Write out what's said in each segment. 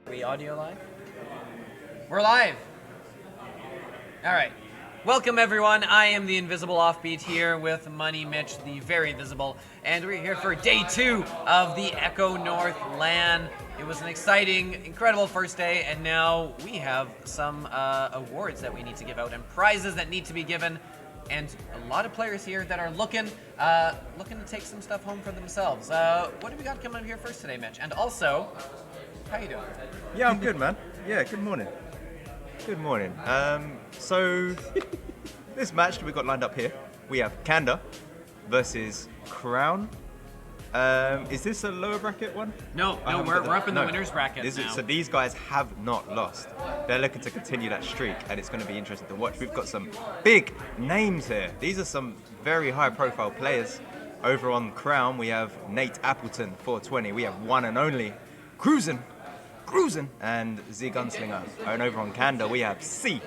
We audio live? We're live! Alright. Welcome everyone, I am the Invisible Offbeat here with Money Mitch, the very visible, and we're here for day 2 of the Echo North LAN. It was an exciting, incredible first day, and now we have some awards that we need to give out and prizes that need to be given, and a lot of players here that are looking to take some stuff home for themselves. What do we got coming up here first today, Mitch? And also, how you doing? Yeah, I'm good, man. Yeah, good morning. Good morning. So this match that we got lined up here, we have Kanda versus Crown. Is this a lower bracket one? No, we're up in the winners bracket now. So these guys have not lost. They're looking to continue that streak, and it's going to be interesting to watch. We've got some big names here. These are some very high-profile players. Over on Crown, we have Nate Appleton, 420. We have one and only Cruisin', and Z Gunslinger. And over on Kanda, we have C,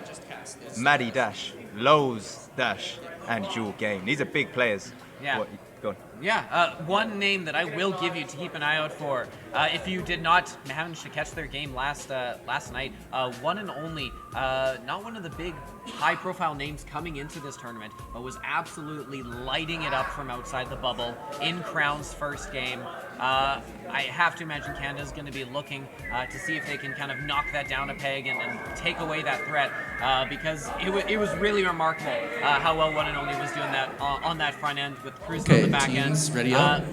Maddie Dash, Lowe's Dash, and Jewel Game. These are big players. Yeah. Go on. Yeah, one name that I will give you to keep an eye out for, if you did not manage to catch their game last night, one and only, not one of the big high-profile names coming into this tournament, but was absolutely lighting it up from outside the bubble in Crown's first game. I have to imagine Canada's going to be looking to see if they can kind of knock that down a peg and take away that threat, because it was really remarkable how well one and only was doing that on that front end with Cruz on the back end. Ready up?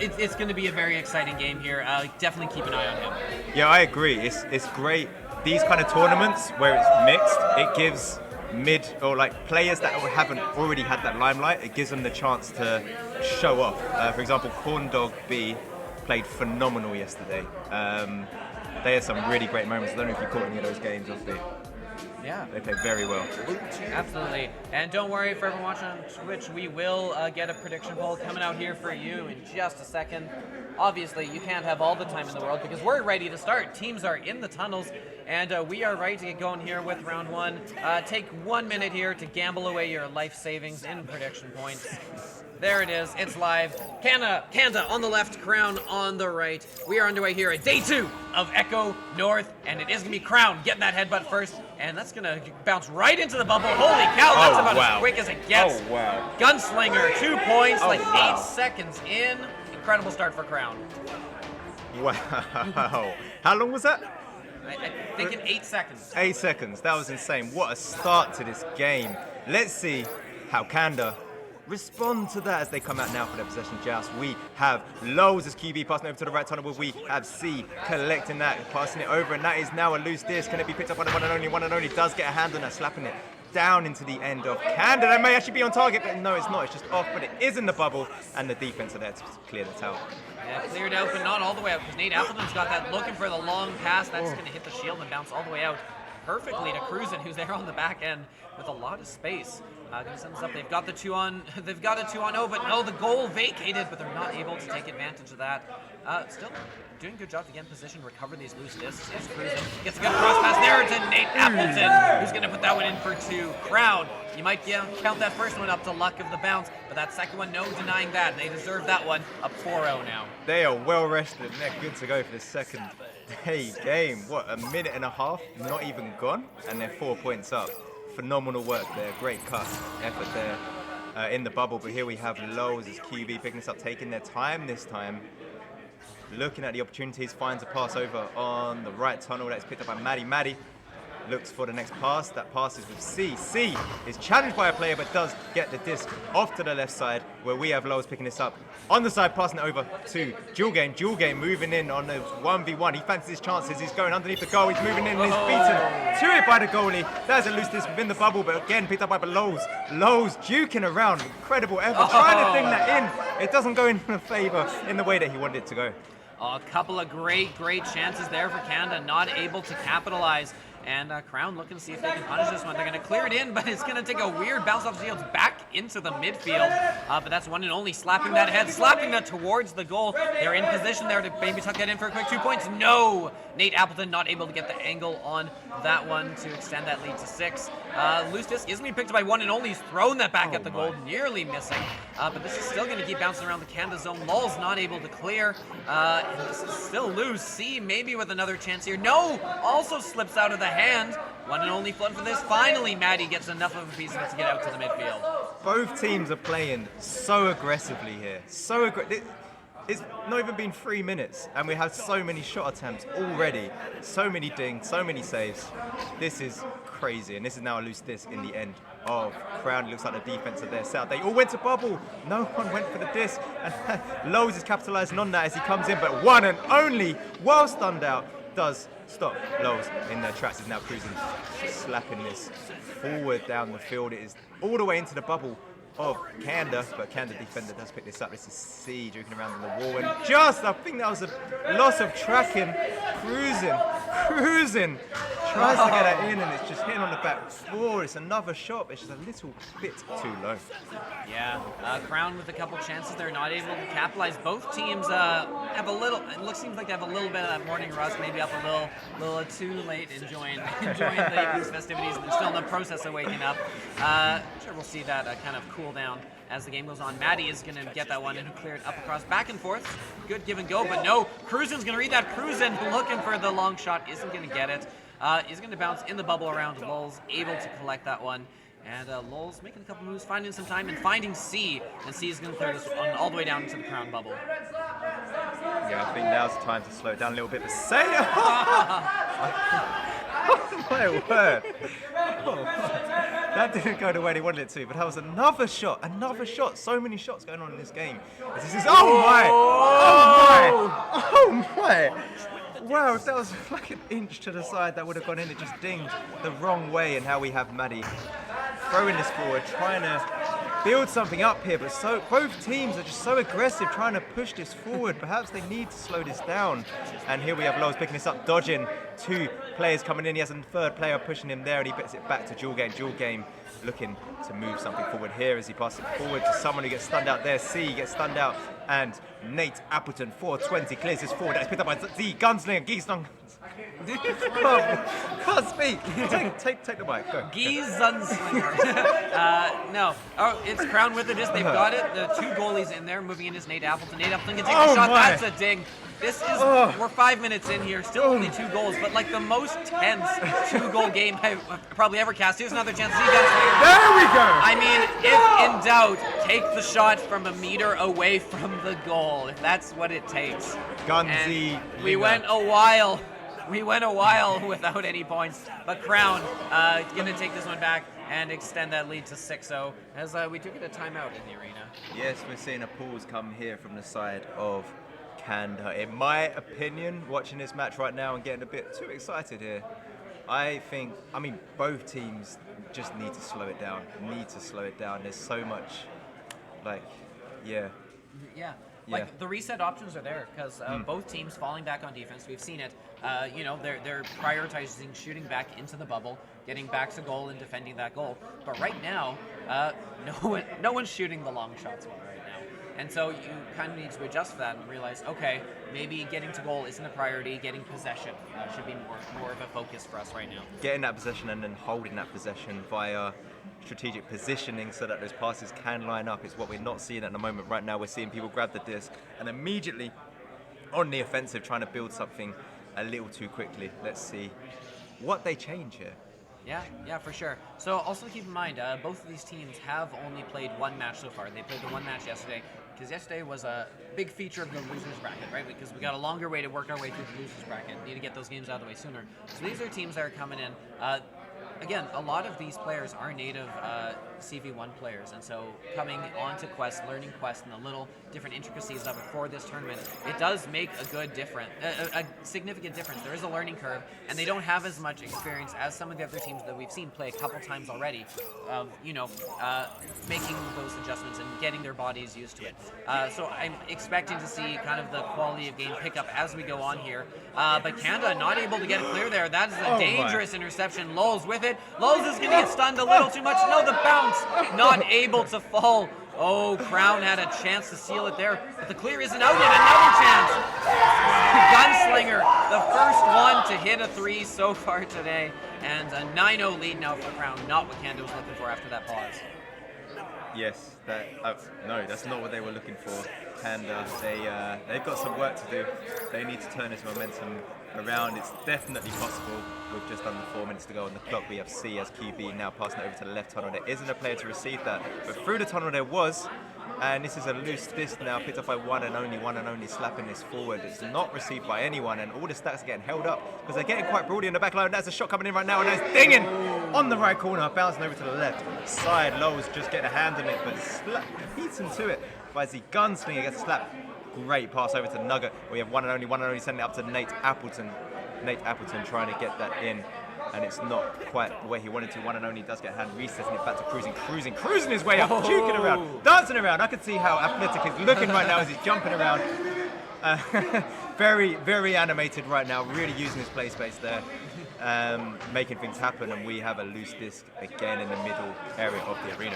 It's going to be a very exciting game here. Definitely keep an eye on him. Yeah, I agree. It's great. These kind of tournaments where it's mixed, it gives mid or like players that haven't already had that limelight, it gives them the chance to show off. For example, Corn Dog B played phenomenal yesterday. They had some really great moments. I don't know if you caught any of those games off the. Yeah. They played very well. Absolutely. And don't worry, for everyone watching on Twitch, we will get a prediction poll coming out here for you in just a second. Obviously, you can't have all the time in the world because we're ready to start. Teams are in the tunnels, and we are ready to get going here with round one. Take 1 minute here to gamble away your life savings in prediction points. There it is. It's live. Kanda on the left, Crown on the right. We are underway here at day 2 of Echo North, and it is going to be Crown getting that headbutt first, and that's going to bounce right into the bubble. Holy cow, that's about as quick as it gets. Oh, wow. Gunslinger, 2 points, wow. 8 seconds in. Incredible start for Crown. Wow. How long was that? I think in 8 seconds. 8 seconds. That was insane. What a start to this game. Let's see how Kanda respond to that as they come out now for their possession joust. We have Lowe's as QB passing over to the right tunnel, but we have C collecting that, passing it over, and that is now a loose disc. Can it be picked up by the one and only? One and only does get a hand on that, slapping it down into the end of Kanda. That may actually be on target, but no, it's not. It's just off, but it is in the bubble, and the defense are there to clear the tower. Yeah, cleared out, but not all the way out, because Nate Appleton's got that looking for the long pass. That's going to hit the shield and bounce all the way out perfectly to Cruisin', who's there on the back end with a lot of space. Gonna send this up. They've got a 2-on-0, but no, the goal vacated, but they're not able to take advantage of that. Still doing a good job to get in position, recover these loose discs. Is Cruisin', gets a good cross pass there to Nate Appleton, who's gonna put that one in for 2. Crown, you might count that first one up to luck of the bounce, but that second one, no denying that. They deserve that one. Up 4-0 now. They are well rested, and they're good to go for the second day game. What, a minute and a half, not even gone, and they're 4 points up. Phenomenal work there, great cut, effort there in the bubble. But here we have Lowe's as QB picking this up, taking their time this time. Looking at the opportunities, finds a pass over on the right tunnel. That's picked up by Maddie. Maddie looks for the next pass. That pass is with C. C is challenged by a player, but does get the disc off to the left side, where we have Lowe's picking this up. On the side, passing it over to Jewel Game. Jewel Game moving in on the 1v1. He fancies his chances. He's going underneath the goal. He's moving in and he's beaten to it by the goalie. There's a loose disc within the bubble, but again picked up by Lowe's. Lowe's duking around. Incredible effort. Trying to ding that in. It doesn't go in favour in the way that he wanted it to go. A couple of great chances there for Canada, not able to capitalize. And Crown looking to see if they can punish this one. They're going to clear it in, but it's going to take a weird bounce off the shields back into the midfield. But that's one and only, slapping that head, slapping that towards the goal. They're in position there to maybe tuck that in for a quick 2 points. No! Nate Appleton not able to get the angle on that one to extend that lead to 6. Loose disc isn't being picked up by one and only. He's thrown that back at the goal, nearly missing. But this is still going to keep bouncing around the Canada zone. Lul's not able to clear. And this is still loose. C maybe with another chance here. No! Also slips out of the hand. One and only flood for this. Finally, Maddie gets enough of a piece of it to get out to the midfield. Both teams are playing so aggressively here. So aggressive. It's not even been 3 minutes, and we have so many shot attempts already. So many dings, so many saves. This is crazy, and this is now a loose disc in the end of Crown. It looks like the defense are there set. They all went to bubble. No one went for the disc, and Lowe's is capitalizing on that as he comes in, but one and only, while stunned out, does stop Lowe's in their tracks. Is now Cruising, slapping this forward down the field. It is all the way into the bubble. of Kanda, but Kanda defender does pick this up. This is C joking around on the wall, and I think that was a loss of tracking. Cruising, tries to get it in, and it's just hitting on the back four. It's another shot, but it's just a little bit too low. Yeah, Crown with a couple chances. They're not able to capitalize. Both teams have a little. Seems like they have a little bit of that morning rust, maybe up a little too late, enjoying the evening's festivities, and they're still in the process of waking up. I'm sure we'll see that kind of cool down as the game goes on. Maddie is going to get that one and clear it up across, back and forth. Good give and go, but no. Cruisin's going to read that. Cruisin looking for the long shot, isn't going to get it. Is going to bounce in the bubble around Lulz, able to collect that one. And Lulz making a couple moves, finding some time, and finding C. And C is going to clear this one all the way down into the crown bubble. Yeah, I think now's the time to slow it down a little bit. But say oh my word. Oh, that didn't go the way they wanted it to, but that was another shot. So many shots going on in this game. This is, oh my! Wow, if that was like an inch to the side, that would have gone in. It just dinged the wrong way, and how we have Maddie throwing this forward, trying to build something up here, but both teams are just so aggressive, trying to push this forward. Perhaps they need to slow this down. And here we have Lulz picking this up, dodging. Two players coming in. He has a third player pushing him there, and he puts it back to Dual Game. Dual Game looking to move something forward here as he passes it forward to someone who gets stunned out there. C gets stunned out, and Nate Appleton, 420, clears this forward. That's picked up by Z, Gunslinger, Geestung. Can't speak. Take the mic. Go. Geesungslinger. No. Oh, it's Crown with it. They've got it. The two goalies in there. Moving in is Nate Appleton. Nate Appleton can take the shot. My. That's a ding. This is, we're 5 minutes in here, still only 2 goals, but like the most tense 2-goal game I've probably ever cast. Here's another chance. There we go. I mean, if in doubt, take the shot from a meter away from the goal, if that's what it takes. Gunzy. We went a while without any points, but Crown gonna take this one back and extend that lead to 6-0 as we took it a timeout in the arena. Yes, we're seeing a pause come here from the side of Kanda. In my opinion, watching this match right now and getting a bit too excited here, I mean, both teams just need to slow it down. There's so much, Yeah, the reset options are there because both teams falling back on defense. We've seen it. They're prioritizing shooting back into the bubble, getting back to goal and defending that goal. But right now, no one's shooting the long shots well right now. And so you kind of need to adjust for that and realize, okay, maybe getting to goal isn't a priority. Getting possession should be more of a focus for us right now. Getting that possession and then holding that possession via strategic positioning so that those passes can line up is what we're not seeing at the moment. Right now we're seeing people grab the disc and immediately on the offensive trying to build something a little too quickly. Let's see what they change here. Yeah, for sure. So also keep in mind, both of these teams have only played one match so far. They played the one match yesterday, because yesterday was a big feature of the losers bracket, right? Because we got a longer way to work our way through the losers bracket. Need to get those games out of the way sooner. So these are teams that are coming in. Again, a lot of these players are native CV1 players, and so coming onto Quest, learning Quest and the little different intricacies of it for this tournament, it does make a significant difference. There is a learning curve, and they don't have as much experience as some of the other teams that we've seen play a couple times already of, making those adjustments and getting their bodies used to it. So I'm expecting to see kind of the quality of game pick up as we go on here. But Kanda not able to get it clear there. That is a dangerous interception. Lulz with it. Lulz is going to get stunned a little too much. No, the bounce. Not able to fall. Oh, Crown had a chance to seal it there, but the clear isn't out yet. Another chance. Gunslinger, the first one to hit a 3 so far today, and a 9-0 lead now for Crown. Not what Kanda was looking for after that pause. Yes, that's not what they were looking for. Kanda, they've got some work to do. They need to turn this momentum around. It's definitely possible. We've just done the 4 minutes to go on the clock. We have C as QB now passing it over to the left tunnel. There isn't a player to receive that, but through the tunnel there was. And this is a loose disc now, picked up by one and only slapping this forward. It's not received by anyone, and all the stats are getting held up because they're getting quite broady in the back line. That's a shot coming in right now, and that's dinging on the right corner, bouncing over to the left side. Low's just getting a hand on it, but beaten to it by the Gunslinger. Gets slapped. Great pass over to Nugget. We have one and only sending it up to Nate Appleton. Nate Appleton trying to get that in. and it's not quite the way he wanted to. One and only does get a hand, resetting it back to cruising his way up, juking around, dancing around. I can see how athletic he's looking right now as he's jumping around. Very, very animated right now, really using his play space there, making things happen, and we have a loose disc again in the middle area of the arena.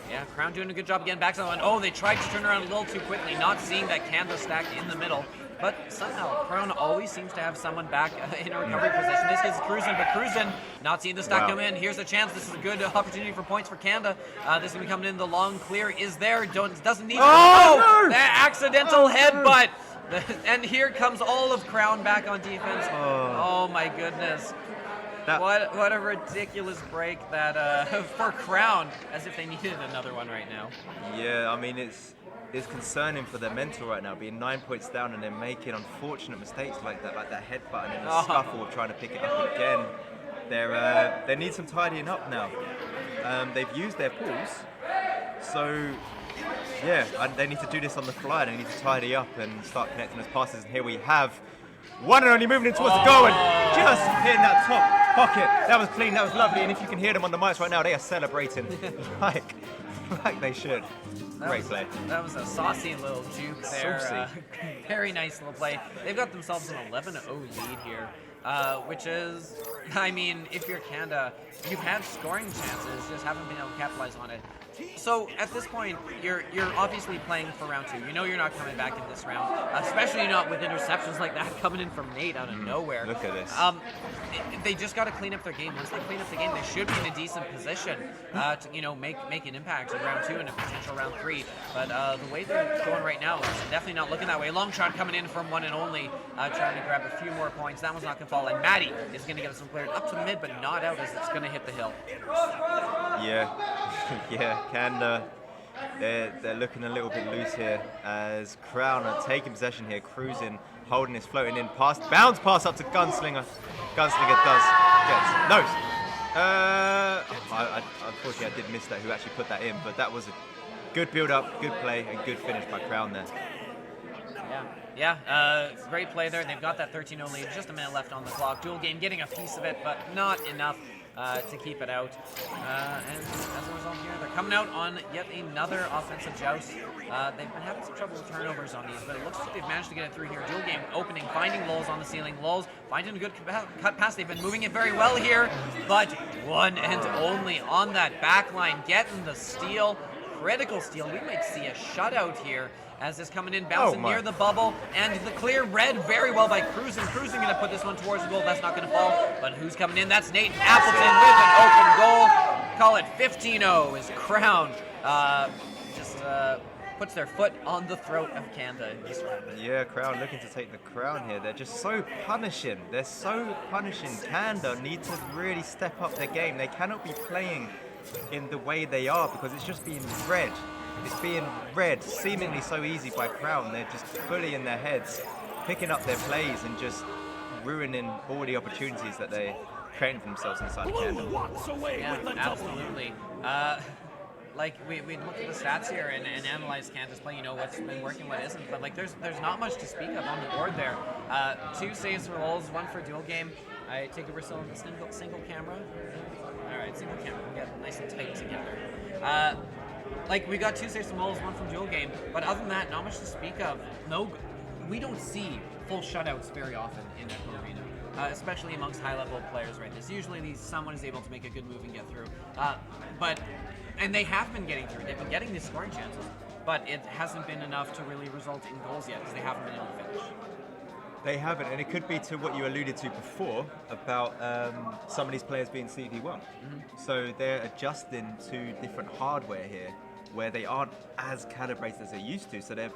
Yeah, Crown doing a good job getting back to the one. Oh, they tried to turn around a little too quickly, not seeing that canvas stack in the middle. But somehow, Crown always seems to have someone back in a recovery position. This is Cruisin', but Cruisin' not seeing the stack come in. Here's a chance. This is a good opportunity for points for Kanda. This is going to be coming in. The long clear is there. Doesn't need to. Oh, no! That accidental headbutt. And here comes all of Crown back on defense. Oh my goodness. What a ridiculous break that for Crown, as if they needed another one right now. Yeah, I mean, it's concerning for their mental right now, being 9 points down and then making unfortunate mistakes like that headbutt and then a scuffle of trying to pick it up again. They need some tidying up now. They've used their pulls, so yeah, and they need to do this on the fly. They need to tidy up and start connecting those passes. And here we have one and only moving in towards the goal and just hitting that top pocket. That was clean, that was lovely. And if you can hear them on the mics right now, they are celebrating like they should. Great play. That was a saucy little juke there. Very nice little play. They've got themselves an 11-0 lead here, which is, I mean, if you're Kanda, you've had scoring chances, just haven't been able to capitalize on it. So at this point, you're obviously playing for round 2. You know you're not coming back in this round, especially not with interceptions like that coming in from Nate out of nowhere. Look at this. They just got to clean up their game. Once they clean up the game, they should be in a decent position to make an impact in round 2 and a potential round 3. But the way they're going right now is definitely not looking that way. Long shot coming in from one and only, trying to grab a few more points. That one's not going to fall. And Maddie is going to get some cleared up to mid, but not out as it's going to hit the hill. Yeah, Kanda, they're looking a little bit loose here as Crown are taking possession here, cruising, holding this, floating in, bounce pass up to Gunslinger. Gunslinger gets no. Unfortunately, I did miss that, who actually put that in, but that was a good build-up, good play, and good finish by Crown there. Yeah, great play there. They've got that 13-0 lead, just a minute left on the clock. Dual game getting a piece of it, but not enough to keep it out. And as a result here, they're coming out on yet another offensive joust. They've been having some trouble with turnovers on these, but it looks like they've managed to get it through here. Dual game opening, finding Lowell's on the ceiling. Lowell's finding a good cut pass. They've been moving it very well here, but one and only on that back line, getting the steal. Critical steal. We might see a shutout here as this coming in, bouncing near the bubble, and the clear read very well by Cruisin'. Cruisin' gonna put this one towards the goal. That's not gonna fall, but who's coming in? That's Nate Appleton with an open goal. Call it 15-0 as Crown just puts their foot on the throat of Kanda in this round. Yeah, Crown looking to take the crown here. They're just so punishing. They're so punishing. Kanda need to really step up their game. They cannot be playing in the way they are because it's just being read. It's being read seemingly so easy by Crown. They're just fully in their heads, picking up their plays and just ruining all the opportunities that they're creating for themselves inside of Kanda. Yeah, absolutely. Like we look at the stats here and analyze Kanda's play, you know what's been working, what isn't, but like there's not much to speak of on the board there. 2 saves for Lowell's, 1 for dual game. I take it we're still in the single camera. All right, single camera. We'll get nice and tight together. Like we got 2 saves from Lowell's, 1 from dual game, but other than that, not much to speak of. No, we don't see full shutouts very often in Echo Arena. Especially amongst high-level players, right? There's usually someone is able to make a good move and get through. And they have been getting through. They've been getting these scoring chances, but it hasn't been enough to really result in goals yet because they haven't been able to finish. They haven't, and it could be to what you alluded to before about some of these players being CD1. Mm-hmm. So they're adjusting to different hardware here, where they aren't as calibrated as they used to. So they're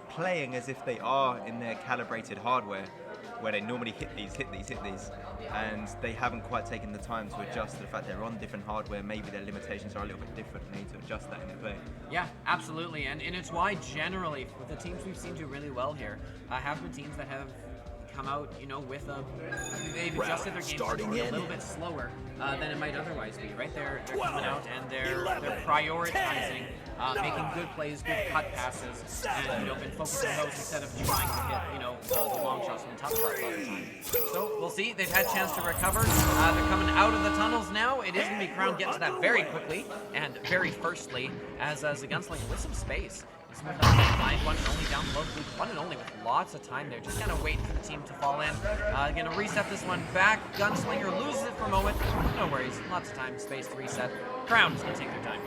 playing as if they are in their calibrated hardware, where they normally hit these, and they haven't quite taken the time to adjust to the fact they're on different hardware. Maybe their limitations are a little bit different. They need to adjust that in their play. Yeah, absolutely, and it's why generally with the teams we've seen do really well here have been teams that have come out, you know, with a... They've adjusted their game to be a little bit slower than it might otherwise be, right? They're coming out and they're prioritizing making good plays, good cut passes, and, you know, been focusing on those instead of trying to hit, you know, the long shots from the tough spots all the time. So we'll see. They've had a chance to recover. They're coming out of the tunnels now. It is going to be Crown getting to that very quickly and very firstly as the Gunslinger with some space. He's moving up to find one and only down below. One and only with lots of time there. Just kind of waiting for the team to fall in. Going to reset this one back. Gunslinger loses it for a moment. No worries. Lots of time, space to reset. Crown is going to take their time.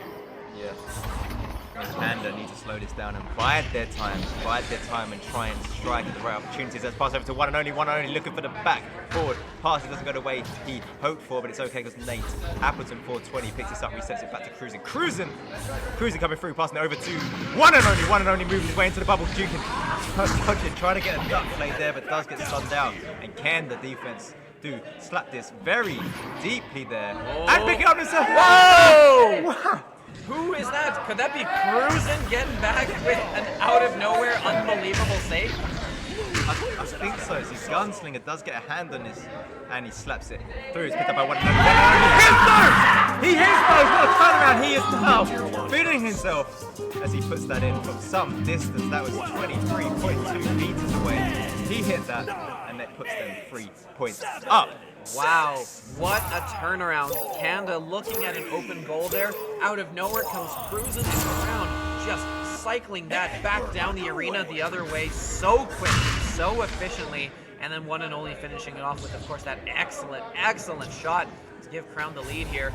Yeah. And Panda need to slow this down and bide their time and try and strike at the right opportunities. Let's pass over to one and only, looking for the back forward. Pass, it doesn't go the way he hoped for, but it's okay because Nate Appleton 420 picks this up, resets it back to Cruising. Cruising coming through, passing it over to one and only moving his way into the bubble. Dukin trying to get a duck play there, but does get stunned down. And can the defense do slap this very deeply there? Oh. And pick it up himself. Whoa! Wow! Who is that? Could that be Cruising getting back with an out-of-nowhere unbelievable save? I think so. See, Gunslinger does get a hand on this, and he slaps it through. It's picked up by one. He hits those! What a turnaround! He is now feeding himself as he puts that in from some distance. That was 23.2 meters away. He hit that, and that puts them 3 points up. Wow, what a turnaround. Kanda looking at an open goal there. Out of nowhere comes Cruising around, just cycling that back down the arena the other way so quickly, so efficiently, and then one and only finishing it off with, of course, that excellent shot to give Crown the lead here.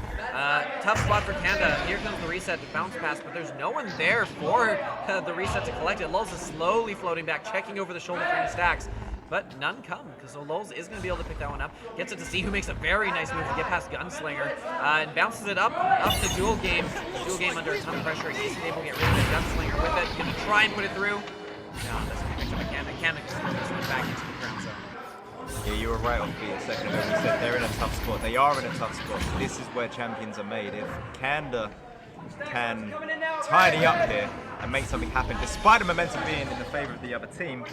Tough spot for Kanda. Here comes the reset to bounce pass, but there's no one there for the reset to collect it. Lulz is slowly floating back, checking over the shoulder for any stacks. But none come, because Lulz is going to be able to pick that one up. Gets it to C, who makes a very nice move to get past Gunslinger. And bounces it up to Dual Game. Dual Game under a ton of pressure. He's able to get rid of it. Gunslinger with it. Going to try and put it through. No, that's going to be picked up by Kanda. Kanda just went back into the ground zone. Yeah, you were right off beat a second ago. We said they're in a tough spot. They are in a tough spot. This is where champions are made. If Kanda can tidy up here and make something happen, despite the momentum being in the favour of the other team,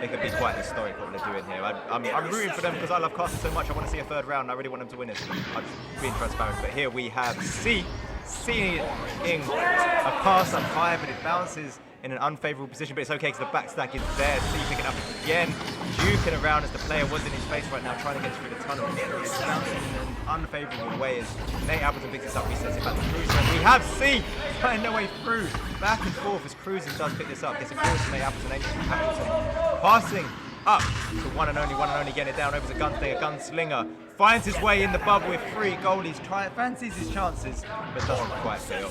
it could be quite historic what they're doing here. I'm rooting for them because I love Carson so much. I want to see a third round. I really want them to win it. I'm just being transparent. But here we have C seeing a pass up high, but it bounces in an unfavourable position, but it's okay because the back stack is there. C picking up again, juking around as the player was in his face right now, trying to get through the tunnel. It's bouncing in an unfavourable way as Nate Appleton picks this up, resets it back to Cruising. And we have C finding their way through, back and forth as Cruising does pick this up. Gets it forward to Nate Appleton. Passing up to one and only, getting it down over to Gunslinger. Finds his way in the bubble with 3 goalies, fancies his chances, but doesn't quite fail.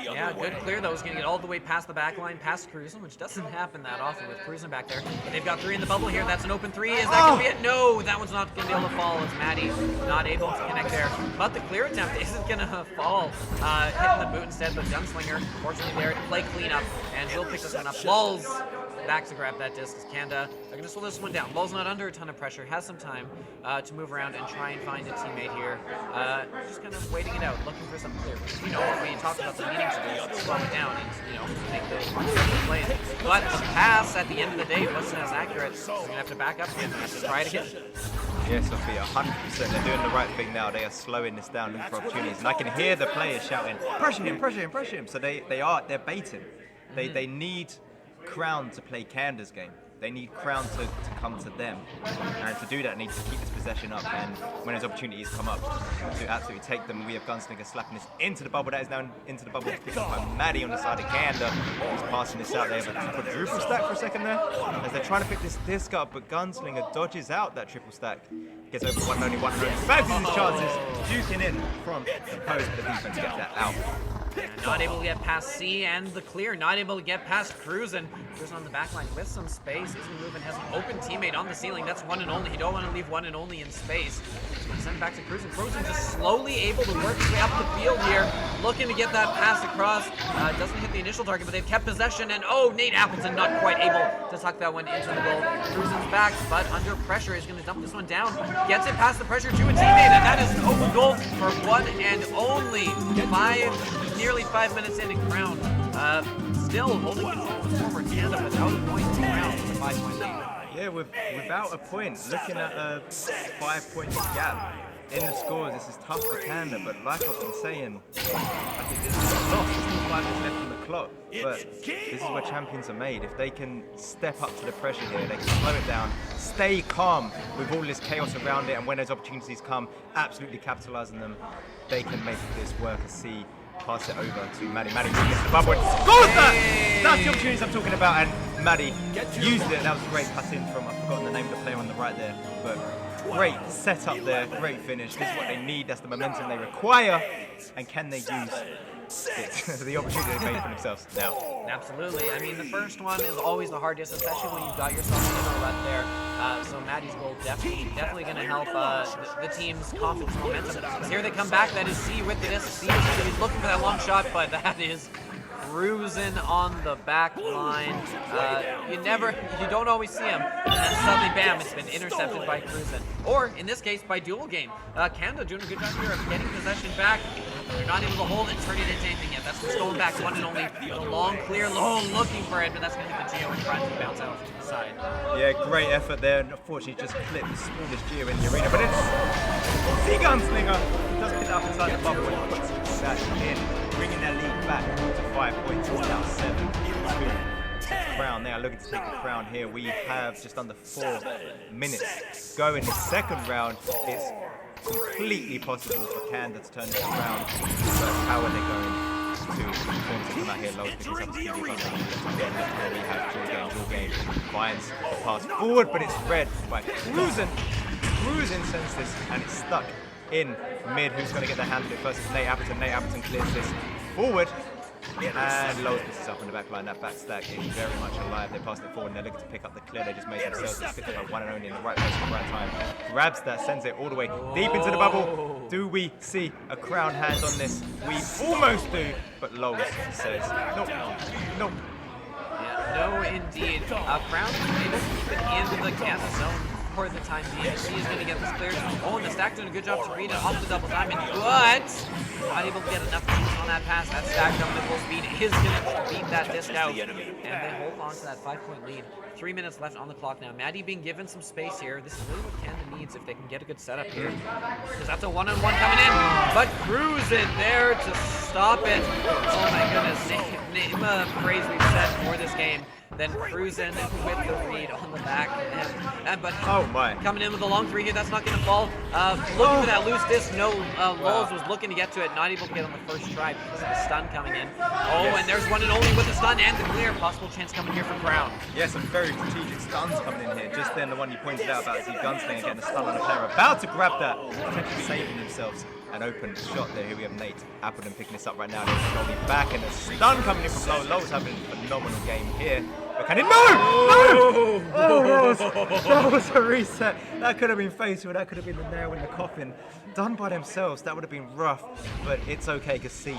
Yeah, good clear though. He's going to get all the way past the back line, past Cruising, which doesn't happen that often with Cruising back there. But they've got 3 in the bubble here. That's an open 3. Is that going to be it? No, that one's not going to be able to fall as Maddie not able to connect there. But the clear attempt isn't going to fall. Hitting the boot instead, but Gunslinger, fortunately there to play cleanup, and he'll pick this one up. Lulz back to grab that disc as Kanda. They're going to slow this one down. Lulz not under a ton of pressure, has some time to move around and try and find a teammate here. Just kind of waiting it out, looking for something clear. You know, when you talk about the needing to do, slow it down and, you know, make the plays. But the pass at the end of the day wasn't as accurate, so you're going to have to back up and have to try it again. Yes, Sophia, 100%. They're doing the right thing now. They are slowing this down, looking for opportunities. And I can hear the players shouting, pressure him. So they're baiting. They need Crown to play Kanda's game. They need Crown to come to them. And to do that, need to keep this possession up. And when those opportunities come up, to absolutely take them. We have Gunslinger slapping this into the bubble. That is now into the bubble. Picked up by Maddie on the side of Kanda. He's passing this out there. But quadruple stack for a second there. As they're trying to pick this disc up, but Gunslinger dodges out that triple stack. Gets over one and only. Fancies his chances. Duking in from the post, but the defense gets that out. Not able to get past C and the clear. Not able to get past Cruising. Cruising on the back line with some space. Isn't moving. Has an open teammate on the ceiling. That's one and only. You don't want to leave one and only in space. Send back to Cruising. Cruising just slowly able to work his way up the field here. Looking to get that pass across. Doesn't hit the initial target, but they've kept possession. And oh, Nate Appleton not quite able to tuck that one into the goal. Cruising's back, but under pressure is going to dump this one down. Gets it past the pressure to a teammate, and that is an open goal for one and only. Nearly 5 minutes in and Crown still holding control of former Canada without a point in the round with a 5-point lead. Yeah, without a point, looking at a 5-point gap in the scores, this is tough for Canada, but like I've been saying, I think this is a loss. There's still 5 minutes left on the clock, but this is where champions are made. If they can step up to the pressure here, they can slow it down, stay calm with all this chaos around it, and when those opportunities come, absolutely capitalize on them, they can make this work. And see, pass it over to Maddie. Maddie gets the bubble and scores that! That's the opportunities I'm talking about, and Maddie used it. That was a great cut in from, I've forgotten the name of the player on the right there, but great setup there, great finish. This is what they need, that's the momentum they require, and can they use it? The opportunity they made for themselves now. Absolutely. I mean, the first one is always the hardest, especially when you've got yourself in a rut there. So Maddie's goal definitely going to help the team's confidence and momentum. So here they come back. That is C with the disc. C is looking for that long shot, but that is cruising on the back line. You don't always see him, and then suddenly, bam, it's been intercepted by Cruisin'. Or, in this case, by Dual Game. Canada doing a good job here of getting possession back. They're not able to hold it and turn it into anything yet. That's what's going back, one and only. The long, clear, low, looking for it, but that's going to hit the Geo in front and bounce out to the side. Yeah, great effort there. Unfortunately, just clipped the smallest Geo in the arena, but it's the Gunslinger. He does pick it up inside the bubble and puts that in, bringing their lead back to 5 points. It's now 7-2. Crown. They are looking to take the crown here. We have just under 4 minutes go in the second round. It's completely possible for Canada to turn this around. But how are they going to come out here? Lowe's picking up the speed. We have Dual Game finds the pass forward, but it's read by Cruisin'. Cruisin' sends this, and it's stuck in mid. Who's going to get their hand on it first? It's Nate Appleton. Nate Appleton clears this forward. And Lowe's picks this up in the back line. That back stack is very much alive. They passed it forward and they're looking to pick up the clear. They just made themselves. It's picked up by one and only in the right place at the right time. Grabs that, sends it all the way deep into the bubble. Do we see a crown hand on this? We almost do, but Lowe's says nope, nope. Yeah, no, indeed. Crown is able to keep it into the Canada zone for the time being. She is going to get this cleared. Oh, and the stack doing a good job to read it off the double diamond, but not able to get enough juice on that pass. That stack coming at full speed is going to beat that disc out, and they hold on to that 5-point lead. 3 minutes left on the clock now. Maddie being given some space here. This is really what Canada needs if they can get a good setup here, because that's a one-on-one coming in, but Cruisin' there to stop it. Oh my goodness, name a phrase we've said for this game. Then Cruisin' with the read on the back, but oh my, coming in with a long 3 here, that's not going to fall. Looking for that loose disc. No, Lowles was looking to get to it, not able to get on the first try because of the stun coming in. Oh, yes. And there's one and only with the stun and the clear. Possible chance coming here for Crown. Yeah, some very strategic stuns coming in here. Just then, the one you pointed out about the Gunslinger getting a stun on the player, about to grab that, potentially saving themselves. An open shot there. Here we have Nate Appleton picking this up right now. They're slowly back, and a stun coming in from Lowe. Lowe's having a phenomenal game here. But can it? No! No! Oh, Rose. That was a reset. That could have been fatal. That could have been the nail in the coffin. Done by themselves. That would have been rough, but it's okay because C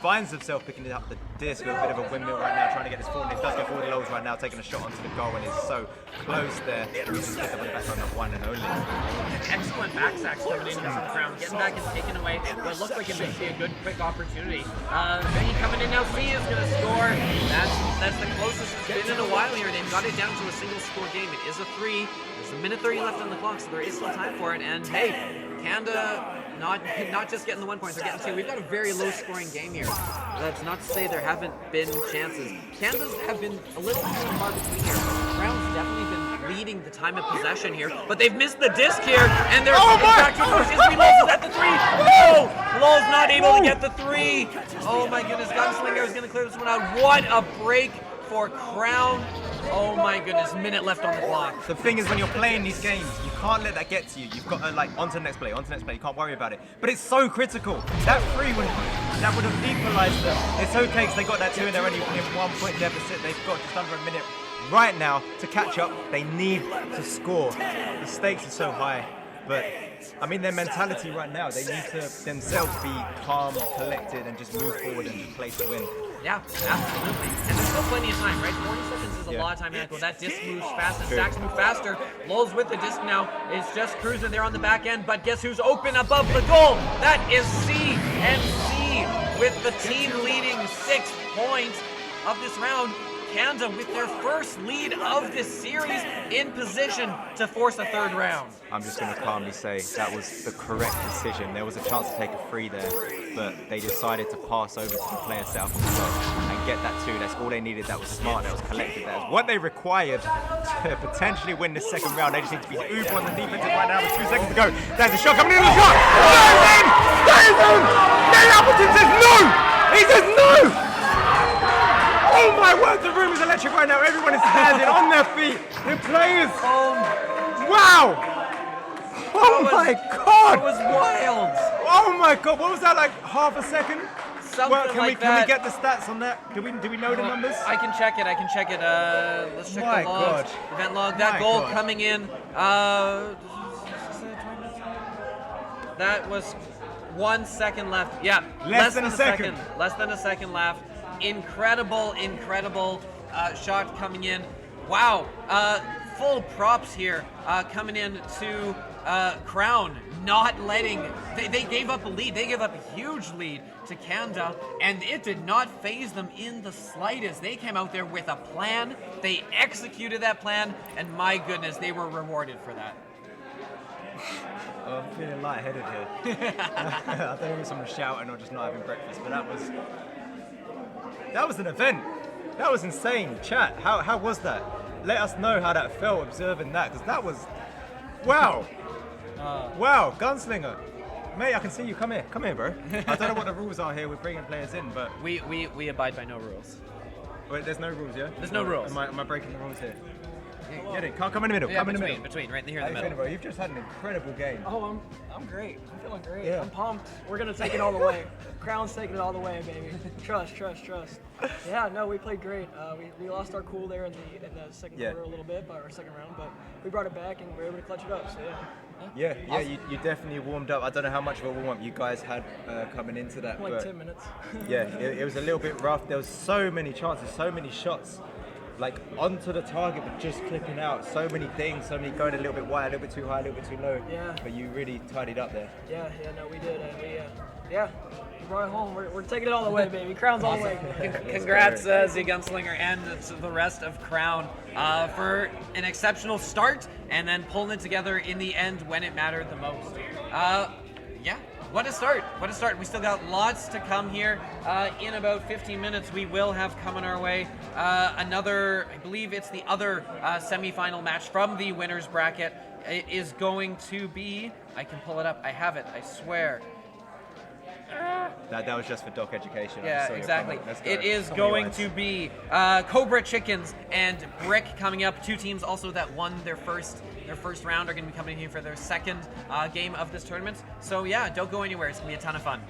finds himself picking up the disc with a bit of a windmill right now, trying to get this forward. It does go forward. Lowe's right now taking a shot onto the goal and is so close there. Just picked up on the back on the one and only. Excellent back sacks coming into the ground, getting back and taken away what looks like it may be a good quick opportunity. Benny coming in now. C is going to score. That's the closest it's been in a while here. They've got it down to a single score game. It is a 3. There's a minute 30 left on the clock, so there is still time for it. And hey, Canada not just getting the 1 point, they're getting 2. We've got a very low scoring game here. That's not to say there haven't been chances. Canada's have been a little few and far between here. Crown's definitely been leading the time of possession here, but they've missed the disc here, and they're back to push. Lowell's at the 3. No! Lowell's not able to get the 3. Oh my goodness, Gunslinger is going to clear this one out. What a break for Crown. Oh my goodness, minute left on the clock. The thing is, when you're playing these games, you can't let that get to you. You've got to, like, onto the next play, you can't worry about it. But it's so critical. That 3 would have equalized them. It's okay because they got that 2 and they're only in 1 point deficit. They've got just under a minute right now to catch up. They need to score. The stakes are so high, but I mean, their mentality right now, they need to themselves be calm, collected, and just move forward and play to win. Yeah, absolutely. And there's still plenty of time, right? 40 seconds is a lot of time. That disc moves fast, and stacks move faster. Lowell's with the disc now. It's just Cruisin' there on the back end, but guess who's open above the goal? That is C, and C with the team leading 6 points of this round. Canada with their first lead of this series in position to force a third round. I'm just going to calmly say that was the correct decision. There was a chance to take a free there, but they decided to pass over to the player set up on the top and get that two. That's all they needed. That was smart. That was collected. That was what they required to potentially win the second round. They just need to be uber on the defensive right now with 2 seconds to go. There's a shot coming in. The shot! That is in! That is in! Nate Appleton says no! He says no! Oh my word, the room is electric right now. Everyone is standing on their feet. The players. Wow! Oh my god! It was wild. Oh my god! What was that, like half a second? Something Well, like can that. we get the stats on that? Do we know the numbers? I can check it. Let's check My the logs. God. Event log. That My goal God. coming in. That was 1 second left. Yeah, Less than a second. Less than a second left. Incredible shot coming in. Wow. Full props here coming in to Crown, not letting. They gave up a lead. They gave up a huge lead to Canada, and it did not faze them in the slightest. They came out there with a plan. They executed that plan, and my goodness, they were rewarded for that. I'm feeling lightheaded here. I don't know if someone's shouting or just not having breakfast, but that was an event. That was insane. Chat, how was that? Let us know how that felt observing that, because that was, wow. Wow, gunslinger. Mate, I can see you. Come here, bro. I don't know what the rules are here. We're bringing players in, but We abide by no rules. wait, there's no rules, yeah? There's no rules. Am I breaking the rules here? Get it. Come in the middle. Yeah, come in the middle. between, right here in How the you middle. feeling, bro? You've just had an incredible game. Oh, I'm great. I'm feeling great. Yeah. I'm pumped. We're gonna take it all the way. Crown's taking it all the way, baby. Trust. Yeah, no, we played great. We lost our cool there in the second quarter a little bit, by our second round, but we brought it back and we were able to clutch it up. So yeah. Yeah, you definitely warmed up. I don't know how much of a warm up you guys had coming into that, Like but 10 minutes. yeah, it was a little bit rough. There was so many chances, so many shots, like onto the target, but just clipping out. So many things, so many going a little bit wide, a little bit too high, a little bit too low. Yeah. But you really tidied up there. Yeah, no, we did, and we brought it home. We're taking it all the way, baby. Crown's all the way. Congrats, Z Gunslinger, and to the rest of Crown for an exceptional start, and then pulling it together in the end when it mattered the most. Yeah, what a start! What a start! We still got lots to come here. In about 15 minutes, we will have coming our way another. I believe it's the other semi-final match from the winners bracket. It is going to be. I can pull it up. I have it. I swear. That was just for doc education. I just Yeah, saw your exactly. comment. Let's go. It is Tell me going why. to be Cobra Chickens and Brick coming up. Two teams also that won their first round are going to be coming here for their second game of this tournament. So yeah, don't go anywhere. It's going to be a ton of fun.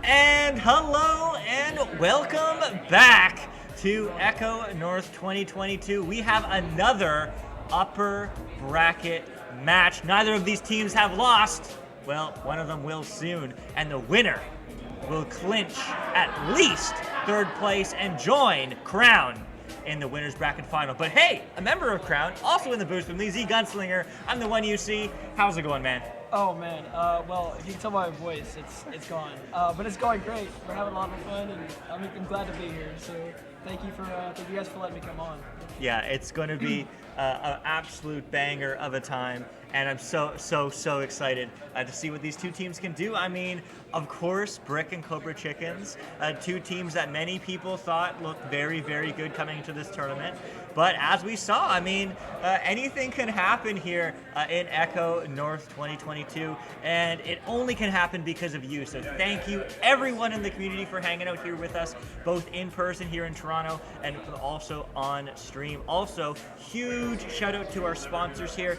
And hello and welcome back to Echo North 2022. We have another upper bracket match. Neither of these teams have lost. Well, one of them will soon, and the winner will clinch at least third place and join Crown in the winner's bracket final. But hey, a member of Crown, also in the booth with me, Z Gunslinger. I'm the one you see. How's it going, man? Oh man, well, if you can tell by my voice, it's gone. But it's going great. We're having a lot of fun, and I'm glad to be here. So thank you guys for letting me come on. Yeah, it's going to be an absolute banger of a time, and I'm so excited to see what these two teams can do. I mean, of course, Brick and Cobra Chickens, two teams that many people thought looked very, very good coming into this tournament. But as we saw, I mean, anything can happen here in Echo North 2022, and it only can happen because of you. So thank you, everyone in the community, for hanging out here with us, both in person here in Toronto and also on stream. Also, huge shout out to our sponsors here,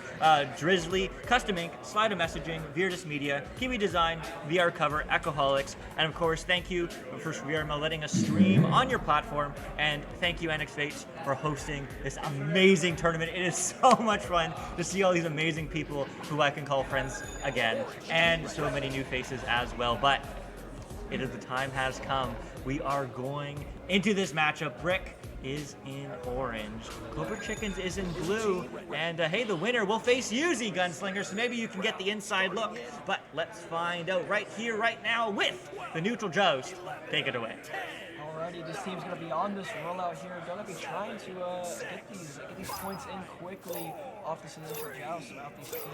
Drizzly, Custom Ink, Slider Messaging, Virdis Media, Kiwi Design, VR Cover, Echoholics, and of course, thank you for VRML letting us stream on your platform, and thank you, Annexed Fate, for hosting this amazing tournament. It is so much fun to see all these amazing people who I can call friends again, and so many new faces as well. But the time has come. We are going into this matchup. Brick is in orange, Cobra Chickens is in blue, and hey, the winner will face you, Z Gunslinger, so maybe you can get the inside look. But let's find out right here, right now, with the neutral Joust. Take it away. Alrighty, this team's going to be on this rollout here. Going to be trying to get these points in quickly off this initial joust about these teams.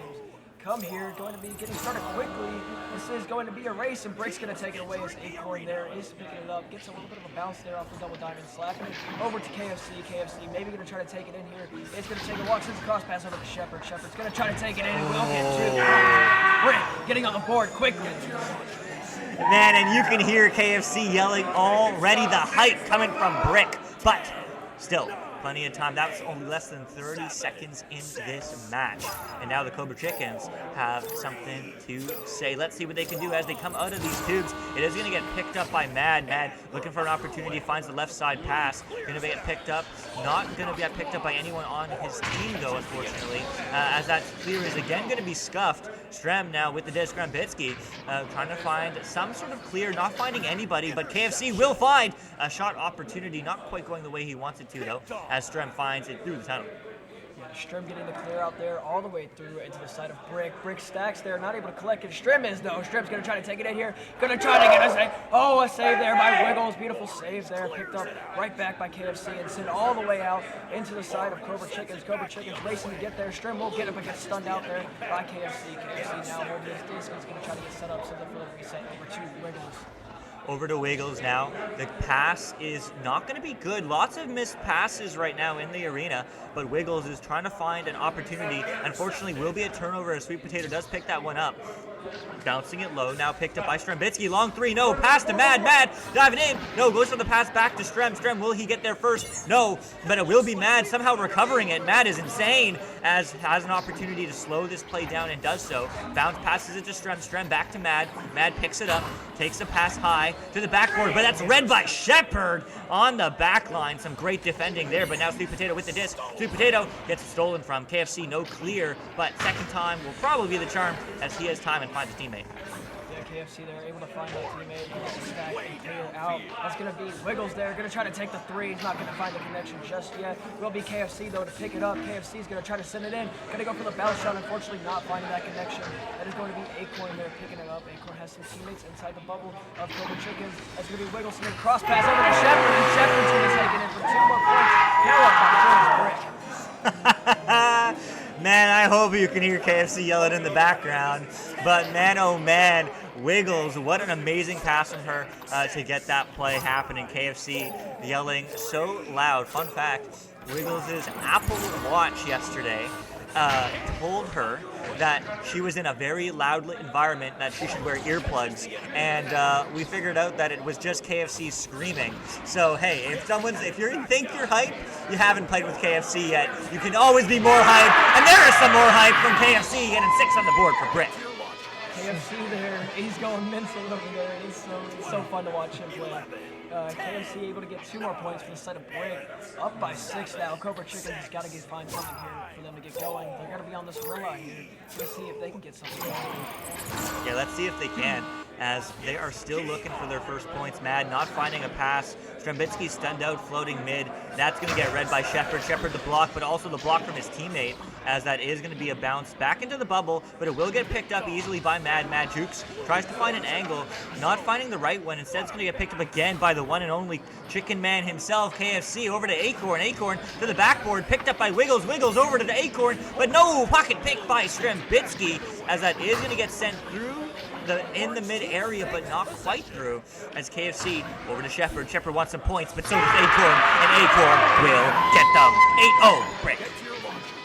Come here, going to be getting started quickly. This is going to be a race, and Brick's going to take it away as Acorn there is picking it up. Gets a little bit of a bounce there off the double diamond, slapping it over to KFC. KFC maybe going to try to take it in here. It's going to take a walk since cross pass over to Shepard. Shepard's going to try to take it in, and will get to Brick getting on the board quickly. Man, and you can hear KFC yelling already, the hype coming from Brick, but still plenty of time. That's only less than 30 seconds into this match. And now the Cobra Chickens have something to say. Let's see what they can do as they come out of these tubes. It is going to get picked up by Mad. Mad looking for an opportunity, finds the left side pass. Going to get picked up. Not going to get picked up by anyone on his team, though, unfortunately, as that clear is again going to be scuffed. Strem now with the disc. Grambitsky trying to find some sort of clear, not finding anybody, but KFC will find a shot opportunity. Not quite going the way he wants it to, though, as Strem finds it through the tunnel. Yeah, Strem getting the clear out there all the way through into the side of Brick. Brick stacks there, not able to collect it. Strem is, though. Strem's going to try to take it in here. Going to try to get a save. Oh, a save there by Wiggles. Beautiful save there. Picked up right back by KFC and sent all the way out into the side of Cobra Chickens. Cobra Chickens racing to get there. Strem will get it, but gets stunned out there by KFC. KFC now holding his disc. He's going to try to get set up so that for the reset over to Wiggles. Over to Wiggles now. The pass is not going to be good. Lots of missed passes right now in the arena, but Wiggles is trying to find an opportunity. Unfortunately, will be a turnover as Sweet Potato does pick that one up. Bouncing it low, now picked up by Strembitsky. Long three, no. Pass to Mad. Mad diving in. No, goes for the pass back to Strem. Strem, will he get there first? No, but it will be Mad somehow recovering it. Mad is insane as has an opportunity to slow this play down and does so. Bounce passes it to Strem. Strem back to Mad. Mad picks it up, takes a pass high to the backboard, but that's read by Shepard on the back line. Some great defending there, but now Sweet Potato with the disc. Sweet Potato gets stolen from KFC. No clear, but second time will probably be the charm as he has time and finds a teammate. Yeah, KFC there, able to find that teammate, able to stack and clear out. That's going to be Wiggles there, going to try to take the three. He's not going to find the connection just yet. Will be KFC, though, to pick it up. KFC is going to try to send it in. Going to go for the bounce shot, unfortunately not finding that connection. That is going to be Acorn there picking it up. Acorn has some teammates inside the bubble of Cobra Chickens. That's going to be Wiggles, and then cross pass over to Shepard, and Shepard's going to take it in for 2 more points. Now up by Brick. Man, I hope you can hear KFC yelling in the background. But man, oh man, Wiggles, what an amazing pass from her to get that play happening. KFC yelling so loud. Fun fact, Wiggles' Apple Watch yesterday told her that she was in a very loud environment, that she should wear earplugs, and we figured out that it was just KFC screaming. So hey, if you think you're hype, you haven't played with KFC yet, you can always be more hype, and there is some more hype from KFC, getting 6 on the board for Brick. KFC there, he's going mental over there. It's so fun to watch him play. KFC able to get 2 more points for the side of Brick. Up by 6 now. Cobra Chickens has got to find something here for them to get going. They're going to be on this rollout here. Let's see if they can get something going. Yeah, let's see if they can, as they are still looking for their first points. Mad not finding a pass. Strembitsky stunned out, floating mid. That's going to get read by Shepard. Shepard the block, but also the block from his teammate, as that is going to be a bounce back into the bubble, but it will get picked up easily by Mad. Mad jukes, tries to find an angle, not finding the right one. Instead, it's going to get picked up again by the one and only Chicken Man himself, KFC, over to Acorn. Acorn to the backboard, picked up by Wiggles. Wiggles over to the Acorn, but no, pocket pick by Strembitsky, as that is going to get sent through in the mid area, but not quite through, as KFC over to Shepard. Shepard wants some points, but so does Acorn, and Acorn will get them. 8-0 Brick.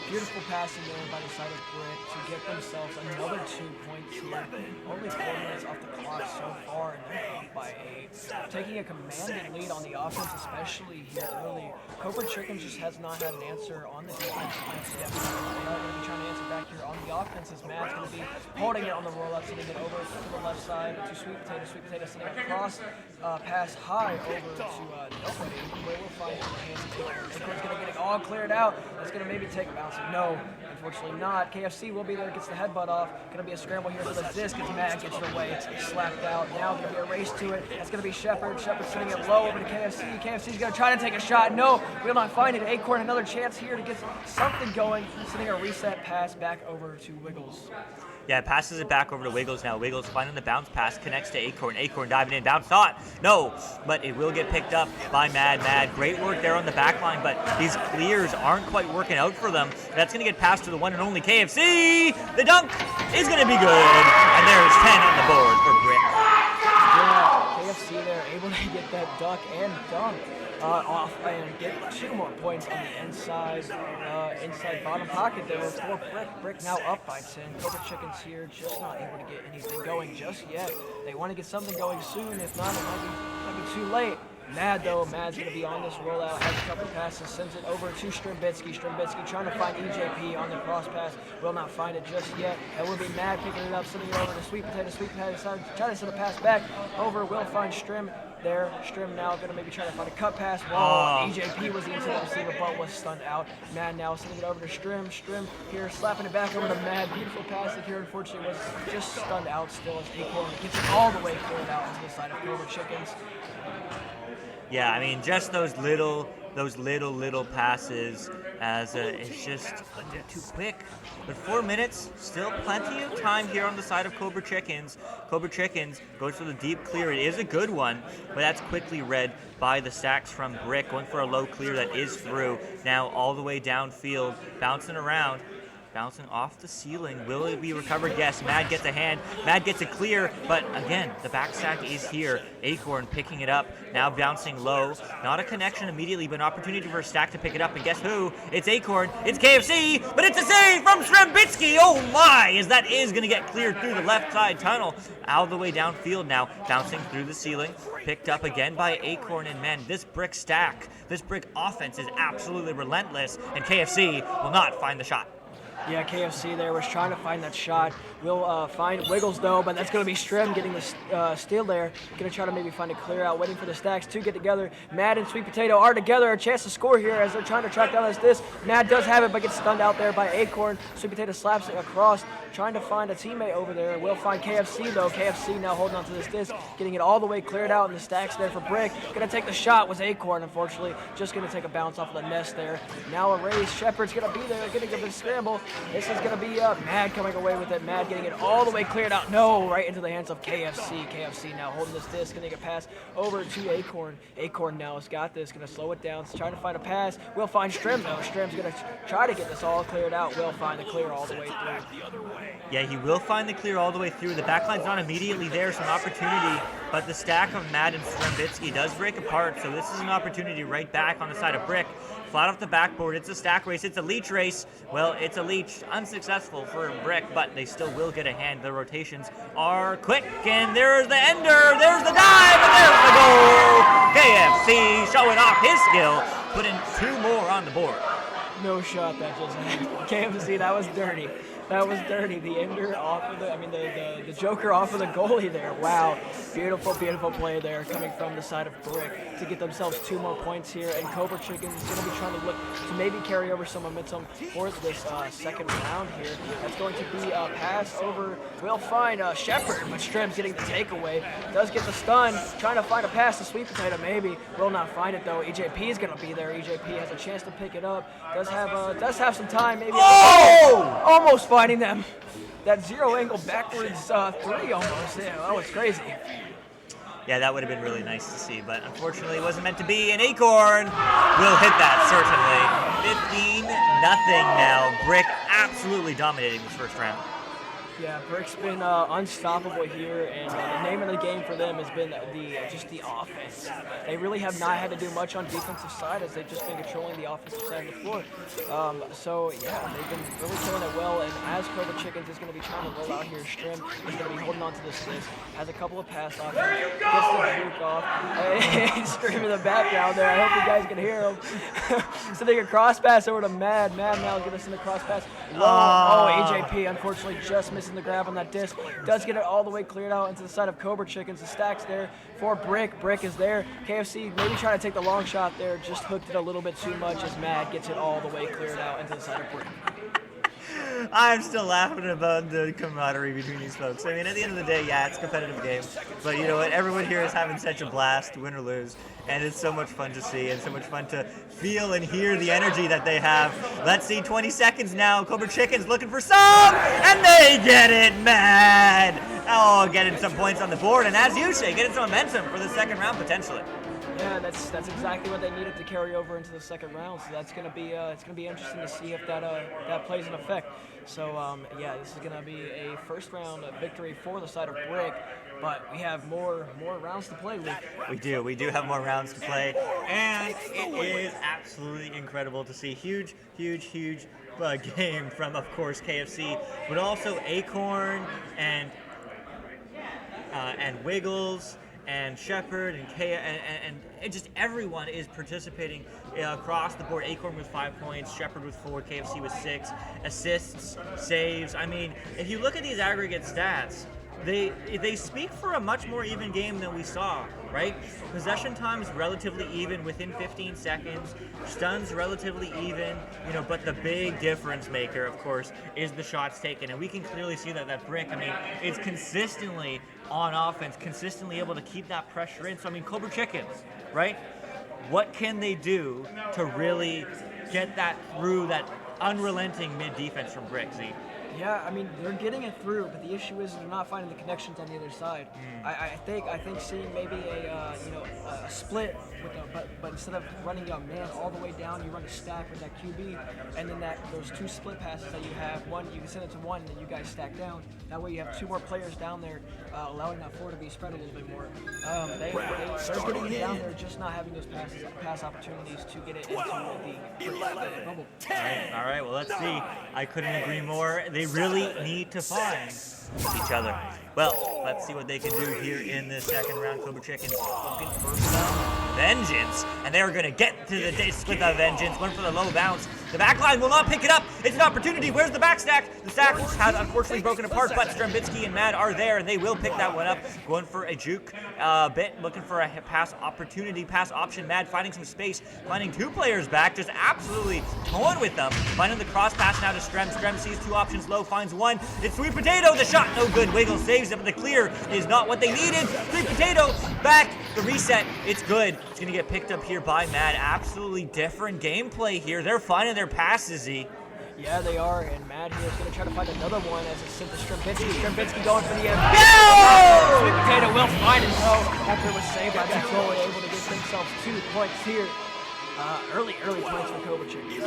Beautiful passing there by the side of Brick to get themselves another 2 points here. Only 4 minutes off the clock so far, and they're up by 8. Taking a commanding lead on the offense, especially here early. Cobra Chicken just has not had an answer on the defense yet. They are going to be trying to answer back here on the offense, as Matt's going to be holding it on the rollout, sending it over to the left side to Sweet Potato. Sweet Potato sending it across, pass high over to nobody. Where we'll find the hands of Acorn. Acorn's going to get it all cleared out. It's going to maybe take a bounce. No, unfortunately not. KFC will be there, gets the headbutt off. Going to be a scramble here for the disc as Matt gets it away. Slapped out. Now going to be a race to it. That's going to be Shepard. Shepard sending it low over to KFC. KFC's going to try to take a shot. No, will not find it. Acorn another chance here to get something going. Sending a reset pass back over to Wiggles. Yeah, passes it back over to Wiggles now. Wiggles finding the bounce pass, connects to Acorn. Acorn diving in, bounce not. No, but it will get picked up by Mad. Mad, great work there on the back line, but these clears aren't quite working out for them. That's going to get passed to the one and only KFC. The dunk is going to be good, and there's 10 on the board for Brick. Yeah, KFC there able to get that duck and dunk off and get 2 more points on the inside bottom pocket there for Brick. Brick now up by 10. Cobra Chickens here just not able to get anything going just yet. They want to get something going soon. If not, it might be too late. Mad though, Mad's going to be on this rollout, has a couple passes, sends it over to Strembitsky. Strembitsky trying to find EJP on the cross pass, will not find it just yet. That will be Mad picking it up, sending it over to Sweet Potato. Sweet Potato trying to send a pass back over, will find Strim there. Strim now going to maybe try to find a cut pass. EJP was into the receiver, but was stunned out. Mad now sending it over to Strim. Strim here slapping it back over to Mad. Beautiful pass that here unfortunately was just stunned out still, as Acorn gets it all the way cleared out onto the side of Cobra Chickens. Yeah, I mean, just those little passes, as it's just too quick. But 4 minutes, still plenty of time here on the side of Cobra Chickens. Cobra Chickens goes for the deep clear. It is a good one, but that's quickly read by the stacks from Brick, going for a low clear that is through. Now all the way downfield, bouncing around. Bouncing off the ceiling. Will it be recovered? Yes. Mad gets a hand. Mad gets a clear, but again, the back stack is here. Acorn picking it up. Now bouncing low. Not a connection immediately, but an opportunity for a stack to pick it up. And guess who? It's Acorn. It's KFC, but it's a save from Strembitsky. Oh my, as that is going to get cleared through the left side tunnel. All the way downfield now. Bouncing through the ceiling. Picked up again by Acorn. And man, this Brick stack, this Brick offense is absolutely relentless. And KFC will not find the shot. Yeah, KFC there was trying to find that shot. We'll find Wiggles though, but that's going to be Strim getting the steal there. Going to try to maybe find a clear out, waiting for the stacks to get together. Mad and Sweet Potato are together. A chance to score here as they're trying to track down this disc. Mad does have it, but gets stunned out there by Acorn. Sweet Potato slaps it across, trying to find a teammate over there. We'll find KFC though. KFC now holding on to this disc, getting it all the way cleared out, and the stacks there for Brick. Going to take the shot was Acorn, unfortunately. Just going to take a bounce off of the nest there. Now a race. Shepard's going to be there, going to give it a scramble. This is going to be Mad coming away with it. Mad getting it all the way cleared out. No, right into the hands of KFC. KFC now holding this disc, going to get a pass over to Acorn. Acorn now has got this, going to slow it down. Trying to find a pass. We'll find Strim though. Strim's going to try to get this all cleared out. We'll find the clear all the way through. Yeah, he will find the clear all the way through. The backline's not immediately there, so an opportunity, but the stack of Mad and Strembitsky does break apart, so this is an opportunity right back on the side of Brick. Flat off the backboard, it's a stack race, it's a leech race. Well, it's a leech, unsuccessful for Brick, but they still will get a hand. The rotations are quick, and there's the ender, there's the dive, and there's the goal! KFC showing off his skill, putting 2 more on the board. No shot that just happened. KFC, that was dirty. That was dirty. The ender off of the Joker off of the goalie there. Wow, beautiful, beautiful play there coming from the side of Brick to get themselves 2 more points here. And Cobra Chicken is going to be trying to look to maybe carry over some momentum for this second round here. That's going to be a pass over. We'll find Shepard, but Strim's getting the takeaway. Does get the stun, trying to find a pass to Sweet Potato maybe. Will not find it though. EJP is going to be there. EJP has a chance to pick it up. Does have some time maybe. Oh! Almost finding them. That 0 angle backwards 3 almost. Yeah, that was crazy. Yeah, that would have been really nice to see, but unfortunately it wasn't meant to be. And Acorn will hit that, certainly. 15-0 now. Brick absolutely dominating this first round. Yeah, Brick's been unstoppable here, and the name of the game for them has been just the offense. They really have not had to do much on defensive side as they've just been controlling the offensive side of the floor. So yeah, they've been really killing it well. And as Cobra Chickens is going to be trying to roll out here, Strim is going to be holding on to this list. Has a couple of pass options, gets the juke off. Hey, Strim in the background there. I hope you guys can hear him. So they can cross pass over to Mad. Mad now is going to send a cross pass. EJP unfortunately just missing the grab on that disc. Does get it all the way cleared out into the side of Cobra Chickens. The stack's there for Brick. Brick is there. KFC maybe trying to take the long shot there. Just hooked it a little bit too much as Mad gets it all the way cleared out into the side of Brick. I'm still laughing about the camaraderie between these folks. I mean, at the end of the day, yeah, it's a competitive game. But you know what? Everyone here is having such a blast, win or lose. And it's so much fun to see and so much fun to feel and hear the energy that they have. Let's see, 20 seconds now. Cobra Chicken's looking for some, and they get it, Mad. Oh, getting some points on the board. And as you say, getting some momentum for the second round, potentially. Yeah, that's exactly what they needed to carry over into the second round. So that's gonna be it's gonna be interesting to see if that plays an effect. So yeah, this is gonna be a first round victory for the side of Brick, but we have more rounds to play with. We do have more rounds to play, and it is absolutely incredible to see huge game from, of course, KFC, but also Acorn and Wiggles. And Shepard and just everyone is participating across the board. Acorn with 5 points, Shepard with 4, KFC with 6, assists, saves. I mean, if you look at these aggregate stats, they speak for a much more even game than we saw, right? Possession times relatively even within 15 seconds, stuns relatively even, but the big difference maker, of course, is the shots taken. And we can clearly see that Brick, I mean, is consistently on offense, consistently able to keep that pressure in. So, I mean, Cobra Chickens, right? What can they do to really get that through that unrelenting mid-defense from Brick, Z? Yeah, I mean, they're getting it through, but the issue is they're not finding the connections on the other side. I think seeing maybe a split with but instead of running a man all the way down, you run a stack with that QB, and then those 2 split passes that you have, one you can send it to one, and then you guys stack down. That way you have 2 more players down there, allowing that floor to be spread a little bit more. They're getting it down there, just not having those pass opportunities to get it into the bubble. All right. Well, let's see. I couldn't agree more. They really need to find each other. Well, let's see what they can do here in this second round. Cobra Chickens looking for some vengeance, and they're going to get to the disc with a vengeance. One for the low bounce. The back line will not pick it up. It's an opportunity. Where's the back stack? The stack has unfortunately broken apart, but Strembitsky and Mad are there, and they will pick that one up. Going for a juke bit, looking for a pass opportunity, pass option. Mad finding some space, finding 2 players back, just absolutely towing with them. Finding the cross pass now to Strem. Strem sees 2 options low, finds one. It's Sweet Potato. The shot no good. Wiggle saves it, but the clear is not what they needed. Sweet Potato back. The reset. It's good. It's going to get picked up here by Mad. Absolutely different gameplay here. They're finding their passes, Z. Yeah, they are, and Mad here is going to try to find another one as it's sent to Strembitsky. Strembitsky going for the end. Go! Sweet Potato will find it, though. After it was saved by that goalie, able to get themselves 2 points here. Early points for Cobra Chickens.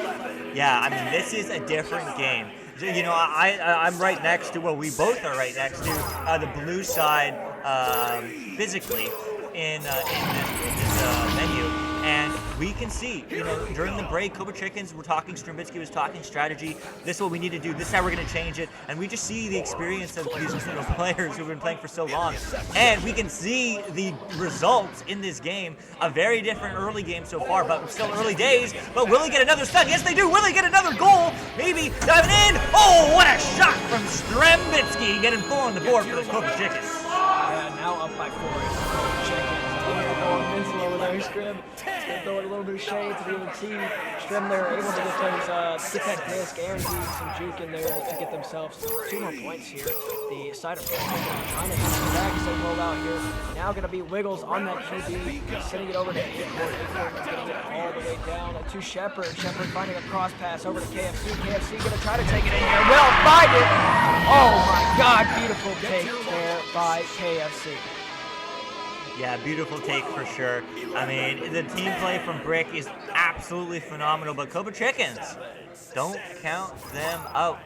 Yeah, I mean, this is a different game. I'm right next to, well, we both are right next to the blue side physically in this menu. And we can see, during the break, Cobra Chickens were talking, Strambitsky was talking strategy. This is what we need to do. This is how we're going to change it. And we just see the experience of these players who've been playing for so long. And we can see the results in this game. A very different early game so far, but still early days. But will he get another stun? Yes, they do. Will he get another goal? Maybe diving in. Oh, what a shot from Strambitsky, getting 4 on the board for the Cobra Chickens. Yeah, now up by 4. Chickens. Invincible over there. Strim throwing a little bit of shade to the other team. Strim there able to get those, get that disc and do some juke in there to get themselves 2 more points here. The side of trying to get back as they roll out here. Now going to be Wiggles on that QB, sending it over to Acorn. Acorn getting it all the way down to Shepard. Shepard finding a cross pass over to KFC. KFC going to try to take it in here. Will find it. Oh my God, beautiful take there by KFC. Yeah, beautiful take for sure. I mean, the team play from Brick is absolutely phenomenal, but Cobra Chickens, don't count them out.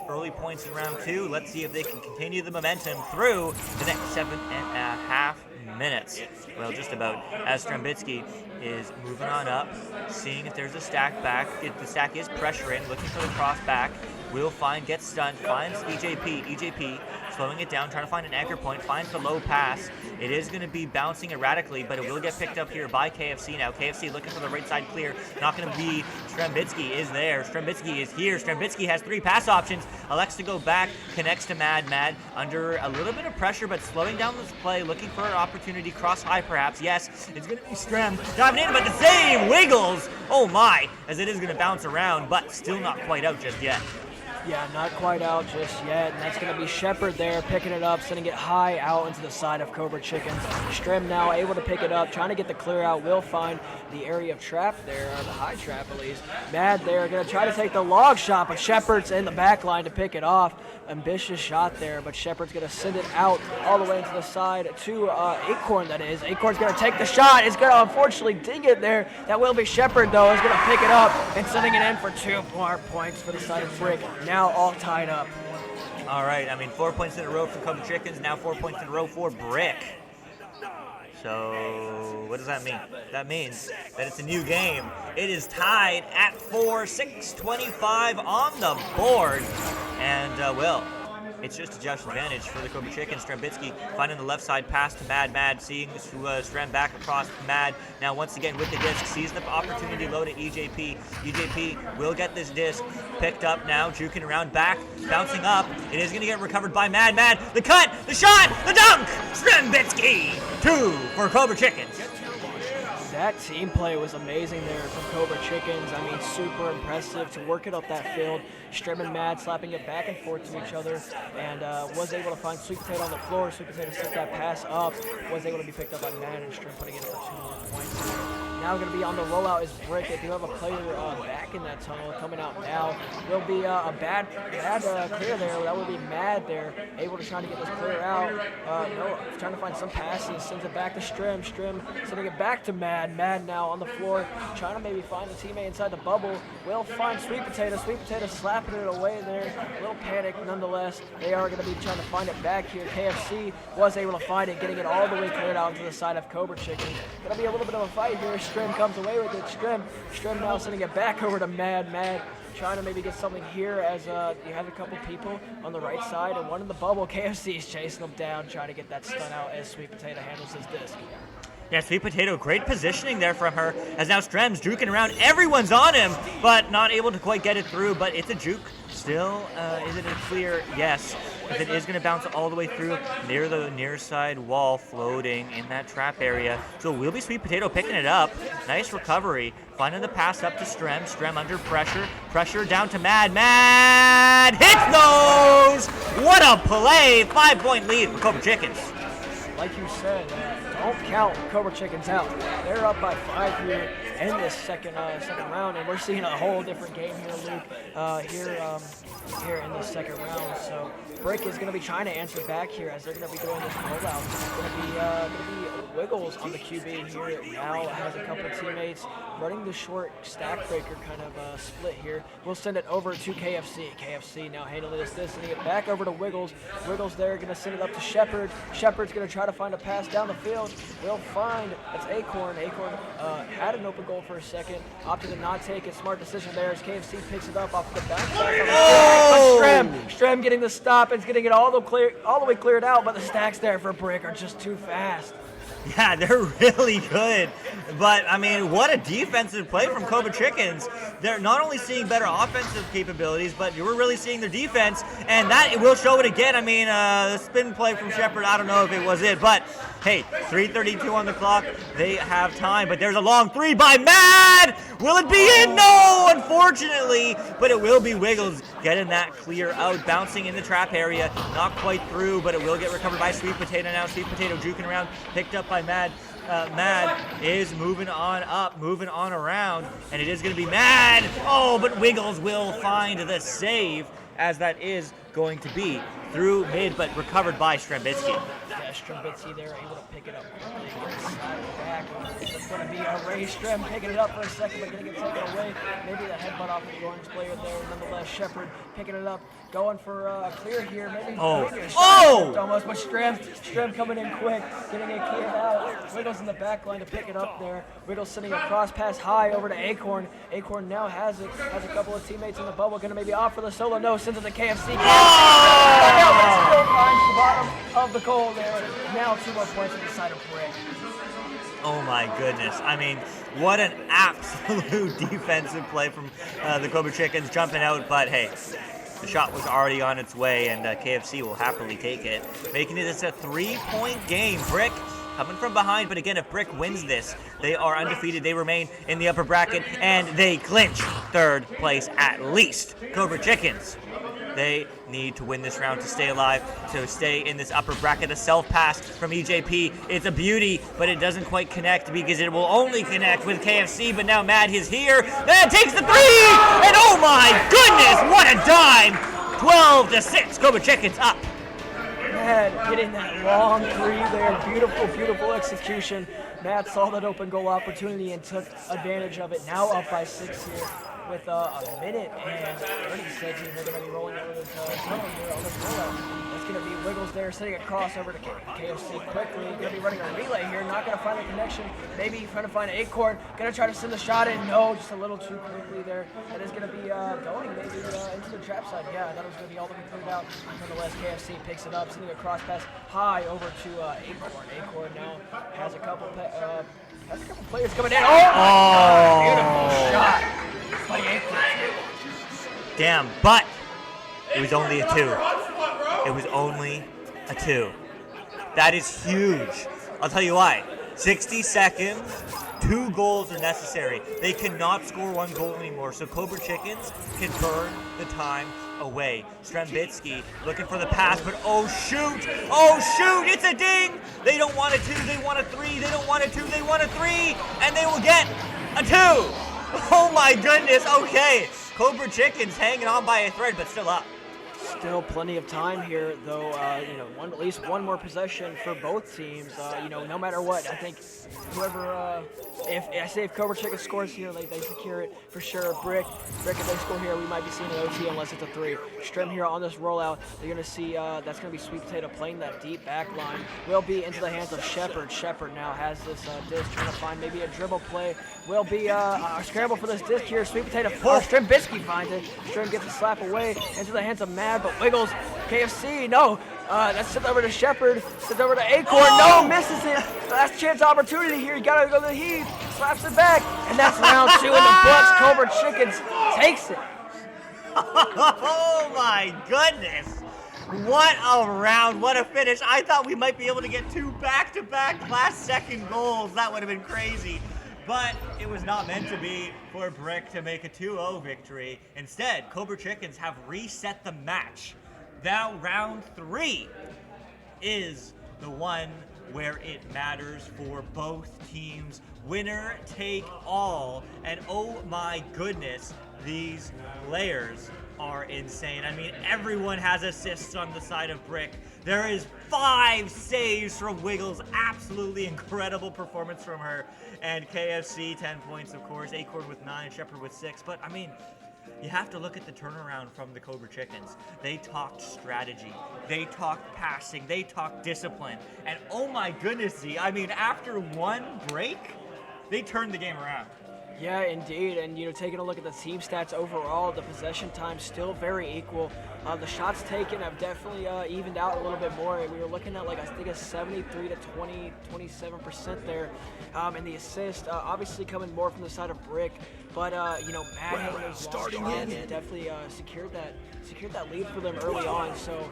Early points in round 2. Let's see if they can continue the momentum through the next 7.5 minutes. Well, just about, as Strambitsky is moving on up, seeing if there's a stack back. If the stack is pressuring, looking for the cross back. Will find, gets stunned, finds EJP. EJP slowing it down, trying to find an anchor point, finds the low pass. It is going to be bouncing erratically, but it will get picked up here by KFC now. KFC looking for the right side clear. Not going to be Strambitsky is there. Strambitsky is here. Strambitsky has 3 pass options. Elects to go back, connects to Mad. Mad under a little bit of pressure, but slowing down this play, looking for an opportunity. Cross high perhaps. Yes, it's going to be Stram diving in, but the save Wiggles. Oh my, as it is going to bounce around, but still not quite out just yet. Yeah, not quite out just yet, and that's going to be Shepard there, picking it up, sending it high out into the side of Cobra Chickens. Strim now able to pick it up, trying to get the clear out. Will find the area of trap there, or the high trap at least. Mad there, going to try to take the log shot, but Shepard's in the back line to pick it off. Ambitious shot there, but Shepard's going to send it out all the way into the side to Acorn, that is. Acorn's going to take the shot. It's going to unfortunately ding it there. That will be Shepard, though, is going to pick it up and sending it in for 2 more points for the side of Brick. Now all tied up. All right, I mean, 4 points in a row for Cobra Chickens, now 4 points in a row for Brick. So what does that mean? That means that it's a new game. It is tied at 4, 6:25 on the board. And, well, it's just a just advantage for the Cobra Chickens. Strambitsky finding the left side pass to Mad. Mad seeing Stram back across Mad. Now once again with the disc, sees the opportunity low to EJP. EJP will get this disc picked up now, juking around back, bouncing up. It is going to get recovered by Mad. Mad, the cut, the shot, the dunk! Strambitsky, 2 for Cobra Chickens. That team play was amazing there from Cobra Chickens. I mean, super impressive to work it up that field. Strim and Mad slapping it back and forth to each other, and was able to find Sweet Potato on the floor. Sweet Potato set that pass up, was able to be picked up by Mad, and Strim putting it in for 2 more points. Now going to be on the rollout is Brick. They do have a player back in that tunnel coming out now. Will be a bad clear there. That will be Mad there, able to try to get this clear out. No, trying to find some passes, sends it back to Strim. Strim sending it back to Mad. Mad now on the floor, trying to maybe find a teammate inside the bubble. Will find Sweet Potato. Sweet Potato slapping it away there. A little panic nonetheless. They are going to be trying to find it back here. KFC was able to find it, getting it all the way cleared out to the side of Cobra Chicken. Going to be a little bit of a fight here. Strim comes away with it. Strim now sending it back over to Mad. Mad trying to maybe get something here as you have a couple people on the right side and one in the bubble. KFC is chasing them down, trying to get that stun out as Sweet Potato handles his disc. Yeah, Sweet Potato, great positioning there from her, as now Strem's juking around. Everyone's on him, but not able to quite get it through, but it's a juke. Still, is it a clear? Yes. If it is going to bounce all the way through near the near side wall, floating in that trap area. So will be Sweet Potato picking it up. Nice recovery. Finding the pass up to Strem. Strem under pressure. Pressure down to Mad. Mad hits those! What a play! 5-point lead for Cobra Chickens. Like you said, don't count Cobra Chickens out. They're up by 5 here in this second round, and we're seeing a whole different game here, Luke, here in this second round. So Brick is going to be trying to answer back here as they're going to be doing this rollout. It's going to be Wiggles on the QB here. Now has a couple of teammates running the short stack breaker kind of split here. We'll send it over to KFC. KFC now handling this, sending it back over to Wiggles. Wiggles there going to send it up to Shepard. Shepard's going to try to find a pass down the field. around. We'll find it's Acorn. Acorn had an open goal for a second, opted to not take it. Smart decision there as KFC picks it up off the back. Oh! Strem getting the stop and getting it all the way cleared out, but the stacks there for Brick are just too fast. Yeah, they're really good. But, I mean, what a defensive play from Cobra Chickens. They're not only seeing better offensive capabilities, but we're really seeing their defense, and that it will show it again. I mean, the spin play from Shepard, I don't know if it was it, but, hey, 3:32 on the clock. They have time, but there's a long three by Mad! Will it be in? No, unfortunately, but it will be Wiggles getting that clear out, bouncing in the trap area, not quite through, but it will get recovered by Sweet Potato now. Sweet Potato juking around, picked up by Mad. Mad is moving on up, moving on around, and it is going to be Mad. Oh, but Wiggles will find the save, as that is going to be through mid, but recovered by Strembitsky. Yeah, Strembitsky there able to pick it up quickly, get it sliding back. It's going to be a Ray Strem picking it up for a second, but getting it taken away. Maybe the headbutt off of the orange player there. Nonetheless, Shepard picking it up, going for a clear here. Maybe a shot almost, but Strem coming in quick, getting it cleared out. Wiggles in the back line to pick it up there. Wiggles sending a cross pass high over to Acorn. Acorn now has it, has a couple of teammates in the bubble, going to maybe opt for the solo. No, sends it to KFC. Still finds the bottom of the goal there. Now 2 more points on the side of Brick. Oh my goodness. I mean, what an absolute defensive play from the Cobra Chickens jumping out, but hey, the shot was already on its way, and KFC will happily take it, making it a 3-point game. Brick coming from behind, but again, if Brick wins this, they are undefeated. They remain in the upper bracket, and they clinch 3rd place at least. Cobra Chickens, they need to win this round to stay alive, to stay in this upper bracket. A self-pass from EJP. It's a beauty, but it doesn't quite connect because it will only connect with KFC, but now Mad is here. Mad takes the 3! And oh my goodness, what a dime! 12-6, Cobra Chickens up. Mad getting that long 3 there. Beautiful, beautiful execution. Mad saw that open goal opportunity and took advantage of it. Now up by 6 here with a minute and 30 seconds. They're going to be rolling over this zone here on this rollout. It's going to be Wiggles there, sending a crossover to KFC quickly. Going to be running a relay here, not going to find the connection. Maybe trying to find Acorn. Going to try to send the shot in. No, just a little too quickly there. That is going to be going maybe into the trap side. Yeah, that was going to be all that we put out. Nonetheless, KFC picks it up, sending a cross pass high over to Acorn. Acorn now has a couple players coming in. Oh, beautiful shot by Acorn. Damn, but it was only a 2. It was only a 2. That is huge. I'll tell you why. 60 seconds, 2 goals are necessary. They cannot score 1 goal anymore, so Cobra Chickens can burn the time away. Strembitsky looking for the pass, but oh shoot, it's a ding! They don't want a 2, they want a 3, they don't want a 2, they want a 3, and they will get a 2! Oh my goodness, okay. Cobra Chickens hanging on by a thread, but still up. Still plenty of time here, though. At least one more possession for both teams. No matter what, I think whoever, if Cobra Chicken scores here, they secure it for sure. Brick, if they score here, we might be seeing an OT unless it's a 3. Strem here on this rollout. They're gonna see that's gonna be Sweet Potato playing that deep back line. Will be into the hands of Shepard. Shepard now has this disc, trying to find maybe a dribble play. Will be a scramble for this disc here. Sweet Potato. Strembitsky finds it. Strem gets a slap away into the hands of Mad, but Wiggles, KFC, no. That's sent over to Shepard, sent over to Acorn. No, misses it. Last chance opportunity here. You gotta go to the heave. Slaps it back, and that's round 2 in the books. Cobra Chickens takes it. Oh my goodness. What a round, what a finish. I thought we might be able to get 2 back-to-back last-second goals. That would have been crazy. But it was not meant to be for Brick to make a 2-0 victory. Instead, Cobra Chickens have reset the match. Now round 3 is the one where it matters for both teams. Winner take all. And oh my goodness, these players are insane. I mean, everyone has assists on the side of Brick. There is 5 saves from Wiggles. Absolutely incredible performance from her. And KFC, 10 points, of course. Acorn with 9, Shepard with 6. But, I mean, you have to look at the turnaround from the Cobra Chickens. They talked strategy, they talked passing, they talked discipline, and oh my goodness, Z, I mean, after one break, they turned the game around. Yeah, indeed. And, taking a look at the team stats overall, the possession time still very equal. The shots taken have definitely evened out a little bit more. We were looking at, I think, a 73 to 27% there. And the assist, obviously coming more from the side of Brick. But, Mad having those starting in definitely secured that lead for them early on. So,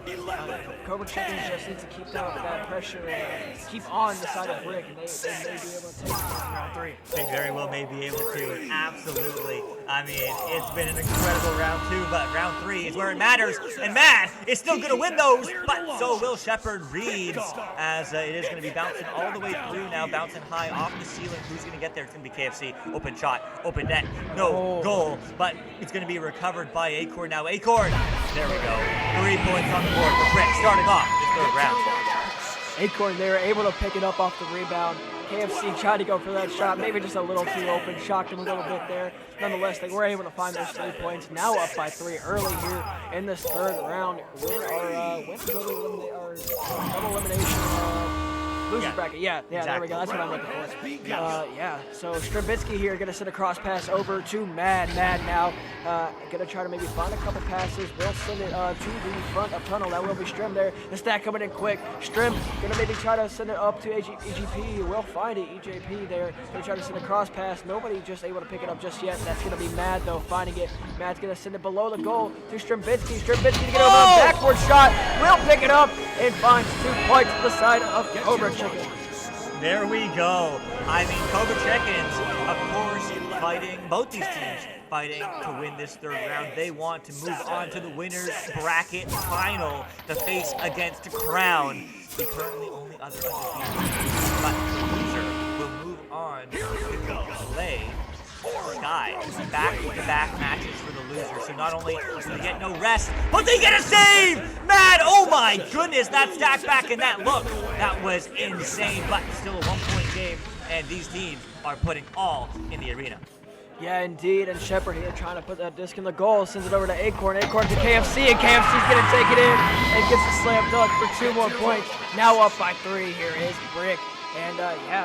Cobra Chickens just need to keep that pressure and keep on the side of Brick, and they may be able to take it in round 3. They very well may be able to, absolutely. I mean, it's been an incredible round 2, but round 3 is where it matters, and Mad is still going to win those, but so will Shepard Reeds, as it is going to be bouncing all the way through now, bouncing high off the ceiling. Who's going to get there? It's going to be KFC. Open shot, open net, no goal, but it's going to be recovered by Acorn now. Acorn, there we go. 3 points on the board for Brick, starting off this third round. Acorn, they were able to pick it up off the rebound. KFC tried to go for that shot, maybe just a little too open, shocked him a little bit there. Nonetheless, they were able to find those 3 points. Now up by 3 early here in this third round. Win our double elimination loser bracket. Yeah, exactly. There we go. That's what I'm looking for. So Strabitsky here gonna send a cross pass over to Mad. Mad now gonna try to maybe find a couple passes. We'll send it to the front of tunnel. That will be Strim there. The stack coming in quick. Strim gonna maybe try to send it up to EGP. We'll find it. EJP there. Gonna try to send a cross pass. Nobody just able to pick it up just yet. That's gonna be Mad though finding it. Mad's gonna send it below the goal to Strabitsky. Strabitsky to get over a backward shot. Will pick it up and finds 2 points to the side of Cobra Chicken. There we go. I mean, Cobra Chickens, of course, fighting, both these teams fighting to win this third round. They want to move on to the winner's bracket final to face against Crown, the currently only other undefeated. But the loser will move on to play Sky. Back-to-back matches for the loser. So not only do they get no rest, but they get a save! Mad, oh my goodness, that stack back and that look. That was insane, but still a 1-point game. And these teams are putting all in the arena. Yeah, indeed. And Shepard here trying to put that disc in the goal. Sends it over to Acorn. Acorn to KFC, and KFC's going to take it in and gets a slam dunk for 2 more points. Now up by 3. Here is Brick. And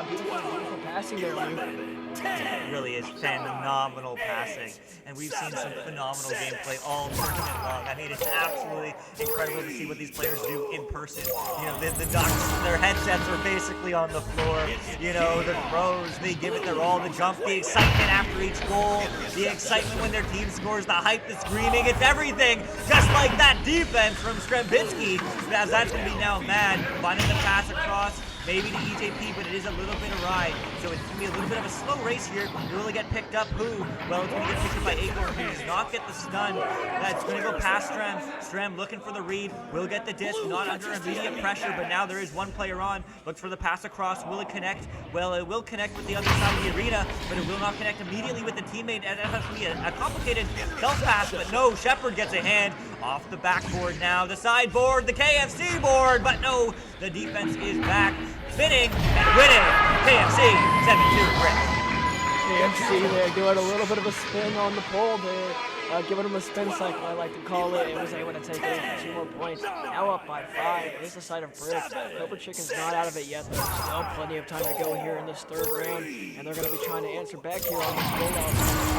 beautiful passing there, Luke. It really is phenomenal passing, and we've seen some phenomenal gameplay all tournament long. I mean, it's absolutely incredible to see what these players do in person. The Ducks, their headsets are basically on the floor. The throws, they give it their all, the jump, the excitement after each goal, the excitement when their team scores, the hype, the screaming, it's everything. Just like that defense from Strabitsky, as that's going to be now Mad, finding the pass across. Maybe to EJP, but it is a little bit awry. So it's going to be a little bit of a slow race here. Will it get picked up? Who? Well, it's going to get picked up by Acorn, who does not get the stun. That's going to go past Strem. Strem looking for the read. Will get the disc, not under immediate pressure, but now there is one player on. Looks for the pass across. Will it connect? Well, it will connect with the other side of the arena, but it will not connect immediately with the teammate. And that has to be a complicated self-pass, but no, Shepard gets a hand off the backboard now. The sideboard, the KFC board, but no, the defense is back. Spinning and winning. KFC 7-2 Brick. KFC there doing a little bit of a spin on the pole there. Giving him a spin cycle, I like to call it. It was able to take it for 2 more points. Now up by 5. It is the side of Brick. Cobra Chicken's not out of it yet. There's still plenty of time to go here in this third round. And they're going to be trying to answer back here on this loadout.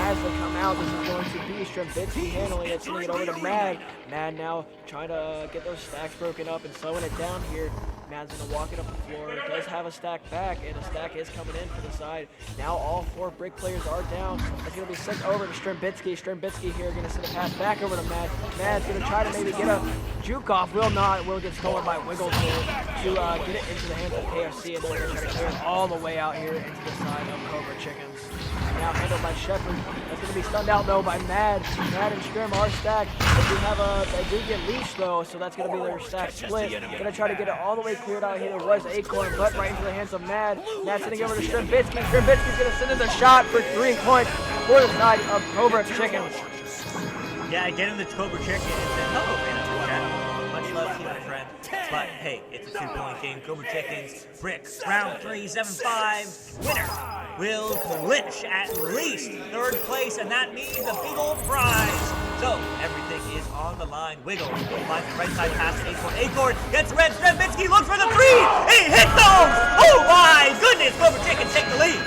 As they come out, this is going to be Strabitsky handling it, sending it over to Mad. Mad now trying to get those stacks broken up and slowing it down here. Mad's going to walk it up the floor. It does have a stack back, and a stack is coming in for the side. Now all 4 Brick players are down. It's going to be sent over to Strabitsky. Strabitsky here going to send a pass back over to Mad. Mad's going to try to maybe get a juke off. Will not. Will get stolen by Wiggles here to get it into the hands of KFC, and they're going to try to clear it all the way out here into the side of Cobra Chickens. Now handled by Shepard. That's going to be stunned out though by Mad. Mad and Strim are stacked. They do get leashed though, so that's going to be their stack split. Going to try to get it all the way cleared out here. There was Acorn, but right into the hands of Mad. Mad sending over to Strabitsky. Strabitsky's going to send in the shot for 3 points for the side of Cobra Chickens. Yeah, getting the Cobra Chickens. And hello, man, in the chat. Much love to you, my friend. But hey, it's a 2-point game. Cobra Chickens, Brick, round 3, 7-5, winner. will clinch at least 3rd place, and that means a big old prize. So everything is on the line. Wiggle finds the right side pass to Acorn. Acorn gets red. Strembitsky looks for the 3. He hit those. Oh my goodness! Cobra Chickens take the lead.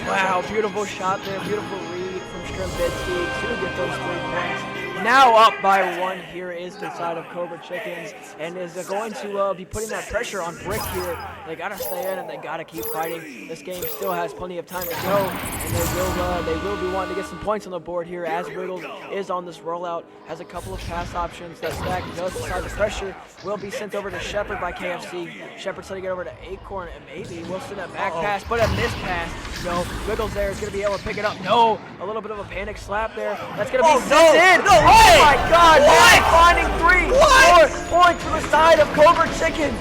Wow, beautiful shot there, beautiful read from Strembitsky to get those 3 points. Now up by 1 here is the side of Cobra Chickens, and is going to be putting that pressure on Brick here. They got to stay in and they got to keep fighting. This game still has plenty of time to go, and they will be wanting to get some points on the board here as Wiggles is on this rollout, has a couple of pass options. That stack does decide the pressure will be sent over to Shepard by KFC. Shepard trying to get over to Acorn, and maybe we'll send a back pass, but a missed pass. No, Wiggles there is going to be able to pick it up. No, a little bit of a panic slap there. That's going to be sent in. No, oh my God! What? Finding 3 more points for the side of Cobra Chickens.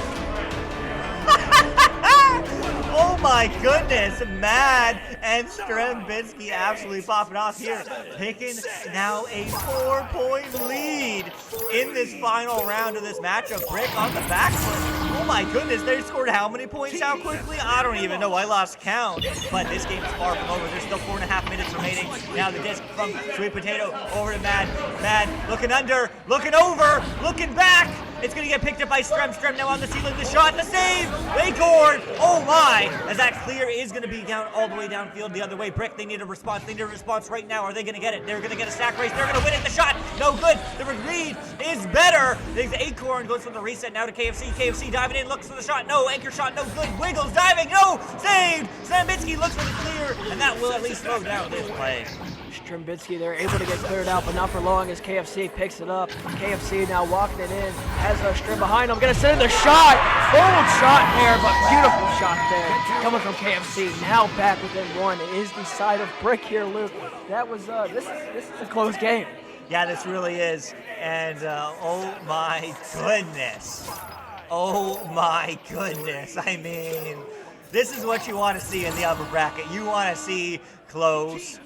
Oh my goodness, Mad and Strembitsky absolutely popping off here, taking now a 4-point lead in this final round of this matchup. Brick on the back foot. Oh my goodness, they scored how many points out quickly? I don't even know, I lost count. But this game is far from over. There's still 4.5 minutes remaining. Now the disc from Sweet Potato over to Mad. Mad looking under, looking over, looking back. It's going to get picked up by Strem. Strem now on the ceiling. The shot, the save. Acorn. Oh my. As that clear is going to be down all the way downfield the other way. Brick, they need a response. They need a response right now. Are they going to get it? They're going to get a stack race. They're going to win it. The shot. No good. The read is better. There's Acorn goes for the reset now to KFC. KFC diving in. Looks for the shot. No. Anchor shot. No good. Wiggles diving. No. Saved. Strembitsky looks for the clear. And that will at least slow down this play. Strembitsky, they're able to get cleared out, but not for long as KFC picks it up. KFC now walking it in, has a Strem behind him, gonna send in the shot! Bold shot there, but beautiful shot there. Coming from KFC, now back within 1. It is the side of Brick here, Luke. That was, this is a close game. Yeah, this really is. And oh my goodness. Oh my goodness. I mean, this is what you want to see in the upper bracket. You want to see close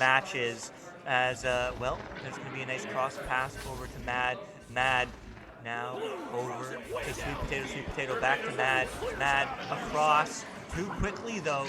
matches. As, well, there's going to be a nice cross pass over to Mad. Mad now over to Sweet Potato, back to Mad. Mad across. Too quickly, though.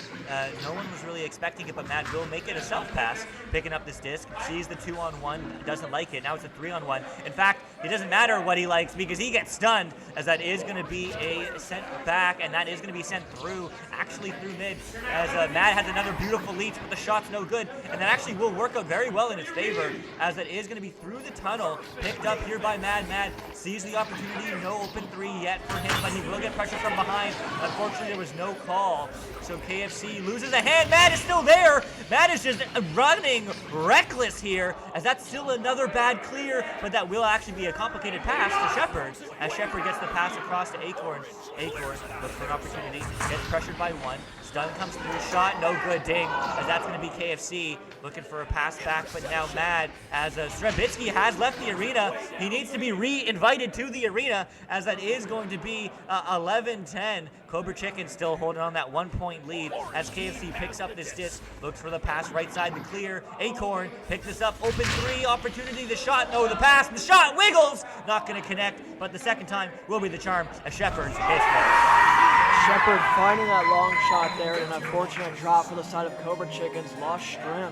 No one was really expecting it, but Mad will make it a self-pass. Picking up this disc, sees the 2-on-1, doesn't like it. Now it's a 3-on-1. In fact, it doesn't matter what he likes because he gets stunned, as that is going to be a sent back, and that is going to be sent through, actually through mid, as Mad has another beautiful leech, but the shot's no good, and that actually will work out very well in his favor, as that is going to be through the tunnel, picked up here by Mad. Mad sees the opportunity, no open 3 yet for him, but he will get pressure from behind. Unfortunately, there was no call. So KFC loses a hand. Mad is still there. Mad is just running reckless here, as that's still another bad clear, but that will actually be a complicated pass to Shepard, as Shepard gets the pass across to Acorn. Acorn looks for an opportunity, gets pressured by 1. Stun comes through, shot, no good, ding, as that's going to be KFC looking for a pass back, but now Mad, as Strembitsky has left the arena. He needs to be re-invited to the arena, as that is going to be 11-10. Cobra Chicken still holding on that 1-point lead, as KFC picks up this disc, looks for the pass right side to clear. Acorn picked this up, open 3, opportunity, the shot, no, the pass, the shot, Wiggles, not going to connect, but the second time will be the charm, as Shepard's Shepard finding that long shot there, and an unfortunate drop for the side of Cobra Chickens, lost Strem.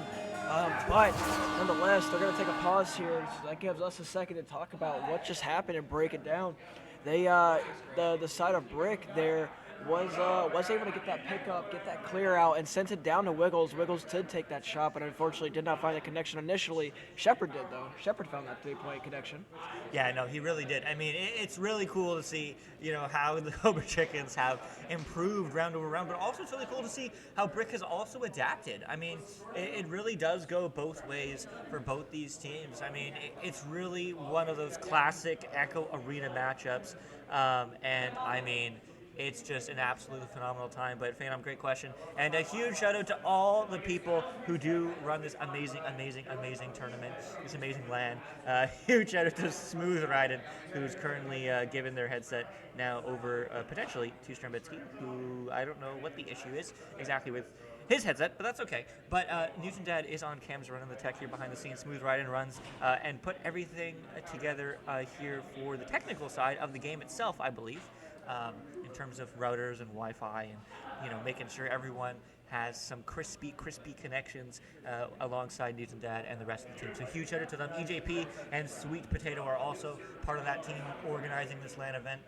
But nonetheless, they're going to take a pause here. So that gives us a second to talk about what just happened and break it down. They, the side of Brick there was able to get that pickup, get that clear out, and sent it down to Wiggles. Wiggles did take that shot, but unfortunately did not find the connection initially. Shepard did, though. Shepard found that 3-point connection. Yeah, no, he really did. I mean, it's really cool to see, you know, how the Cobra Chickens have improved round over round, but also it's really cool to see how Brick has also adapted. I mean, it really does go both ways for both these teams. I mean, it's really one of those classic Echo Arena matchups, and I mean, it's just an absolutely phenomenal time. But Phantom, great question. And a huge shout out to all the people who do run this amazing tournament, this amazing LAN. Huge shout out to Smooth Riding, who's currently given their headset now over potentially to Strembitsky, who I don't know what the issue is exactly with his headset, but that's okay. But Newton Dad is on cams running the tech here behind the scenes. Smooth Riding runs and put everything together here for the technical side of the game itself, I believe. In terms of routers and Wi-Fi and, you know, making sure everyone has some crispy connections alongside Newton Dad and the rest of the team. So huge shout out to them. EJP and Sweet Potato are also part of that team organizing this LAN event.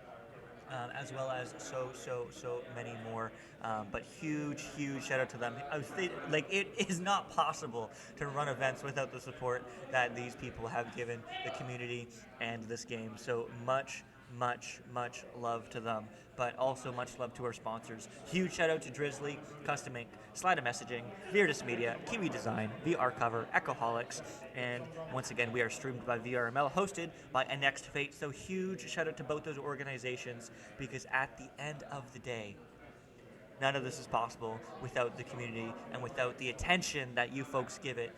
As well as so many more, but huge shout out to them. It is not possible to run events without the support that these people have given the community and this game. So much love to them, but also much love to our sponsors. Huge shout out to Drizzly, Custom Ink, Slider Messaging, Viridis Media, Kiwi Design, VR Cover, Echoholics, and once again we are streamed by VRML, hosted by Annexed Fate. So huge shout out to both those organizations, because at the end of the day, none of this is possible without the community and without the attention that you folks give it,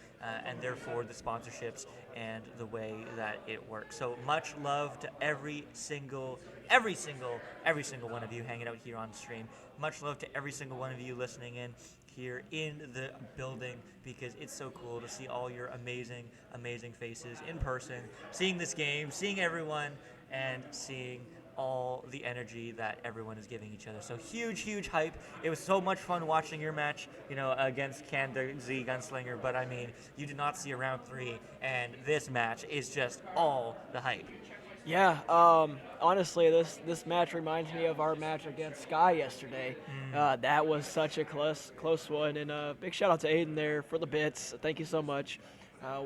and therefore the sponsorships and the way that it works. So much love to every single one of you hanging out here on stream. Much love to every single one of you listening in here in the building, because it's so cool to see all your amazing faces in person, seeing this game, seeing everyone, and seeing all the energy that everyone is giving each other. So huge hype. It was so much fun watching your match, against Canada Z Gunslinger, but I mean, you did not see a round 3, and this match is just all the hype. Yeah, honestly, this match reminds me of our match against Sky yesterday. That was such a close one, and big shout out to Aiden there for the bits. Thank you so much.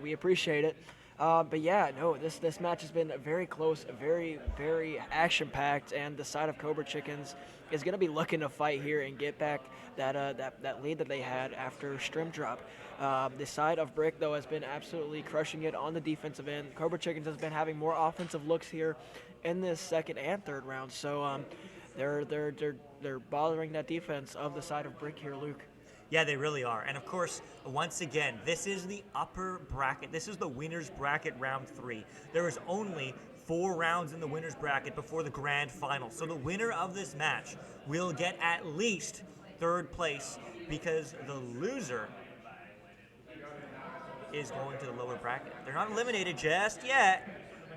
We appreciate it. But yeah, no, this match has been very close, very action-packed, and the side of Cobra Chickens is going to be looking to fight here and get back that lead that they had after Strim drop. The side of Brick, though, has been absolutely crushing it on the defensive end. Cobra Chickens has been having more offensive looks here in this second and third round, so they're bothering that defense of the side of Brick here, Luke. Yeah, they really are. And of course, once again, this is the upper bracket. This is the winner's bracket round 3. There is only 4 rounds in the winner's bracket before the grand final. So the winner of this match will get at least 3rd place, because the loser is going to the lower bracket. They're not eliminated just yet,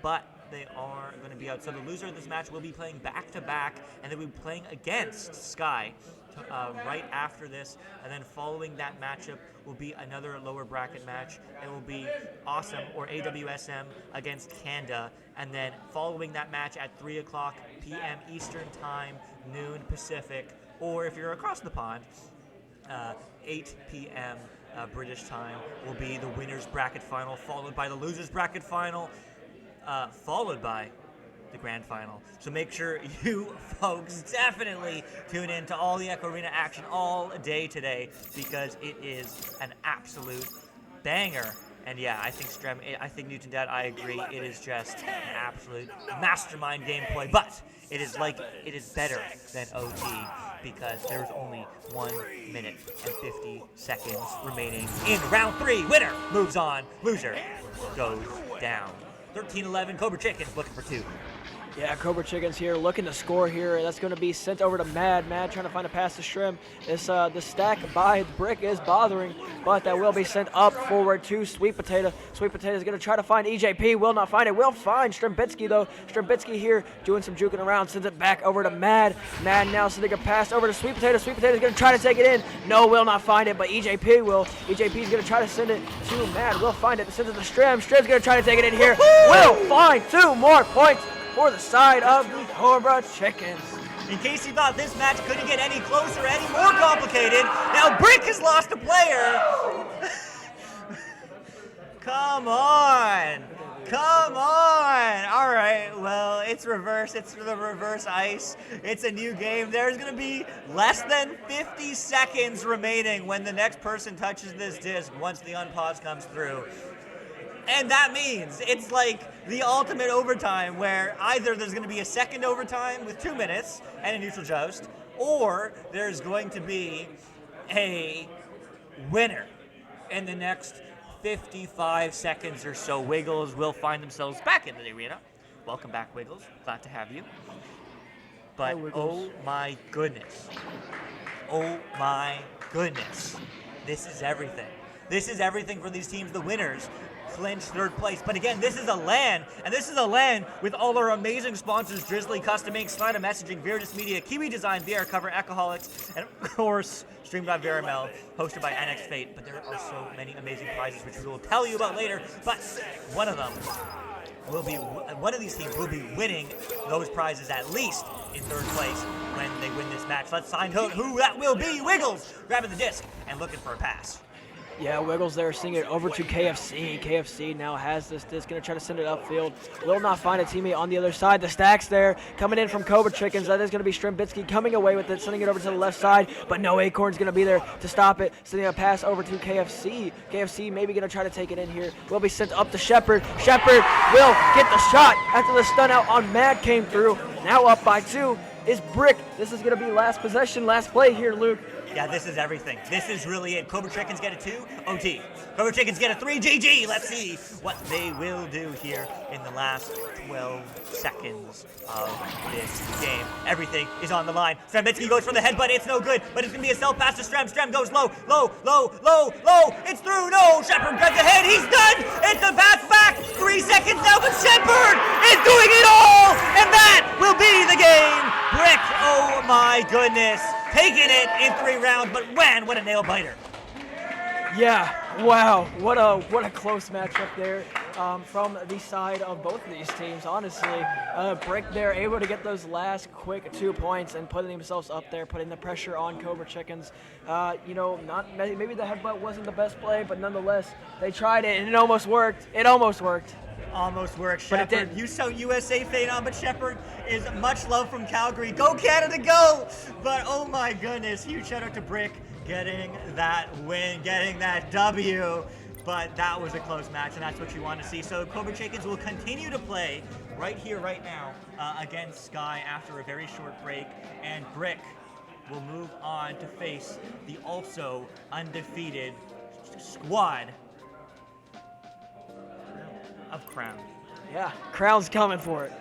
but they are going to be out. So the loser of this match will be playing back-to-back, and they will be playing against Sky right after this, and then following that matchup will be another lower bracket match. It will be Awesome or AWSM against Kanda, and then following that match at 3 o'clock p.m. Eastern Time, noon Pacific, or if you're across the pond, 8 p.m. British Time will be the winner's bracket final, followed by the loser's bracket final, followed by the grand final. So make sure you folks definitely tune in to all the Echo Arena action all day today, because it is an absolute banger. And yeah, I think Newton Dad, I agree, it is just an absolute mastermind gameplay, but it is better than OT, because there's only 1 minute and 50 seconds remaining in round 3. Winner moves on, loser goes down. 13-11, Cobra Chickens looking for 2. Yeah, Cobra Chickens here looking to score here. That's going to be sent over to Mad. Mad trying to find a pass to Shrim. The stack by Brick is bothering, but that will be sent up forward to Sweet Potato. Sweet Potato is going to try to find EJP. Will not find it. Will find Strimbitsky, though. Strimbitsky here doing some juking around. Sends it back over to Mad. Mad now sending a pass over to Sweet Potato. Sweet Potato is going to try to take it in. No, will not find it, but EJP will. EJP is going to try to send it to Mad. Will find it. Sends it to Strim. Strim's going to try to take it in here. Will find 2 more points for the side of the Cobra Chickens. In case you thought this match couldn't get any closer, any more complicated, now Brick has lost a player. Come on. All right, well, it's reverse. It's the reverse ice. It's a new game. There's going to be less than 50 seconds remaining when the next person touches this disc once the unpause comes through. And that means it's like the ultimate overtime, where either there's going to be a second overtime with 2 minutes and a neutral joust, or there's going to be a winner in the next 55 seconds or so. Wiggles will find themselves back in the arena. Welcome back, Wiggles. Glad to have you. But oh my goodness. This is everything. This is everything for these teams. The winners clinch third place. But again, this is a LAN, and this is a LAN with all our amazing sponsors: Drizzly Custom Ink, Slider Messaging, Viridis Media, Kiwi Design, VR Cover, Alcoholics, and of course, Stream.VRML, hosted by Annexed Fate. But there are so many amazing prizes, which we will tell you about later. But one of these teams will be winning those prizes at least in third place when they win this match. Let's find out who that will be. Wiggles grabbing the disc and looking for a pass. Yeah, Wiggles there seeing it over to KFC. KFC now has this disc, going to try to send it upfield. Will not find a teammate on the other side. The stacks there coming in from Cobra Chickens. That is going to be Strimbitsky coming away with it, sending it over to the left side. But no Acorn's going to be there to stop it. Sending a pass over to KFC. KFC maybe going to try to take it in here. Will be sent up to Shepard. Shepard will get the shot after the stun out on Mad came through. Now up by 2 is Brick. This is going to be last possession, last play here, Luke. Yeah, this is everything. This is really it. Cobra Chickens get a 2, OT. Cobra Chickens get a 3, GG. Let's see what they will do here in the last 12 seconds of this game. Everything is on the line. Strembitsky goes for the headbutt. It's no good, but it's going to be a self pass to Strem. Strem goes low, low, low, low, low. It's through. No, Shepard grabs the head. He's done. It's a pass back. 3 seconds now, but Shepard is doing it all. And that will be the game. Brick, oh my goodness. Taking it in 3 rounds, but man, what a nail biter. Yeah, wow, what a close matchup there from the side of both of these teams. Honestly, Brick there able to get those last quick 2 points and putting themselves up there, putting the pressure on Cobra Chickens. Maybe the headbutt wasn't the best play, but nonetheless, they tried it and it almost worked. It almost worked. Almost worked, But it Shepard. didn't. You saw USA fade on, but Shepard is much love from Calgary. Go Canada, go! But oh my goodness, huge shout out to Brick getting that win, getting that W. But that was a close match, and that's what you want to see. So Cobra Chickens will continue to play right here, right now, against Sky after a very short break, and Brick will move on to face the also undefeated squad of Crown. Yeah, Crown's coming for it.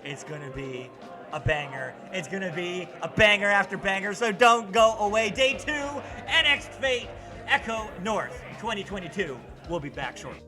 It's gonna be a banger. It's gonna be a banger after banger, so don't go away. Day 2, Annexed Fate, Echo North 2022. We'll be back shortly.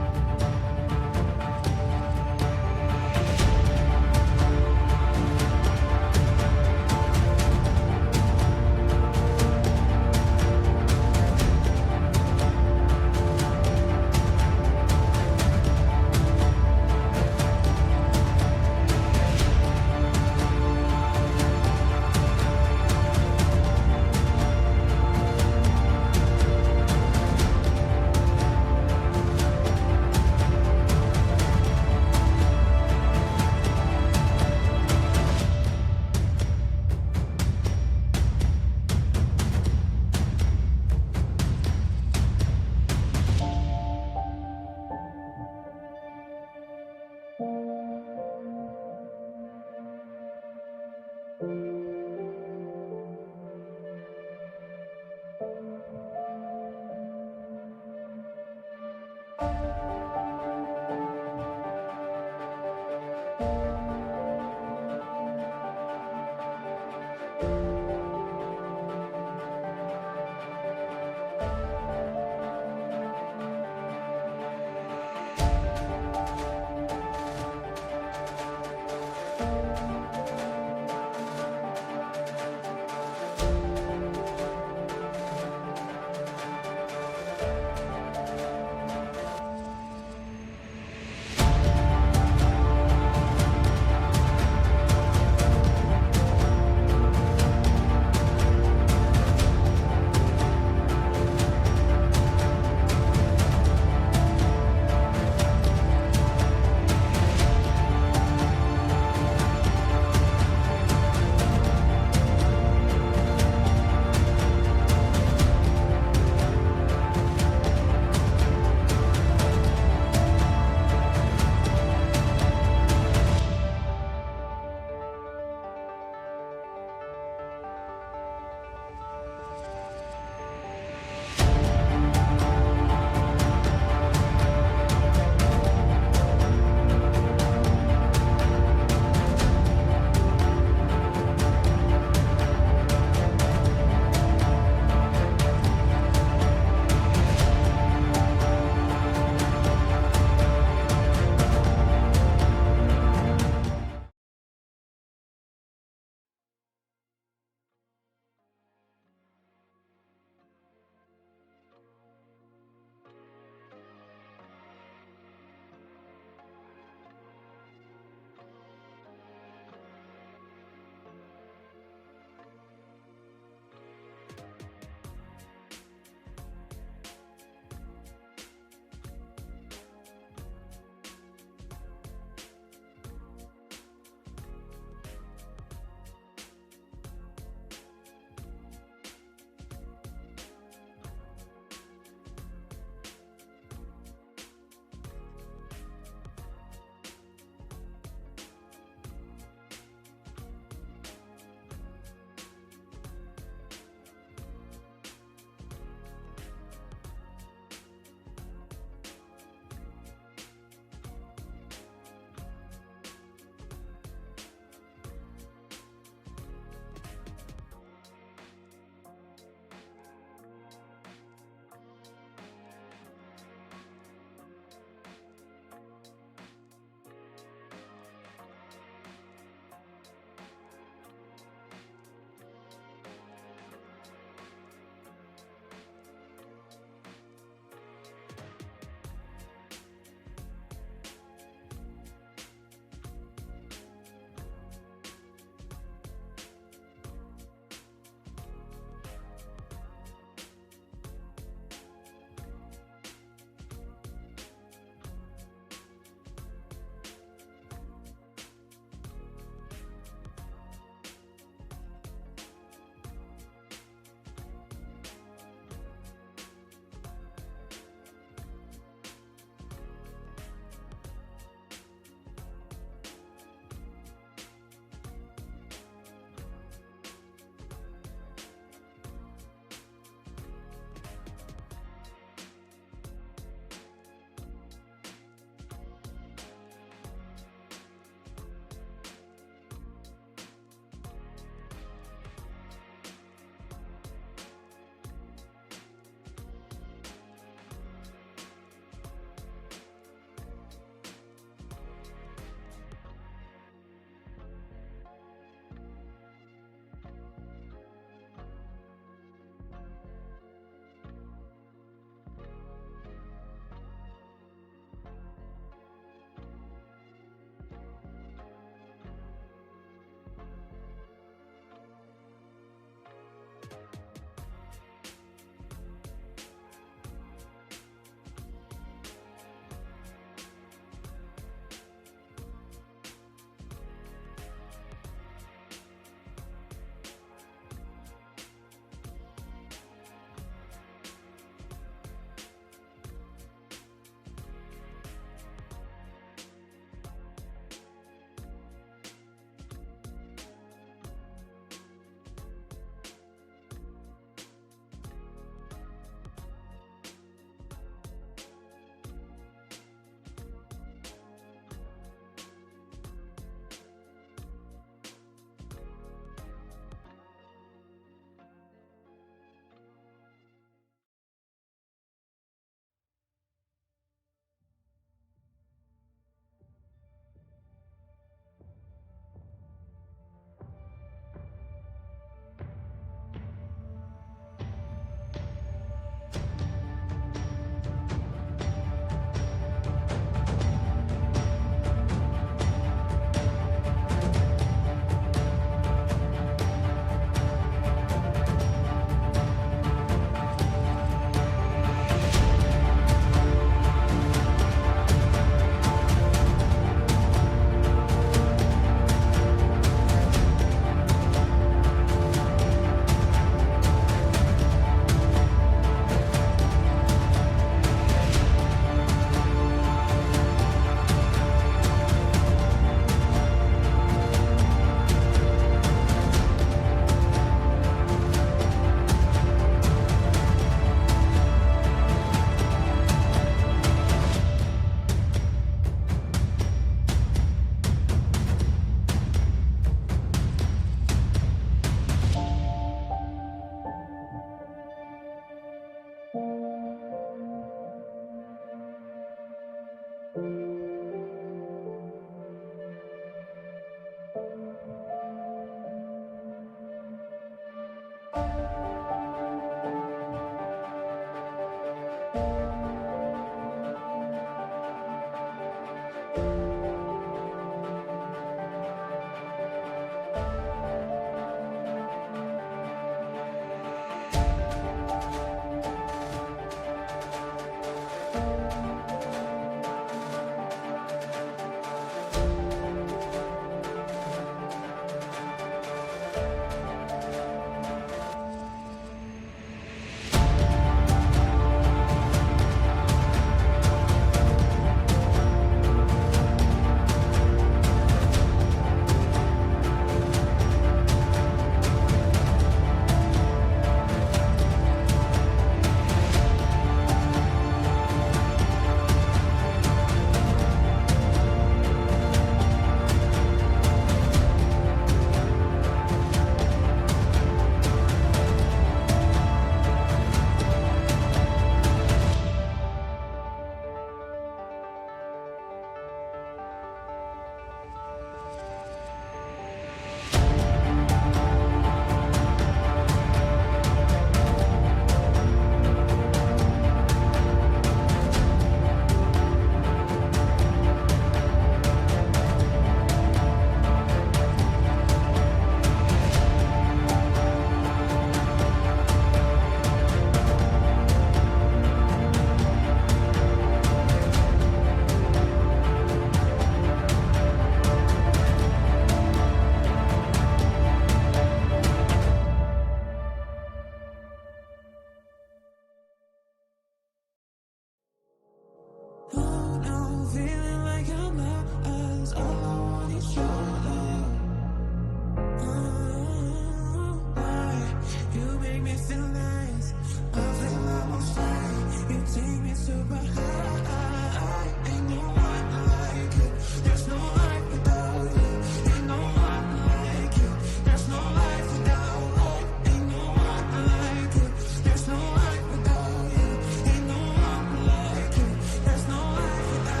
missing lines. I feel almost like you take me super high. Ain't no one like you. There's no life without you. Ain't no one like you. There's no life without you. Ain't no one like you. There's no life without you. Ain't no one like you. There's no life without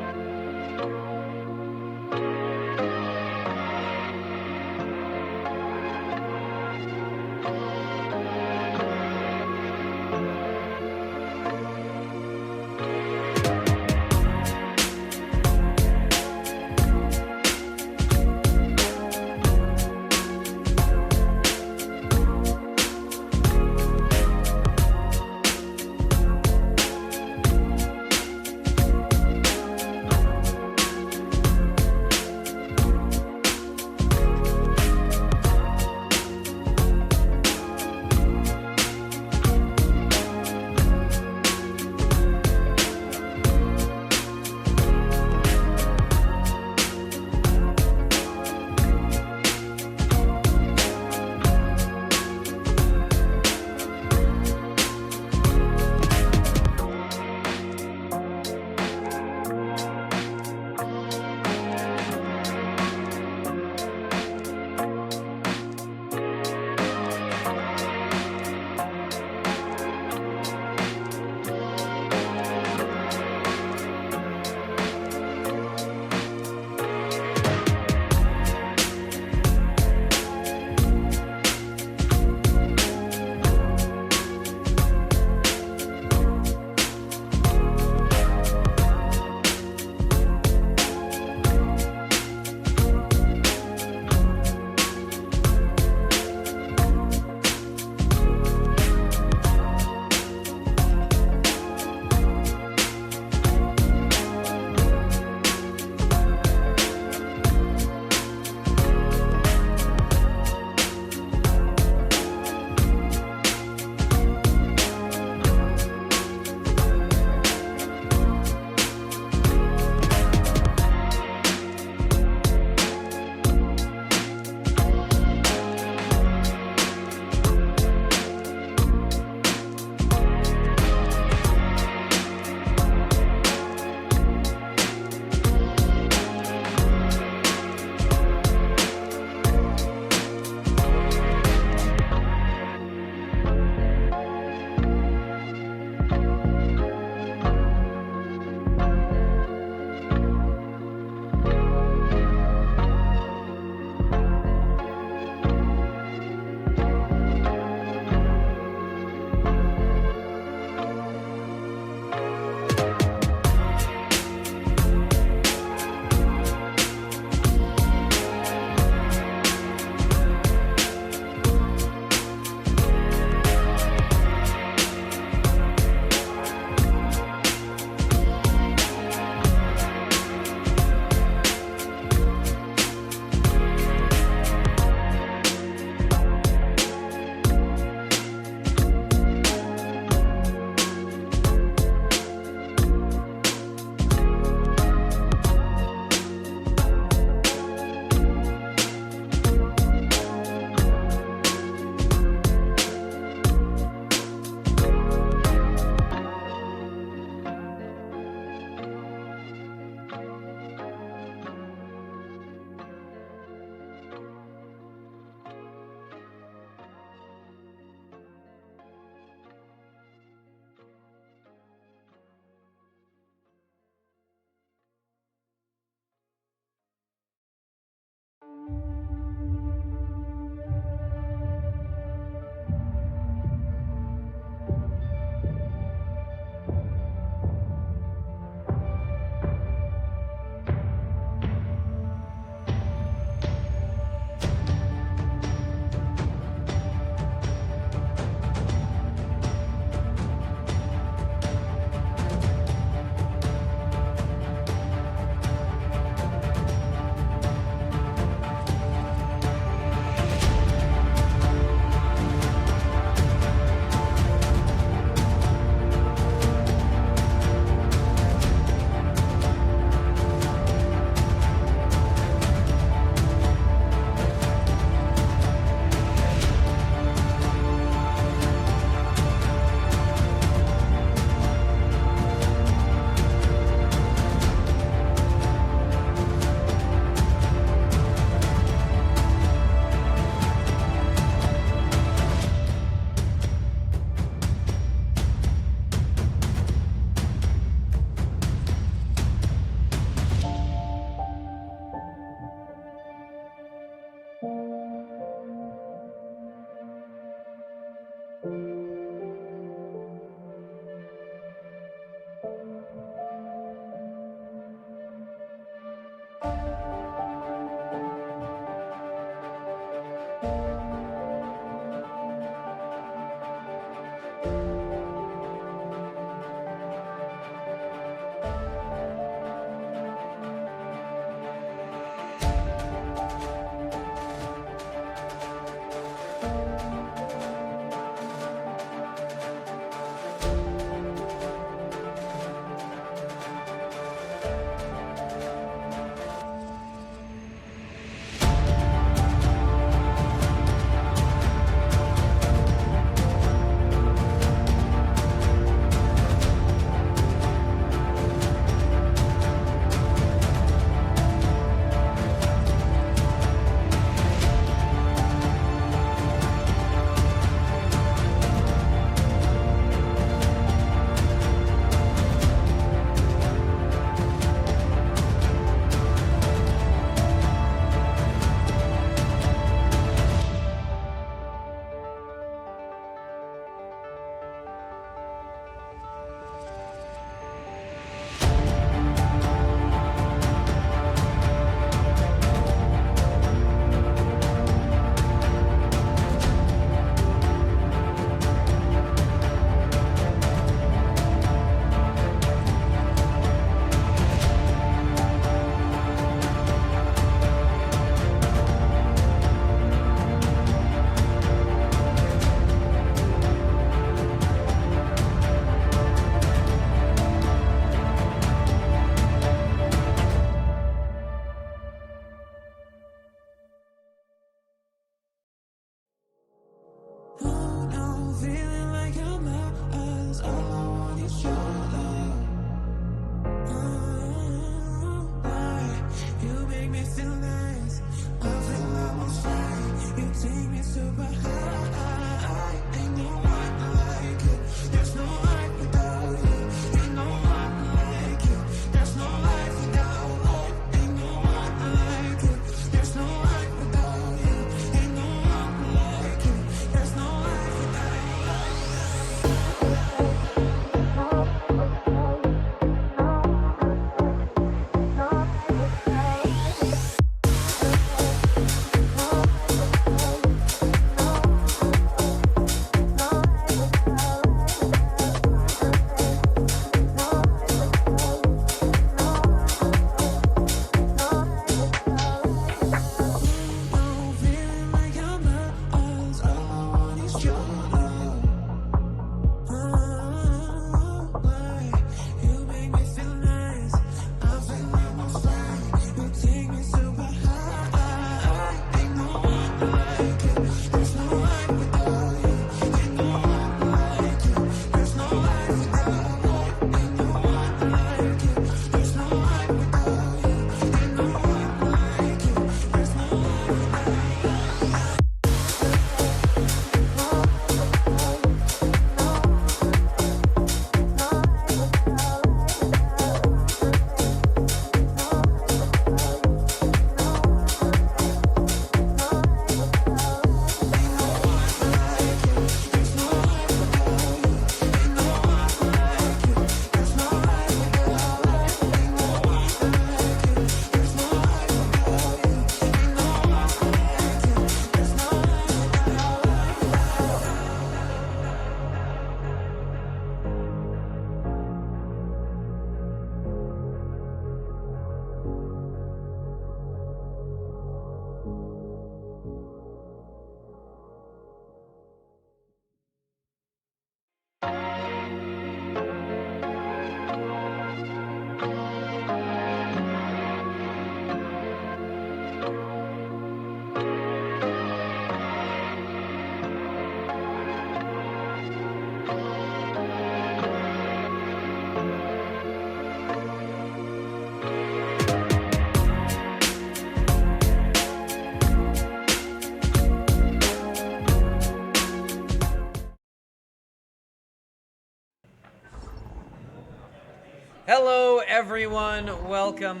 Hello, everyone. Welcome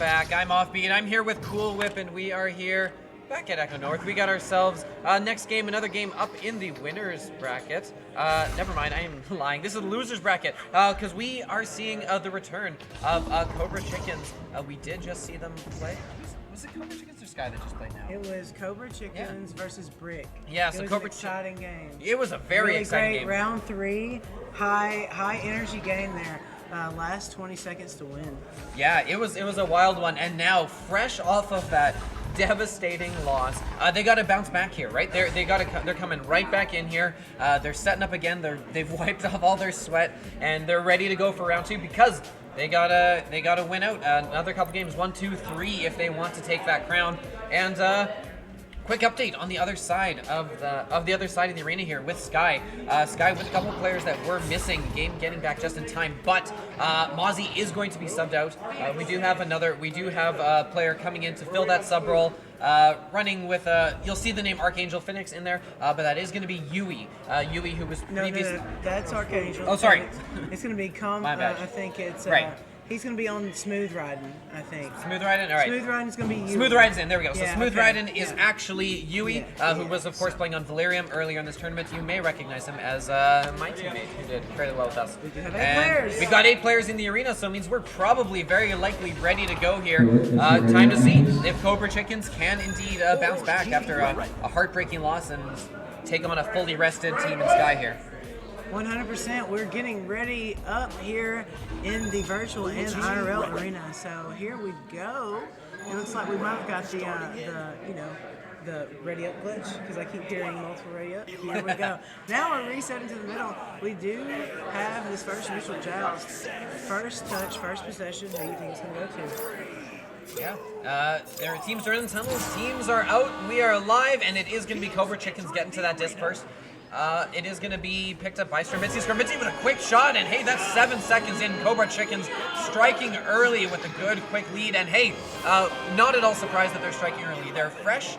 back. I'm Offbeat. I'm here with Cool Whip, and we are here back at Echo North. We got ourselves next game, another game up in the winners bracket. Never mind, I am lying. This is the losers bracket because we are seeing the return of Cobra Chickens. We did just see them play. Was it Cobra Chickens or Sky that just played now? It was Cobra Chickens versus Brick. Yeah, it so was Cobra an exciting game. It was a very really exciting great game. Round 3, high energy game there. Last 20 seconds to win. Yeah, it was a wild one, and now fresh off of that devastating loss, they got to bounce back here, right? They're coming right back in here. They're setting up again. They've wiped off all their sweat, and they're ready to go for round 2 because they gotta win out another couple games, 1, 2, 3, if they want to take that crown. And quick update on the other side of the arena here with Sky. Sky with a couple of players that were missing, game getting back just in time, but Mozzie is going to be subbed out. We do have a player coming in to fill that sub role. Running with you'll see the name Archangel Phoenix in there, but that is going to be Yui. Yui, who was previously. No, that's Archangel. Oh, sorry. It's going to be My bad. I think it's Right. He's going to be on Smooth Riding, I think. Smooth Riding? All right. Smooth Riding is going to be Yui. Smooth Riding's in. There we go. Yeah, So Smooth okay. Riding is Yeah. actually Yui, Yeah, who yeah. was, of course, playing on Valerium earlier in this tournament. You may recognize him as my teammate, who did fairly well with us. We do have 8 And players. we've got 8 players in the arena, so it means we're probably very likely ready to go here. Time to see if Cobra Chickens can indeed bounce back after a heartbreaking loss and take on a fully rested team in Sky here. 100%. We're getting ready up here in the virtual and IRL arena. So here we go. It looks like we might have got the ready up glitch because I keep hearing multiple ready up. Here we go. Now we're resetting to the middle. We do have this first initial joust. First touch, first possession. Who do you think it's going to go to? Yeah, their teams are in the tunnels, teams are out, we are live, and it is going to be Cobra Chickens getting to that disc first. It is going to be picked up by Skramitzi. Skramitzi with a quick shot, and hey, that's 7 seconds in. Cobra Chickens striking early with a good, quick lead, and hey, not at all surprised that they're striking early. They're fresh.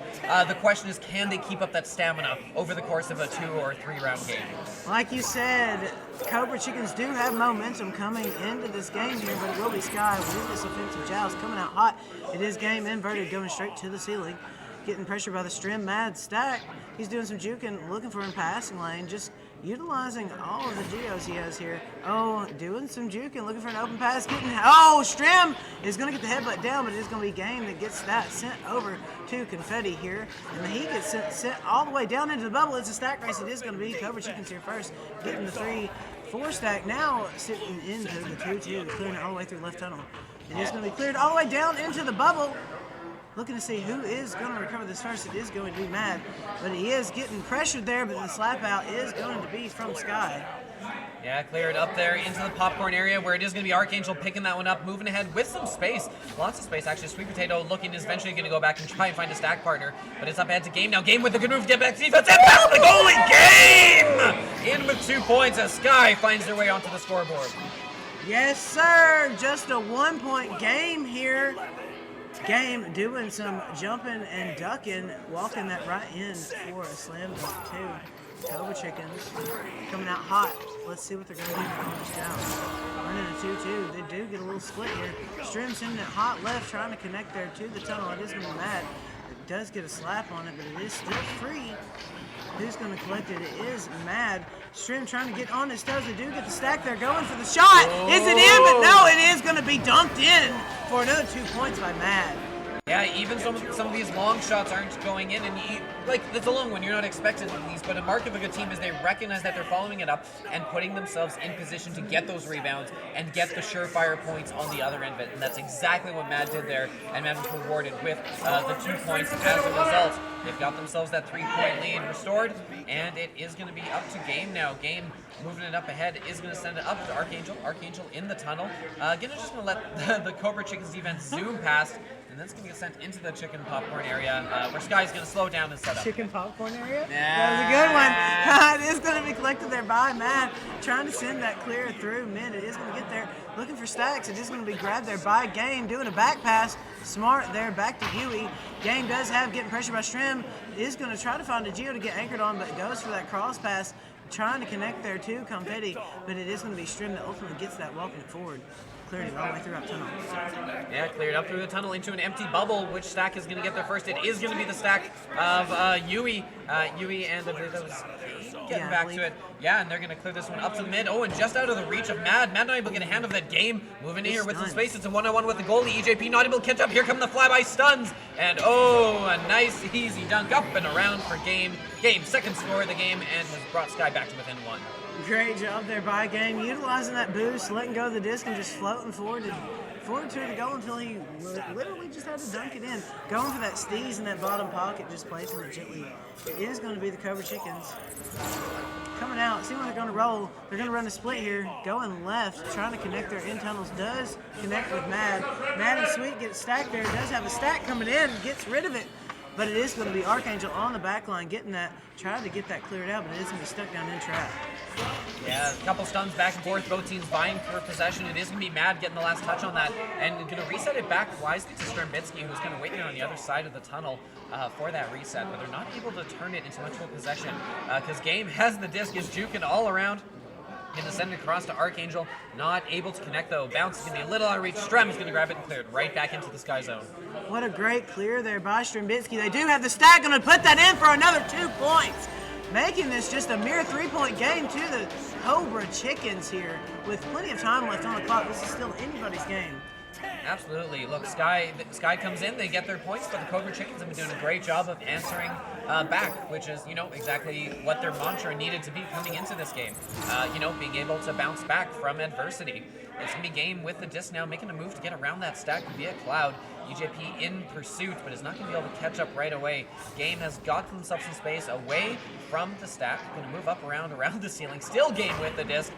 The question is, can they keep up that stamina over the course of a 2 or 3 round game? Like you said, Cobra Chickens do have momentum coming into this game here, but it will be Sky with this offensive joust coming out hot. It is game inverted, going straight to the ceiling. Getting pressured by the Strim Mad Stack. He's doing some juking, looking for him passing lane, just utilizing all of the geos he has here. Oh, doing some juking, looking for an open pass, Strim is going to get the headbutt down, but it is going to be Game that gets that sent over to Confetti here. And he gets sent all the way down into the bubble. It's a stack race. It is going to be Cobra Chickens here first, getting the 3-4 stack. Now sitting into the 2-2, clearing it all the way through left tunnel. It is going to be cleared all the way down into the bubble. Looking to see who is going to recover this first. It is going to be Mad, but he is getting pressured there, but the slap out is going to be from Sky. Yeah, cleared up there into the popcorn area where it is going to be Archangel picking that one up, moving ahead with some space. Lots of space, actually. Sweet Potato looking is eventually going to go back and try and find a stack partner, but it's up ahead to Game now. Game with a good move to get back to defense, and past the goalie! Game! In with 2 points as Sky finds their way onto the scoreboard. Yes, sir. Just a 1-point game here. Game doing some jumping and ducking, walking that right in for a slam dunk too. Cobra Chickens coming out hot. Let's see what they're going to do on this joust. Running a 2-2. They do get a little split here. Strim sending it hot left, trying to connect there to the tunnel. It is going to be Mad. It does get a slap on it, but it is still free. Who's going to collect it? It is Mad. Strim trying to get on his toes. They do get the stack there, going for the shot. Is it in? But no, it is going to be dunked in for another 2 points by Mad. Yeah, even some of these long shots aren't going in, and it's a long one. You're not expecting these, but a mark of a good team is they recognize that they're following it up and putting themselves in position to get those rebounds and get the surefire points on the other end of it. And that's exactly what Mad did there, and Mad was rewarded with the 2 points as a result. They've got themselves that 3-point lead restored, and it is going to be up to Game now. Game moving it up ahead is going to send it up to Archangel. Archangel in the tunnel. Just going to let the Cobra Chickens defense zoom past. And that's going to get sent into the chicken popcorn area where Sky's going to slow down and set up. Chicken popcorn area? That was a good one. It is going to be collected there by Matt. Trying to send that clear through mid. It is going to get there. Looking for stacks. It is going to be grabbed there by Game. Doing a back pass. Smart there back to Huey. Game does have getting pressure by Strim. Is going to try to find a Geo to get anchored on, but goes for that cross pass trying to connect there too, Confetti, but it is going to be Strim that ultimately gets that walking it forward. Cleared it all the way throughout tunnel. Yeah, cleared up through the tunnel into an empty bubble. Which stack is going to get there first? It is going to be the stack of Yui. Yui and I believe that was getting back to it. Yeah, and they're going to clear this one up to the mid. Oh, and just out of the reach of Mad. Mad not able to get a hand of that game. Moving in here with some space. It's a one-on-one with the goalie. EJP not able to catch up. Here come the flyby stuns. And oh, a nice easy dunk up and around for Game. Game, second score of the game, and has brought Sky back to within 1. Great job there by Game, utilizing that boost, letting go of the disc and just floating forward to the goal until he literally just had to dunk it in. Going for that steez in that bottom pocket, just placing it gently. It is going to be the Cobra Chickens. Coming out, see when they're going to roll. They're going to run a split here, going left, trying to connect their in tunnels. Does connect with Mad. Mad and Sweet get stacked there. Does have a stack coming in, gets rid of it. But it is going to be Archangel on the back line getting that, trying to get that cleared out, but it is going to be stuck down in trap. Yeah, a couple stuns back and forth, both teams vying for possession. It is going to be Mad getting the last touch on that, and going to reset it back wisely to Strambitsky, who's kind of waiting on the other side of the tunnel for that reset, but they're not able to turn it into much of a possession because Game has the disc, is juking all around. Going to send it across to Archangel. Not able to connect though. Bounce is going to be a little out of reach. Strem is going to grab it and clear it right back into the Sky Zone. What a great clear there by Strambitsky. They do have the stack. Going to put that in for another 2 points. Making this just a mere 3-point game to the Cobra Chickens here. With plenty of time left on the clock. This is still anybody's game. Absolutely. Look, Sky comes in, they get their points, but the Cobra Chickens have been doing a great job of answering back, which is, exactly what their mantra needed to be coming into this game. Being able to bounce back from adversity. It's going to be Game with the disc now, making a move to get around that stack via Cloud. EJP in pursuit, but is not going to be able to catch up right away. Game has got themselves some space away from the stack. Going to move up around the ceiling. Still Game with the disc.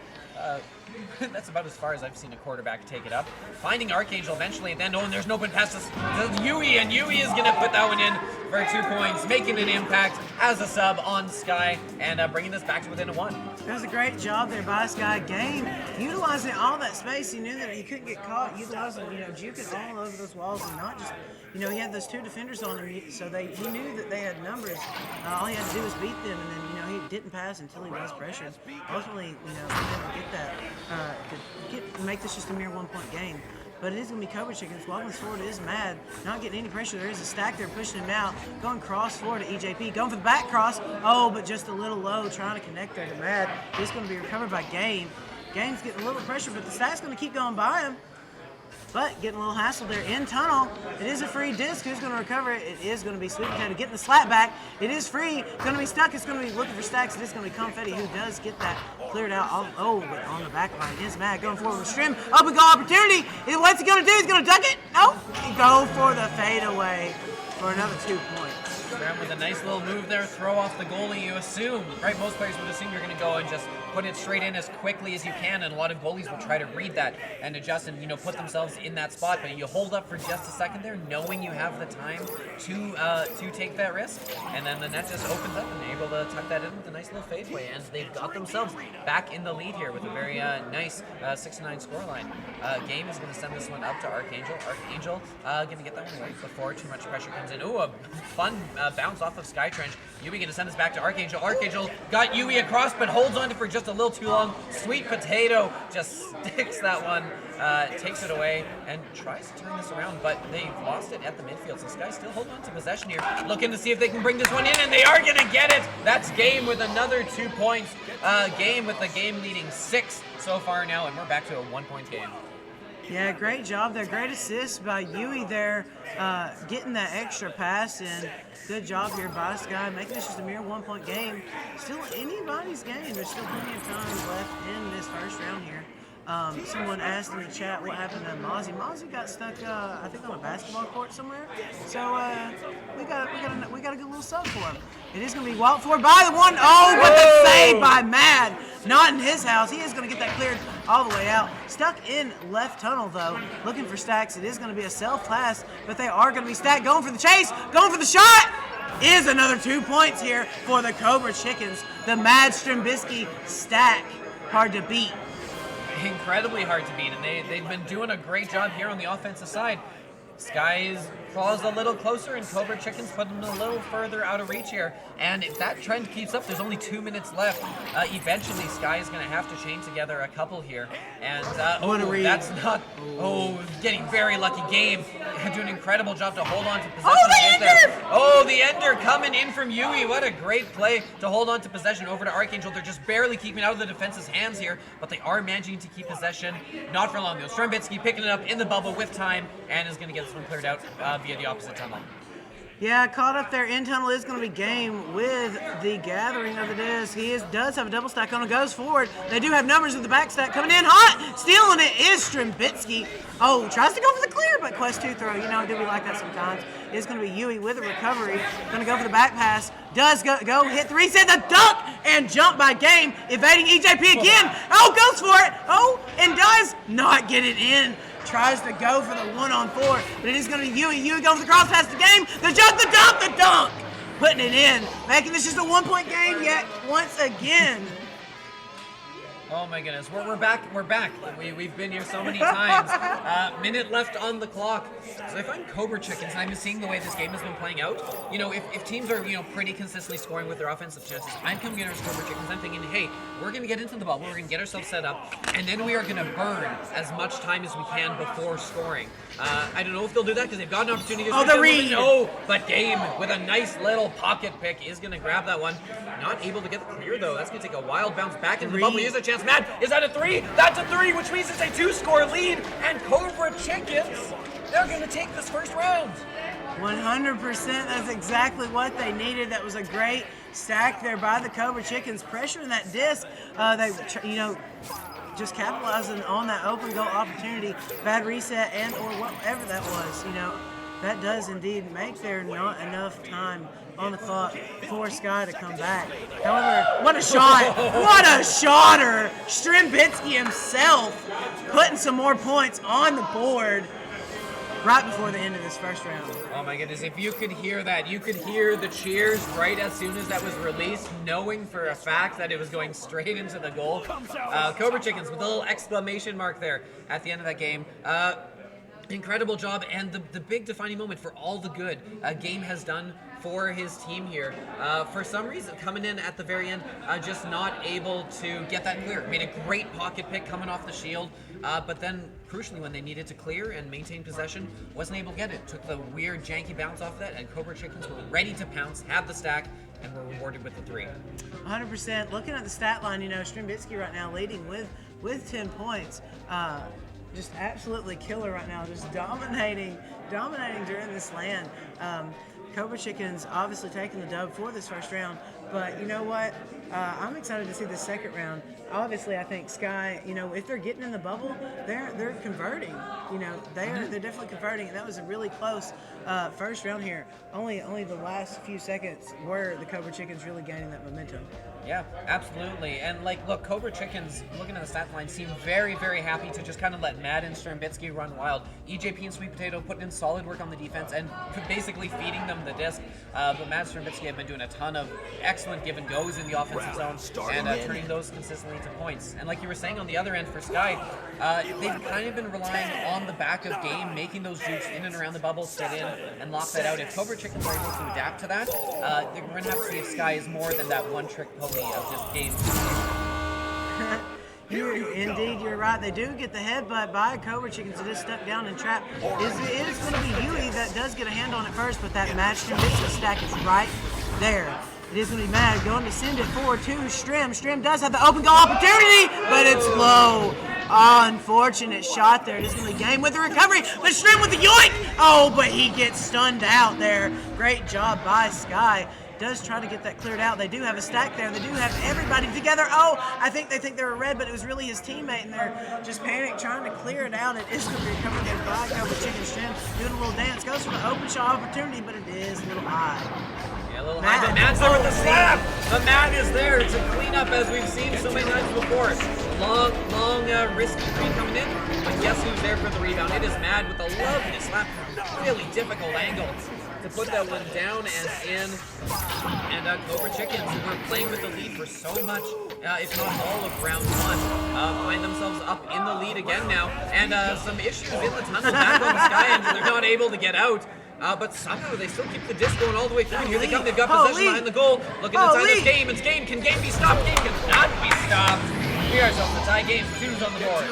That's about as far as I've seen a quarterback take it up. Finding Archangel eventually, and then, and there's an open pass to Yui, and Yui is going to put that one in for 2 points, making an impact as a sub on Sky, and bringing this back to within 1. That was a great job there by Sky. Game, utilizing all that space. He knew that he couldn't get caught, utilizing, juking all over those walls, and not just, he had those 2 defenders on him, so he knew that they had numbers. All he had to do was beat them, and then, he didn't pass until he was pressured. Ultimately, he didn't get that. Make this just a mere 1-point game. But it is going to be Cobra Chickens. Walking this forward is Mad. Not getting any pressure. There is a stack there pushing him out. Going cross forward to EJP. Going for the back cross. Oh, but just a little low. Trying to connect there to Mad. It's going to be recovered by Game. Game's getting a little pressure, but the stack's going to keep going by him. But getting a little hassle there in tunnel. It is a free disc. Who's going to recover it? It is going to be Sweet Potato getting the slap back. It is free. It's going to be stuck. It's going to be looking for stacks. It is going to be Confetti who does get that cleared out. But on the back line is Mad going forward with Strim. Open goal opportunity. What's he going to do? He's going to dunk it? Nope. Go for the fadeaway for another 2 points. Stram with a nice little move there, throw off the goalie. You assume, right? Most players would assume you're going to go and just put it straight in as quickly as you can, and a lot of goalies will try to read that and adjust and put themselves in that spot. But you hold up for just a second there, knowing you have the time to take that risk, and then the net just opens up and they're able to tuck that in with a nice little fadeaway, and they've got themselves back in the lead here with a very nice 6-9 scoreline. Game is going to send this one up to Archangel. Archangel going to get that one away before too much pressure comes in. Ooh, a fun bounce off of Skytrench. Yui going to send this back to Archangel. Archangel got Yui across, but holds on to for just a little too long. Sweet Potato just sticks that one, takes it away, and tries to turn this around, but they've lost it at the midfield. So Sky still holding on to possession here, looking to see if they can bring this one in, and they are going to get it. That's Game with another 2 points. Game with the game leading 6 so far now, and we're back to a 1-point game. Yeah, great job there. Great assist by Yui there, getting that extra pass in. Good job here by Sky, making this just a mere 1-point game. Still anybody's game. There's still plenty of time left in this first round here. Someone asked in the chat what happened to Mozzie. Mozzie got stuck, I think, on a basketball court somewhere. So we got a good little sub for him. It is going to be walked forward by the one. Oh, what the save by Mad! Not in his house. He is going to get that cleared all the way out. Stuck in left tunnel though, looking for stacks. It is going to be a self pass, but they are going to be stacked. Going for the chase, going for the shot. Is another 2 points here for the Cobra Chickens. The Mad Strambitsky stack, hard to beat. Incredibly hard to beat, and they've been doing a great job here on the offensive side. Sky's claws a little closer, and Cobra Chicken's put them a little further out of reach here. And if that trend keeps up, there's only 2 minutes left. Eventually, Sky is going to have to chain together a couple here. And that's not. Oh, getting very lucky. Game doing an incredible job to hold on to possession. Oh, the Ender! Oh, the Ender coming in from Yui. What a great play to hold on to possession over to Archangel. They're just barely keeping out of the defense's hands here, but they are managing to keep possession. Not for long though. Strembitsky picking it up in the bubble with time and is going to get this one cleared out via the opposite tunnel. Yeah, caught up there. In tunnel is going to be game with the gathering of the disc. Does have a double stack on it. Goes forward. They do have numbers with the back stack coming in hot. Stealing it is Strembitsky. Oh, tries to go for the clear, but Quest 2 throw. You know, do we like that sometimes? It's going to be Yui with a recovery. Going to go for the back pass. Does go hit the reset, the dunk, and jump by Game. Evading EJP again. Oh, goes for it. Oh, and does not get it in. Tries to go for the 1-on-4, but it is going to be Yui. Yui going for the cross pass to Game. The jump, the dunk, the dunk. Putting it in. Making this just a 1-point game yet once again. Oh my goodness, we're back. We've been here so many times. Minute left on the clock. So if I'm Cobra Chickens, and I've been seeing the way this game has been playing out, you know, if teams are, you know, pretty consistently scoring with their offensive chances, I'm coming in as Cobra Chickens, I'm thinking, hey, we're going to get into the bubble, we're going to get ourselves set up, and then we are going to burn as much time as we can before scoring. I don't know if they'll do that because they've got an opportunity. Oh, the read! No, but Game with a nice little pocket pick is going to grab that one. Not able to get the clear though. That's going to take a wild bounce back into the bubble. Here's a chance. Mad, is that a 3? That's a 3, which means it's a 2-score lead. And Cobra Chickens, they're going to take this first round. 100%. That's exactly what they needed. That was a great stack there by the Cobra Chickens, pressuring that disc. Just capitalizing on that open goal opportunity, bad reset, and or whatever that was. You know, that does indeed make there not enough time on the clock for Sky to come back. However, what a shot! What a shotter! Strembitsky himself putting some more points on the board right before the end of this first round. Oh my goodness, if you could hear that, you could hear the cheers right as soon as that was released, knowing for a fact that it was going straight into the goal. Cobra Chickens with a little exclamation mark there at the end of that game. Incredible job, and the big defining moment for all the good Game has done for his team here. For some reason, coming in at the very end, just not able to get that clear. Made a great pocket pick coming off the shield, but then crucially when they needed to clear and maintain possession, wasn't able to get it. Took the weird janky bounce off that, and Cobra Chickens were ready to pounce, had the stack, and were rewarded with the 3. 100%. Looking at the stat line, you know, Strembitsky right now leading with 10 points. Just absolutely killer right now, just dominating during this LAN. Cobra Chickens obviously taking the dub for this first round, but you know what? I'm excited to see the second round. Obviously, I think Sky, you know, if they're getting in the bubble, they're converting. You know, they're definitely converting, and that was a really close first round here. Only the last few seconds were the Cobra Chickens really gaining that momentum. Yeah, absolutely. And like, look, Cobra Chickens, looking at the stat line, seem very, very happy to just kind of let Mad and Strembitsky run wild. EJP and Sweet Potato putting in solid work on the defense and basically feeding them the disc. But Mad and Strembitsky have been doing a ton of excellent give and goes in the offensive zone and turning those consistently to points. And like you were saying on the other end for Sky, they've kind of been relying on the back of Game, making those jukes in and around the bubble, sit in, and lock that out. If Cobra Chickens are able to adapt to that, we're going to have to see if Sky is more than that one-trick pony of just Game. Indeed, you're right. They do get the headbutt by Cobra Chickens. It is stuck down and trapped. It is going to be Yui that does get a hand on it first, but that match Strembitsky stack is right there. It is going to be Mad going to send it forward to Strem. Strem does have the open goal opportunity, but it's low. Unfortunate shot there. It is going to be Game with the recovery, but Strem with the yoink. Oh, but he gets stunned out there. Great job by Sky. Does try to get that cleared out. They do have a stack there. They do have everybody together. Oh, I think they think they were red, but it was really his teammate, and they're just panicked trying to clear it out. It is going to be recovered there by Cobra Chicken Strem. Doing a little dance. Goes for the open shot opportunity, but it is a little high. Yeah, a little high, but Mad's there with the slap. But Mad is there to clean up, as we've seen so many times before. Long risky screen coming in, but guess who's there for the rebound? It is Mad with a lovely slap from a really difficult angle to put that one down and in. And Cobra Chickens, who were playing with the lead for so much if not all of round one, find themselves up in the lead again now. And some issues in the tunnel back on the Sky Engine. They're not able to get out. But somehow they still keep the disc going all the way through. And here they come. They've got possession behind the goal. Looking inside this game. It's game. Can game be stopped? Game cannot be stopped. We ourselves a tie game. 2's on the board.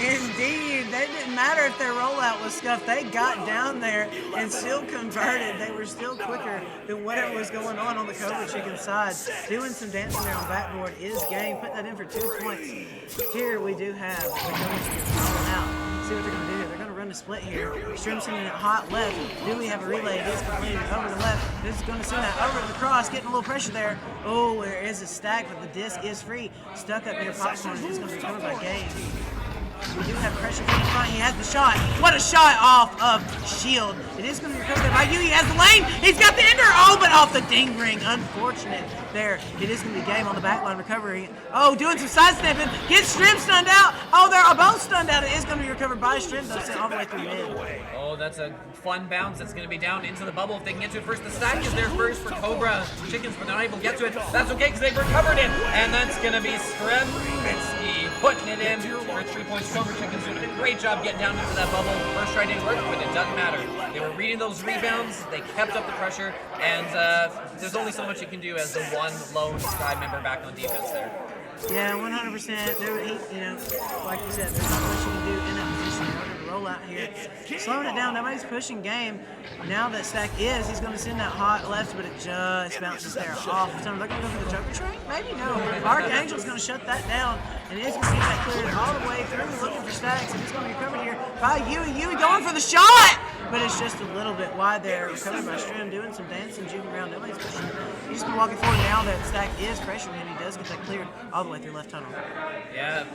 Indeed, they didn't matter if their rollout was scuffed. They got down there and still converted. They were still quicker than whatever was going on the Cobra Chicken side. Doing some dancing there on backboard is game. Put that in for 2 points. Here we do have the Cobra Chicken rolling out. See what they're going to do. They're going to run the split here. Strim sending it hot left. Do we have a relay? It is completed over the left. This is going to send that over to the cross. Getting a little pressure there. Oh, there is a stack, but the disc is free. Stuck up near Popcorn. It's going to be covered by Game. We do have pressure from the front. He has the shot. What a shot off of Shield. It is going to be recovered there by you. He has the lane. He's got the ender. Oh, but off the ding ring. Unfortunate there. It is going to be Game on the backline recovery. Oh, doing some sidestepping. Gets Strim stunned out. Oh, they're both stunned out. It is going to be recovered by Strim, though, sent all the way through mid. Oh, that's a fun bounce. It's going to be down into the bubble if they can get to it first. The stack is there first for Cobra Chickens, but they're not able to get to it. That's okay because they've recovered it. And that's going to be Strembitsky putting it in for 3 points. Cobra Chickens doing a great job getting down into that bubble. First try didn't work, but it doesn't matter. They were reading those rebounds. They kept up the pressure. And there's only so much you can do as the one lone Sky member back on defense there. Yeah, 100%. There, like you said, there's not much you can do in that position. They're going to roll out here. Slowing it down. Nobody's pushing Game. Now that stack he's going to send that hot left, but it just bounces there off. So they're going to go for the Joker train? Maybe no. Archangel's going to shut that down, and he's going to get that cleared all the way through, looking for stacks, and he's going to be covered here by Yui. Yui going for the shot! But it's just a little bit wide there. Recovered by Strim, doing some dancing, juking around. Nobody's pushing. He's just going to walk it forward now that stack is pressuring him. He does get that cleared all the way through left tunnel. Yeah,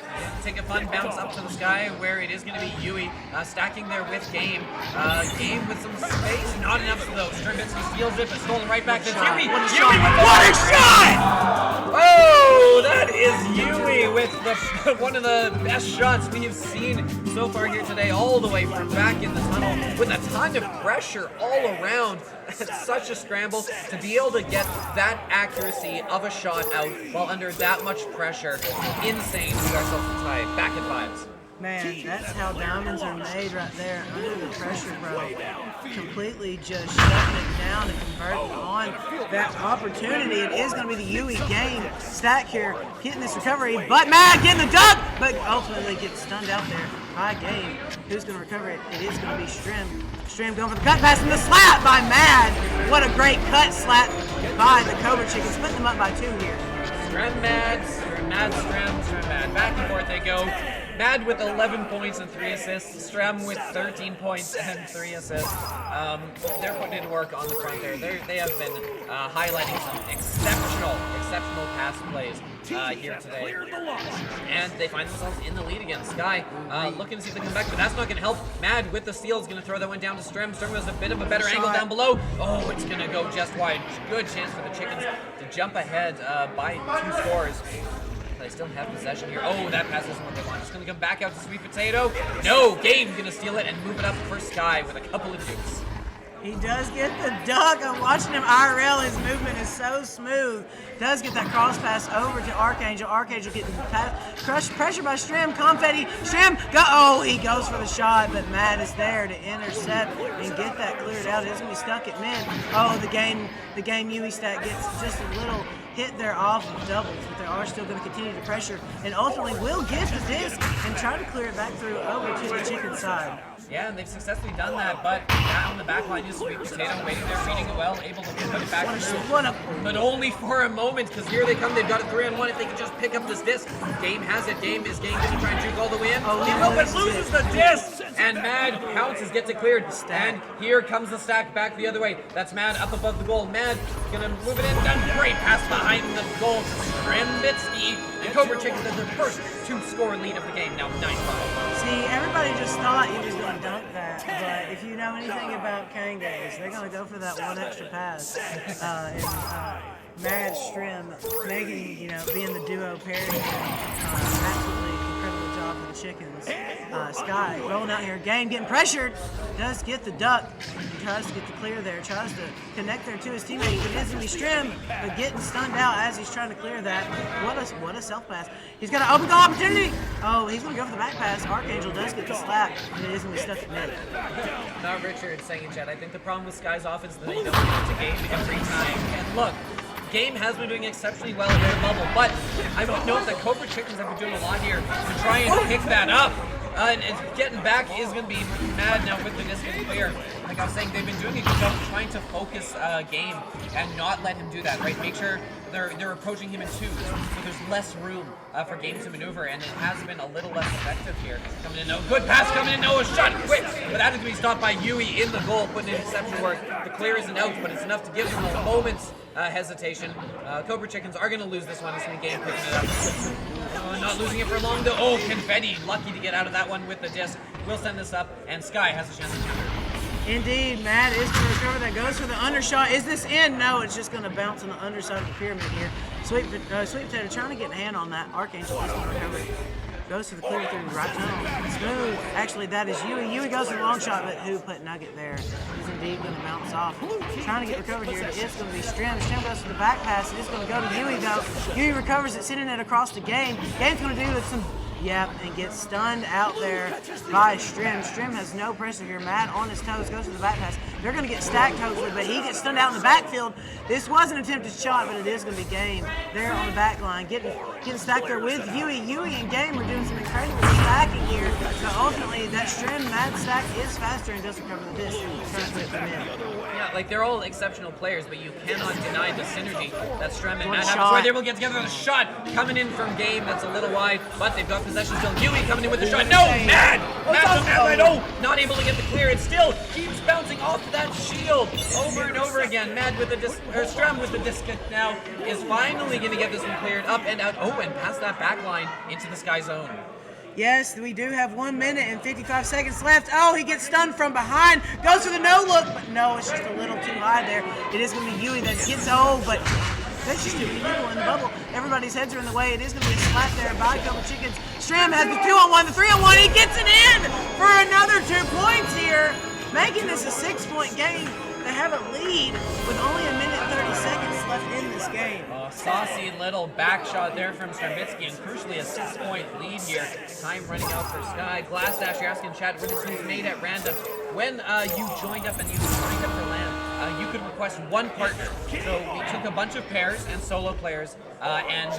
take a fun bounce up to the Sky where it is going to be Yui stacking there with Game. Game with some space, not enough though. Strembitsky steals it, but stolen right back. That's Yui. What a shot! Oh, that is Yui with the one of the best shots we have seen so far here today, all the way from back in the tunnel with a ton of pressure all around. It's such a scramble to be able to get that accuracy of a shot out while under that much pressure. Insane. We ourselves a tie. Back at 5s. Man, that's how diamonds are made right there, under the pressure, bro. Completely just shutting it down and converting on that opportunity. It is going to be the Yui Game stack here, getting this recovery, but Mad getting the dunk, but ultimately gets stunned out there by Game. Who's going to recover it? It is going to be Strim. Strim going for the cut pass and the slap by Mad. What a great cut slap by the Cobra Chicken, splitting them up by 2 here. Strem Mad, Mad Strem, Strem Mad. Back and forth they go. Mad with 11 points and 3 assists. Strem with 13 points and 3 assists. They're putting in work on the front there. They have been highlighting some exceptional pass plays here today. And they find themselves in the lead again. Sky looking to see if they come back, but that's not going to help. Mad with the steal is going to throw that one down to Strem. Strem has a bit of a better angle down below. Oh, it's going to go just wide. Good chance for the Chickens to jump ahead by 2 scores. They still have possession here. Oh, that pass isn't what they want. Just going to come back out to Sweet Potato. No, Game's going to steal it and move it up for Sky with a couple of dukes. He does get the dunk. I'm watching him IRL. His movement is so smooth. Does get that cross pass over to Archangel. Archangel getting crushed, pressure by Strim. Confetti. Strim, go. Oh, he goes for the shot, but Matt is there to intercept and get that cleared out. It's going to be stuck at mid. Oh, the game Yui stack gets just a little hit there off of doubles, but they are still going to continue to pressure and ultimately will get the disc and try to clear it back through over to the Chicken side. Yeah, and they've successfully done that, but down on the back line is Sweet Potato waiting there, reading it well, able to put it back through. But only for a moment, because here they come. They've got a 3-on-1. If they can just pick up this disc. Game has it. Game is going to try and juke all the way in. Oh, he will, but loses the disc. And Mad pounces, gets it cleared. And here comes the stack back the other way. That's Mad up above the goal. Mad going to move it in. Done. Great pass behind the goal to Strembitsky. And Cobra Chickens has their first 2-score lead of the game, now 9-5. See, everybody just thought he was going to dunk that, but if you know anything about Kangays, they're going to go for that one extra pass. Mad Strim making, being the duo pairing, absolutely incredible job off of the Chickens. Sky rolling out here. Game getting pressured. Does get the duck. He tries to get the clear there. Tries to connect there to his teammate. But it is going to be Strim, but getting stunned out as he's trying to clear that. What a self pass. He's got an open goal opportunity. Oh, he's going to go for the back pass. Archangel does get the slap, and it is going to be stuck at mid. Not Richard saying in chat. I think the problem with Sky's offense is that they don't get to game every time. And look, Game has been doing exceptionally well in the bubble, but I would note that Cobra Chickens have been doing a lot here to try and pick that up. And getting back is going to be mad now with the distance clear. Like I was saying, they've been doing a good job trying to focus Game and not let him do that, right? Make sure they're approaching him in twos, so there's less room for Game to maneuver, and it has been a little less effective here. Coming in, no good pass coming in, no shot quick, but that is going to be stopped by Yui in the goal, putting in exceptional work. The clear isn't out, but it's enough to give them a moment's hesitation. Cobra Chickens are going to lose this one. It's going to be Game picking it up. Not losing it for long though. Oh, Confetti, lucky to get out of that one with the disc. We'll send this up, and Sky has a chance to do it. Indeed, Matt is to recover. That goes for the undershot. Is this in? No, it's just going to bounce on the underside of the pyramid here. Sweet Potato trying to get a hand on that. Archangel is going to recover. Goes for the clear through the right tunnel. Smooth. Actually, that is Yui. Yui goes for the long shot, but who put Nugget there? He's indeed going to bounce off. Trying to get recovered here. It is going to be Strim. Strim goes for the back pass. It is going to go to Yui, though. Yui recovers it, sending it across the game. Game's going to do with some... Yep, and gets stunned out there by Strim. Strim has no pressure here. Matt on his toes, goes to the back pass. They're going to get stacked, hopefully, but he gets stunned out in the backfield. This was an attempted shot, but it is going to be Game there on the back line. Getting stacked there with Yui. Yui and Game are doing some incredible stacking here, but ultimately that Strim Matt stack is faster and doesn't cover the disc. Trying to put them in. Yeah, like they're all exceptional players, but you cannot deny the synergy that Strim and Matt have. They will get together on a shot coming in from Game. That's a little wide, but they've got possession still. Yui coming in with the shot. No, Matt! Matt's on that line. Oh, not able to get the clear. It still keeps bouncing off that shield over and over again. Matt with the disc, or Strim with the disc now is finally going to get this one cleared up and out. Oh, and past that back line into the Sky zone. Yes, we do have 1 minute and 55 seconds left. Oh, he gets stunned from behind. Goes for the no look, but no, it's just a little too high there. It is going to be Yui that gets, but that's just too little in the bubble. Everybody's heads are in the way. It is going to be a slap there by Cobra Chickens. Strim has the 2-on-1, the 3-on-1. He gets it in for another 2 points here, making this a 6-point game. They have a lead with only 1 minute 30 seconds left in this game. Saucy little back shot there from Stravitsky, and crucially a 6-point lead here. Time running out for Sky. Glass Dash, you're asking chat, what is made at random? When you joined up and you signed up for LAN, you could request one partner. So we took a bunch of pairs and solo players and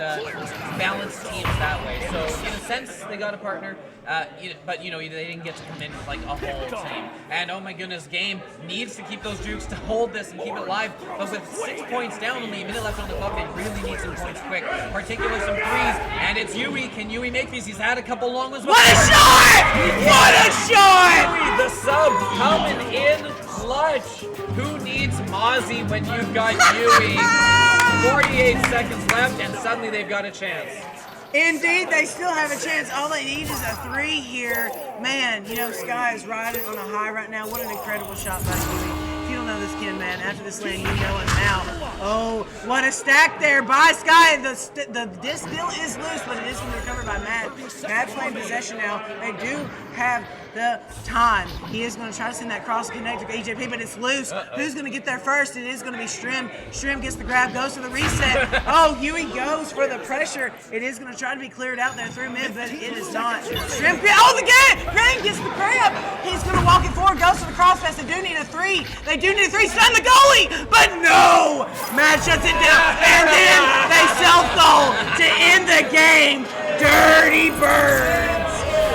balanced teams that way. So in a sense, they got a partner, but they didn't get to come in with like a whole team. And oh my goodness, Game needs to keep those jukes to hold this and keep it live. But with 6 points down, only a minute left on the clock, they really need some points quick. Particularly some threes. And it's Yui. Can Yui make these? He's had a couple long ones. What a shot! What a shot! Yui, the sub coming in clutch. Who needs Mozzie when you've got Yui? 48 seconds left, and suddenly they've got a chance. Indeed, they still have a chance. All they need is a 3 here. Man, Sky is riding on a high right now. What an incredible shot by Yui. If you don't know this kid, man, after this lane, you know it now. Oh, what a stack there by Sky. The disc still is loose, but it is going to be recovered by Matt. Matt playing possession now. They do have the time. He is going to try to send that cross connector to EJP, but it's loose. Who's going to get there first? It is going to be Strim. Strim gets the grab, goes for the reset. Oh, Yui goes for the pressure. It is going to try to be cleared out there through mid, but it is not. Strim, the game gets the grab. He's going to walk it forward, goes for the cross pass. They do need a 3. They do need a 3. Stun the goalie, but no! Matt shuts it down, and then they self-goal to end the game. Dirty Birds.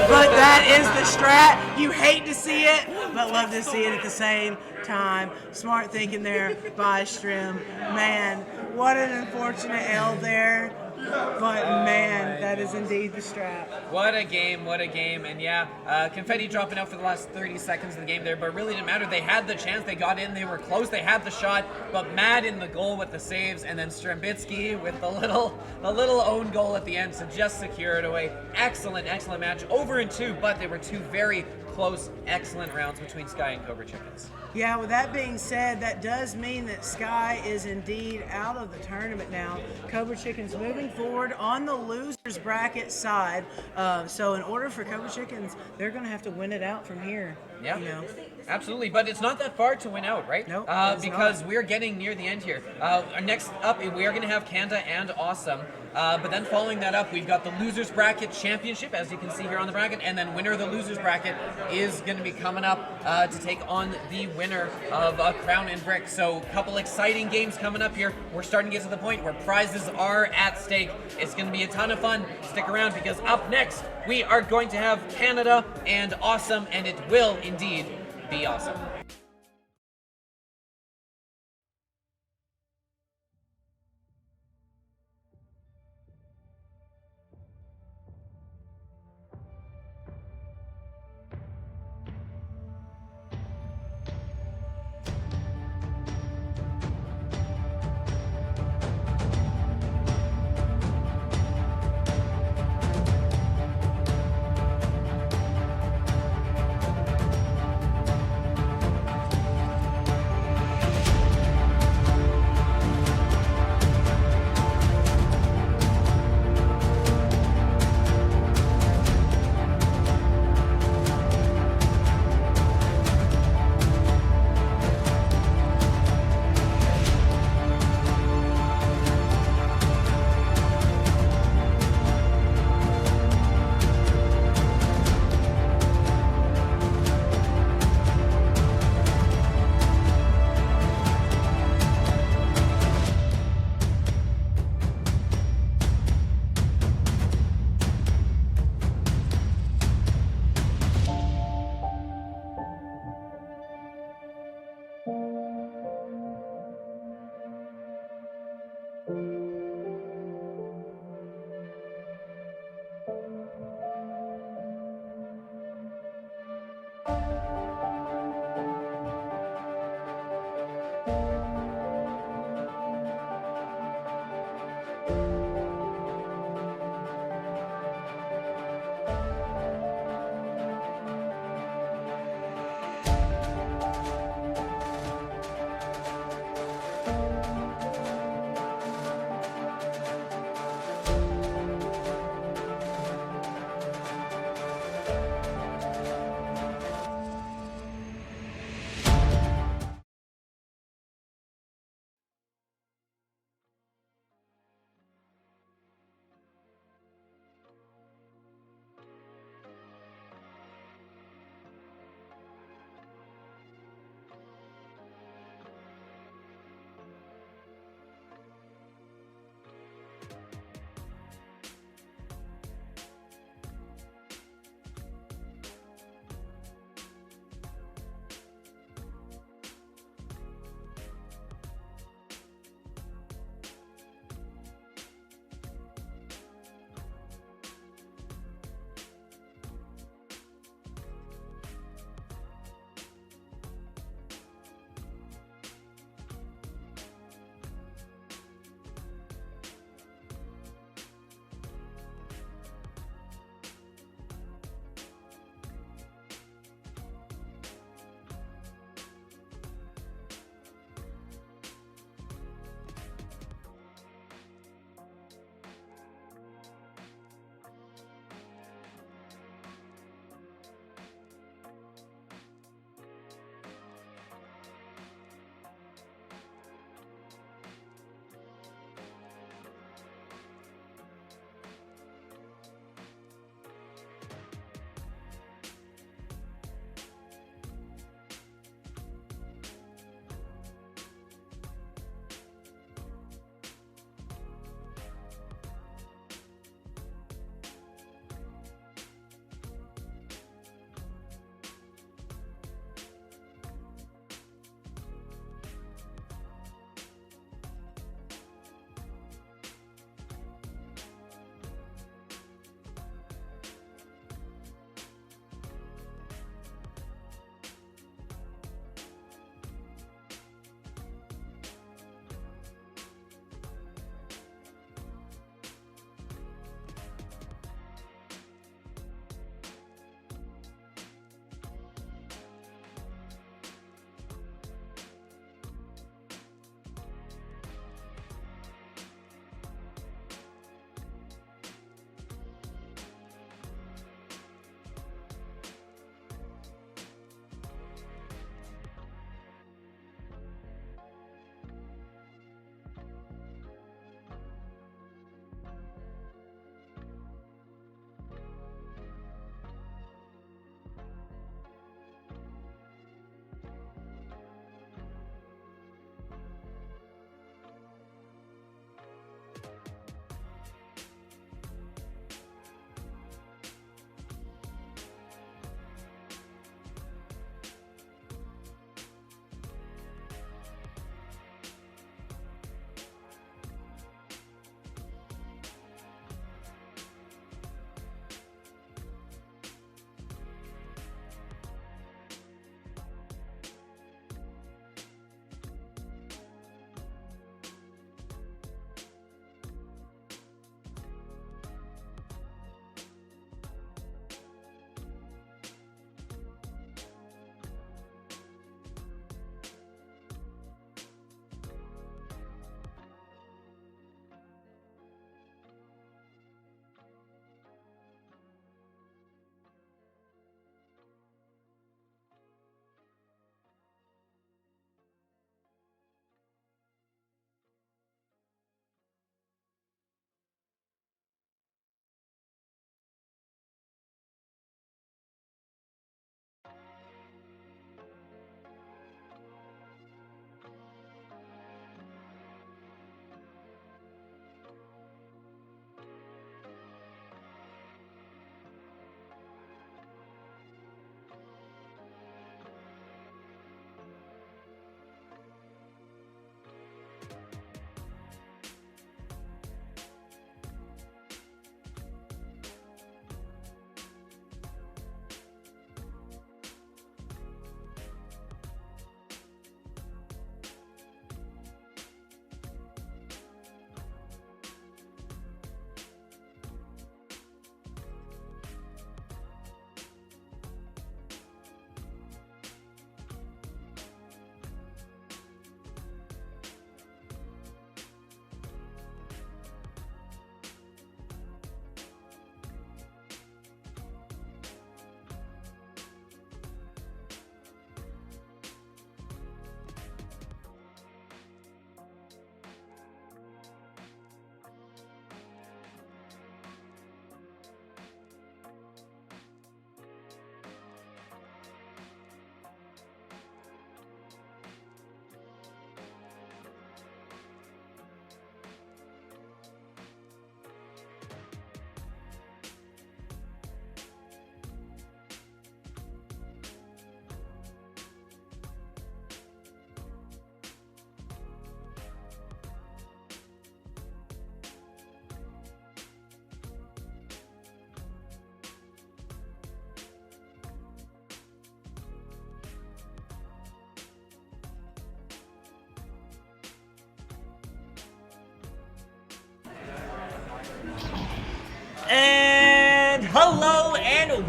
But that is the strat. You hate to see it, but love to see it at the same time. Smart thinking there by Strim. Man, what an unfortunate L there. But man, that is indeed the strat. What a game, and yeah, Confetti dropping out for the last 30 seconds of the game there, but it really didn't matter. They had the chance, they got in, they were close, they had the shot, but Mad in the goal with the saves, and then Strambitsky with the little own goal at the end to just secure it away. Excellent match. Over in 2, but they were 2 very close, excellent rounds between Sky and Cobra Chickens. Yeah, with that being said, that does mean that Sky is indeed out of the tournament now. Cobra Chickens moving forward on the losers bracket side. So in order for Cobra Chickens, they're going to have to win it out from here. Yeah. You know. Absolutely, but it's not that far to win out, right? Nope, it's because not. we're getting near the end here. Next up, we are going to have Kanda and Awesome. But then following that up, we've got the Losers Bracket Championship, as you can see here on the bracket, and then winner of the Losers Bracket is going to be coming up to take on the winner of Crown and Brick. So a couple exciting games coming up here. We're starting to get to the point where prizes are at stake. It's going to be a ton of fun. Stick around, because up next, we are going to have Canada and Awesome, and it will indeed be awesome.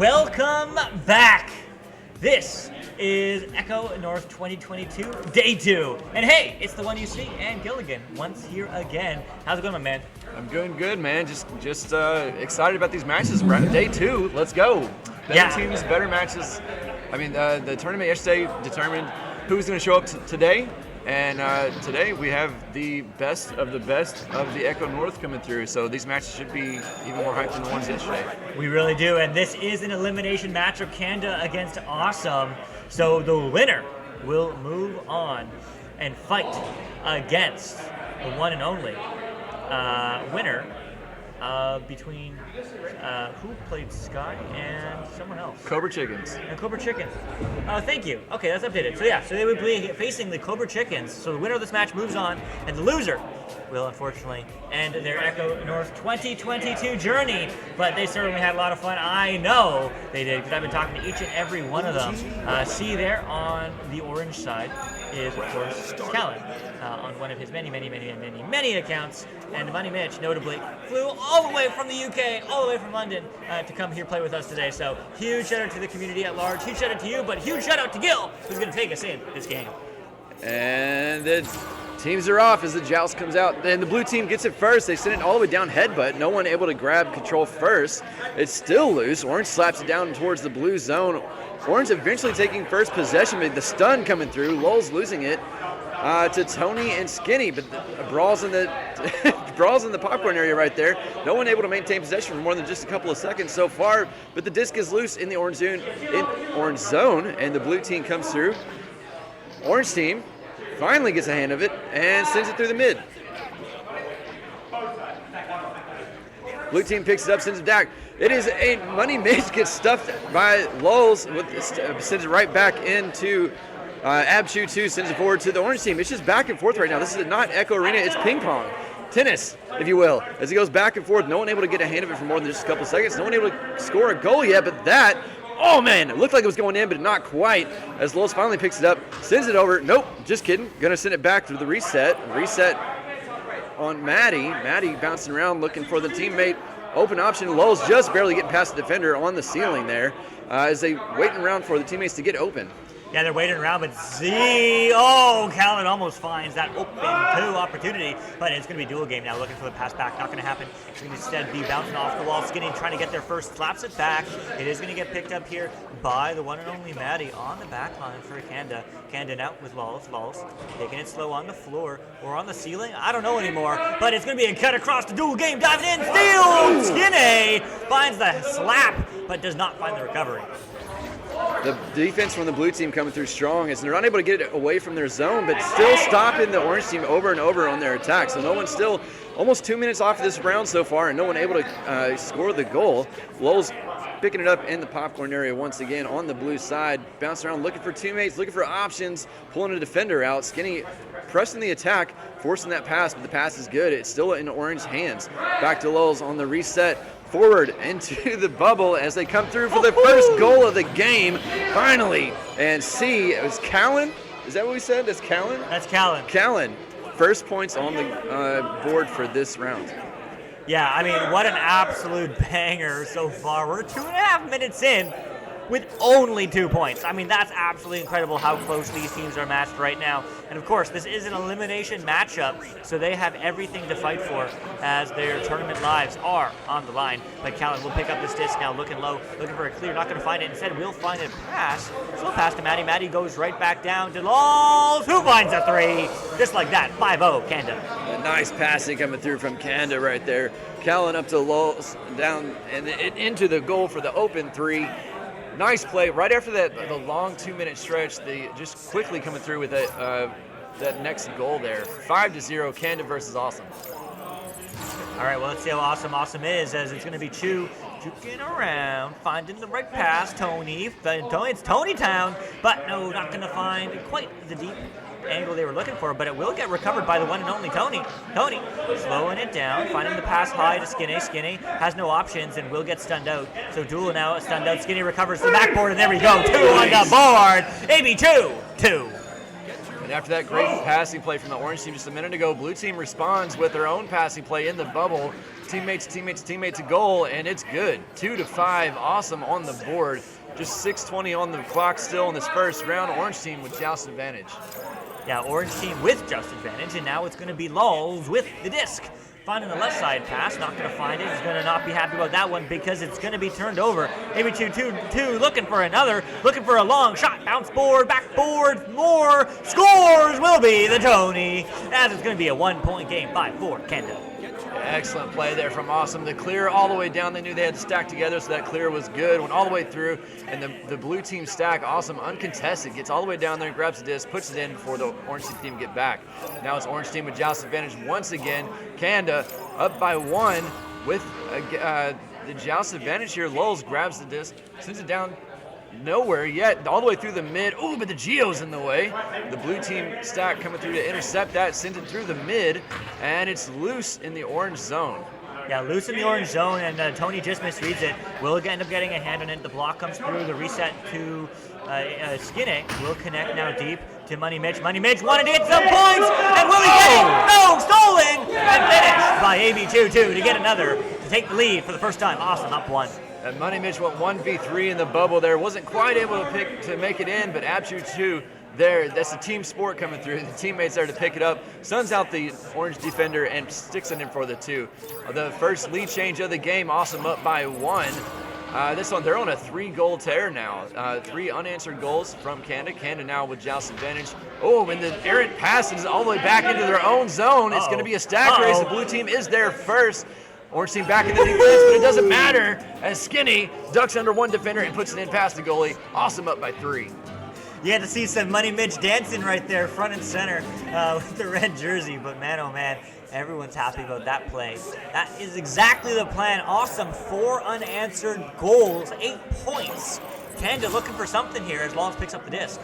welcome back. This is Echo North 2022, Day 2. And hey, it's the one you see, and Gilligan, once here again. How's it going, my man? I'm doing good, man. Just excited about these matches. We're at Day 2. Let's go. Better teams, better matches. I mean, the tournament yesterday determined who's going to show up today. And today we have the best of the Echo North coming through. So these matches should be even more hyped than the ones yesterday. We really do. And this is an elimination matchup, Kanda against Awesome. So the winner will move on and fight against the one and only winner between who played Sky and someone else? Cobra Chickens. And Cobra Chickens. Thank you. Okay, that's updated. So yeah, so they would be facing the Cobra Chickens. So the winner of this match moves on, and the loser will unfortunately end their Echo North 2022 journey. But they certainly had a lot of fun. I know they did, because I've been talking to each and every one of them. See there on the orange side is, of course, Callan on one of his many accounts. And Money Mitch, notably, flew all the way from the UK, all the way from London to come here play with us today. So huge shout out to the community at large, huge shout out to you, but huge shout out to Gil, who's going to take us in this game. And the teams are off as the joust comes out. And the blue team gets it first. They send it all the way down headbutt. No one able to grab control first. It's still loose. Orange slaps it down towards the blue zone. Orange eventually taking first possession, but the stun coming through. Lulz losing it to Tony and Skinny, but the brawls in the brawls in the popcorn area right there. No one able to maintain possession for more than just a couple of seconds so far, but the disc is loose in the orange zone, and the blue team comes through. Orange team finally gets a hand of it and sends it through the mid. Blue team picks it up, sends it back. It is a Money Mitch gets stuffed by Lulz, sends it right back into Abshu 2, sends it forward to the orange team. It's just back and forth right now. This is not Echo Arena, it's ping pong. Tennis, if you will, as it goes back and forth. No one able to get a hand of it for more than just a couple seconds. No one able to score a goal yet, but that, oh man, it looked like it was going in, but not quite. As Lulz finally picks it up, sends it over. Nope, just kidding. Gonna send it back to the reset. Reset on Maddie. Maddie bouncing around looking for the teammate. Open option. Lulz just barely getting past the defender on the ceiling there as they waiting around for the teammates to get open. Yeah, they're waiting around, but Callan almost finds that open 2 opportunity, but it's going to be dual game now, looking for the pass back. Not going to happen. It's going to instead be bouncing off the wall. Skinny trying to get there first, slaps it back. It is going to get picked up here by the one and only Maddie on the back line for Kanda. Kanda out with Lulz, taking it slow on the floor or on the ceiling. I don't know anymore, but it's going to be a cut across the dual game. Diving in, steal! Skinny finds the slap, but does not find the recovery. The defense from the blue team coming through strong as they're not able to get it away from their zone, but still stopping the orange team over and over on their attack. So no one's still almost 2 minutes off of this round so far, and no one able to score the goal. Lulz picking it up in the popcorn area once again on the blue side, bouncing around looking for teammates, looking for options, pulling a defender out. Skinny pressing the attack, forcing that pass, but the pass is good. It's still in orange hands. Back to Lulz on the reset. Forward into the bubble as they come through for the first goal of the game, finally. And it was Callan? Is that what we said? That's Callan? That's Callan. Callan, first points on the board for this round. Yeah, I mean, what an absolute banger so far. We're 2.5 minutes in with only 2 points. I mean, that's absolutely incredible how close these teams are matched right now. And of course, this is an elimination matchup, so they have everything to fight for as their tournament lives are on the line. But Callan will pick up this disc now, looking low, looking for a clear, not going to find it. Instead, we'll find a pass. Slow pass to Maddie. Maddie goes right back down to Lulz, who finds a 3. Just like that, 5-0, Kanda. A nice passing coming through from Kanda right there. Callan up to Lulz, down and into the goal for the open 3. Nice play. Right after the long 2-minute stretch, they just quickly coming through with that next goal there. 5-0, Kanda versus Awesome. All right, well, let's see how awesome is, as it's going to be Chu juking around, finding the right pass. Tony, it's Tony Town, but no, not going to find quite the deep angle they were looking for, but it will get recovered by the one and only Tony. Tony slowing it down, finding the pass high to Skinny. Skinny has no options and will get stunned out. So Duel now stunned out. Skinny recovers the backboard, and there we go. 2 on the board. AB 2-2. And And after that great passing play from the orange team just a minute ago, blue team responds with their own passing play in the bubble. Teammates a goal, and it's good. 2-5, awesome on the board. Just 6:20 on the clock still in this first round. Orange team with joust advantage. Yeah, orange team with joust advantage, and now it's going to be Lulz with the disc. Finding the left side pass, not going to find it. He's going to not be happy about that one because it's going to be turned over. Maybe 2-2-2, looking for another, looking for a long shot. Bounce board, backboard, more. Scores will be the Tony. As it's going to be a 1-point game, 5-4, Canada. Excellent play there from Awesome. The clear all the way down. They knew they had to stack together, so that clear was good. Went all the way through, and the blue team stack, Awesome, uncontested. Gets all the way down there, grabs the disc, puts it in before the orange team get back. Now it's orange team with joust advantage once again. Canada up by 1 with the joust advantage here. Lulz grabs the disc, sends it down. Nowhere yet, all the way through the mid. Ooh, but the Geo's in the way. The blue team stack coming through to intercept that, sends it through the mid, and it's loose in the orange zone. Yeah, loose in the orange zone, and Tony just misreads it. Will end up getting a hand on it. The block comes through. The reset to Skinnick will connect now deep to Money Mitch. Money Mitch wanted to get some points, and will he get it? No, stolen, and finished by AB22 to get another, to take the lead for the first time. Awesome, up 1. And Money Mitch went 1v3 in the bubble there. Wasn't quite able to make it in, but Abshu2 there, that's the team sport coming through. The teammates there to pick it up. Suns out the orange defender and sticks it in for the 2. The first lead change of the game, Awesome up by 1. This one, they're on a 3-goal tear now. 3 unanswered goals from Canada. Canada now with joust advantage. Oh, and the errant pass is all the way back into their own zone. It's going to be a stack race. The blue team is there first. Orange team back in the defense, but it doesn't matter as Skinny ducks under one defender and puts it in past the goalie. Awesome up by 3. You had to see some Money Mitch dancing right there, front and center with the red jersey, but man, oh man, everyone's happy about that play. That is exactly the plan. Awesome, 4 unanswered goals, 8 points. Canada looking for something here as Lulz picks up the disc.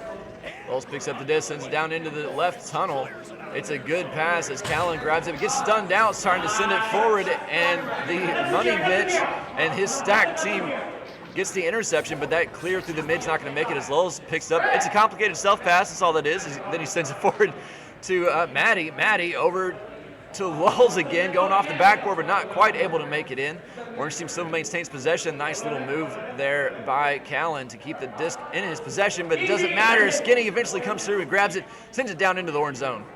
Lulz picks up the distance down into the left tunnel. It's a good pass as Callan grabs it. It gets stunned out, starting to send it forward, and the Money Mitch and his stack team gets the interception, but that clear through the mid's not going to make it as Lulz picks up. It's a complicated self-pass, that's all that is. Then he sends it forward to Maddie. Maddie over to Lulz again, going off the backboard, but not quite able to make it in. Orange team still maintains possession. Nice little move there by Callan to keep the disc in his possession, but it doesn't matter. Skinny eventually comes through and grabs it, sends it down into the orange zone.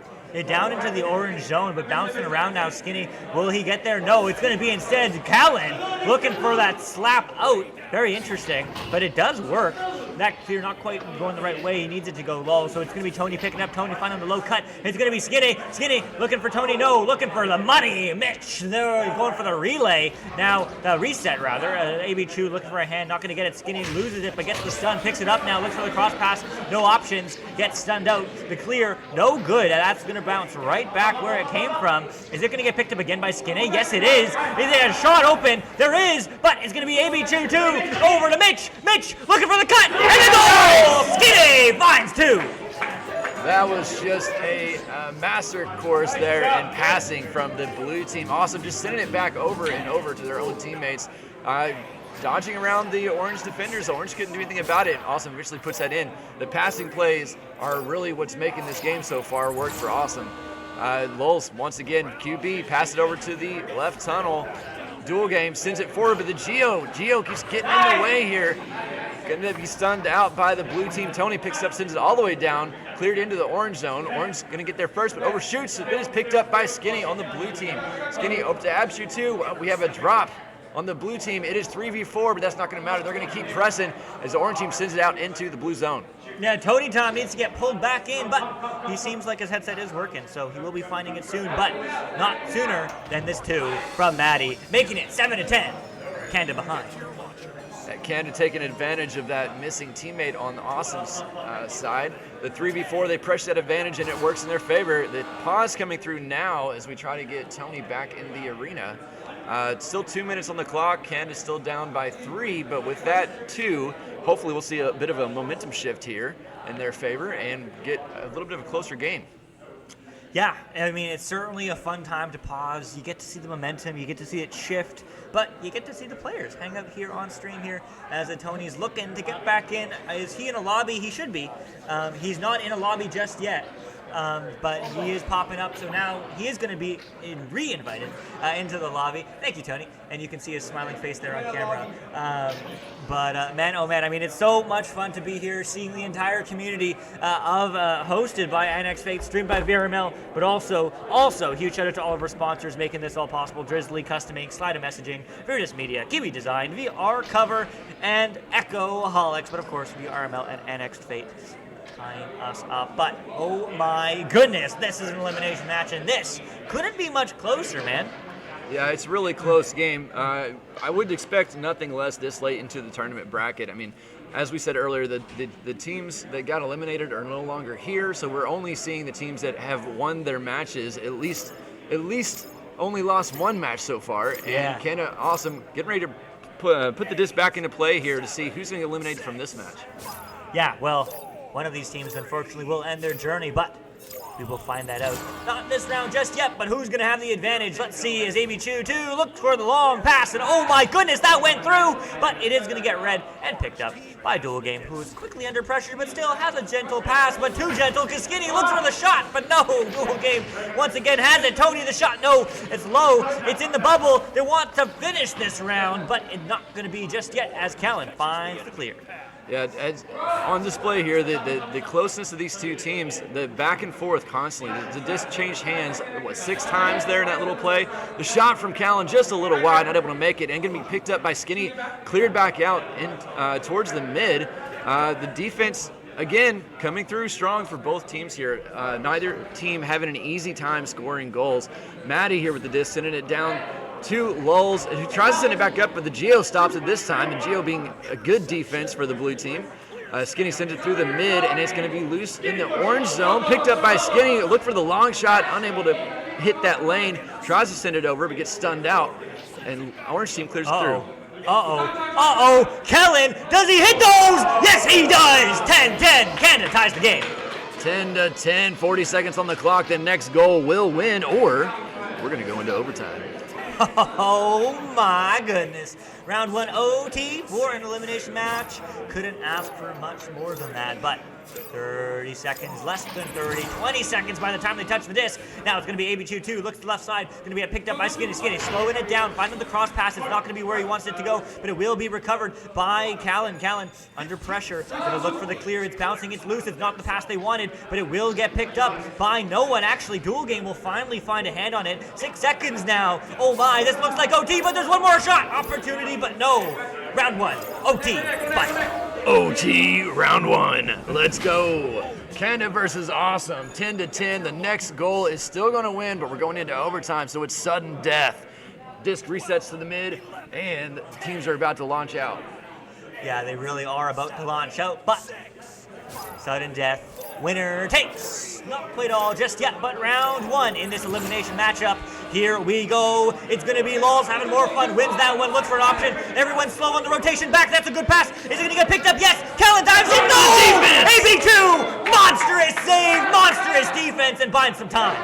Down into the orange zone, but bouncing around now. Skinny, will he get there? No, it's going to be instead Callan looking for that slap out. Very interesting, but it does work. That clear not quite going the right way. He needs it to go low, so it's going to be Tony picking up. Tony finding the low cut. It's going to be Skinny. Skinny looking for Tony. No, looking for the Money Mitch. They're going for the relay. Now, the reset rather. AB2 looking for a hand, not going to get it. Skinny loses it, but gets the stun. Picks it up now, looks for the cross pass. No options. Gets stunned out. The clear, no good. That's going to bounce right back where it came from. Is it going to get picked up again by Skinny? Yes, it is. Is there a shot open? There is, but it's going to be AB2 too. Over to Mitch. Mitch looking for the cut. And the goal! Skinny finds 2. That was just a master course there in passing from the blue team. Awesome, just sending it back over and over to their own teammates. Dodging around the orange defenders. Orange couldn't do anything about it. Awesome eventually puts that in. The passing plays are really what's making this game so far work for Awesome. Lulz, once again, QB, pass it over to the left tunnel. Dual game, sends it forward, but the Geo keeps getting in the way here. Gonna be stunned out by the blue team. Tony picks up, sends it all the way down, cleared into the orange zone. Orange gonna get there first, but overshoots. It is picked up by Skinny on the blue team. Skinny up to Abshu2. We have a drop on the blue team. It is 3v4, but that's not gonna matter. They're gonna keep pressing as the orange team sends it out into the blue zone. Yeah, Tony Tom needs to get pulled back in, but he seems like his headset is working, so he will be finding it soon, but not sooner than this 2 from Maddie, making it 7-10. Canada behind. Canada taking advantage of that missing teammate on the Awesome's side. The 3v4, they pressure that advantage and it works in their favor. The pause coming through now as we try to get Tony back in the arena. It's still 2 minutes on the clock. Canada's still down by 3, but with that 2, hopefully we'll see a bit of a momentum shift here in their favor and get a little bit of a closer game. Yeah, I mean, it's certainly a fun time to pause. You get to see the momentum, you get to see it shift, but you get to see the players hang out here on stream here as Tony's looking to get back in. Is he in a lobby? He should be. He's not in a lobby just yet. but he is popping up, so now he is going to be re-invited into the lobby. Thank you, Tony. And you can see his smiling face there on camera. Man, oh man, I mean, it's so much fun to be here, seeing the entire community hosted by Annexed Fate, streamed by VRML, but also, huge shout out to all of our sponsors making this all possible: Drizzly Custom Ink, Slider Messaging, Virtus Media, Kiwi Design, VR Cover, and Echoholics, but of course, VRML and Annexed Fate tying us up. But oh my goodness, this is an elimination match, and this couldn't be much closer, man. Yeah, it's a really close game. I would expect nothing less this late into the tournament bracket. I mean, as we said earlier, the teams that got eliminated are no longer here, so we're only seeing the teams that have won their matches, at least only lost one match so far. And Canada, awesome, getting ready to put the disc back into play here to see who's going to get eliminated from this match. Yeah, well, one of these teams unfortunately will end their journey, but we will find that out. Not this round just yet, but who's going to have the advantage? Let's see as AB2 looks for the long pass, and oh my goodness, that went through! But it is going to get read and picked up by Dual Game, who is quickly under pressure, but still has a gentle pass, but too gentle, because Skinny looks for the shot, but no, Dual Game once again has it. Tony, the shot, no, it's low, it's in the bubble. They want to finish this round, but it's not going to be just yet, as Callan finds the clear. Yeah, on display here, the closeness of these two teams, the back and forth constantly. The disc changed hands, 6 times there in that little play. The shot from Callan just a little wide, not able to make it, and going to be picked up by Skinny, cleared back out towards the mid. The defense, again, coming through strong for both teams here. Neither team having an easy time scoring goals. Maddie here with the disc, sending it down to Lulz, who tries to send it back up, but the Geo stops it this time, and Geo being a good defense for the blue team. Skinny sends it through the mid, and it's going to be loose in the orange zone. Picked up by Skinny. Look for the long shot, unable to hit that lane. Tries to send it over, but gets stunned out, and orange team clears it through. Kellen, does he hit those? Yes, he does. 10-10. Canada ties the game. 10-10, 40 seconds on the clock. The next goal will win, or we're going to go into overtime. Oh my goodness. Round 1 OT for an elimination match. Couldn't ask for much more than that, but 30 seconds, less than 30, 20 seconds by the time they touch the disc. Now it's going to be AB2, looks to the left side, going to be picked up by Skinny, slowing it down, finding the cross pass. It's not going to be where he wants it to go, but it will be recovered by Callan. Callan under pressure, going to look for the clear. It's bouncing, it's loose, it's not the pass they wanted, but it will get picked up by no one. Actually, Dual Game will finally find a hand on it. 6 seconds now. Oh my, this looks like OT, but there's one more shot. Opportunity, but no. Round 1, OT, but OT round 1. Let's go. Canada versus Awesome. 10-10. The next goal is still going to win, but we're going into overtime, so it's sudden death. Disc resets to the mid, and teams are about to launch out. Yeah, they really are about to launch out, but sudden death. Winner takes. Not quite all just yet, but round 1 in this elimination matchup. Here we go. It's going to be Lulz having more fun. Wins that one. Looks for an option. Everyone's slow on the rotation back. That's a good pass. Is it going to get picked up? Yes. Callan dives in. No! AB2! Monstrous save. Monstrous defense, and buying some time.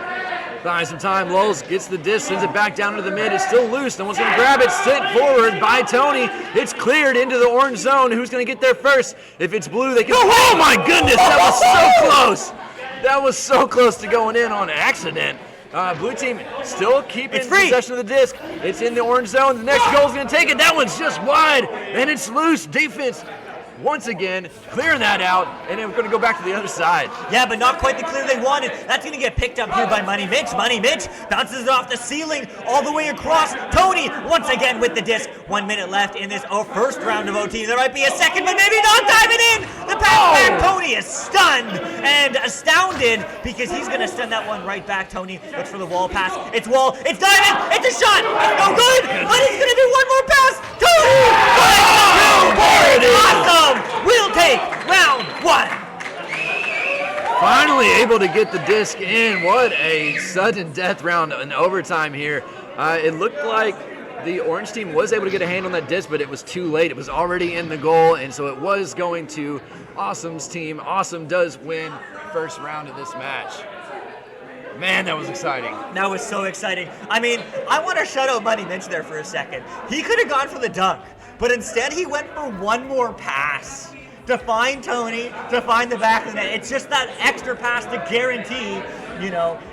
Buying some time. Lulz gets the disc, sends it back down to the mid. It's still loose. No one's going to grab it. Sent forward by Tony. It's cleared into the orange zone. Who's going to get there first? If it's blue, they can. Oh my goodness! That was so close. That was so close to going in on accident. Blue team still keeping possession of the disc. It's in the orange zone. The next goal is going to take it. That one's just wide, and it's loose. Defense once again clearing that out, and then we're going to go back to the other side. Yeah, but not quite the clear they wanted. That's going to get picked up here by Money Mitch. Money Mitch bounces it off the ceiling all the way across. Tony once again with the disc. 1 minute left in this first round of OT. There might be a second, but maybe not. Diving in. The pass back. Tony is stunned and astounded because he's going to send that one right back. Tony looks for the wall pass. It's wall. It's diving. It's a shot. It's no good. But he's going to do one more pass. Tony! Awesome! We'll take round 1. Finally able to get the disc in. What a sudden death round in overtime here. It looked like the orange team was able to get a hand on that disc, but it was too late. It was already in the goal, and so it was going to Awesome's team. Awesome does win first round of this match. Man, that was exciting. That was so exciting. I mean, I want to shout out Money Mitch there for a second. He could have gone for the dunk, but instead he went for one more pass. to find Tony, to find the back of the net. It's just that extra pass to guarantee,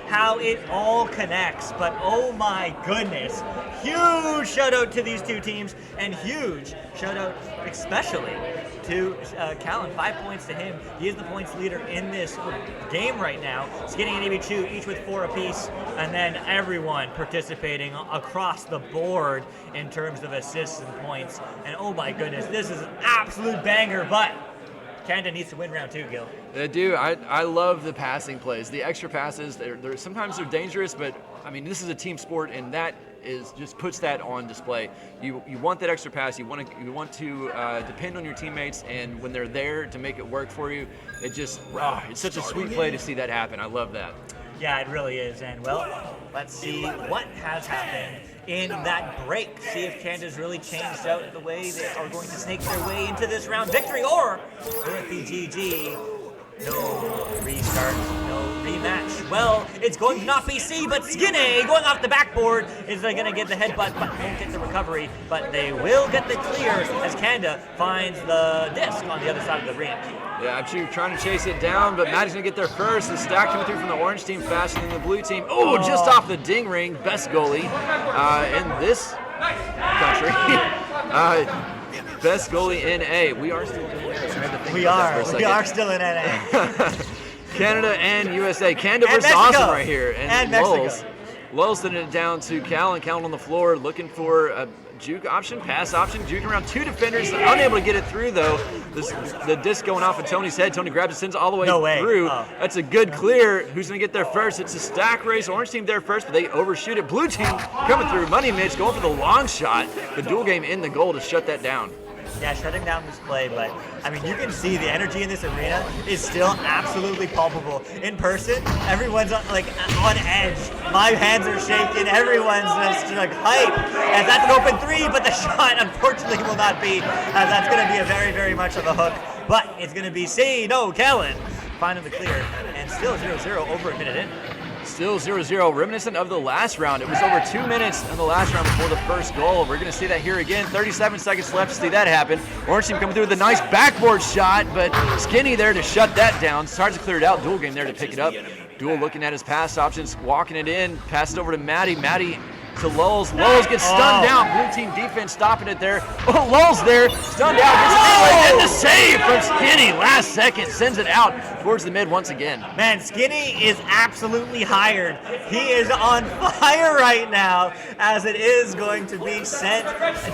how it all connects. But oh my goodness, huge shout out to these two teams, and huge shout out especially to Callan. 5 points to him. He is the points leader in this game right now. Skinny and EB2 each with 4 apiece, and then everyone participating across the board in terms of assists and points. And oh my goodness, this is an absolute banger, but Canada needs to win round 2, Gil. They do. I love the passing plays. The extra passes, sometimes they're dangerous, but I mean, this is a team sport, and that just puts that on display. You want that extra pass. You want to depend on your teammates, and when they're there to make it work for you, it's such a sweet play to see that happen. I love that. Yeah, it really is. And well, let's see what has happened in that break. See if Canada's really changed out the way they are going to snake their way into this round victory, or will it be GG? No restart, no rematch. Well, it's going to not be C, but Skinny going off the backboard is going to get the headbutt, but won't get the recovery. But they will get the clear as Canada finds the disc on the other side of the ring. Yeah, Abshu trying to chase it down, but Maddie's going to get there first. The stack coming through from the orange team faster than the blue team. Oh, just off the ding ring. Best goalie in this country. Best goalie in A. We are still in A. We are still in NA. Canada and USA. Canada And versus Mexico. Awesome right here. And Mexico. Lowell's. Lowell's sending it down to Callan. Callan on the floor looking for a juke option, pass option, juking around 2 defenders, unable to get it through though. The disc going off of Tony's head. Tony grabs it, sends it all the way through. Oh. That's a good clear. Who's going to get there first? It's a stack race. Orange team there first, but they overshoot it. Blue team coming through. Money Mitch going for the long shot. The dual game in the goal to shut that down. Yeah, shutting down this play, but I mean, you can see the energy in this arena is still absolutely palpable. In person, everyone's on edge. My hands are shaking. Everyone's just hype. As that's an open 3, but the shot unfortunately will not be, as that's going to be a very, very much of a hook. But it's going to be C. No, Callan finding the clear, and still 0-0 over a minute in. Still 0-0, reminiscent of the last round. It was over 2 minutes in the last round before the first goal. We're going to see that here again. 37 seconds left to see that happen. Orange team coming through with a nice backboard shot, but Skinny there to shut that down. Starts to clear it out. Dual game there to pick it up. Dual looking at his pass options, walking it in. Pass it over to Maddie. Maddie to Lowell's. Lowell's gets stunned down. Blue team defense stopping it there. Oh, Lowell's there. Stunned out. And the save from Skinny. Last second sends it out towards the mid once again. Man, Skinny is absolutely hired. He is on fire right now, as it is going to be sent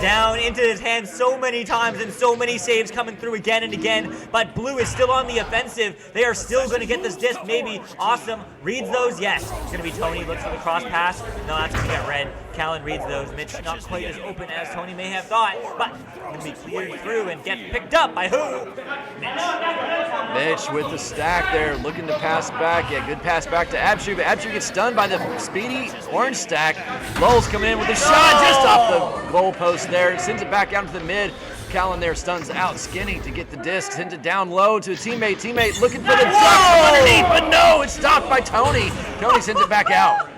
down into his hands so many times, and so many saves coming through again and again. But Blue is still on the offensive. They are still going to get this disc. Maybe Awesome reads those. Yes. It's going to be Tony. Looks for the cross pass. No, that's going to get red. Callan reads those. Mitch not quite as open as Tony may have thought, but going to be cleared through and get picked up by who? Mitch with the stack there, looking to pass back. Yeah, good pass back to Abshu, but Abshu gets stunned by the speedy orange stack. Lowell's coming in with a shot just off the goal post there. Sends it back out to the mid. Callan there stuns out Skinny to get the disc. Sends it down low to a teammate. Teammate looking for the duck from underneath, but no, it's stopped by Tony. Tony sends it back out.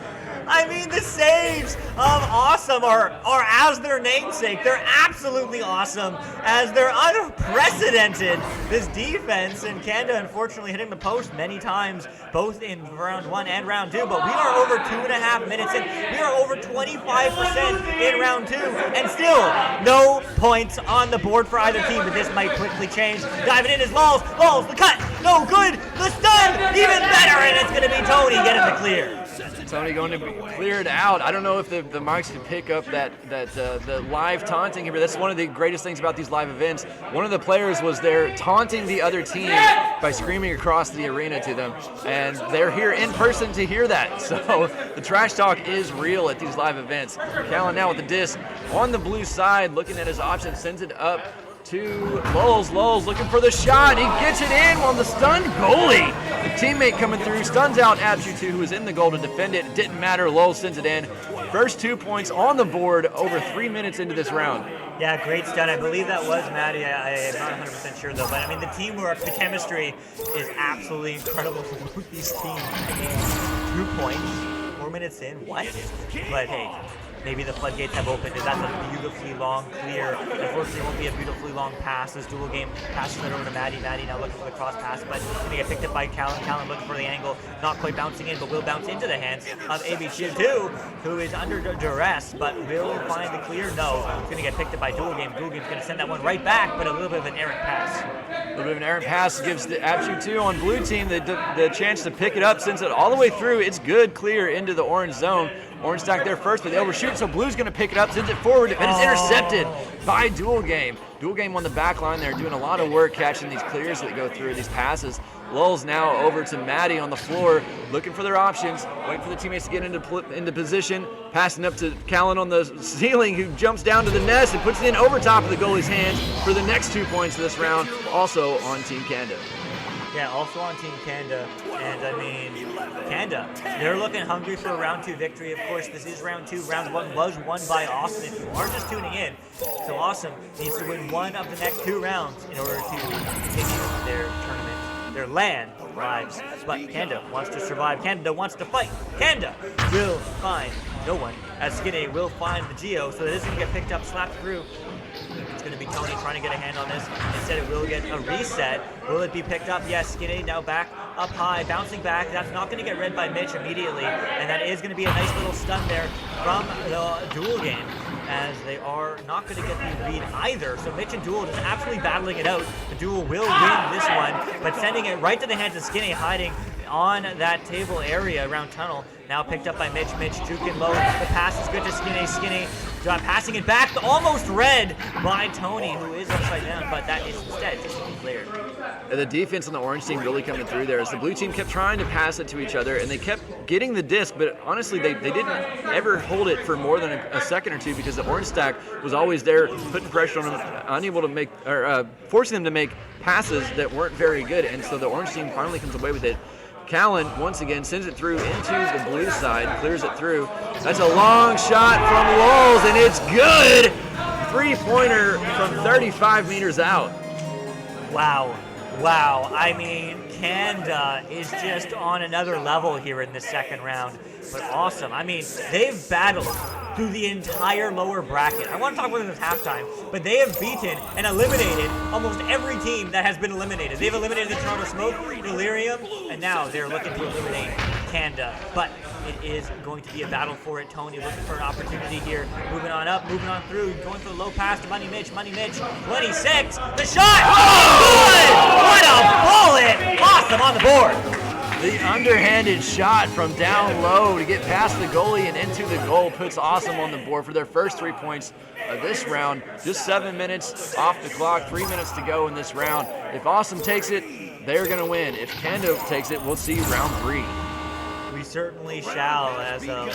I mean, the saves of Awesome are as their namesake. They're absolutely awesome, as they're unprecedented, this defense. And Canada, unfortunately, hitting the post many times, both in round 1 and round 2. But we are over 2.5 minutes in. We are over 25% in round 2. And still, no points on the board for either team. But this might quickly change. Diving in is Lowell's. Lowell's, the cut. No good. The stun. Even better. And it's going to be Tony getting the clear. Tony going to be cleared out. I don't know if the mics can pick up the live taunting here, but that's one of the greatest things about these live events. One of the players was there taunting the other team by screaming across the arena to them, and they're here in person to hear that. So the trash talk is real at these live events. Callan now with the disc on the blue side, looking at his options, sends it up to Lowell's. Lowell's looking for the shot. He gets it in while the stunned goalie, the teammate coming through, stuns out Abshu 2, who was in the goal to defend it. It didn't matter. Lowell sends it in. First 2 points on the board over 3 minutes into this round. Yeah, great stun. I believe that was Maddie. I'm not 100% sure, though. But, I mean, the teamwork, the chemistry is absolutely incredible for both these teams. I mean, 2 points, 4 minutes in. What? But, hey, maybe the floodgates have opened, and that's a beautifully long clear. Unfortunately, it won't be a beautifully long pass. This dual game passes it over to Maddie. Maddie now looking for the cross pass, but going to get picked up by Callan. Callan looking for the angle, not quite bouncing in, but will bounce into the hands of AB2, who is under duress, but will find the clear. No, it's going to get picked up by Dual Game. Dual Game's going to send that one right back, but a little bit of an errant pass. A little bit of an errant pass gives the Abshu2 on blue team the chance to pick it up, sends it all the way through. It's good clear into the orange zone. Orange stack there first, but they overshoot, so blue's going to pick it up, sends it forward, but it's intercepted by Dual Game. Dual Game on the back line there, doing a lot of work catching these clears that go through these passes. Lulz now over to Maddie on the floor, looking for their options, waiting for the teammates to get into position, passing up to Callan on the ceiling, who jumps down to the nest and puts it in over top of the goalie's hands for the next 2 points of this round, also on Team Kanda. Yeah, also on Team Kanda, and I mean, Kanda, they're looking hungry for a round 2 victory. Of course, this is round 2. Round 1 was won by Austin. If you are just tuning in, so Austin needs to win one of the next 2 rounds in order to continue their tournament, their LAN lives. But Kanda wants to survive. Kanda wants to fight. Kanda will find no one, as Skinny will find the Geo, so it isn't going to get picked up, slapped through. It's going to be Tony trying to get a hand on this. Instead, it will get a reset. Will it be picked up? Yes, Skinny now back up high, bouncing back. That's not going to get read by Mitch immediately, and that is going to be a nice little stun there from the Dual Game, as they are not going to get the read either. So Mitch and Dual just absolutely battling it out. The Dual will win this one, but sending it right to the hands of Skinny, hiding on that table area around tunnel. Now picked up by Mitch. Mitch juking low. The pass is good to Skinny. Skinny passing it back, almost read by Tony, who is upside down, but that is instead just cleared. The defense on the orange team really coming through there, as the blue team kept trying to pass it to each other, and they kept getting the disc, but honestly, they didn't ever hold it for more than a second or two, because the orange stack was always there, putting pressure on them, unable to make, or forcing them to make passes that weren't very good, and so the orange team finally comes away with it. Callan, once again, sends it through into the blue side, clears it through. That's a long shot from Lulz, and it's good! 3-pointer from 35 meters out. Wow. Wow. I mean, Kanda is just on another level here in the second round. But awesome. I mean, they've battled through the entire lower bracket. I want to talk about this at halftime, but they have beaten and eliminated almost every team that has been eliminated. They've eliminated the Toronto Smoke, Delirium, and now they're looking to eliminate Kanda. But it is going to be a battle for it. Tony looking for an opportunity here. Moving on up, moving on through, going for the low pass to Money Mitch. Money Mitch, 26. The shot! Oh! Good! What a bullet! Awesome on the board. The underhanded shot from down low to get past the goalie and into the goal puts Awesome on the board for their first 3 points of this round. Just 7 minutes off the clock, 3 minutes to go in this round. If Awesome takes it, they're going to win. If Kanda takes it, we'll see round 3. We certainly shall, as Lone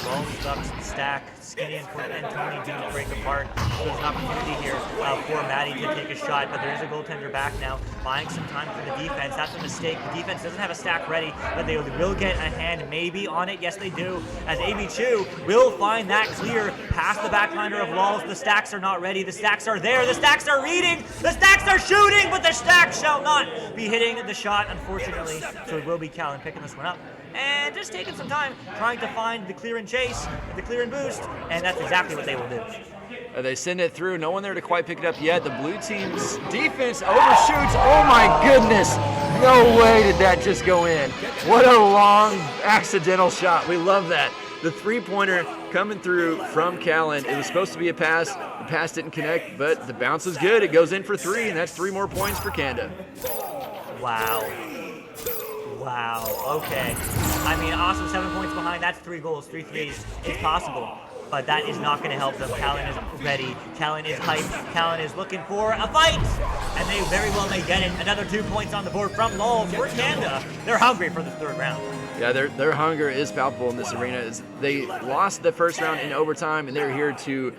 Ducks stack. Skinny and Tony do break apart. So there's an opportunity here for Maddie to take a shot, but there is a goaltender back now, buying some time for the defense. That's a mistake. The defense doesn't have a stack ready, but they will get a hand maybe on it. Yes, they do, as AB2 will find that clear past the backliner of Lulz. The stacks are not ready. The stacks are there. The stacks are reading. The stacks are shooting, but the stacks shall not be hitting the shot, unfortunately. So it will be Callan picking this one up. And just taking some time trying to find the clear and chase, the clear and boost, and that's exactly what they will do. They send it through. No one there to quite pick it up yet. The blue team's defense overshoots. Oh my goodness. No way did that just go in. What a long accidental shot. We love that. The 3-pointer coming through from Callan. It was supposed to be a pass. The pass didn't connect, but the bounce is good. It goes in for 3, and that's 3 more points for Kanda. Wow. Wow, okay. I mean, Awesome 7 points behind. That's 3 goals, 3 threes. It's possible, but that is not going to help them. Callan is ready. Callan is hyped. Callan is looking for a fight, and they very well may get it. Another 2 points on the board from Lulz for Kanda. They're hungry for the third round. Yeah, their hunger is palpable in this arena. They lost the first round in overtime, and they're here to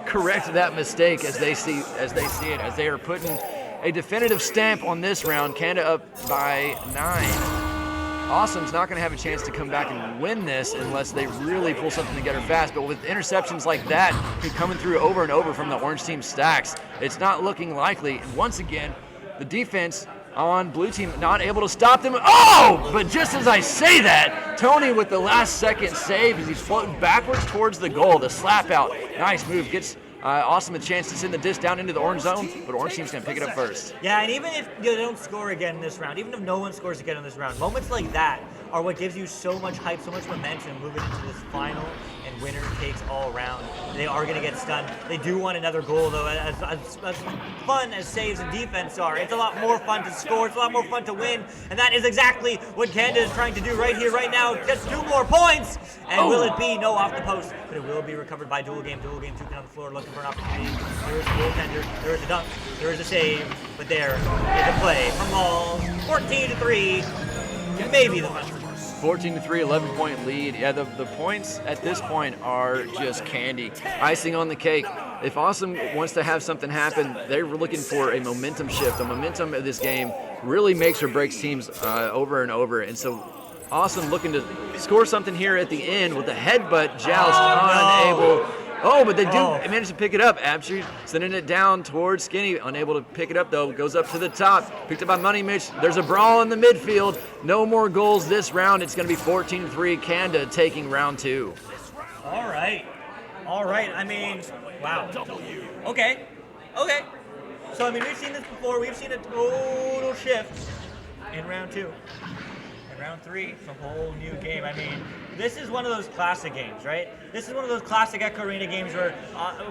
correct that mistake as they see it, as they are putting a definitive stamp on this round. Kanda up by 9. Awesome's not going to have a chance to come back and win this unless they really pull something together fast. But with interceptions like that coming through over and over from the orange team stacks, it's not looking likely. And once again, the defense on blue team, not able to stop them. Oh, but just as I say that, Tony with the last second save as he's floating backwards towards the goal. The slap out, nice move, gets Awesome a chance to send the disc down into the orange zone, but orange team's going to pick it up first. Yeah, and even if you don't score again in this round, even if no one scores again in this round, moments like that are what gives you so much hype, so much momentum moving into this final and winner takes all round. They are going to get stunned. They do want another goal, though. As fun as saves and defense are, it's a lot more fun to score. It's a lot more fun to win, and that is exactly what Canada is trying to do right here, right now. Just 2 more points, and will it be? No, off the post, but it will be recovered by Dual Game. Dual Game juking on the floor, looking for an opportunity. There is a goaltender. There is a dunk. There is a save, but there is a play from Malls. 14-3, maybe the final. 14-3, 11-point lead. Yeah, the points at this point are just candy. Icing on the cake. If Awesome wants to have something happen, they're looking for a momentum shift. The momentum of this game really makes or breaks teams over and over. And so Awesome looking to score something here at the end with a headbutt. Joust unable. Oh, but they do manage to pick it up. Absher sending it down towards Skinny. Unable to pick it up, though. Goes up to the top. Picked up by Money Mitch. There's a brawl in the midfield. No more goals this round. It's going to be 14-3. Canada taking round 2. All right. I mean, wow. Okay. So, I mean, we've seen this before. We've seen a total shift in round 2. In round 3, it's a whole new game. I mean, this is one of those classic games, right? This is one of those classic Echo Arena games where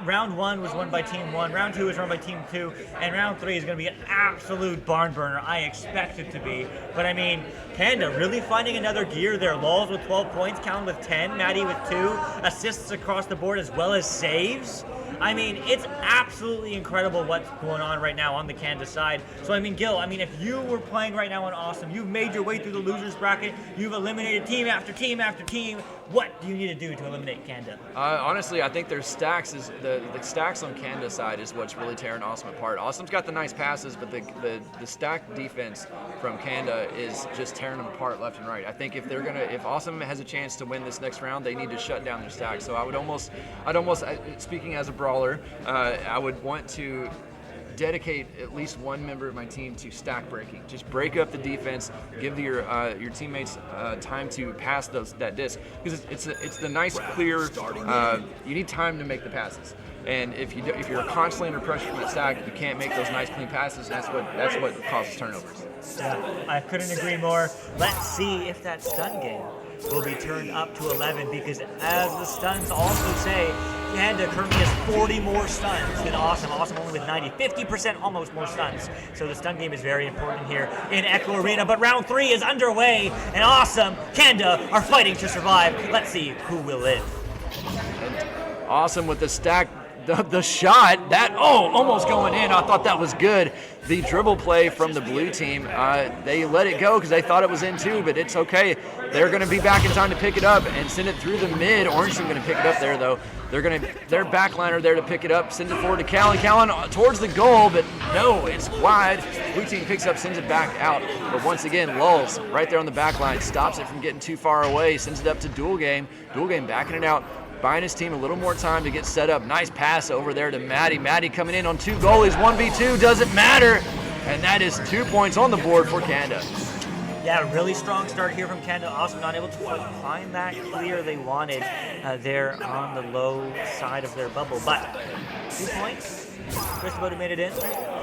round 1 was won by Team 1, round 2 was run by Team 2, and round 3 is going to be an absolute barn burner. I expect it to be. But I mean, Canada really finding another gear there. Lawls with 12 points, Callan with 10, Maddie with 2, assists across the board as well as saves. I mean, it's absolutely incredible what's going on right now on the Canada side. So, I mean, Gil, if you were playing right now on Awesome, you've made your way through the losers bracket, you've eliminated team after team after team. What do you need to do to eliminate Canada? Honestly, I think their stacks is the stacks on Canada's side is what's really tearing Awesome apart. Awesome's got the nice passes, but the stacked defense from Canada is just tearing them apart left and right. I think if Awesome has a chance to win this next round, they need to shut down their stack. So I'd almost speaking as a brawler, I would want to dedicate at least one member of my team to stack breaking. Just break up the defense, give your teammates time to pass that disc, because it's the nice clear. You need time to make the passes, and if you're constantly under pressure from the stack, you can't make those nice clean passes. And that's what causes turnovers. Yeah, I couldn't agree more. Let's see if that stun game will be turned up to 11, because as the stuns also say, Canada currently has 40 more stuns than Awesome. Awesome only with 90, 50% almost more stuns. So the stun game is very important here in Echo Arena. But round 3 is underway, and Awesome, Canada are fighting to survive. Let's see who will live. Awesome with the stack. The shot, almost going in. I thought that was good. The dribble play from the blue team, they let it go because they thought it was in too, but it's okay. They're going to be back in time to pick it up and send it through the mid. Orange team going to pick it up there, though. Their backliner there to pick it up, sends it forward to Callan. Callan towards the goal, but no, it's wide. Blue team picks up, sends it back out. But once again, Lulls right there on the backline, stops it from getting too far away, sends it up to Dual Game. Dual Game backing it out, buying his team a little more time to get set up. Nice pass over there to Maddie. Maddie coming in on 2 goalies, 1v2, doesn't matter. And that is 2 points on the board for Canada. Yeah, really strong start here from Canada. Awesome, not able to find that clear they wanted there on the low side of their bubble. But 2 points. Just about made it in.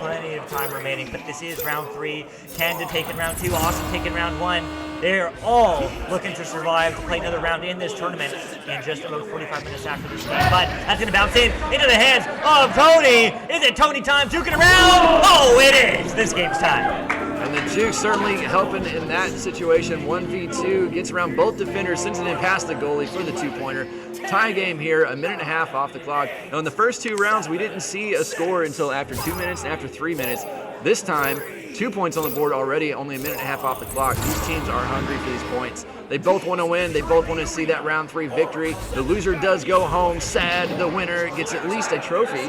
Plenty of time remaining, but this is round 3. Canada taking round 2. Awesome taking round 1. They're all looking to survive to play another round in this tournament in just about 45 minutes after this game. But that's going to bounce into the hands of Tony. Is it Tony time? Juking around. Oh, it is. This game's time. And the juke certainly helping in that situation. 1v2, gets around both defenders, sends it in past the goalie for the 2-pointer. Tie game here, a minute and a half off the clock. Now in the first 2 rounds, we didn't see a score until after 2 minutes and after 3 minutes. This time, 2 points on the board already, only a minute and a half off the clock. These teams are hungry for these points. They both want to win. They both want to see that round 3 victory. The loser does go home sad. The winner gets at least a trophy,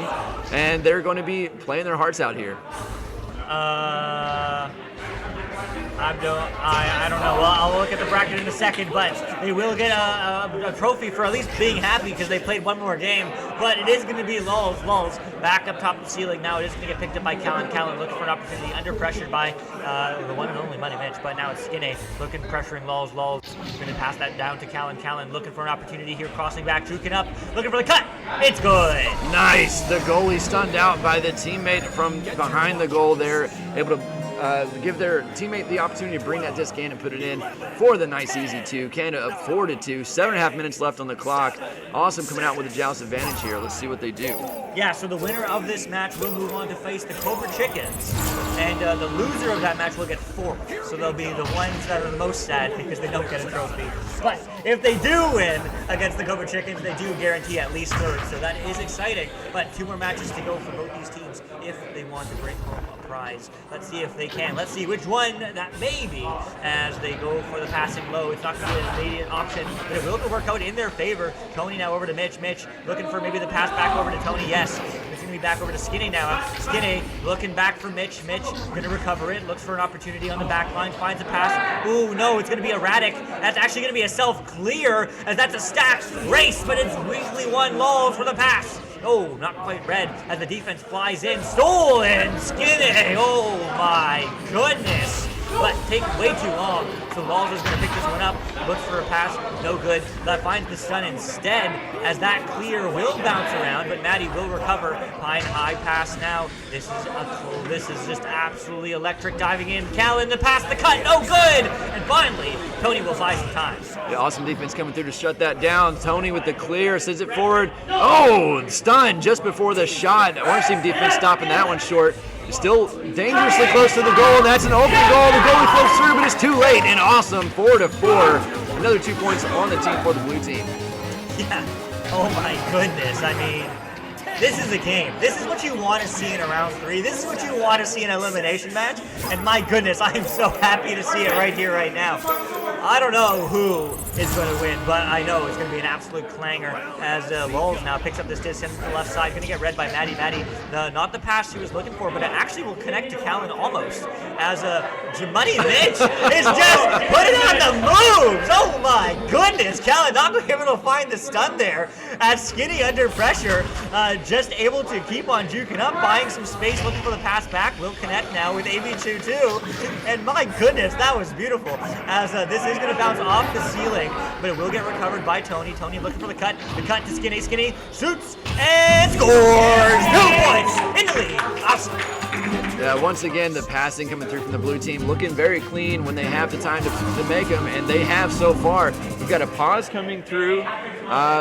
and they're going to be playing their hearts out here. I don't know. Well, I'll look at the bracket in a second, but they will get a trophy for at least being happy because they played one more game. But it is going to be Lulz back up top of the ceiling now. It is going to get picked up by Callan. Callan looking for an opportunity, under pressured by the one and only Money Mitch, but now it's Skinny looking, pressuring Lulz. Lulz going to pass that down to Callan. Callan looking for an opportunity here, crossing back, juking up, looking for the cut. It's good. Nice. The goalie stunned out by the teammate from behind the goal there, able to give their teammate the opportunity to bring that disc in and put it in for the nice easy 2. Canada up 4-2. 7.5 minutes left on the clock. Awesome coming out with a joust advantage here. Let's see what they do. Yeah, so the winner of this match will move on to face the Cobra Chickens, and the loser of that match will get 4th. So they'll be the ones that are the most sad because they don't get a trophy. But if they do win against the Cobra Chickens, they do guarantee at least 3rd. So that is exciting. But 2 more matches to go for both these teams if they want to bring home a prize. Let's see if they can. Let's see which one that may be as they go for the passing low. It's not going to be an immediate option, but it will work out in their favor. Tony now over to Mitch. Mitch looking for maybe the pass back over to Tony. Yes, it's going to be back over to Skinny now. Skinny looking back for Mitch. Mitch going to recover it. Looks for an opportunity on the back line. Finds a pass. Ooh, no, it's going to be erratic. That's actually going to be a self-clear as that's a stacked race, but it's weakly won Lulz for the pass. Oh, not quite red as the defense flies in. Stolen! Skinny! Oh my goodness! But take way too long. So Lulz is going to pick this one up. Looks for a pass. No good. That finds the stun instead as that clear will bounce around, but Maddie will recover. Pine high pass now. This is just absolutely electric. Diving in. Callan to pass the cut. No good! And finally, Tony will buy some time. Yeah, awesome defense coming through to shut that down. Tony with the clear, sends it forward. Oh, stun just before the shot. Orange team defense stopping that one short. Still dangerously close to the goal. That's an open goal. The goalie floats through, but it's too late. And awesome, 4-4. Another 2 points on the team for the blue team. Yeah. Oh my goodness. I mean, this is a game. This is what you want to see in a round 3. This is what you want to see in an elimination match. And my goodness, I am so happy to see it right here, right now. I don't know who is going to win, but I know it's going to be an absolute clanger as Lulz now picks up this distance to the left side. Going to get read by Maddie. Maddie, not the pass she was looking for, but it actually will connect to Callan almost as Money Mitch is just putting on the moves. Oh my goodness. Callan not able to find the stun there as Skinny under pressure, just able to keep on juking up, buying some space, looking for the pass back. Will connect now with AB2 too. And my goodness, that was beautiful as this is going to bounce off the ceiling, but it will get recovered by Tony. Tony looking for the cut to Skinny. Skinny shoots and scores! 2 points in the lead. Awesome. Yeah, once again, the passing coming through from the blue team, looking very clean when they have the time to make them, and they have so far. We've got a pause coming through.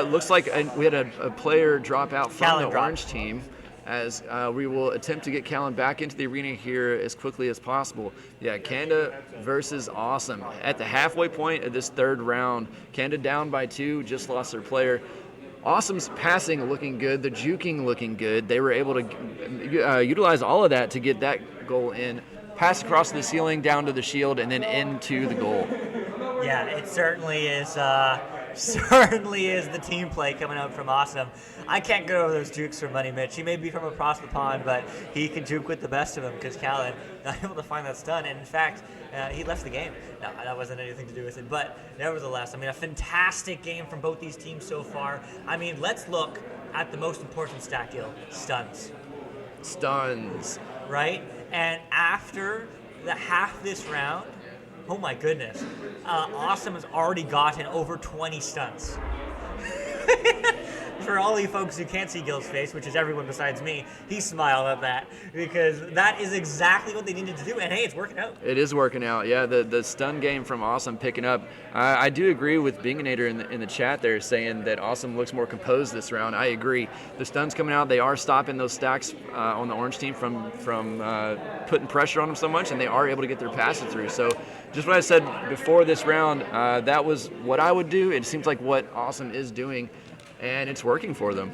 Looks like we had a player drop out from Callan the orange team, as we will attempt to get Callan back into the arena here as quickly as possible. Yeah, Canada versus Awesome. At the halfway point of this 3rd round, Canada down by 2, just lost their player. Awesome's passing looking good, the juking looking good. They were able to utilize all of that to get that goal in. Pass across the ceiling, down to the shield, and then into the goal. Yeah, it certainly is. Certainly is the team play coming out from Awesome. I can't get over those jukes from Money Mitch. He may be from across the pond, but he can juke with the best of them because Callan not able to find that stun. And in fact, he left the game. No, that wasn't anything to do with it. But nevertheless, I mean, a fantastic game from both these teams so far. I mean, let's look at the most important stat, Gil. Stuns. Stuns. Right? And after the half this round, oh my goodness, Awesome has already gotten over 20 stuns. For all you folks who can't see Gil's face, which is everyone besides me, he smiled at that because that is exactly what they needed to do, and hey, it's working out. It is working out, yeah. The stun game from Awesome picking up. I do agree with Binganator in the chat there saying that Awesome looks more composed this round. I agree. The stuns coming out, they are stopping those stacks on the orange team from putting pressure on them so much, and they are able to get their passes through. So just what I said before this round, that was what I would do. It seems like what Awesome is doing, and it's working for them.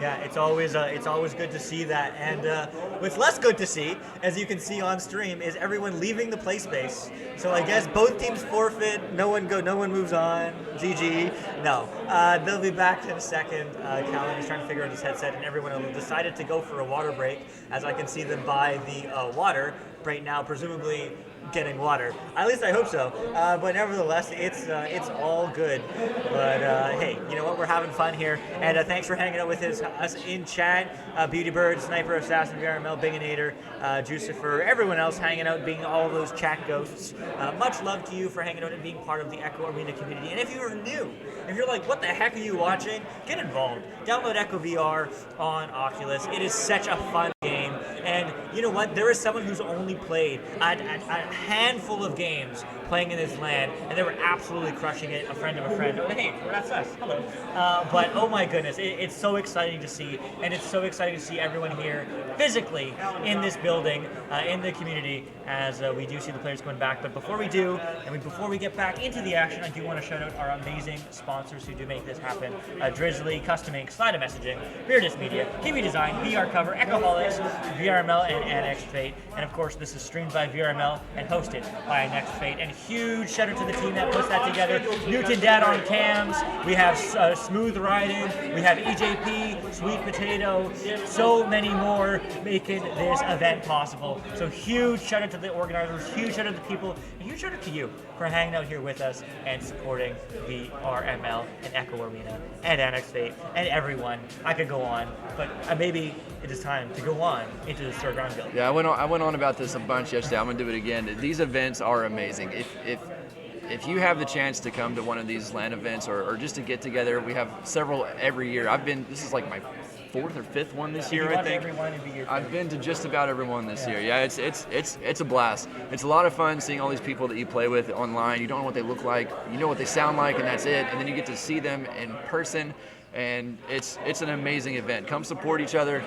Yeah, it's always good to see that. And what's less good to see, as you can see on stream, is everyone leaving the play space. So I guess both teams forfeit. No one moves on. GG. No, they'll be back in a second. Callan is trying to figure out his headset, and everyone decided to go for a water break. As I can see them by the water. right now, presumably getting water. At least I hope so. But nevertheless, it's all good. But hey, you know what? We're having fun here, and thanks for hanging out with us in chat. Beauty Bird, Sniper, Assassin, VRML, Binginator, Jucifer, everyone else hanging out, being all those chat ghosts. Much love to you for hanging out and being part of the Echo Arena community. And if you're new, if you're like, what the heck are you watching? Get involved. Download Echo VR on Oculus. It is such a fun game. And you know what? There is someone who's only played a handful of games playing in this LAN, and they were absolutely crushing it. A friend of a friend. Oh, hey, that's us. Hello. But oh my goodness, it's so exciting to see, and it's so exciting to see everyone here physically in this building, in the community, as we do see the players going back. But before we do, before we get back into the action, I do want to shout out our amazing sponsors who do make this happen. Drizzly, Custom Ink, Slider Messaging, Beardist Media, TV Design, VR Cover, Echoholics, VRML, and Annexed Fate. And of course, this is streamed by VRML and hosted by Annexed Fate. And huge shout out to the team that puts that together. Newton Dad on cams. We have Smooth Riding. We have EJP, Sweet Potato, so many more making this event possible. So huge shout out to the organizers, huge shout out to the people, and huge shout out to you for hanging out here with us and supporting the RML and Echo Arena and Annexed Fate and everyone. I could go on, but maybe it is time to go on into the third round build. Yeah, I went on about this a bunch yesterday. I'm gonna do it again. These events are amazing. If you have the chance to come to one of these LAN events or just to get together, we have several every year. This is like my fourth or fifth one this year, I think. I've been to just about every one this year. Yeah, it's a blast. It's a lot of fun seeing all these people that you play with online. You don't know what they look like, you know what they sound like, and that's it. And then you get to see them in person, and it's an amazing event. Come support each other.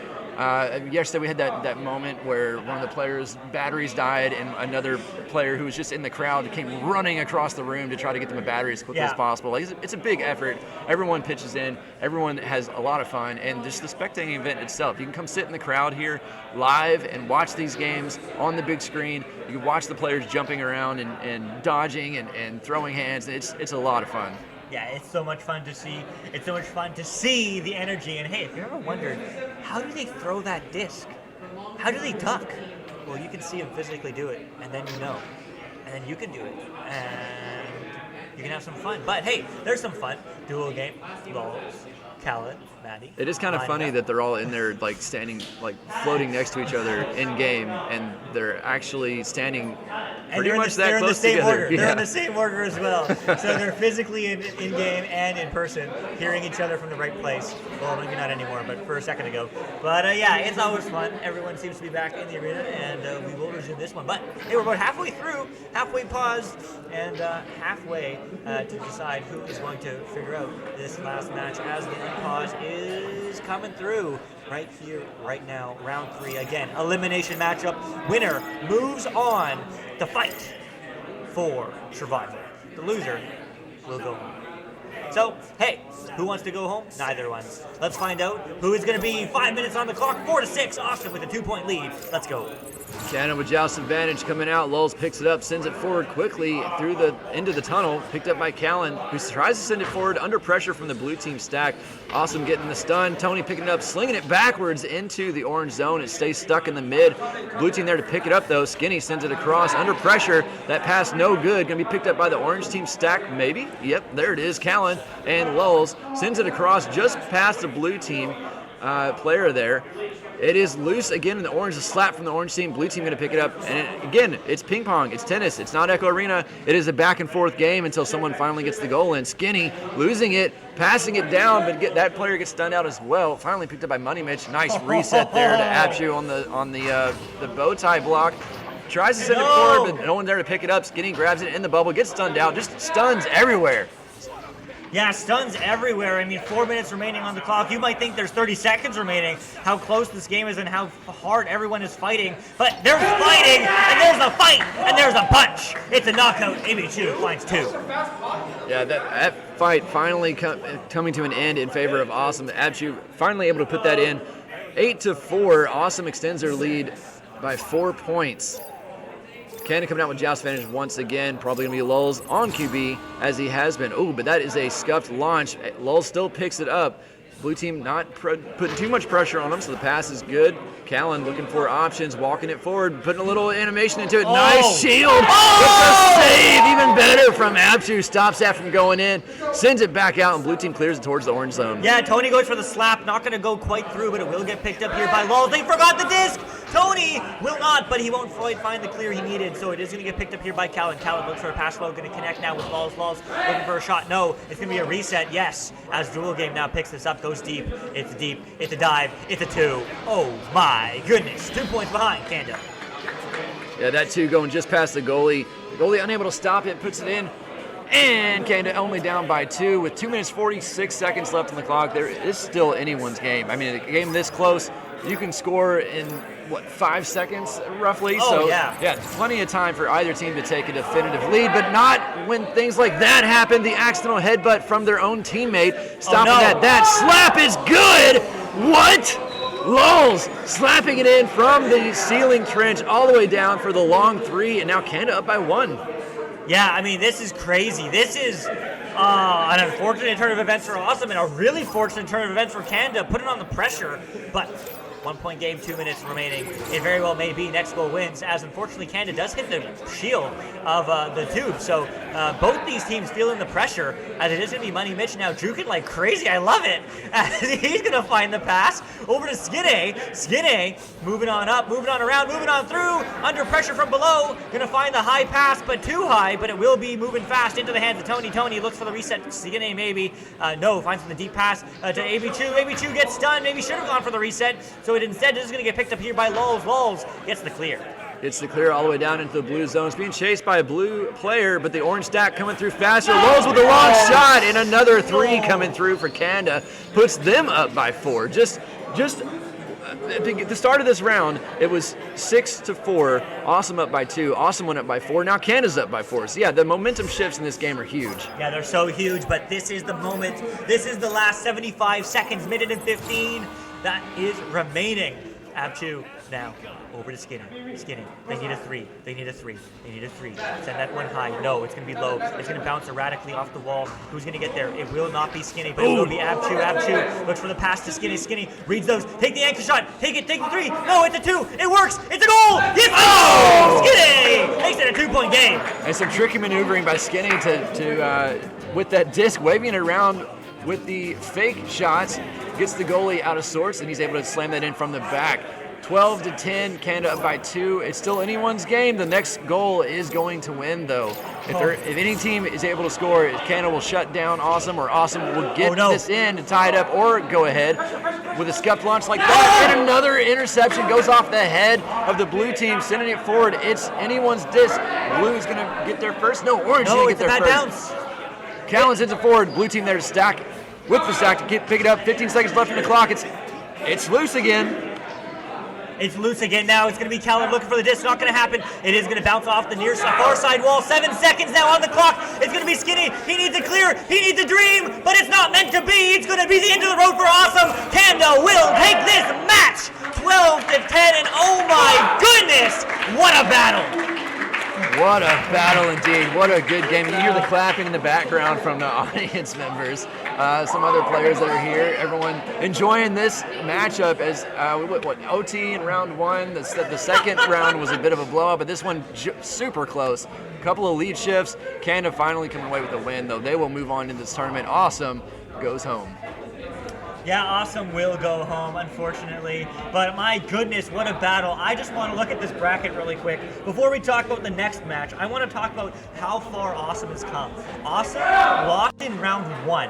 Yesterday we had that moment where one of the players' batteries died, and another player who was just in the crowd came running across the room to try to get them a battery as quickly as possible. Like, it's a big effort. Everyone pitches in. Everyone has a lot of fun, and just the spectating event itself. You can come sit in the crowd here live and watch these games on the big screen. You can watch the players jumping around and dodging and throwing hands. It's a lot of fun. Yeah, it's so much fun to see. It's so much fun to see the energy. And hey, if you ever wondered, how do they throw that disc? How do they duck? Well, you can see them physically do it, and then you know. And then you can do it. And you can have some fun. But hey, there's some fun. Dual game, Lols, Khaled, Maddie. It is kind of funny that they're all in there, like standing, like floating next to each other in game, and they're actually standing pretty much that close together. They're in the same order as well. So they're physically in game and in person, hearing each other from the right place. Well, maybe not anymore, but for a second ago. But yeah, it's always fun. Everyone seems to be back in the arena, and we will resume this one. But hey, we're about halfway through, halfway paused, and halfway to decide who is going to figure out this last match as the pause is coming through right here, right now. Round 3 again, elimination matchup. Winner moves on to fight for survival. The loser will go home. So, hey, who wants to go home? Neither one. Let's find out who is going to be 5 minutes on the clock. 4-6, Austin with a 2-point lead. Let's go. Cannon with Joust advantage coming out. Lulz picks it up, sends it forward quickly into the tunnel. Picked up by Callan, who tries to send it forward under pressure from the blue team stack. Awesome getting the stun. Tony picking it up, slinging it backwards into the orange zone. It stays stuck in the mid. Blue team there to pick it up though. Skinny sends it across under pressure. That pass no good. Going to be picked up by the orange team stack, maybe. Yep, there it is. Callan and Lulz sends it across just past the blue team player there. It is loose again in the orange, a slap from the orange team. Blue team going to pick it up. And again, it's ping pong, it's tennis, it's not Echo Arena. It is a back and forth game until someone finally gets the goal in. Skinny losing it, passing it down, but that player gets stunned out as well. Finally picked up by Money Mitch. Nice reset there to Abshu on the bow tie block. Tries to send it forward, but no one there to pick it up. Skinny grabs it in the bubble, gets stunned out, just stuns everywhere. Yeah, stuns everywhere. I mean, 4 minutes remaining on the clock. You might think there's 30 seconds remaining, how close this game is and how hard everyone is fighting. But there's fighting, and there's a fight, and there's a punch. It's a knockout. AB2 finds 2. Yeah, that fight finally coming to an end in favor of Awesome. Abshu finally able to put that in. 8-4. Awesome extends their lead by 4 points. Cannon coming out with Joust advantage once again. Probably going to be Lulz on QB as he has been. Oh, but that is a scuffed launch. Lulz still picks it up. Blue team not putting too much pressure on him, so the pass is good. Callan looking for options, walking it forward, putting a little animation into it. Oh. Nice shield. Oh. With the save, even better from Abshu. Stops that from going in, sends it back out, and blue team clears it towards the orange zone. Yeah, Tony goes for the slap. Not going to go quite through, but it will get picked up here by Lulz. They forgot the disc. Tony will not, but he won't find the clear he needed, so it is going to get picked up here by Callan. Callan looks for a pass flow, going to connect now with Lulz. Lulz looking for a shot. No, it's going to be a reset. Yes, as Dual Game now picks this up, goes deep. It's a dive. It's a 2. Oh my goodness. 2 points behind Kanda. Yeah, that 2 going just past the goalie. The goalie unable to stop it, puts it in. And Kanda only down by 2 with 2 minutes 46 seconds left on the clock. There is still anyone's game. I mean, a game this close, you can score in 5 seconds roughly. Oh, so yeah. plenty of time for either team to take a definitive lead, but not when things like that happen. The accidental headbutt from their own teammate, stopping that. That slap is good. What? Lulz slapping it in from the ceiling trench all the way down for the long 3, and now Kanda up by 1. Yeah, I mean, this is crazy. This is an unfortunate turn of events for Awesome and a really fortunate turn of events for Kanda, putting on the pressure, but 1 point game, 2 minutes remaining. It very well may be next goal wins, as unfortunately Kanda does hit the shield of the tube. So both these teams feeling the pressure, as it is going to be Money Mitch now juking like crazy. I love it. As he's going to find the pass over to Skinny. Skinny moving on up, moving on around, moving on through, under pressure from below. Going to find the high pass, but too high, but it will be moving fast into the hands of Tony. Tony looks for the reset. Skinny maybe. No, finds the deep pass to AB2. AB2 gets stunned. Maybe should have gone for the reset. So it instead is going to get picked up here by Lulz. Lulz gets the clear. It's the clear all the way down into the blue zone. It's being chased by a blue player, but the orange stack coming through faster. Lulz with the wrong shot, and another 3 coming through for Kanda. Puts them up by 4. Just at the start of this round, it was 6-4. Awesome up by 2. Awesome went up by 4. Now Kanda's up by 4. So yeah, the momentum shifts in this game are huge. Yeah, they're so huge, but this is the moment. This is the last 75 seconds, minute and 15 that is remaining. Ab2 now over to Skinny. Skinny. They need a 3. They need a 3. They need a 3. Send that one high. No, it's going to be low. It's going to bounce erratically off the wall. Who's going to get there? It will not be Skinny, but it will be Ab2. Ab2 looks for the pass to Skinny. Skinny reads those. Take the anchor shot. Take it. Take the 3. No, it's a 2. It works. It's a goal. Yes! Oh! Skinny makes it a 2-point game. And some tricky maneuvering by Skinny to with that disc, waving it around with the fake shots, gets the goalie out of sorts, and he's able to slam that in from the back. 12-10, Kanda up by 2. It's still anyone's game. The next goal is going to win, though. If any team is able to score, Kanda will shut down Awesome, or Awesome will get this in and tie it up, or go ahead with a scuffed launch like that. And another interception goes off the head of the blue team, sending it forward. It's anyone's disc. Blue is going to get there first. No, orange is going to get there first. Bounce. Callan sends it forward. Blue team there to stack with the stack to pick it up. 15 seconds left on the clock. It's loose again. It's loose again now. It's going to be Callan looking for the disc. Not going to happen. It is going to bounce off the far side wall. 7 seconds now on the clock. It's going to be Skinny. He needs a clear. He needs a dream, but it's not meant to be. It's going to be the end of the road for Awesome. Kanda will take this match. 12-10, and oh my goodness, what a battle. What a battle indeed. What a good game. You hear the clapping in the background from the audience members. Some other players that are here. Everyone enjoying this matchup as OT in round 1. The second round was a bit of a blowout, but this one super close. A couple of lead shifts. Kanda finally coming away with the win, though. They will move on in this tournament. Awesome goes home. Yeah, Awesome will go home, unfortunately. But my goodness, what a battle. I just want to look at this bracket really quick. Before we talk about the next match, I want to talk about how far Awesome has come. Awesome lost in round 1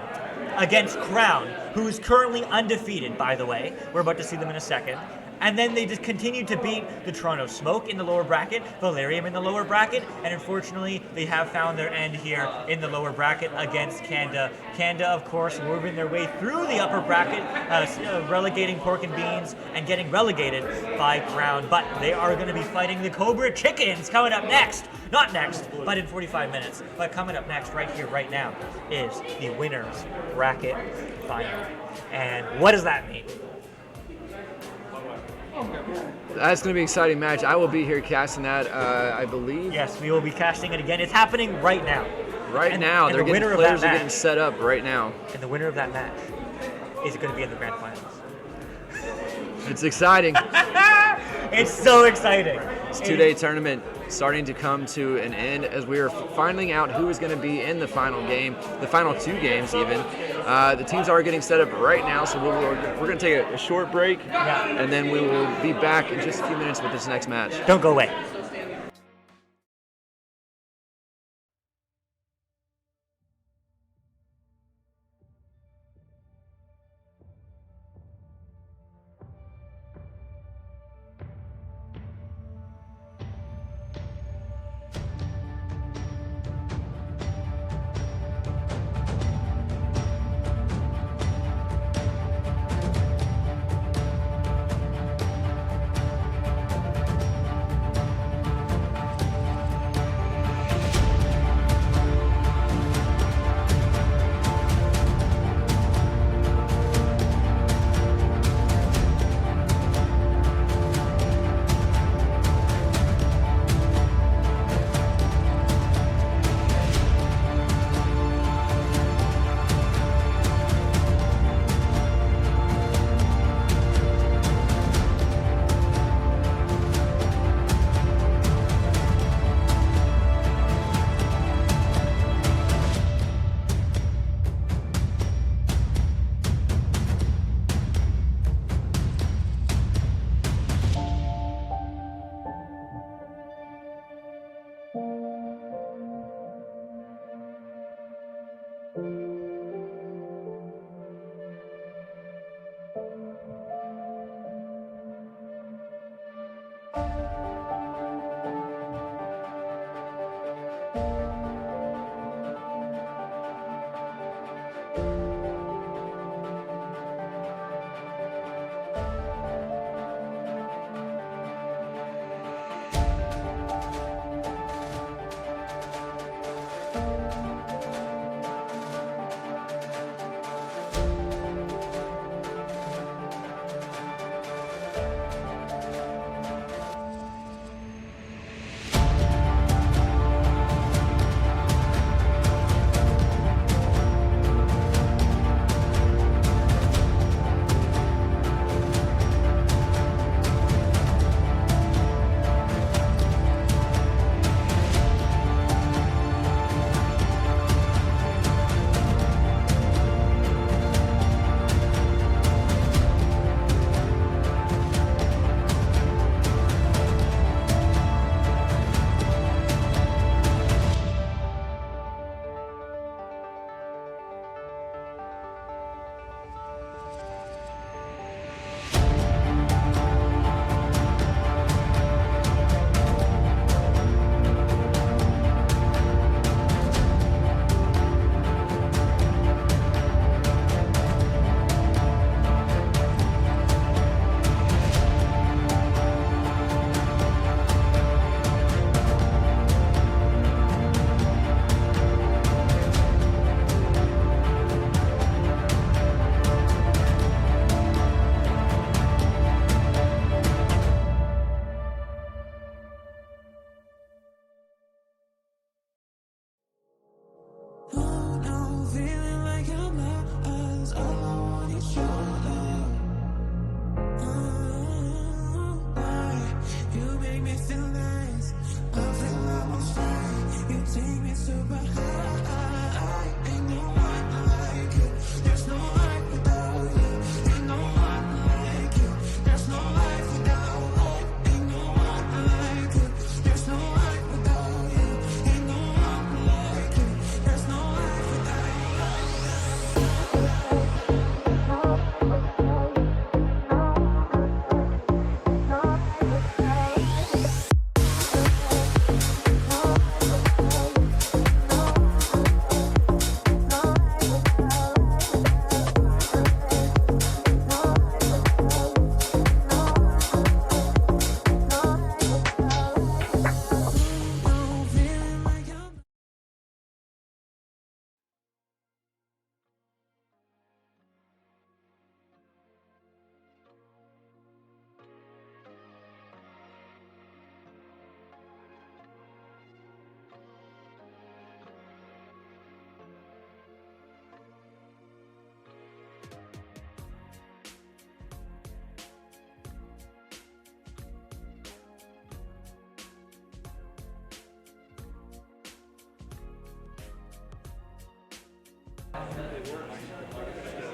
against Crown, who is currently undefeated, by the way. We're about to see them in a second. And then they just continued to beat the Toronto Smoke in the lower bracket, Valerium in the lower bracket, and unfortunately, they have found their end here in the lower bracket against Kanda. Kanda, of course, moving their way through the upper bracket, relegating Pork and Beans and getting relegated by Crown. But they are going to be fighting the Cobra Chickens coming up next. Not next, but in 45 minutes. But coming up next, right here, right now, is the winners bracket final. And what does that mean? That's going to be an exciting match. I will be here casting that, I believe. Yes, we will be casting it again. It's happening right now. Right now. They're getting players are getting set up right now. And the winner of that match is going to be in the grand finals. It's exciting. It's so exciting. This 2-day tournament starting to come to an end as we are finding out who is going to be in the final game, the final 2 games even. The teams are getting set up right now, so we're going to take a short break, and then we will be back in just a few minutes with this next match. Don't go away.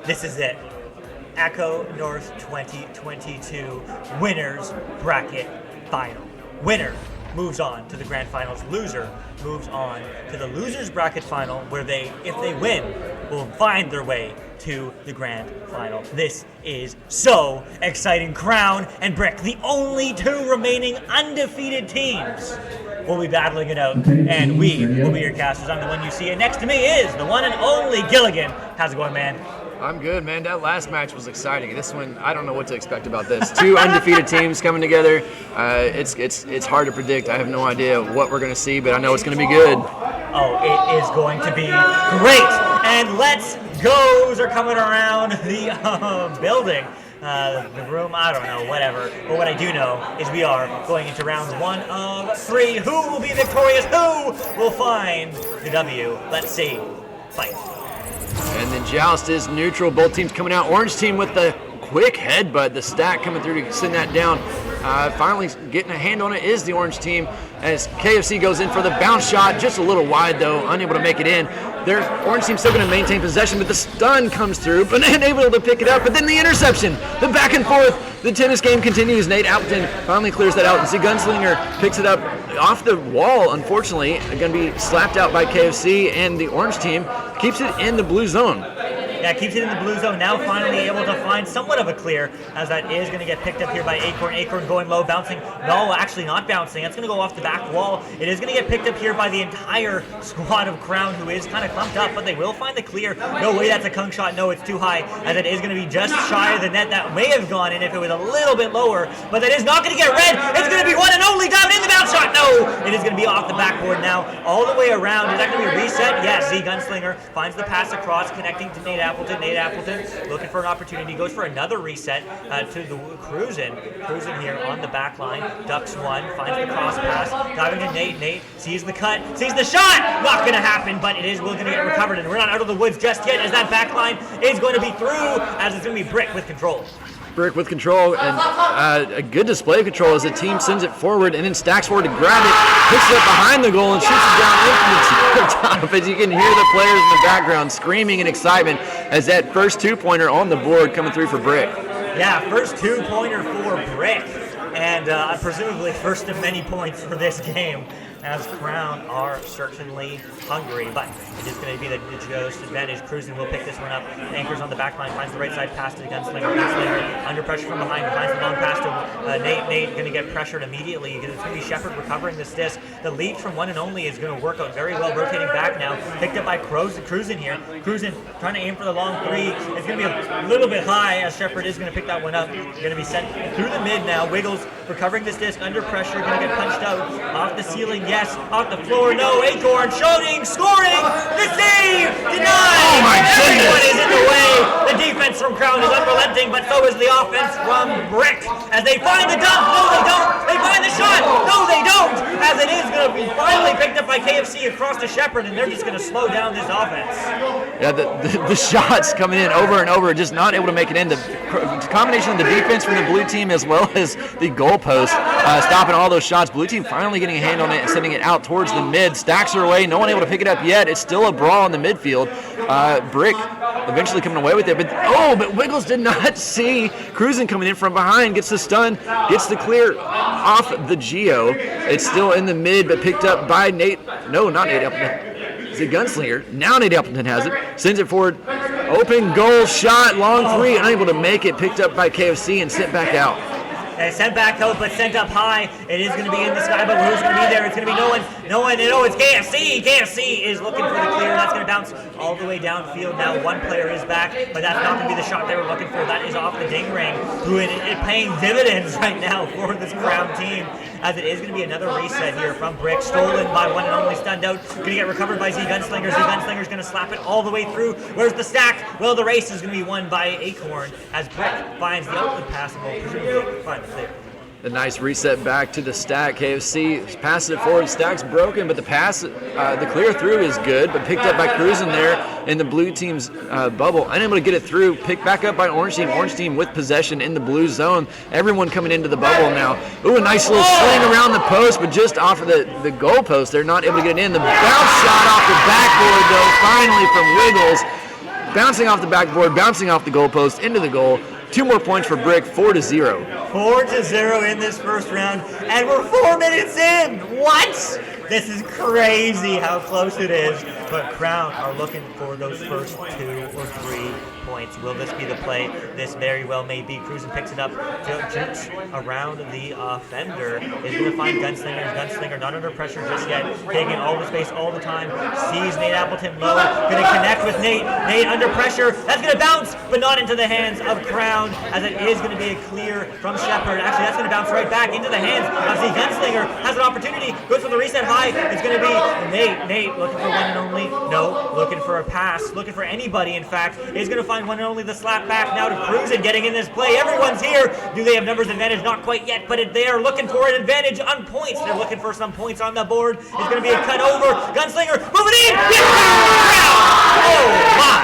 This is it. Echo North 2022 Winners Bracket Final. Winner moves on to the grand finals. Loser moves on to the losers bracket final, where they, if they win, will find their way to the grand final. This is so exciting. Crown and Brick, the only two remaining undefeated teams, will be battling it out, and we will be your casters. I'm the one you see, and next to me is the one and only Gilligan. How's it going, man? I'm good, man. That last match was exciting. This one, I don't know what to expect about this. Two undefeated teams coming together. It's hard to predict. I have no idea what we're going to see, but I know it's going to be good. Oh, it is going to be great. And let's goes are coming around the building. The room, I don't know, whatever. But what I do know is we are going into rounds 1 of 3. Who will be victorious? Who will find the W? Let's see. Fight. And then Joust is neutral. Both teams coming out. Orange team with the quick headbutt. The stack coming through to send that down. Finally getting a hand on it is the orange team as KFC goes in for the bounce shot. Just a little wide though, unable to make it in. Their orange team still going to maintain possession, but the stun comes through, but unable to pick it up. But then the interception, the back and forth. The tennis game continues. Nate Appleton finally clears that out, and the Gunslinger picks it up off the wall. Unfortunately, going to be slapped out by KFC, and the orange team keeps it in the blue zone. Yeah, keeps it in the blue zone. Now finally able to find somewhat of a clear, as that is going to get picked up here by Acorn. Acorn going low, bouncing. No, actually not bouncing. That's going to go off the back wall. It is going to get picked up here by the entire squad of Crown, who is kind of clumped up, but they will find the clear. No way, that's a kung shot. No, it's too high, as it is going to be just shy of the net. That may have gone in if it was a little bit lower, but that is not going to get red. It's going to be one and only down in the bounce shot. No, it is going to be off the backboard now, all the way around. Is that going to be a reset? Yes, Z Gunslinger finds the pass across, connecting to Nate Appleton. Nate Appleton looking for an opportunity, goes for another reset to the Cruisin. Cruisin here on the back line, ducks one, finds the cross pass, diving to Nate. Nate sees the cut, sees the shot. Not going to happen, but it is going to get recovered, and we're not out of the woods just yet, as that back line is going to be through, as it's going to be Brick with control. Brick with control, and a good display of control as the team sends it forward and then stacks forward to grab it, picks it up behind the goal and shoots it down into the top. As you can hear the players in the background screaming in excitement as that first two-pointer on the board coming through for Brick. Yeah, first two-pointer for Brick, and presumably first of many points for this game, as Crown are certainly hungry, but it is going to be the Joe's advantage. Cruisin will pick this one up. Anchors on the back line, finds the right side pass to the Gunslinger. Gunslinger under pressure from behind, finds the long pass to Nate. Nate going to get pressured immediately. It's going to be Shepard recovering this disc. The lead from one and only is going to work out very well, rotating back now. Picked up by Cruisin here. Cruisin trying to aim for the long three. It's going to be a little bit high, as Shepard is going to pick that one up. Going to be sent through the mid now. Wiggles recovering this disc under pressure, going to get punched out off the ceiling. Yes, off the floor. No, Acorn shooting, scoring. The save denied. Oh my goodness! Everyone is in the way. The defense from Crown is unrelenting, but so is the offense from Brick. As they find the dunk. No, they don't. They find the shot. No, they don't. As it is going to be finally picked up by KFC across to Shepard, and they're just going to slow down this offense. Yeah, the shots coming in over and over, just not able to make it in. The combination of the defense from the blue team as well as the goalpost stopping all those shots. Blue team finally getting a hand on it and sending it out towards the mid. Stacks her away. No one able to pick it up yet. It's still a brawl in the midfield. Brick eventually coming away with it. But Wiggles did not see Cruisin coming in from behind. Gets the stun. Gets the clear off the Geo. It's still in the mid, but picked up by Nate. No, not Nate Appleton. It's a Gunslinger. Now Nate Appleton has it. Sends it forward. Open goal shot. Long three. Unable to make it. Picked up by KFC and sent back out. Sent back out, but sent up high. It is going to be in the sky, but who's going to be there? It's going to be no one. No, it's KFC. KFC is looking for the clear. That's going to bounce all the way downfield. Now one player is back, but that's not going to be the shot they were looking for. That is off the ding ring, who is paying dividends right now for this Crown team, as it is going to be another reset here from Brick. Stolen by one and only, stunned out. Going to get recovered by Z Gunslinger. Z Gunslinger's going to slap it all the way through. Where's the stack? Well, the race is going to be won by Acorn, as Brick finds the outlet pass and will presumably find the clear. A nice reset back to the stack. KFC passes it forward. Stack's broken, but the pass, the clear through is good, but picked up by Cruisin there in the blue team's bubble. Unable to get it through. Picked back up by Orange team. Orange team with possession in the blue zone. Everyone coming into the bubble now. Ooh, a nice little swing around the post, but just off of the goal post. They're not able to get it in. The bounce shot off the backboard, though, finally from Wiggles. bouncing off the backboard, bouncing off the goalpost, into the goal. 2 more points for Brick, 4-0. 4-0 in this first round, and we're 4 minutes in. What? This is crazy how close it is. But Crown are looking for those first 2 or 3 points. Will this be the play? This very well may be. Cruzen picks it up, jukes around the offender. Is going to find Gunslinger. Gunslinger not under pressure just yet. Taking all the space all the time. Sees Nate Appleton low. Going to connect with Nate. Nate under pressure. That's going to bounce, but not into the hands of Crown, as it is going to be a clear from Shepard. Actually, that's going to bounce right back into the hands of the Gunslinger. Has an opportunity. Goes for the reset high. It's going to be Nate. Nate looking for one and only. No, looking for a pass, looking for anybody, in fact, is going to find one and only the slap back now to Cruzen, getting in this play. Everyone's here. Do they have numbers advantage? Not quite yet, but they are looking for an advantage on points. They're looking for some points on the board. It's going to be a cut over. Gunslinger moving in. Oh, my.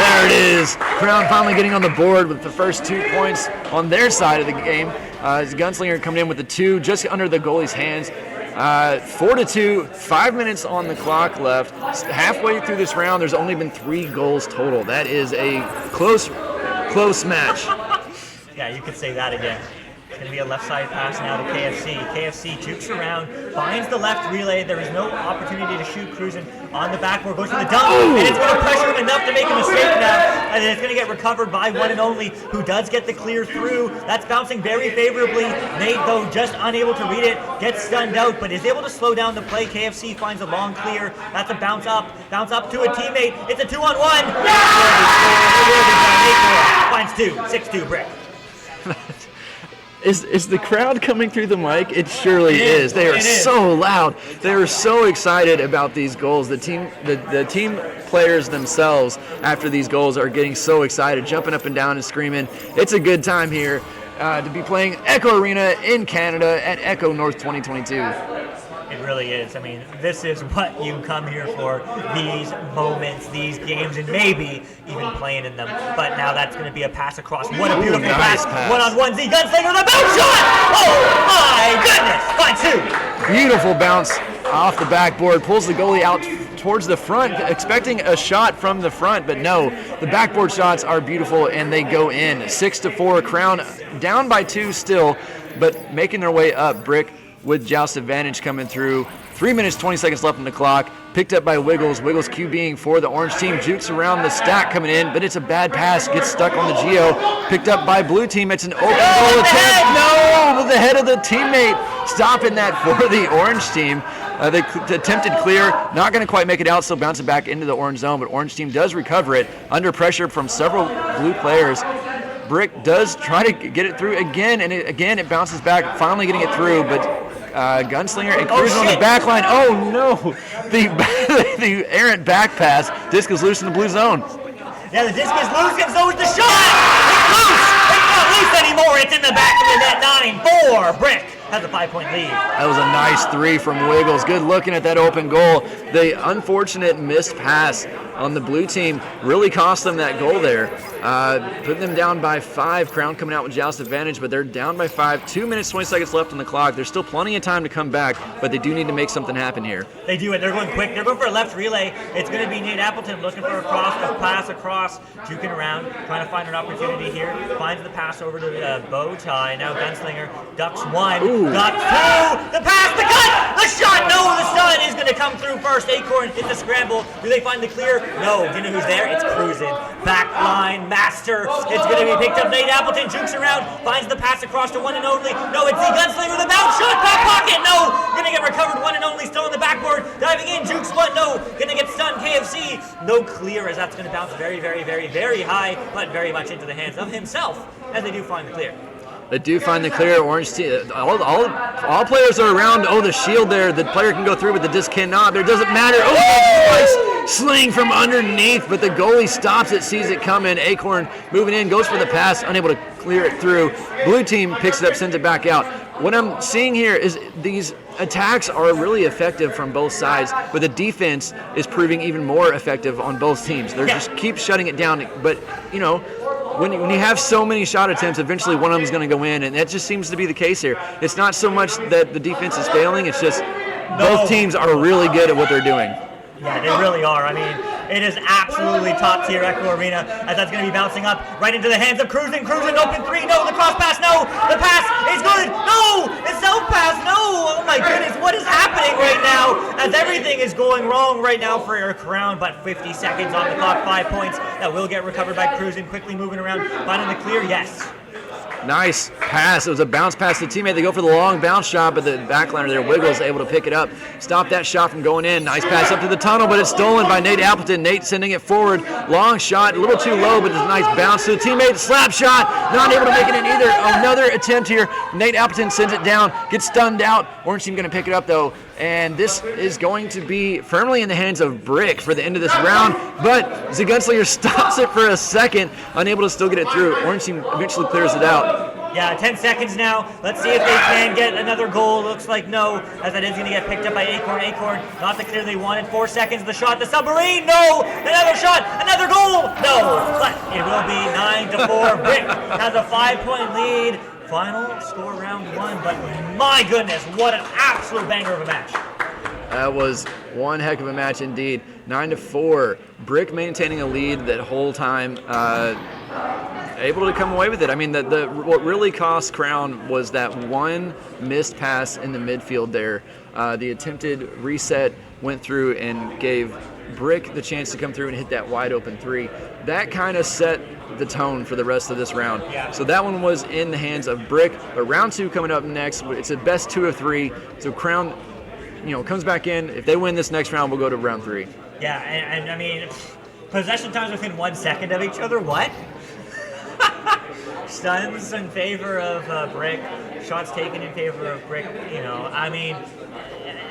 There it is. Crown finally getting on the board with the first 2 points on their side of the game. Gunslinger coming in with the 2 just under the goalie's hands. 4-2, 5 minutes on the clock left. Halfway through this round, there's only been 3 goals total. That is a close match. Yeah, you could say that again. It's going to be a left side pass now to KFC. KFC jukes around, finds the left relay. There is no opportunity to shoot Cruzen on the backboard. Goes for the dunk, and it's going to pressure him enough to make a mistake now. And then it's going to get recovered by one and only, who does get the clear through. That's bouncing very favorably. Nate, though, just unable to read it, gets stunned out, but is able to slow down the play. KFC finds a long clear. That's a bounce up to a teammate. It's a 2-on-1. Finds 2, 6-2 Brick. Is the crowd coming through the mic? It surely is. They are so loud. They are so excited about these goals. The team players themselves, after these goals, are getting so excited, jumping up and down and screaming. It's a good time here to be playing Echo Arena in Canada at Echo North 2022. It really is. I mean, this is what you come here for, these moments, these games, and maybe even playing in them. But now that's going to be a pass across. What a beautiful pass. One-on-one Z Gunslinger, the bounce shot! Oh my goodness! Find 2. Beautiful bounce off the backboard, pulls the goalie out towards the front, expecting a shot from the front, but no. The backboard shots are beautiful, and they go in. 6-4, Crown down by 2 still, but making their way up. Brick with joust advantage coming through. 3 minutes, 20 seconds left on the clock. Picked up by Wiggles. Wiggles QBing for the orange team. Jukes around the stack coming in, but it's a bad pass. Gets stuck on the Geo. Picked up by blue team. It's an open goal attempt. No! The head of the teammate stopping that for the orange team. They attempted clear. Not going to quite make it out, so bounce it back into the orange zone, but orange team does recover it under pressure from several blue players. Brick does try to get it through again, and it bounces back, finally getting it through, but Gunslinger and Cruzen on the back line. Oh no! The errant back pass. Disc is loose in the blue zone. Yeah, the disc is loose, and so is the shot! It's loose! It's not loose anymore! It's in the back of the net. 9-4. Brick has a 5-point lead. That was a nice 3 from Wiggles. Good looking at that open goal. The unfortunate missed pass on the blue team really cost them that goal there. Putting them down by 5. Crown coming out with joust advantage, but they're down by 5. 2 minutes, 20 seconds left on the clock. There's still plenty of time to come back, but they do need to make something happen here. They do it. They're going quick. They're going for a left relay. It's going to be Nate Appleton looking for a pass across, juking around, trying to find an opportunity here. Finds the pass over to bow tie. Now Gunslinger ducks 1. Ooh. Got 2. The pass, the cut, the shot. No, the stun is going to come through first. Acorn hit the scramble. Do they find the clear? No. Do you know who's there? It's Cruzen. Back line master. It's going to be picked up. Nate Appleton jukes around, finds the pass across to one and only. No, it's the Gunslinger with a bounce shot, back pocket. No, going to get recovered. One and only still on the backboard. Diving in, jukes one. No, going to get stunned. KFC. No clear, as that's going to bounce very, very, very, very high, but very much into the hands of himself as they do find the clear. They do find the clear. Orange team. All players are around. Oh, the shield there. The player can go through, but the disc cannot. But it doesn't matter. Oh, nice sling from underneath, but the goalie stops it, sees it coming. Acorn moving in, goes for the pass, unable to clear it through. Blue team picks it up, sends it back out. What I'm seeing here is these attacks are really effective from both sides, but the defense is proving even more effective on both teams. They're just keep shutting it down. But, you know, when you have so many shot attempts, eventually one of them is going to go in, and that just seems to be the case here. It's not so much that the defense is failing, it's just both teams are really good at what they're doing. Yeah, they really are. I mean, it is absolutely top tier Echo Arena as that's going to be bouncing up right into the hands of Cruisin. Open three. No, the cross pass. No, the pass is good. No, it's self pass. No. Oh my goodness, what is happening right now? As everything is going wrong right now for your Crown, but 50 seconds on the clock, 5 points that will get recovered by Cruisin. Quickly moving around, finding the clear. Yes. Nice pass. It was a bounce pass to the teammate. They go for the long bounce shot, but the backliner there, Wiggles, able to pick it up. Stop that shot from going in. Nice pass up to the tunnel, but it's stolen by Nate Appleton. Nate sending it forward. Long shot, a little too low, but it's a nice bounce to the teammate. Slap shot, not able to make it in either. Another attempt here. Nate Appleton sends it down, gets stunned out. Orange team going to pick it up, though. And this is going to be firmly in the hands of Brick for the end of this round, but the Gunslinger stops it for a second, unable to still get it through. Orange team eventually clears it out. Yeah, 10 seconds now. Let's see if they can get another goal. Looks like no, as that is going to get picked up by Acorn. Acorn, not the clear they wanted. 4 seconds, the shot, the submarine, no! Another shot, another goal, no! But it will be 9-4. Brick has a 5-point lead. Final score round 1, but my goodness, what an absolute banger of a match. That was one heck of a match indeed. 9-4. Brick maintaining a lead that whole time. Able to come away with it. I mean, what really cost Crown was that one missed pass in the midfield there. The attempted reset went through and gave Brick the chance to come through and hit that wide open three. That kind of set the tone for the rest of this round. Yeah. So that one was in the hands of Brick. But round 2 coming up next. It's a best 2 of 3. So Crown, comes back in. If they win this next round, we'll go to round 3. Yeah, and I mean, possession times within 1 second of each other. What? Stuns in favor of Brick, shots taken in favor of Brick. I mean,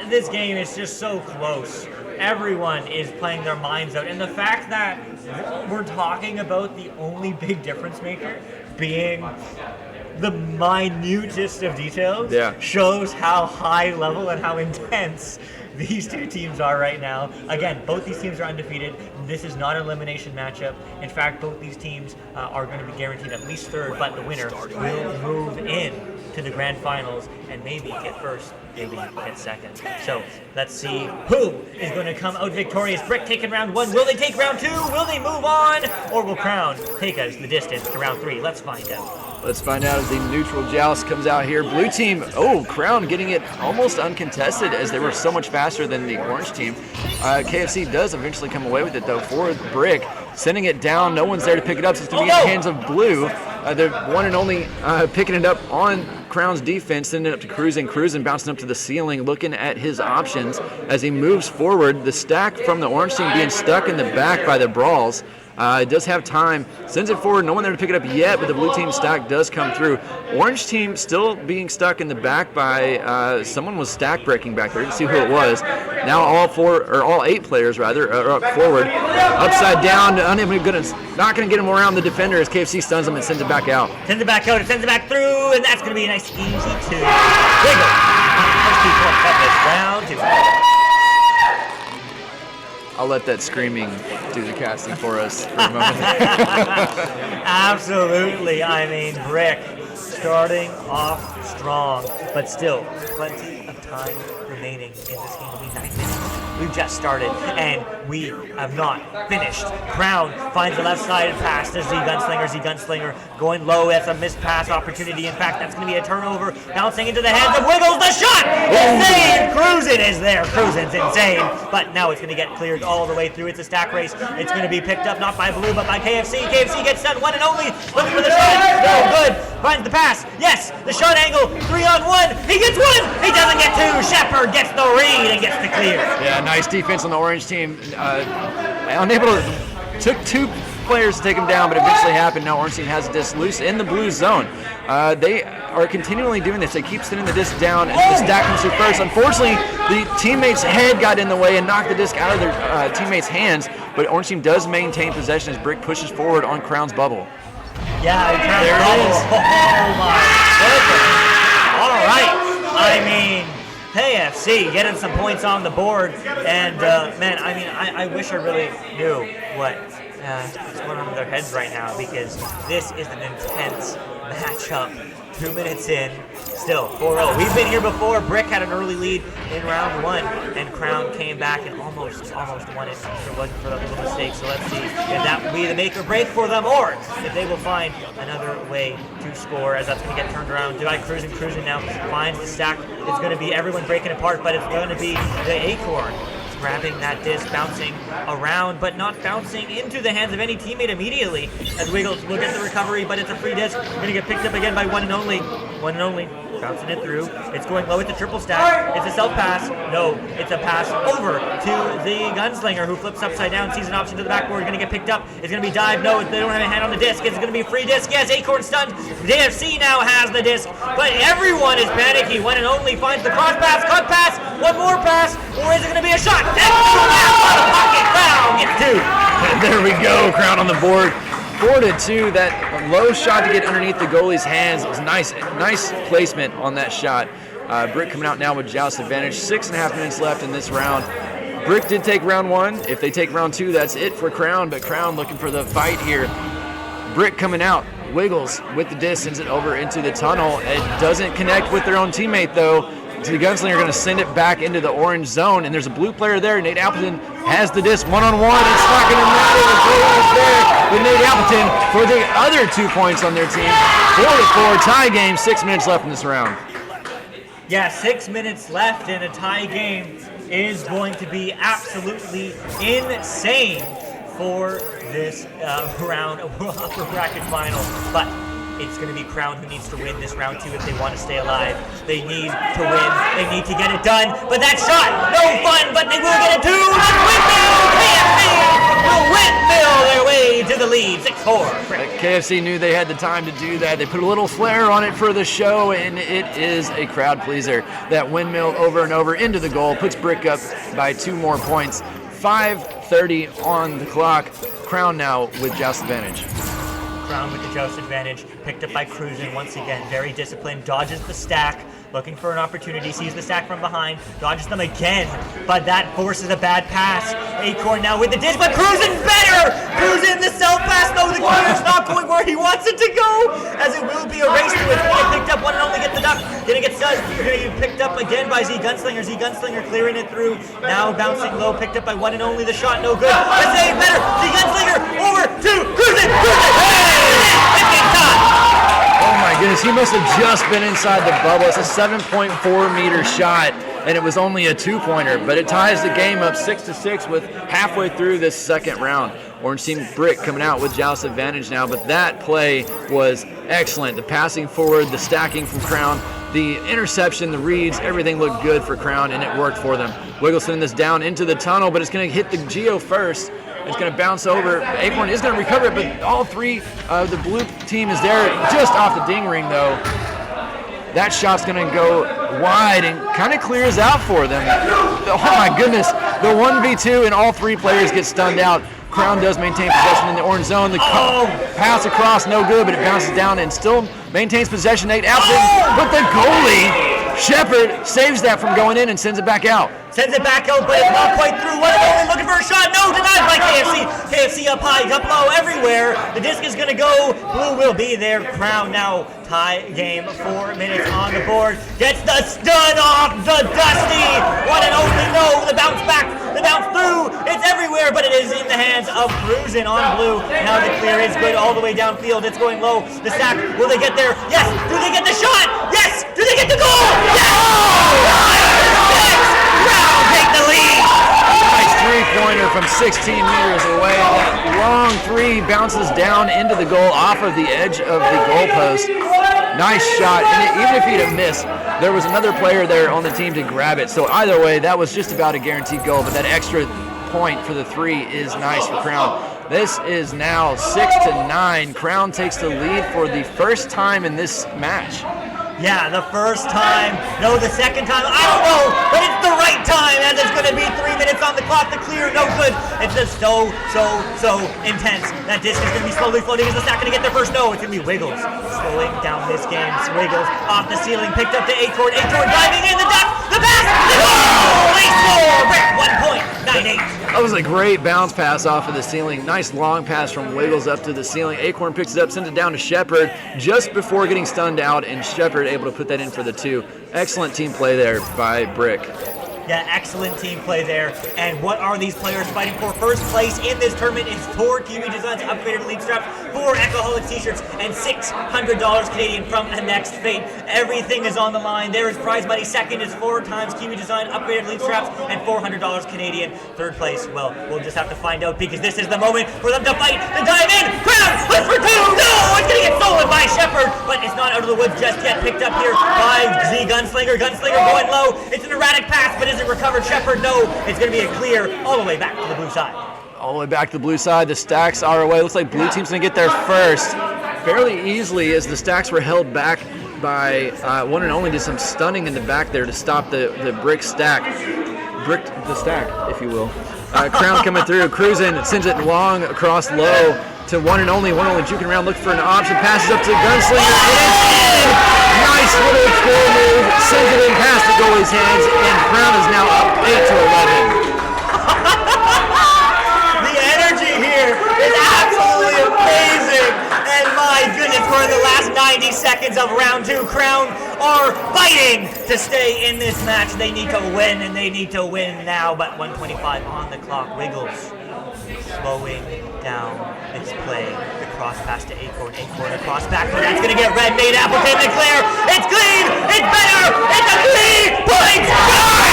this game is just so close. Everyone is playing their minds out, and the fact that we're talking about the only big difference maker being the minutest of details shows how high level and how intense these two teams are right now. Again, both these teams are undefeated. This is not an elimination matchup. In fact, both these teams are going to be guaranteed at least third, but the winner will move in to the grand finals and maybe get first, maybe get second. So let's see who is going to come out victorious. Brick taking round 1. Will they take round 2? Will they move on? Or will Crown take us the distance to round 3? Let's find out. Let's find out as the neutral joust comes out here. Blue team, Crown getting it almost uncontested as they were so much faster than the orange team. KFC does eventually come away with it, though, for Brick. Sending it down, no one's there to pick it up, so it's going to be in the hands of Blue. The one and only picking it up on Crown's defense, sending it up to Cruisin, bouncing up to the ceiling, looking at his options as he moves forward. The stack from the orange team being stuck in the back by the Brawls. It does have time, sends it forward, no one there to pick it up yet, but the blue team stack does come through. Orange team still being stuck in the back by, someone was stack breaking back there, didn't see who it was. Now all 8 players rather, are up forward, upside down, not going to get him around the defender as KFC stuns him and sends it back out. Sends it back out, it sends it back through, and that's going to be a nice easy 2. Wiggle. First 2 points of this round 2. I'll let that screaming do the casting for us for a moment. Absolutely. I mean, Brick starting off strong, but still plenty of time remaining in this game. It'll be 9 minutes. We've just started, and we have not finished. Crown finds the left side pass to Z Gunslinger going low. That's a missed pass opportunity. In fact, that's going to be a turnover. Bouncing into the hands of Wiggles. The shot! Insane! Cruisin is there. Cruisin's insane. But now it's going to get cleared all the way through. It's a stack race. It's going to be picked up not by Blue, but by KFC. KFC gets done one and only. Looking for the shot. No good. Finds the pass. Yes, the shot angle. 3-on-1. He gets 1. He doesn't get 2. Shepard gets the read and gets the clear. Yeah, nice defense on the orange team. Unable to, took 2 players to take him down, but eventually happened. Now orange team has a disc loose in the blue zone. They are continually doing this. They keep sending the disc down, and the stack comes through first. Unfortunately, the teammate's head got in the way and knocked the disc out of their teammate's hands, but orange team does maintain possession as Brick pushes forward on Crown's bubble. Yeah, there it is. Oh my goodness. All right. I mean, KFC getting some points on the board, and man, I mean, I wish I really knew what's going on in their heads right now, because this is an intense matchup 2 minutes in, still 4-0. We've been here before. Brick had an early lead in round 1, and Crown came back and almost won it if it wasn't for that little mistake. So let's see if that will be the make or break for them, or if they will find another way to score, as that's going to get turned around. Divide Cruising now finds the stack. It's going to be everyone breaking apart, but it's going to be the Acorn grabbing that disc, bouncing around, but not bouncing into the hands of any teammate immediately, as Wiggles will get the recovery, but it's a free disc. Going to get picked up again by one and only. Bouncing it through. It's going low. It's a triple stack. It's a self pass. No, it's a pass over to the Gunslinger, who flips upside down, sees an option to the backboard. Going to get picked up. It's going to be dive. No, they don't have a hand on the disc. It's going to be a free disc. Yes, Acorn stunned. JFC now has the disc, but everyone is panicky. One and only finds the cross pass, cut pass, one more pass, or is it going to be a shot? Out of pocket. Crown gets two. And there we go. Crown on the board. 4-2. That low shot to get underneath the goalie's hands. It was nice placement on that shot. Brick coming out now with Joust advantage. 6.5 minutes left in this round. Brick did take round 1. If they take round 2, that's it for Crown, but Crown looking for the fight here. Brick coming out. Wiggles with the disc, sends it over into the tunnel. It doesn't connect with their own teammate, though. So the Gunslinger are going to send it back into the orange zone, and there's a blue player there. Nate Appleton has the disc one-on-one. It's not going to matter. The goal is there with Nate Appleton for the other 2 points on their team. 4-4 tie game. 6 minutes left in this round. Yeah, 6 minutes left, and a tie game is going to be absolutely insane for this round upper bracket final. But it's going to be Crown who needs to win this round 2 if they want to stay alive. They need to win. They need to get it done. But that shot, no fun, but they will get it too. KFC will windmill their way to the lead. 6-4. KFC knew they had the time to do that. They put a little flair on it for the show, and it is a crowd pleaser. That windmill over and over into the goal puts Brick up by 2 more points. 5:30 on the clock. Crown now with Joust advantage. Crown with the Joust advantage, picked up by Cruisin once again, very disciplined, dodges the stack, looking for an opportunity, sees the stack from behind, dodges them again, but that forces a bad pass. Acorn now with the disc, but Cruisin's better! Cruisin, the self pass, though the clear's not going where he wants it to go, as it will be a race to it. Gonna get picked up, one and only get the duck, gonna get stunned, gonna get picked up again by Z Gunslinger clearing it through, now bouncing low, picked up by one and only, the shot no good, the save better, Z Gunslinger over to Cruisin! Oh my goodness, he must have just been inside the bubble. It's a 7.4 meter shot, and it was only a 2-pointer, but it ties the game up 6-6 with halfway through this second round. Orange team Brick coming out with Joust advantage now, but that play was excellent. The passing forward, the stacking from Crown, the interception, the reads, everything looked good for Crown, and it worked for them. Wiggles sending this down into the tunnel, but it's going to hit the Geo first. It's going to bounce over. Acorn is going to recover it, but all 3 of the blue team is there just off the ding ring, though. That shot's going to go wide and kind of clears out for them. Oh, my goodness. The 1v2, and all 3 players get stunned out. Crown does maintain possession in the orange zone. The pass across, no good, but it bounces down and still maintains possession. Nate Appleton, but the goalie, Shepard, saves that from going in and sends it back out. Sends it back out, but it's not quite through. One and only looking for a shot. No, denied by KFC. KFC up high, up low, everywhere. The disc is going to go. Blue will be there. Crown now tie game. 4 minutes on the board. Gets the stun off the Dusty. One and only. No, the bounce back. The bounce through. It's everywhere, but it is in the hands of Cruisin on Blue. Now the clear is good all the way downfield. It's going low. The stack. Will they get there? Yes. Do they get the shot? Yes. Do they get the goal? Yes. Take the lead. Nice 3-pointer from 16 meters away. That long 3 bounces down into the goal off of the edge of the goalpost. Nice shot. And even if he'd have missed, there was another player there on the team to grab it. So either way, that was just about a guaranteed goal. But that extra point for the 3 is nice for Crown. This is now 6-9. Crown takes the lead for the first time in this match. Yeah, the first time. No, the second time. I don't know, but it's the right time, as it's going to be 3 minutes on the clock to clear. No good. It's just so intense. That disc is going to be slowly floating. Is the stack going to get there first? No, it's going to be Wiggles slowing down this game. Wiggles off the ceiling, picked up to Acorn. Acorn diving in, the duck, the pass, the goal! That was a great bounce pass off of the ceiling. Nice long pass from Wiggles up to the ceiling. Acorn picks it up, sends it down to Shepard just before getting stunned out, and Shepard able to put that in for the 2. Excellent team play there by Brick. Yeah, excellent team play there. And what are these players fighting for? First place in this tournament is 4 Kiwi Designs upgraded elite straps, 4 Ecoholics t-shirts, and $600 Canadian from Annexed Fate. Everything is on the line. There is prize money. Second is 4 times Kiwi Design upgraded elite straps and $400 Canadian. Third place, well, we'll just have to find out because this is the moment for them to fight and dive in. Crown, push for 2. No, it's gonna get stolen by Shepard, but it's not out of the woods just yet. Picked up here by Z Gunslinger. Gunslinger going low. It's an erratic pass, but is it recovered? Shepard, no. It's going to be a clear all the way back to the blue side. All the way back to the blue side. The stacks are away. Looks like blue team's going to get there first fairly easily as the stacks were held back by one and only. Did some stunning in the back there to stop the brick stack. Bricked the stack, if you will. Crown coming through, cruising, sends it long across low to one and only juking around, looking for an option, passes up to the Gunslinger, and it's in! Nice little explore move, sends it in past the goalie's hands, and Crown is now up 8-11. The energy here is absolutely amazing, and my goodness, we're in the last 90 seconds of round 2. Crown are fighting to stay in this match. They need to win, and they need to win now, but 1:25 on the clock. Wiggles slowing down its play. The cross pass to Acorn. Acorn across back, but that's going to get red. Made Appleton to clear. It's clean. It's better. It's a 3-point score.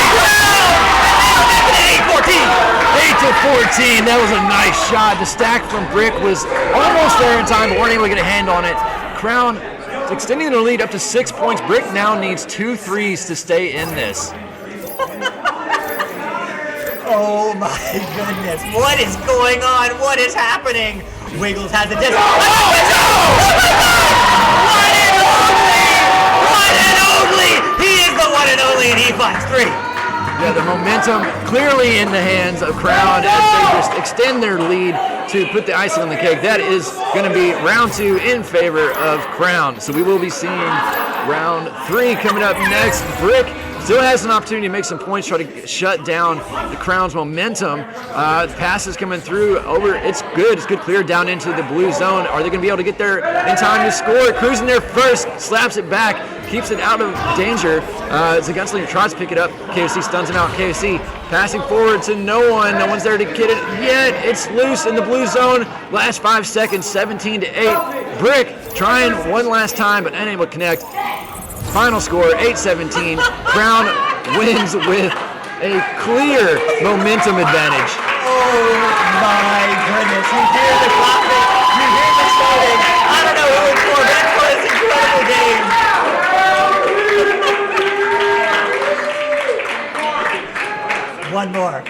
8-14. That was a nice shot. The stack from Brick was almost there in time, but weren't able to get a hand on it. Crown extending their lead up to 6 points. Brick now needs 2 threes to stay in this. Oh my goodness, what is going on? What is happening? Wiggles has a disc. One and only! He is the one and only, and he finds 3. Yeah, the momentum clearly in the hands of Crown as they just extend their lead to put the icing on the cake. That is going to be round 2 in favor of Crown. So we will be seeing round 3 coming up next. Brick still has an opportunity to make some points, try to shut down the Crown's momentum. The pass is coming through over. It's good. It's good clear down into the blue zone. Are they going to be able to get there in time to score? Cruising there first, slaps it back, keeps it out of danger. As the Gunslinger tries to pick it up. KOC stuns him out. KOC passing forward to no one. No one's there to get it yet. It's loose in the blue zone. Last 5 seconds, 17-8. Brick trying one last time, but unable to connect. Final score, 8-17. Crown wins with a clear momentum advantage. Oh my goodness, you hear the clapping, you hear the shouting. I don't know who it's for, that's for this incredible game. One more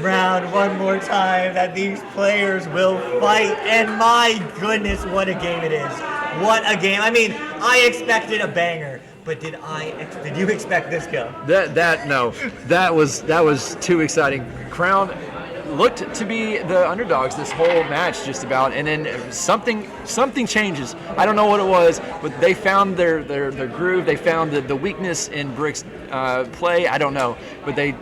round, one more time that these players will fight, and my goodness, what a game it is. What a game. I mean, I expected a banger, but did you expect this, Go? No. That was too exciting. Crown looked to be the underdogs this whole match just about, and then something changes. I don't know what it was, but they found their groove. They found the weakness in Brick's play. I don't know, but they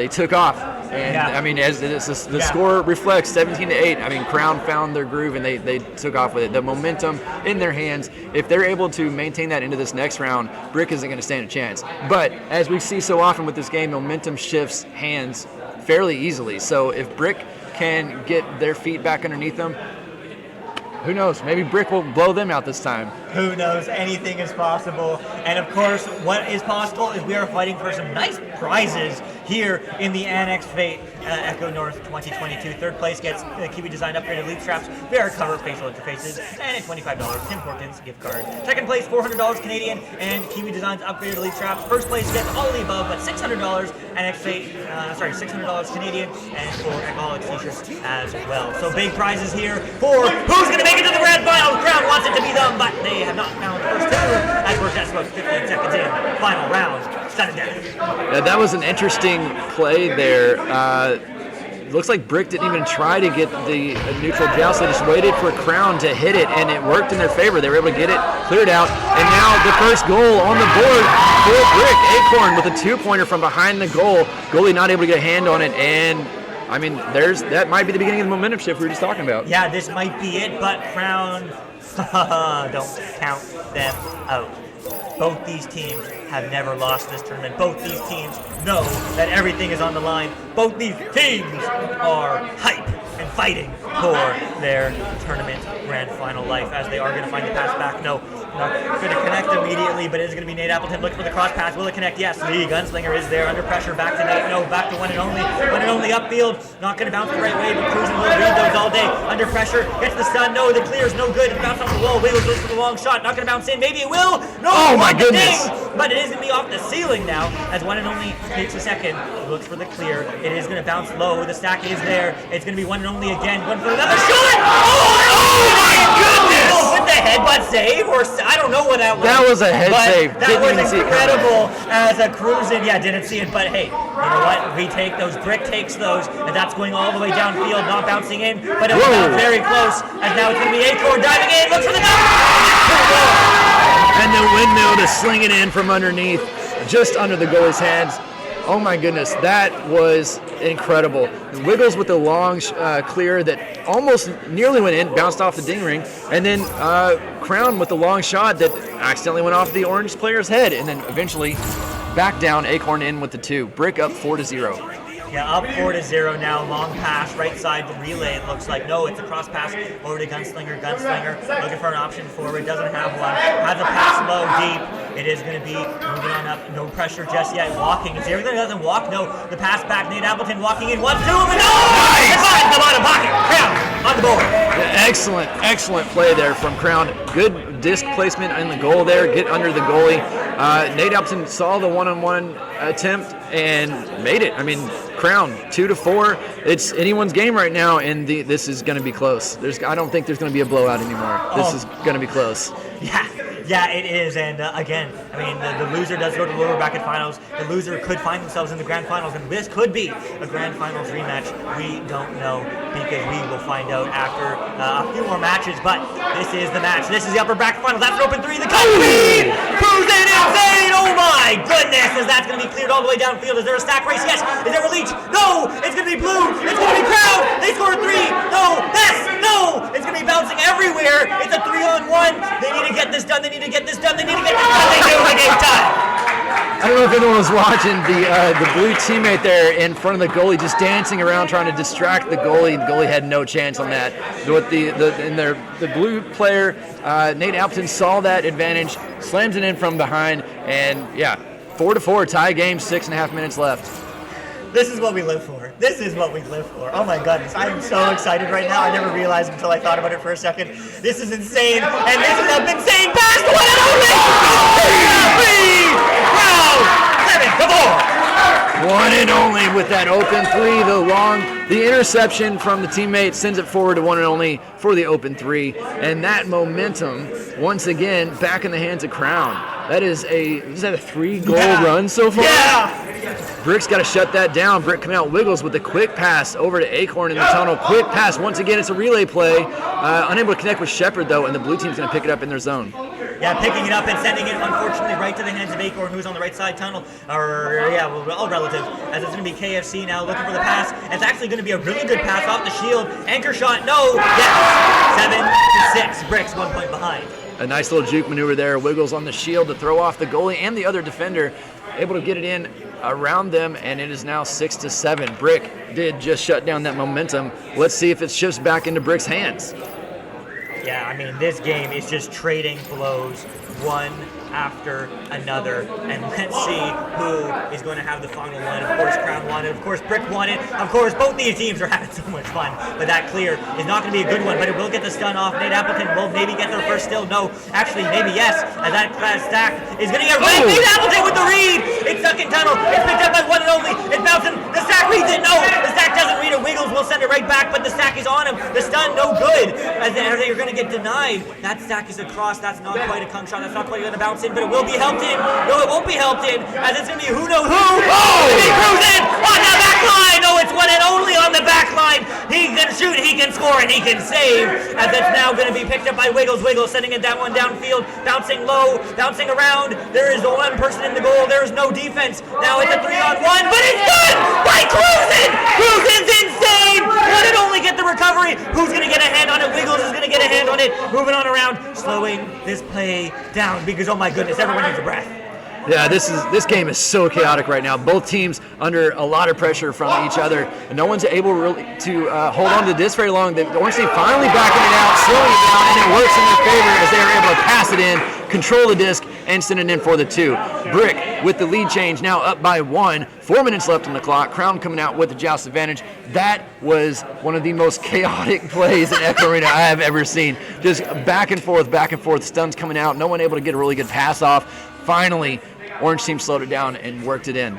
took off. And yeah. I mean, as the score reflects, 17-8. I mean, Crown found their groove and they took off with it. The momentum in their hands. If they're able to maintain that into this next round, Brick isn't going to stand a chance. But as we see so often with this game, momentum shifts hands fairly easily. So if Brick can get their feet back underneath them, who knows? Maybe Brick will blow them out this time. Who knows? Anything is possible. And of course, what is possible is we are fighting for some nice prizes here in the Annexed Fate Echo North 2022. Third place gets the Kiwi Design upgraded elite straps, Bear cover facial interfaces, and a $25 Tim Hortons gift card. Second place, $400 Canadian, and Kiwi Design's upgraded elite straps. First place gets all of the above, but $600 Annexed Fate, $600 Canadian, and 4 Ecoholics t-shirts as well. So big prizes here for who's going to make it to the grand final. Crown wants it to be them, but they have not found the first 2 as we're just about 15 seconds in. Final round, sudden death. Yeah, that was an interesting play there. looks like Brick didn't even try to get the neutral joust. They just waited for Crown to hit it, and it worked in their favor. They were able to get it cleared out, and now the first goal on the board for Brick. Acorn with a 2-pointer from behind the goal. Goalie not able to get a hand on it, and I mean, that might be the beginning of the momentum shift we were just talking about. Yeah, this might be it, but Crown, don't count them out. Both these teams have never lost this tournament. Both these teams know that everything is on the line. Both these teams are hype and fighting for their tournament grand final life, as they are going to find the pass back. No, not going to connect immediately, but it is going to be Nate Appleton looking for the cross pass. Will it connect? Yes. Lee Gunslinger is there under pressure. Back to Nate. No, back to one and only upfield. Not going to bounce the right way, but Cruising will read those all day. Under pressure, gets the stun. No, the clear is no good. It bounced off the wall. Wiggles goes for the long shot. Not going to bounce in. Maybe it will. No. Oh my goodness. Ding, but it is going to be off the ceiling now, as one and only takes a second. Looks for the clear. It is going to bounce low. The stack is there. It's going to be one and only again. Going for another shot. Oh my goodness! With the headbutt save, or I don't know what that was. That was a head save. That was incredible as a Cruising. Yeah, didn't see it, but hey, you know what? We take those. Brick takes those, and that's going all the way downfield, not bouncing in, but it was very close. And now it's going to be Acorn diving in. Looks for the net. And the windmill to sling it in from underneath, just under the goalie's hands. Oh my goodness, that was incredible. Wiggles with the long clear that almost nearly went in, bounced off the ding ring, and then Crown with the long shot that accidentally went off the orange player's head, and then eventually back down, Acorn in with the 2. Brick up 4-0. Yeah, up 4-0 now. Long pass, right side relay. It looks like no, it's a cross pass over to Gunslinger. Gunslinger looking for an option forward. Doesn't have one. Has a pass low deep. It is going to be moving on up. No pressure just yet. Walking. Is everything doesn't walk? No. The pass back. Nate Appleton walking in. 1-2. And no! Nice! The bottom pocket. Crown on the board. Yeah, excellent play there from Crown. Good disc placement in the goal there. Get under the goalie. Nate Appleton saw the one-on-one attempt and made it. I mean, Crown 2-4. It's anyone's game right now, and this is going to be close. I don't think there's going to be a blowout anymore. This is going to be close. Yeah, it is. And again, I mean, the loser does go to the lower bracket finals. The loser could find themselves in the grand finals, and this could be a grand finals rematch. We don't know, because we will find out after a few more matches. But this is the match. This is the upper bracket finals. That's an open 3. The cut lead. Cruising insane. Oh my goodness! As that's going to be cleared all the way downfield. Is there a stack race? Yes. Is there a leech? No. It's going to be blue. It's going to be Crown. They scored 3. No. Yes. No. It's going to be bouncing everywhere. It's a 3-on-1. They need to get this done. They need to get this done. They do. The game time. I don't know if anyone was watching the blue teammate there in front of the goalie, just dancing around trying to distract the goalie. The goalie had no chance on that. But the blue player, Nate Appleton, saw that advantage, slams it in from behind, and yeah, 4-4 tie game, 6.5 minutes left. This is what we live for. This is what we live for. Oh my goodness, I am so excited right now. I never realized until I thought about it for a second. This is insane, and this is an insane pass. The one and only. Crown 7-4. One and only with that open 3. The interception from the teammate sends it forward to one and only for the open 3, and that momentum once again back in the hands of Crown. Is that a 3-goal run so far? Yeah. Brick's got to shut that down. Brick coming out, Wiggles with a quick pass over to Acorn in the tunnel. Quick pass. Once again, it's a relay play. Unable to connect with Shepard, though, and the blue team's going to pick it up in their zone. Yeah, picking it up and sending it, unfortunately, right to the hands of Acorn, who's on the right side tunnel. All relative, as it's going to be KFC now looking for the pass. It's actually going to be a really good pass off the shield. Anchor shot, no. Yes. 7-6. Bricks 1 point behind. A nice little juke maneuver there. Wiggles on the shield to throw off the goalie and the other defender. Able to get it in around them, and it is now 6-7. Brick did just shut down that momentum. Let's see if it shifts back into Brick's hands. Yeah, I mean, this game is just trading blows, one after another, and let's see who is going to have the final one. Of course, Crown won it. Of course, Brick won it. Of course, both these teams are having so much fun, but that clear is not going to be a good one, but it will get the stun off. Nate Appleton will maybe get their first still. No, actually, maybe yes, as that stack is going to get right. Nate Appleton with the read. It's stuck in tunnel. It's picked up by one and only. It's bouncing. The stack reads it. No, the stack doesn't read it. Wiggles will send it right back, but the stack is on him. The stun, no good, as they're going to get denied. That stack is across. That's not quite a conk shot. That's not quite going to bounce in, but it will be helped in. No, it won't be helped in, as it's going to be who knows who. Oh! Cruising on the back line. No, it's one and only on the back and he can save, as it's now going to be picked up by Wiggles. Wiggles sending it that one downfield, bouncing low, bouncing around. There is one person in the goal. There is no defense. Now it's a 3-on-1, but it's good by Cruzen! Cruzen's insane! Would it only get the recovery? Who's going to get a hand on it? Wiggles is going to get a hand on it. Moving on around, slowing this play down because, oh my goodness, everyone needs a breath. Yeah, this game is so chaotic right now. Both teams under a lot of pressure from each other, and no one's able really to hold on to this very long. The Orange team finally backing it out, slowing it down, and it works in their favor as they are able to pass it in, control the disc, and send it in for the 2. Brick with the lead change, now up by 1. 4 minutes left on the clock. Crown coming out with the joust advantage. That was one of the most chaotic plays in Echo Arena I have ever seen. Just back and forth, stuns coming out, no one able to get a really good pass off. Finally, Orange team slowed it down and worked it in.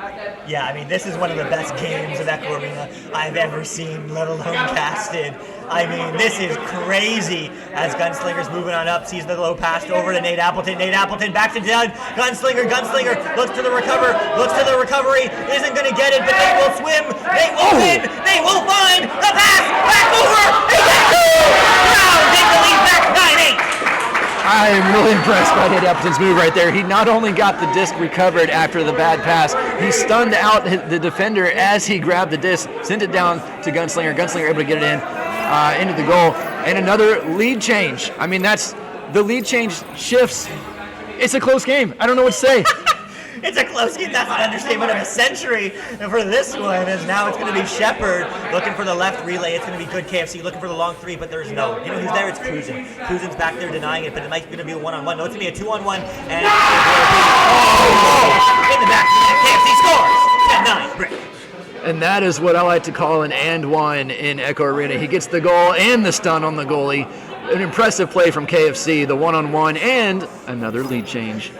Yeah, I mean, this is one of the best games of Echo Arena I've ever seen, let alone casted. I mean, this is crazy as Gunslinger's moving on up, sees the low pass over to Nate Appleton. Nate Appleton back to Doug. Gunslinger looks to the recovery, isn't going to get it, but Nate will swim. Nate will win. Nate will find the pass back over. He gets 2. Brown takes the lead back 9-8. I am really impressed by Nate Appleton's move right there. He not only got the disc recovered after the bad pass, he stunned out the defender as he grabbed the disc, sent it down to Gunslinger. Gunslinger able to get it in into the goal. And another lead change. I mean, that's the lead change shifts. It's a close game. I don't know what to say. It's a close game. That's an understatement of a century for this one. As now it's going to be Shepard looking for the left relay. It's going to be good KFC looking for the long 3, but there's no. You know who's there? It's Cruzen. Cruzen's back there denying it, but it might be going to be a 1-on-1. No, it's going to be a 2-on-1. And in the back, KFC scores. 10-9. Brick. And that is what I like to call an and one in Echo Arena. He gets the goal and the stun on the goalie. An impressive play from KFC, the 1-on-1, and another lead change.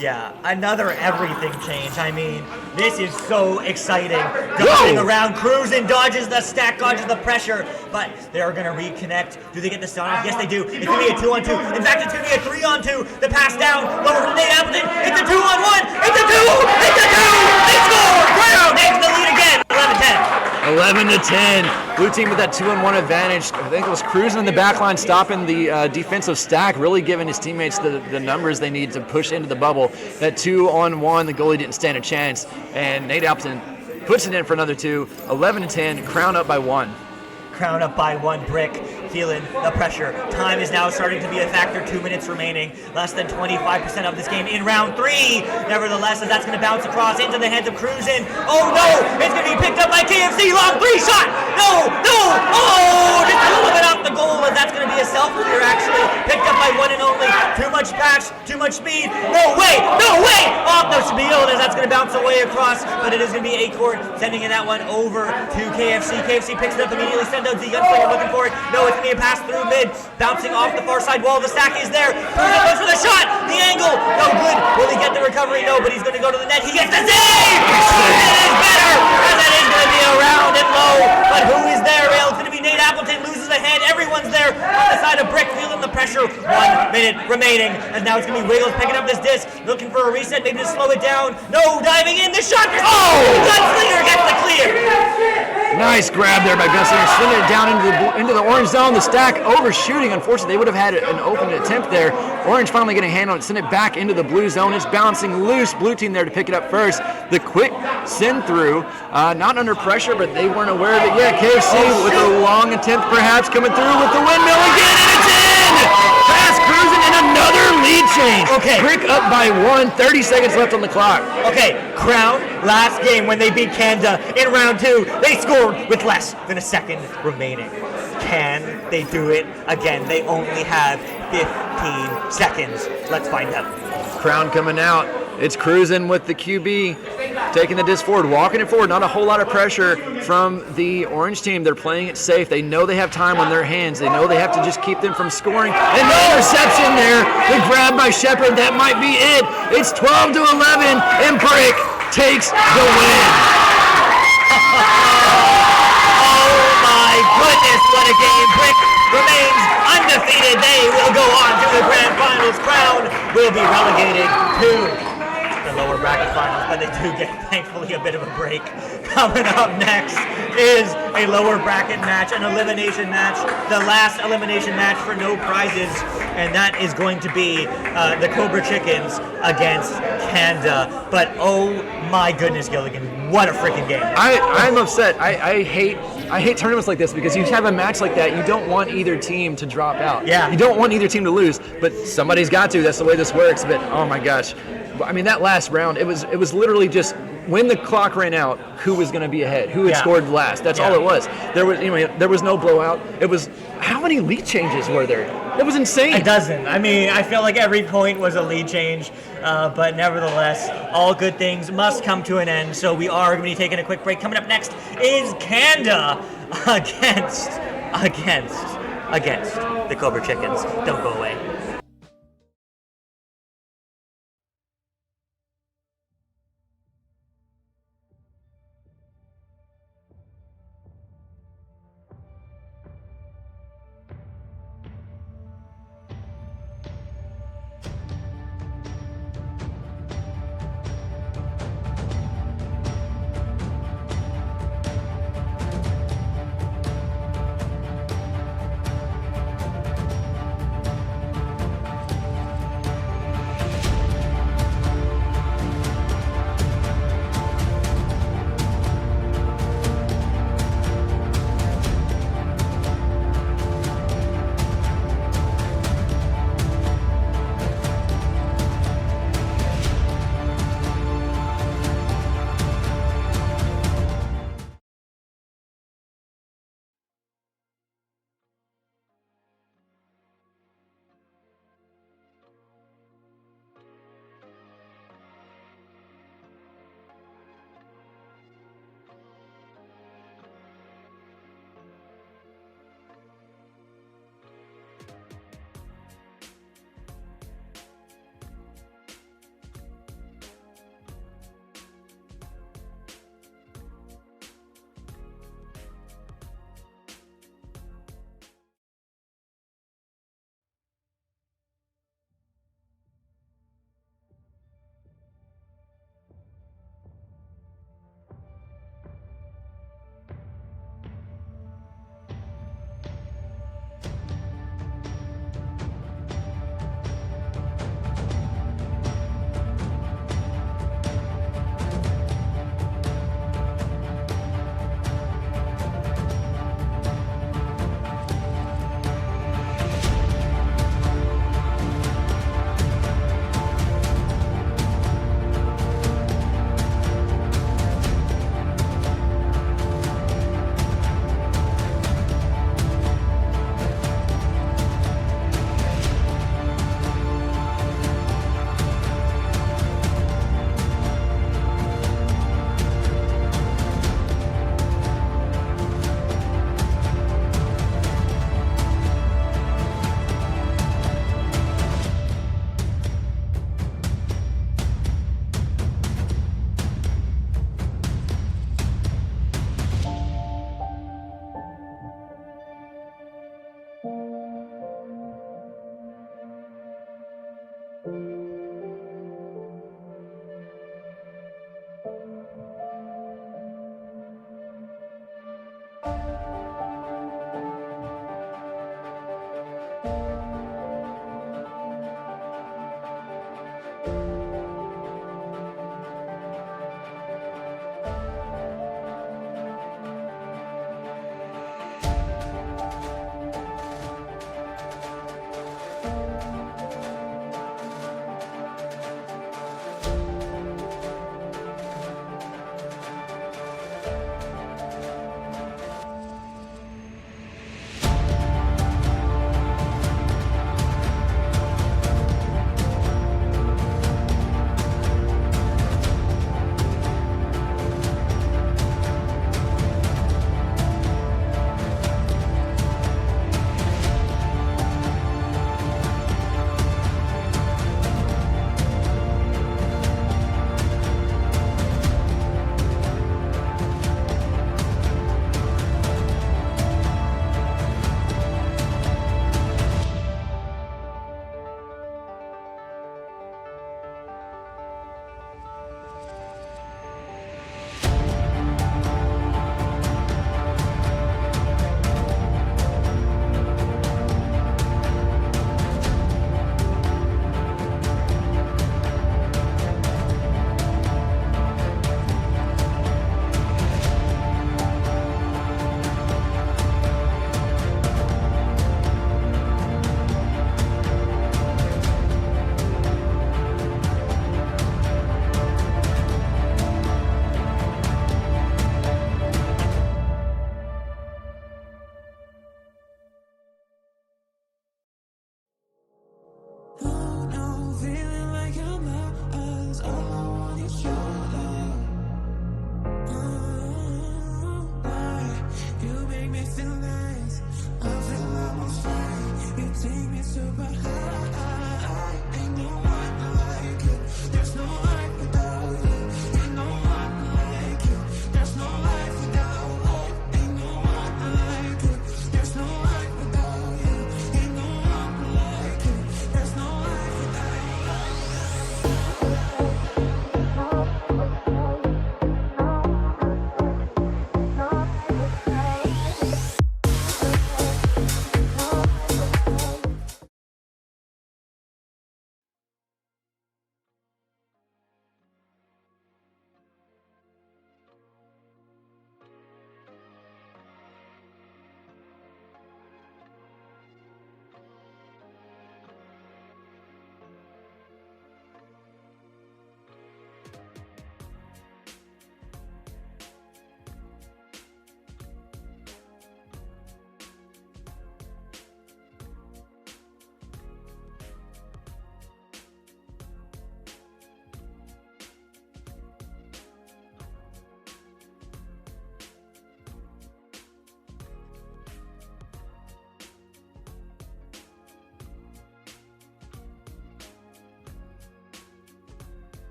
Yeah, another everything change. I mean, this is so exciting. Dodging around, Cruzen dodges the stack, dodges the pressure, but they're going to reconnect. Do they get the stun off? Yes, they do. It's going to be a 2-on-2. In fact, it's going to be a 3-on-2. The pass down, lower to Nate Appleton. It's a 2-on-1. It's a 2. It's a 2. They score. Brown takes the lead again. 11-10. 11-10. Blue team with that 2-on-1 advantage. I think it was Cruzen in the back line stopping the defensive stack, really giving his teammates the numbers they need to push into the bubble. That 2-on-1, the goalie didn't stand a chance, and Nate Appleton puts it in for another 2. 11-10, Crown up by 1. Crown up by 1. Brick feeling the pressure. Time is now starting to be a factor. 2 minutes remaining. Less than 25% of this game in round 3. Nevertheless, as that's going to bounce across into the hands of Cruzen. Oh no! It's going to be picked up by KFC. Long 3 shot! No! Oh! Just a little bit off the goal, as that's going to be a self-clear actually. Picked up by 1 and only. Too much pass, too much speed. No way! Off the field as that's going to bounce away across. But it is going to be Acorn sending in that one over to KFC. KFC picks it up immediately. Send out the Gunslinger looking for it. No, it's going to be a pass through mid. Bouncing off the far side wall. The stack is there. Cruzen goes for the shot. The angle. No good. Will he get the recovery? No, but he's going to go to the net. He gets the save! It is better, as that is going to be around and low. But who is there? It's going to be Nate Appleton. Loses the head. Everyone's there on the side of Brick, feeling the pressure. 1 minute remaining. And now it's going to be Wiggles picking up this disc. Looking for a reset. Maybe to slow it down. No, diving in. The shot. Oh! Gunslinger gets the clear. Nice grab there by Gunslinger, sending it down into the orange zone. The stack overshooting. Unfortunately, they would have had an open attempt there. Orange finally getting a hand on it, send it back into the blue zone. It's bouncing loose. Blue team there to pick it up first. The quick send through, not under pressure, but they weren't aware of it yet. KFC with a long attempt perhaps coming through with the windmill again, and it's in! Fast Cruzen and another lead change. Okay. Brick up by 1, 30 seconds left on the clock. Okay, Crown, last game when they beat Canada in round 2, they scored with less than a second remaining. Can they do it again? They only have 15 seconds. Let's find out. Crown coming out. It's Cruzen with the QB, taking the disc forward, walking it forward. Not a whole lot of pressure from the orange team. They're playing it safe. They know they have time on their hands. They know they have to just keep them from scoring. And the interception there, the grab by Shepard. That might be it. It's 12-11, and Brick takes the win. Oh my goodness, what a game. Brick remains undefeated. They will go on to the grand finals. Crown will be relegated to the lower bracket finals, but they do get, thankfully, a bit of a break. Coming up next is a lower bracket match, an elimination match, the last elimination match for no prizes, and that is going to be the Cobra Chickens against Canada. But oh my goodness, Gilligan, what a freaking game. I'm upset. I hate tournaments like this because you have a match like that, you don't want either team to drop out. Yeah. You don't want either team to lose, but somebody's got to. That's the way this works. But oh my gosh. I mean, that last round, it was literally just when the clock ran out, who was going to be ahead, who had scored last. That's all it was. There was no blowout. It was, how many lead changes were there? It was insane. A dozen. I mean, I feel like every point was a lead change, but nevertheless, all good things must come to an end. So we are going to be taking a quick break. Coming up next is Canada against the Cobra Chickens. Don't go away.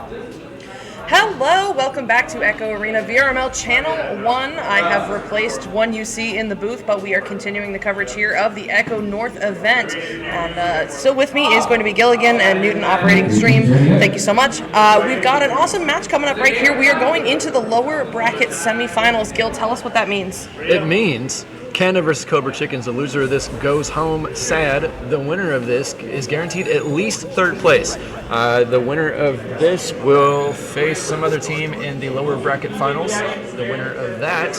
Hello, welcome back to Echo Arena VRML Channel 1. I have replaced 1UC in the booth, but we are continuing the coverage here of the Echo North event. And still with me is going to be Gilligan and Newton operating the stream. Thank you so much. We've got an awesome match coming up right here. We are going into the lower bracket semifinals. Gil, tell us what that means. It means Canada versus Cobra Chickens. The loser of this goes home sad. The winner of this is guaranteed at least third place. The winner of this will face some other team in the lower bracket finals. The winner of that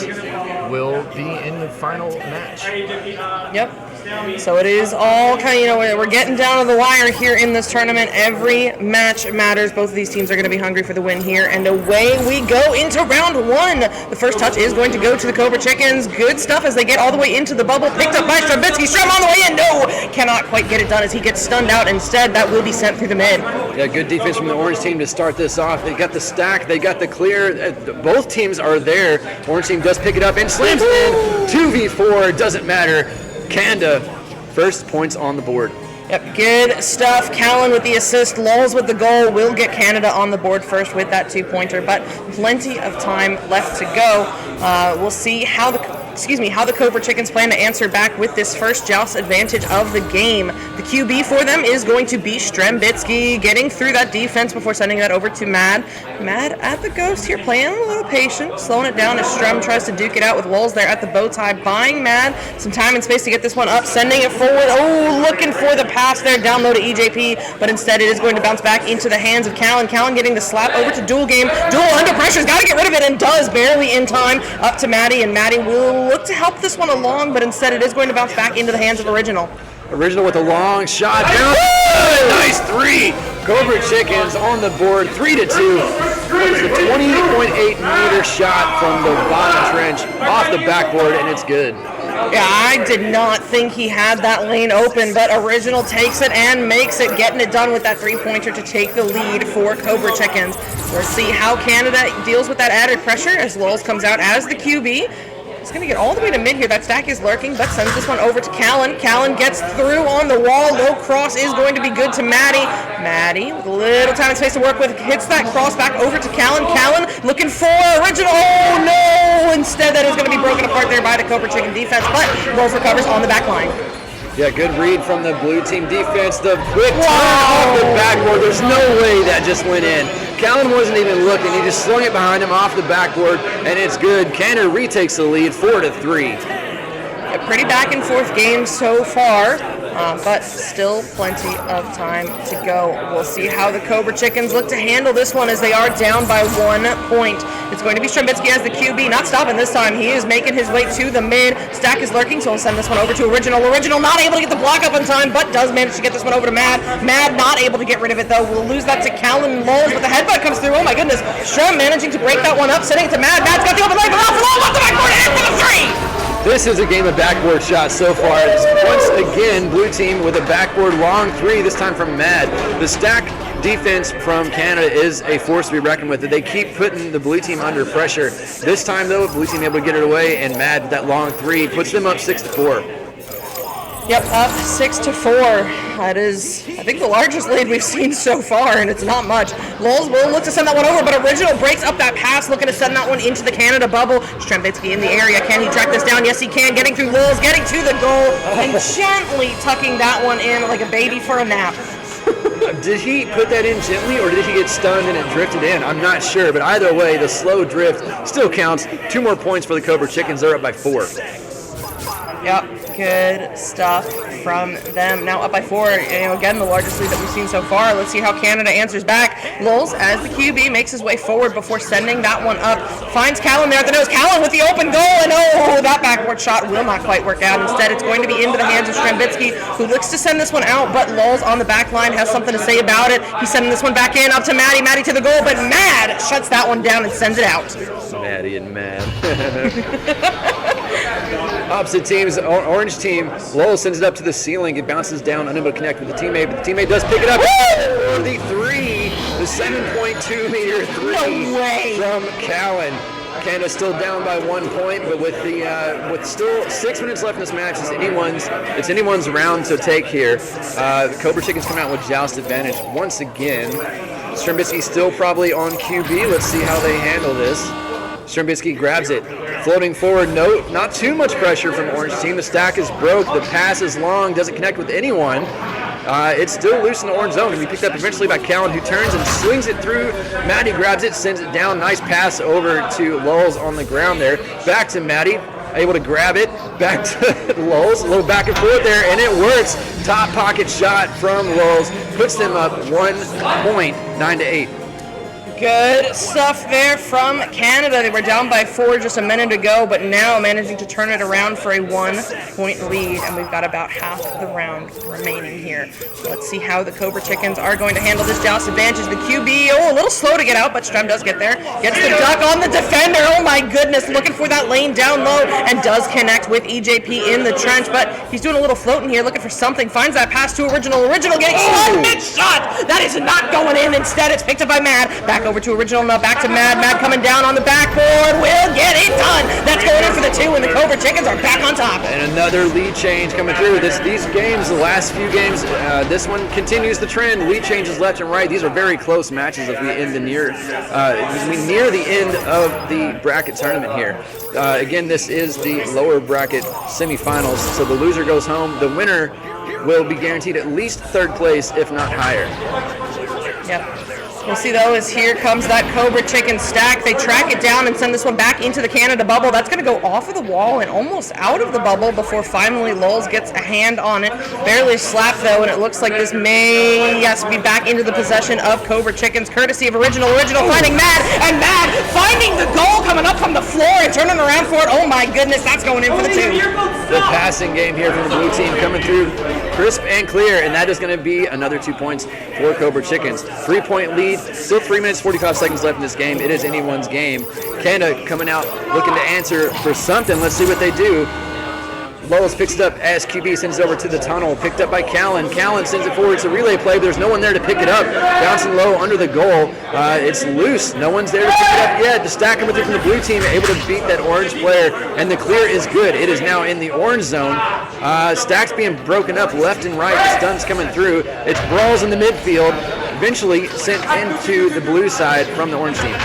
will be in the final match. Yep. So it is all kind of, we're getting down to the wire here in this tournament. Every match matters. Both of these teams are going to be hungry for the win here. And away we go into round one. The first touch is going to go to the Cobra Chickens. Good stuff as they get all the way into the bubble. Picked up by Strabitsky. Strum on the way in. No! Cannot quite get it done as he gets stunned out. Instead, that will be sent through the mid. Yeah, good defense from the orange team to start this off. They got the stack. They got the clear. Both teams are there. Orange team does pick it up and slams in. 2v4. Doesn't matter. Canada, first points on the board. Yep, good stuff. Callan with the assist, Lulz with the goal. Will get Canada on the board first with that 2-pointer, but plenty of time left to go. We'll see how the Cobra Chickens plan to answer back with this first joust advantage of the game. The QB for them is going to be Strembitsky, getting through that defense before sending that over to Mad. Mad at the ghost here, playing a little patient, slowing it down as Strem tries to duke it out with Lulz there at the bow tie, buying Mad some time and space to get this one up, sending it forward. Oh, looking for the pass there, down low to EJP, but instead it is going to bounce back into the hands of Callan. Callan getting the slap over to Dual Game. Dual under pressure's got to get rid of it and does, barely in time, up to Maddie, and Maddie will look to help this one along, but instead it is going to bounce back into the hands of Original. Original with a long shot down. Nice three. Cobra Chickens on the board, 3-2. It was a 20.8 meter shot from the bottom trench off the backboard, and it's good. Yeah, I did not think he had that lane open, but Original takes it and makes it, getting it done with that 3-pointer to take the lead for Cobra Chickens. We'll see how Canada deals with that added pressure as Lulz comes out as the QB. He's going to get all the way to mid here. That stack is lurking, but sends this one over to Callan. Callan gets through on the wall. Low cross is going to be good to Maddie. Maddie, with a little time and space to work with, hits that cross back over to Callan. Callan looking for Original. Oh, no! Instead, that is going to be broken apart there by the Cobra Chicken defense, but Lulz recovers on the back line. Yeah, good read from the blue team defense. The quick turn off the backboard. There's no way that just went in. Callan wasn't even looking. He just slung it behind him off the backboard, and it's good. Canada retakes the lead, 4-3. A pretty back and forth game so far, but still plenty of time to go. We'll see how the Cobra Chickens look to handle this one as they are down by 1 point. It's going to be Strembitsky as the QB, not stopping this time. He is making his way to the mid. Stack is lurking, so we'll send this one over to Original. Original not able to get the block up in time, but does manage to get this one over to Mad. Mad not able to get rid of it, though. We'll lose that to Callan and Lulz, but the headbutt comes through. Oh, my goodness. Strem managing to break that one up, sending it to Mad. Mad's got the open leg, but off the wall, off the backboard, and for the 3! This is a game of backboard shots so far. It's once again, blue team with a backboard long 3, this time from Mad. The stack defense from Canada is a force to be reckoned with. They keep putting the blue team under pressure. This time, though, blue team able to get it away, and Mad, that long 3, puts them up 6-4. Yep, up 6-4. That is, I think, the largest lead we've seen so far, and it's not much. Lulz will look to send that one over, but Original breaks up that pass, looking to send that one into the Canada bubble. Strembitsky in the area. Can he track this down? Yes, he can. Getting through Lulz, getting to the goal, and gently tucking that one in like a baby for a nap. Did he put that in gently, or did he get stunned and it drifted in? I'm not sure, but either way, the slow drift still counts. 2 more points for the Cobra Chickens. They're up by 4. Yep, good stuff from them. Now up by 4, again, the largest lead that we've seen so far. Let's see how Canada answers back. Lulz, as the QB, makes his way forward before sending that one up. Finds Callan there at the nose. Callan with the open goal, and oh, that backboard shot will not quite work out. Instead, it's going to be into the hands of Strembitsky, who looks to send this one out, but Lulz on the back line has something to say about it. He's sending this one back in, up to Maddie. Maddie to the goal, but Mad shuts that one down and sends it out. Maddie and Mad. Opposite teams, orange team, Lowell sends it up to the ceiling. It bounces down, unable to connect with the teammate, but the teammate does pick it up. For the 3, the 7.2 meter 3 from Callan. Canada still down by 1 point, but with still 6 minutes left in this match, it's anyone's round to take here. Cobra Chicken's coming out with joust advantage once again. Strembitsky still probably on QB. Let's see how they handle this. Strembitsky grabs it, floating forward. No, not too much pressure from Orange team. The stack is broke. The pass is long. Doesn't connect with anyone. It's still loose in the orange zone. Can be picked up eventually by Callan, who turns and swings it through. Maddie grabs it, sends it down. Nice pass over to Lulz on the ground there. Back to Maddie, able to grab it. Back to Lulz, a little back and forth there, and it works. Top pocket shot from Lulz puts them up 1 point, 9-8. Good stuff there from Canada. They were down by 4 just a minute ago, but now managing to turn it around for a 1-point lead, and we've got about half the round remaining here. Let's see how the Cobra Chickens are going to handle this joust advantage. The QB, a little slow to get out, but Strem does get there. Gets the duck on the defender. Oh my goodness, looking for that lane down low, and does connect with EJP in the trench, but he's doing a little floating here, looking for something. Finds that pass to Original. Original getting shot, mid-shot. That is not going in. Instead, it's picked up by Mad. Back over to Original, now back to Mad. Mad coming down on the backboard, will get it done. That's going in for the 2, and the Cobra Chickens are back on top. And another lead change coming through. These games, the last few games, this one continues the trend. Lead changes left and right. These are very close matches as we near the end of the bracket tournament here. Again, this is the lower bracket semifinals, so the loser goes home. The winner will be guaranteed at least 3rd place, if not higher. Yep. We'll see though as here comes that Cobra Chicken stack. They track it down and send this one back into the Canada bubble. That's going to go off of the wall and almost out of the bubble before finally Lulz gets a hand on it. Barely slapped though, and it looks like this may, yes, be back into the possession of Cobra Chickens, courtesy of Original. Original finding Mad, and Mad finding the goal, coming up from the floor and turning around for it. Oh my goodness, that's going in for the 2. The passing game here from the blue team coming through crisp and clear, and that is going to be another 2 points for Cobra Chickens. 3-point lead. Still 3 minutes, 45 seconds left in this game. It is anyone's game. Canada coming out looking to answer for something. Let's see what they do. Lulz picks it up as QB sends it over to the tunnel. Picked up by Callan. Callan sends it forward. It's a relay play, but there's no one there to pick it up. Bouncing low under the goal. It's loose. No one's there to pick it up yet. The stack coming through from the blue team, able to beat that orange player, and the clear is good. It is now in the orange zone. Stacks being broken up left and right. The stunts coming through. It's brawls in the midfield. Eventually sent into the blue side from the orange team.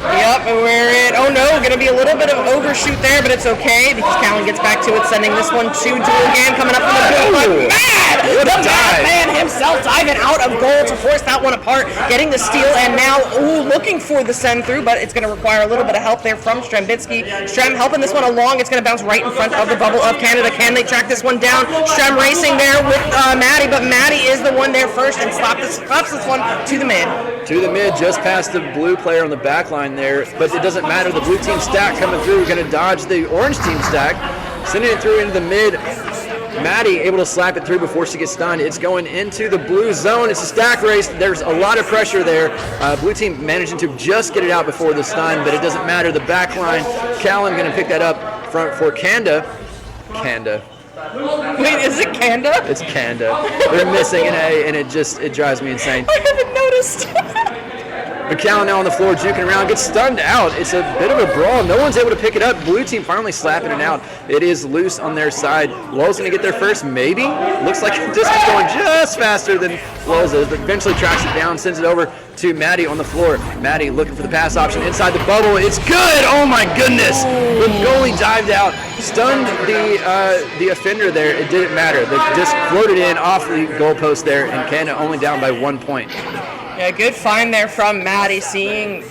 Yep, and we're in. Oh no, going to be a little bit of overshoot there, but it's okay because Callan gets back to it, sending this one to Dual Game coming up from the goal. But Mad, the Mad Man himself diving out of goal to force that one apart, getting the steal, and now looking for the send through, but it's going to require a little bit of help there from Strembitsky. Strem helping this one along. It's going to bounce right in front of the bubble of Canada. Can they track this one down? Strem racing there with Maddie, but Maddie is the one there first and slaps this one to the mid. To the mid, just past the blue player on the back line there, but it doesn't matter. The blue team stack coming through, going to dodge the orange team stack, sending it through into the mid. Maddie able to slap it through before she gets stunned. It's going into the blue zone. It's a stack race. There's a lot of pressure there. Blue team managing to just get it out before the stun, but it doesn't matter. The back line, Callan going to pick that up front for Canada. Wait, is it Canada? It's Canada. They're missing an A, and it drives me insane. I haven't noticed. McCallum now on the floor, juking around, gets stunned out. It's a bit of a brawl. No one's able to pick it up. Blue team finally slapping it out. It is loose on their side. Lulz going to get there first, maybe? Looks like this is going just faster than Lulz is, but eventually tracks it down, sends it over to Maddie on the floor. Maddie looking for the pass option inside the bubble. It's good! Oh my goodness! The goalie dived out, stunned the offender there. It didn't matter. The disc floated in off the goalpost there, and Canada only down by 1 point. Yeah, good find there from Maddie, seeing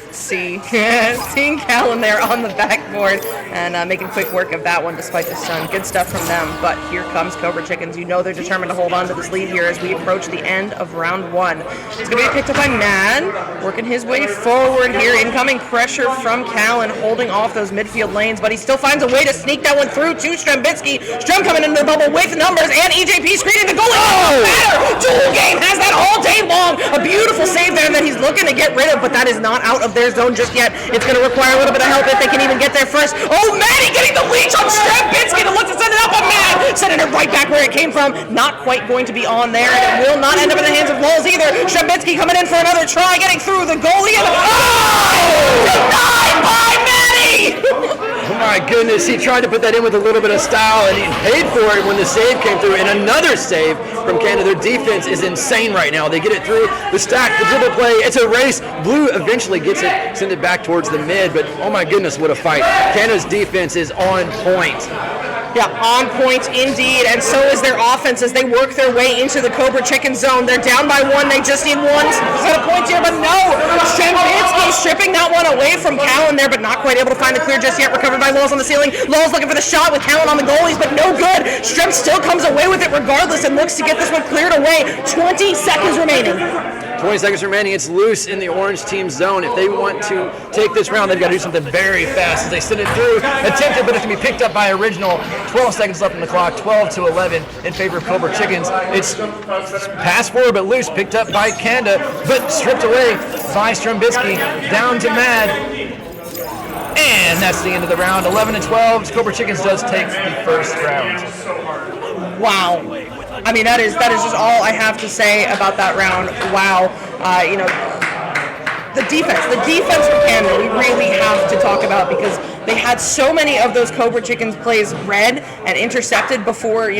Callan there on the backboard and making quick work of that one despite the stun. Good stuff from them, but here comes Cobra Chickens. You know they're determined to hold on to this lead here as we approach the end of round 1. It's going to be picked up by Mad, working his way forward here. Incoming pressure from Callan, holding off those midfield lanes, but he still finds a way to sneak that one through to Strembitsky. Strem coming into the bubble with numbers, and EJP screening the goalie. Oh! Matter! Dual Game has that all day long. A beautiful save there that he's looking to get rid of, but that is not out of their zone just yet. It's going to require a little bit of help if they can even get there first. Oh, Maddie getting the leech on Strembitsky to look to send it up on Mad, sending it right back where it came from. Not quite going to be on there, and it will not end up in the hands of Lulz either. Strembitsky coming in for another try, getting through the goalie, and denied by Maddie! Oh my goodness, he tried to put that in with a little bit of style, and he paid for it when the save came through. And another save from Canada. Their defense is insane right now. They get it through the stack, the dribble play. It's a race. Blue eventually gets it, send it back towards the mid, but oh my goodness, what a fight. Canada's defense is on point. Yeah, on point indeed, and so is their offense as they work their way into the Cobra Chicken zone. They're down by one. They just need one set of points here, but no. Strembitsky stripping that one away from Callan there, but not quite able to find the clear just yet. Recovered by Lowell's on the ceiling. Lowell's looking for the shot with Callan on the goalies, but no good. Strem still comes away with it regardless and looks to get this one cleared away. 20 seconds remaining. 20 seconds remaining. It's loose in the orange team zone. If they want to take this round, they've got to do something very fast as they send it through. Attempted, but it can be picked up by Original. 12 seconds left on the clock. 12-11 in favor of Cobra Chickens. It's passed forward, but loose. Picked up by Canada, but stripped away by Strembitsky. Down to Mad. And that's the end of the round. 11-12. Cobra Chickens does take the first round. Wow. I mean, that is just all I have to say about that round. Wow. The defense from Canada, we really have to talk about because they had so many of those Cobra Chickens plays read and intercepted before,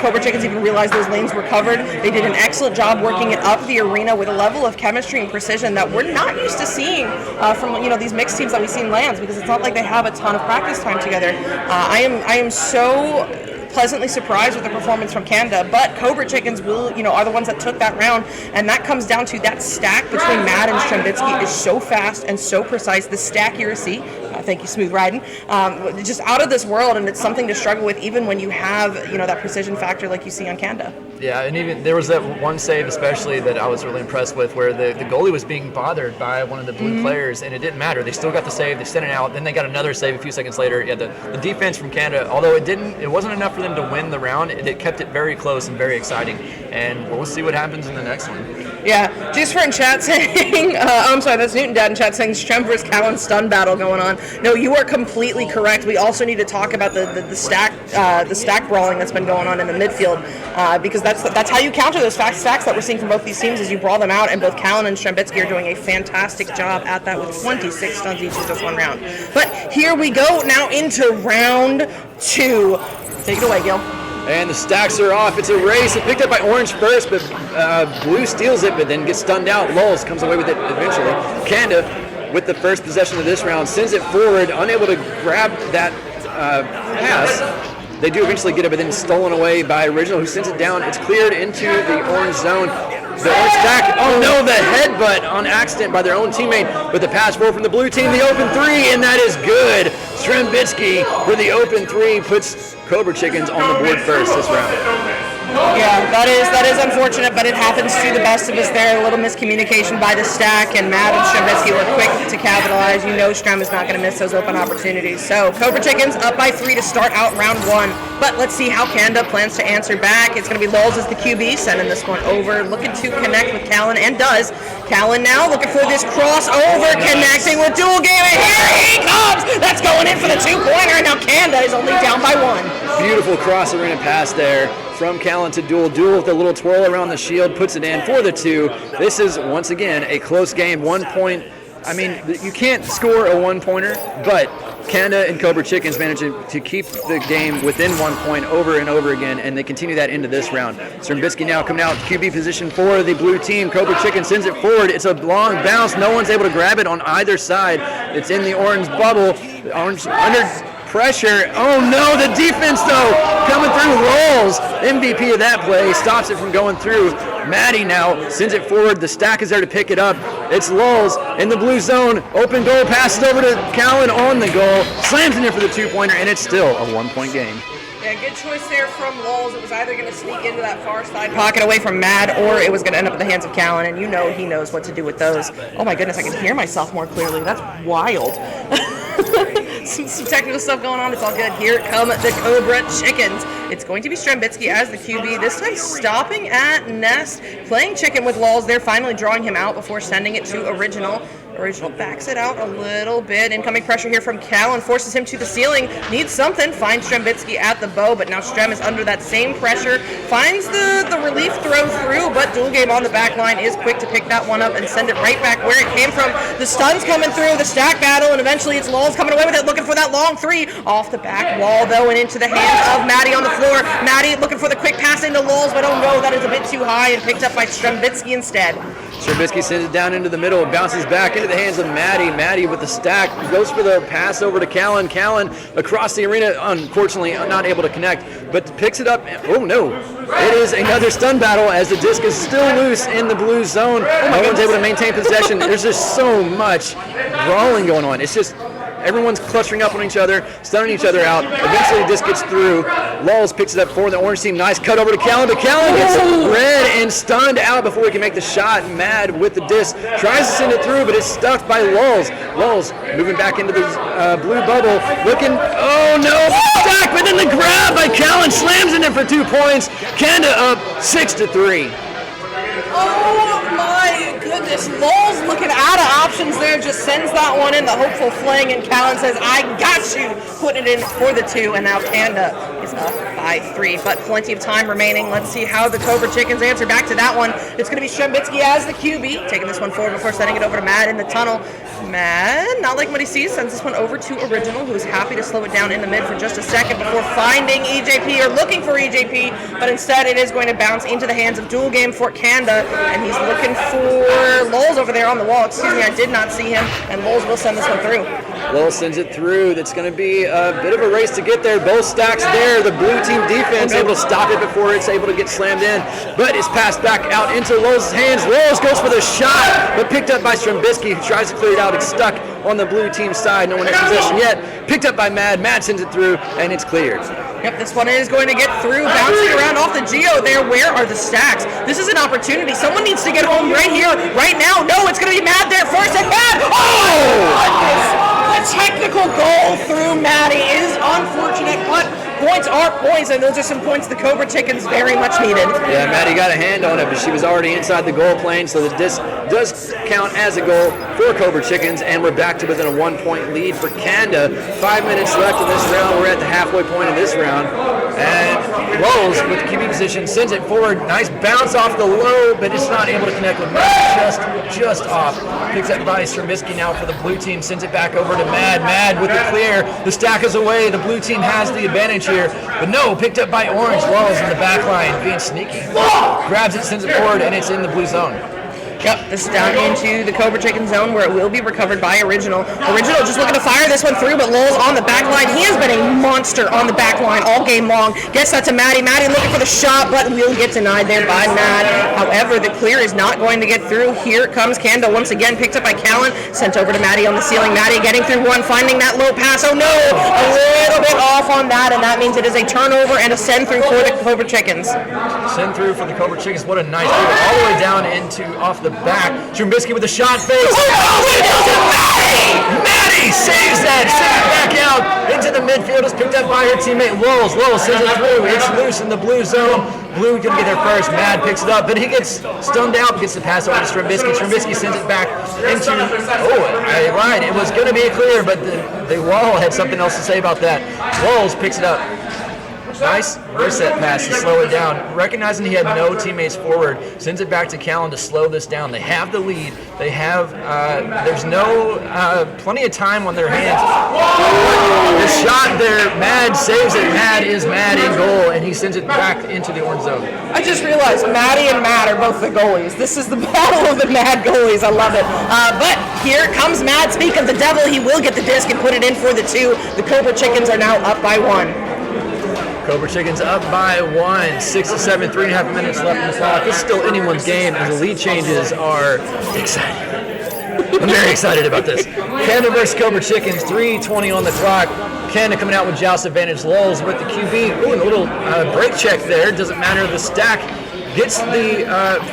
Cobra Chickens even realized those lanes were covered. They did an excellent job working it up the arena with a level of chemistry and precision that we're not used to seeing from, these mixed teams that we see in LANs because it's not like they have a ton of practice time together. I am so pleasantly surprised with the performance from Canada, but Cobra Chickens are the ones that took that round, and that comes down to that stack between Mad and Strembitsky is so fast and so precise. The stack accuracy, thank you, Smooth Riding, just out of this world, and it's something to struggle with even when you have that precision factor like you see on Canada. Yeah, and even there was that one save especially that I was really impressed with where the goalie was being bothered by one of the blue players, and it didn't matter. They still got the save. They sent it out. Then they got another save a few seconds later. Yeah, the defense from Canada, although it wasn't enough for them to win the round, it kept it very close and very exciting. And we'll see what happens in the next one. Yeah, Juice for in chat saying, I'm sorry, that's Newton Dad in chat saying Strem vs. Callan stun battle going on. No, you are completely correct. We also need to talk about the stack brawling that's been going on in the midfield because that's how you counter those fast stacks that we're seeing from both these teams as you brawl them out, and both Callan and Strembitsky are doing a fantastic job at that with 26 stuns each in just one round. But here we go now into round 2. Take it away, Gil. And the stacks are off. It's a race. It picked up by Orange first, but Blue steals it, but then gets stunned out. Lulz comes away with it eventually. Canada, with the first possession of this round, sends it forward, unable to grab that pass. They do eventually get it, but then stolen away by Original, who sends it down. It's cleared into the orange zone. The orange stack, oh no, the headbutt on accident by their own teammate, but the pass forward from the blue team, the open 3, and that is good. Strembitsky for the open 3 puts Cobra Chickens on the board first this round. Yeah, that is unfortunate, but it happens to the best of us there. A little miscommunication by the stack, and Matt and Strembitsky were quick to capitalize. Strem is not going to miss those open opportunities. So Cobra Chickens up by 3 to start out round 1. But let's see how Canada plans to answer back. It's going to be Lulz as the QB, sending this one over, looking to connect with Callan, and does. Callan now looking for this crossover, connecting with dual game, and here he comes! That's going in for the 2-pointer, and now Canada is only down by 1. Beautiful cross arena pass there from Callan to Duel. Duel with a little twirl around the shield, puts it in for the 2. This is, once again, a close game. 1 point. I mean, you can't score a 1-pointer, but Canada and Cobra Chickens managed to keep the game within 1 point over and over again, and they continue that into this round. Strembitsky now coming out QB position for the blue team. Cobra Chicken sends it forward. It's a long bounce. No one's able to grab it on either side. It's in the orange bubble. Orange under pressure. Oh no, the defense though coming through. Rolls MVP of that play, stops it from going through. Maddie now sends it forward. The stack is there to pick it up. It's Lulz in the blue zone. Open goal, passes over to Callan on the goal. Slams in there for the 2-pointer, and it's still a 1-point game. Yeah, good choice there from Lulz. It was either going to sneak into that far side pocket away from Mad, or it was going to end up in the hands of Callan, and he knows what to do with those. Oh my goodness, I can hear myself more clearly. That's wild. Some technical stuff going on. It's all good. Here come the Cobra Chickens. It's going to be Strembitsky as the QB. This time stopping at Nest, playing chicken with Lulz. They're finally drawing him out before sending it to Original. Original backs it out a little bit. Incoming pressure here from Callan forces him to the ceiling. Needs something. Finds Strembitsky at the bow, but now Strem is under that same pressure. Finds the relief throw through, but Dual Game on the back line is quick to pick that one up and send it right back where it came from. The stun's coming through, the stack battle, and eventually it's Lulz coming away with it, looking for that long three. Off the back wall, though, and into the hands of Maddie on the floor. Maddie looking for the quick pass into Lulz, but oh no, that is a bit too high and picked up by Strembitsky instead. Strembitsky sends it down into the middle, bounces back into the hands of Maddie. Maddie with the stack, goes for the pass over to Callan. Callan across the arena, unfortunately not able to connect, but picks it up. Oh no, it is another stun battle as the disc is still loose in the blue zone. No one's able to maintain possession. There's just so much brawling going on. It's just everyone's clustering up on each other, stunning each other out. Eventually this gets through. Lulz picks it up for the orange team. Nice cut over to Callan, but Callan gets red and stunned out before he can make the shot. Mad with the disc. Tries to send it through, but it's stuffed by Lulz. Lulz moving back into the blue bubble. Looking, oh no, stack, but then the grab by Callan slams in it for 2 points. Canada up 6-3. Oh my goodness, Lulz looking out of options there, just sends that one in, the hopeful fling, and Callan says, I got you, putting it in for the 2, and now Canada is up by 3, but plenty of time remaining. Let's see how the Cobra Chickens answer back to that one. It's going to be Strembitsky as the QB, taking this one forward before sending it over to Mad in the tunnel. Mad, not like what he sees, sends this one over to Original, who is happy to slow it down in the mid for just a second before finding EJP, or looking for EJP, but instead it is going to bounce into the hands of Dual Game for Canada, and he's looking for Lulz over there on the wall. Excuse me, I did not see him, and Lulz will send this one through. Lulz sends it through. That's going to be a bit of a race to get there. Both stacks there. The blue team defense able to stop it before it's able to get slammed in, but it's passed back out into Lulz's hands. Lulz goes for the shot, but picked up by Strembitsky, who tries to clear it out. It's stuck on the blue team side. No one in possession yet. Picked up by Mad. Mad sends it through, and it's cleared. Yep, this one is going to get through, bouncing around off the Geo there. Where are the stacks? This is an opportunity. Someone needs to get home right here, right now. No, it's going to be Mad there first, and Mad! Oh! The technical goal through Maddie is unfortunate, but points are points, and those are some points the Cobra Chickens very much needed. Yeah, Maddie got a hand on it, but she was already inside the goal plane, so the disc does count as a goal for Cobra Chickens, and we're back to within a 1-point lead for Canada. 5 minutes left in this round. We're at the halfway point of this round, and Lulz with the QB position sends it forward. Nice bounce off the low, but it's not able to connect with Mad. Just off. Picks up by Strembitsky now for the blue team. Sends it back over to Mad. Mad with the clear. The stack is away. The blue team has the advantage here, but no, picked up by Orange. Lulz in the back line, being sneaky. Grabs it, sends it forward, and it's in the blue zone. Yep, this is down into the Cobra Chicken zone where it will be recovered by Original. Original just looking to fire this one through, but Lulz on the back line. He has been a monster on the back line all game long. Gets that to Maddie. Maddie looking for the shot, but will get denied there by Mad. However, the clear is not going to get through. Here comes Canada once again, picked up by Callan. Sent over to Maddie on the ceiling. Maddie getting through one, finding that low pass. Oh no, a little bit off on that, and that means it is a turnover and a send through for the Cobra Chickens. Send through for the Cobra Chickens. What a nice move. All the way down into off the back. Strembitsky with a shot face. Maddie saves that. Sends it back out into the midfield. Is picked up by her teammate Lulz. Lulz sends it through. It's loose in the blue zone. Blue gonna get there first. Mad picks it up, but he gets stunned out. Gets the pass over to Strembitsky. Strembitsky sends it back into. Oh, I lied. It was gonna be a clear, but the wall had something else to say about that. Lulz picks it up. Nice reset pass to slow it down. Recognizing he had no teammates forward, sends it back to Callan to slow this down. They have the lead. They have, there's no, plenty of time on their hands. The shot there, Mad saves it. Mad is Mad in goal, and he sends it back into the orange zone. I just realized Maddie and Mad are both the goalies. This is the battle of the Mad goalies. I love it. But here comes Mad. Speak of the devil, he will get the disc and put it in for the 2. The Cobra Chickens are now up by 1. Cobra Chickens up by 1, 6-7, 3.5 minutes left in the clock. This is still anyone's game, and the lead changes are exciting. I'm very excited about this. Canada versus Cobra Chickens, 3:20 on the clock. Canada coming out with joust advantage. Lulz with the QB. Ooh, a little break check there. Doesn't matter. The stack gets the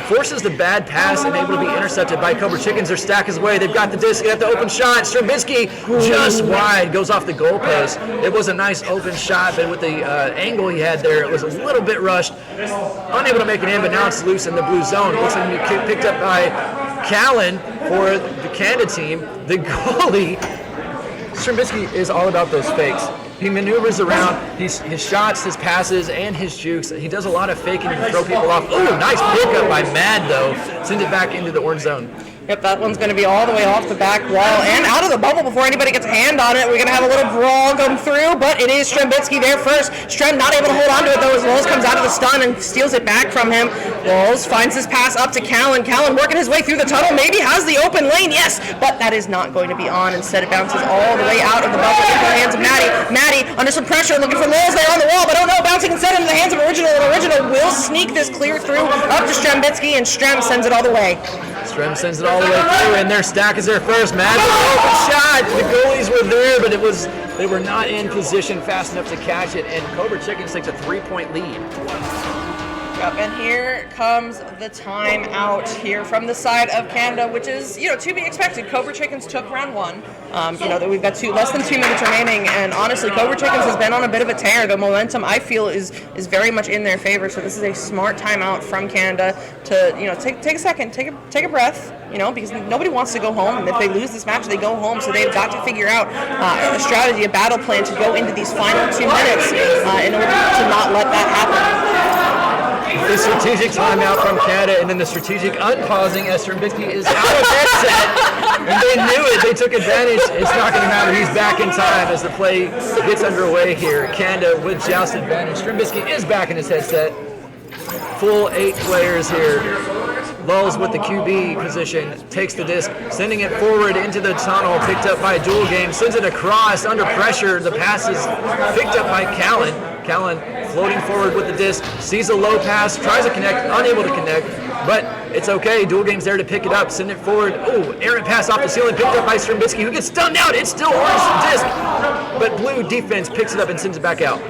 forces the bad pass and able to be intercepted by Cobra Chickens. Their stack is away. They've got the disc. They have the open shot. Strembitsky just wide, goes off the goalpost. It was a nice open shot, but with the angle he had there, it was a little bit rushed. Unable to make it in, but now it's loose in the blue zone. Looks like he picked up by Callan for the Canada team. The goalie, Strembitsky, is all about those fakes. He maneuvers around, his shots, his passes, and his jukes. He does a lot of faking to throw people off. Ooh, nice pickup by Mad, though. Send it back into the orange zone. Yep, that one's going to be all the way off the back wall and out of the bubble before anybody gets a hand on it. We're going to have a little brawl going through, but it is Strembitsky there first. Strem not able to hold on to it, though, as Lowles comes out of the stun and steals it back from him. Lowles finds his pass up to Callan. Callan working his way through the tunnel, maybe has the open lane, yes, but that is not going to be on. Instead, it bounces all the way out of the bubble into the hands of Maddie. Maddie, under some pressure, looking for Lowles there on the wall, but oh no, bouncing instead into the hands of Original, and Original will sneak this clear through up to Strembitsky, and Strem sends it all the way. Strem sends it all the way through, and their stack is there first. Mad open shot. The goalies were there, but they were not in position fast enough to catch it, and Cobra Chickens takes a 3-point lead. Yep, and here comes the timeout here from the side of Canada, which is, to be expected. Cobra Chickens took round one. We've got less than 2 minutes remaining, and honestly, Cobra Chickens has been on a bit of a tear. The momentum, I feel, is very much in their favor. So this is a smart timeout from Canada to, take a second, take a breath, because nobody wants to go home. And if they lose this match, they go home. So they've got to figure out a strategy, a battle plan to go into these final 2 minutes in order to not let that happen. The strategic timeout from Canada, and then the strategic unpausing as Strembitsky is out of headset. And they knew it. They took advantage. It's not going to matter. He's back in time as the play gets underway here. Canada with joust advantage. Strembitsky is back in his headset. Full 8 players here. Lulls with the QB position, takes the disc, sending it forward into the tunnel, picked up by Dual Game, sends it across under pressure. The pass is picked up by Callan. Callan floating forward with the disc, sees a low pass, tries to connect, unable to connect, but it's okay. Dual Game's there to pick it up, send it forward. Oh, errant pass off the ceiling, picked up by Strembitsky, who gets stunned out. It's still orange disc, but blue defense picks it up and sends it back out.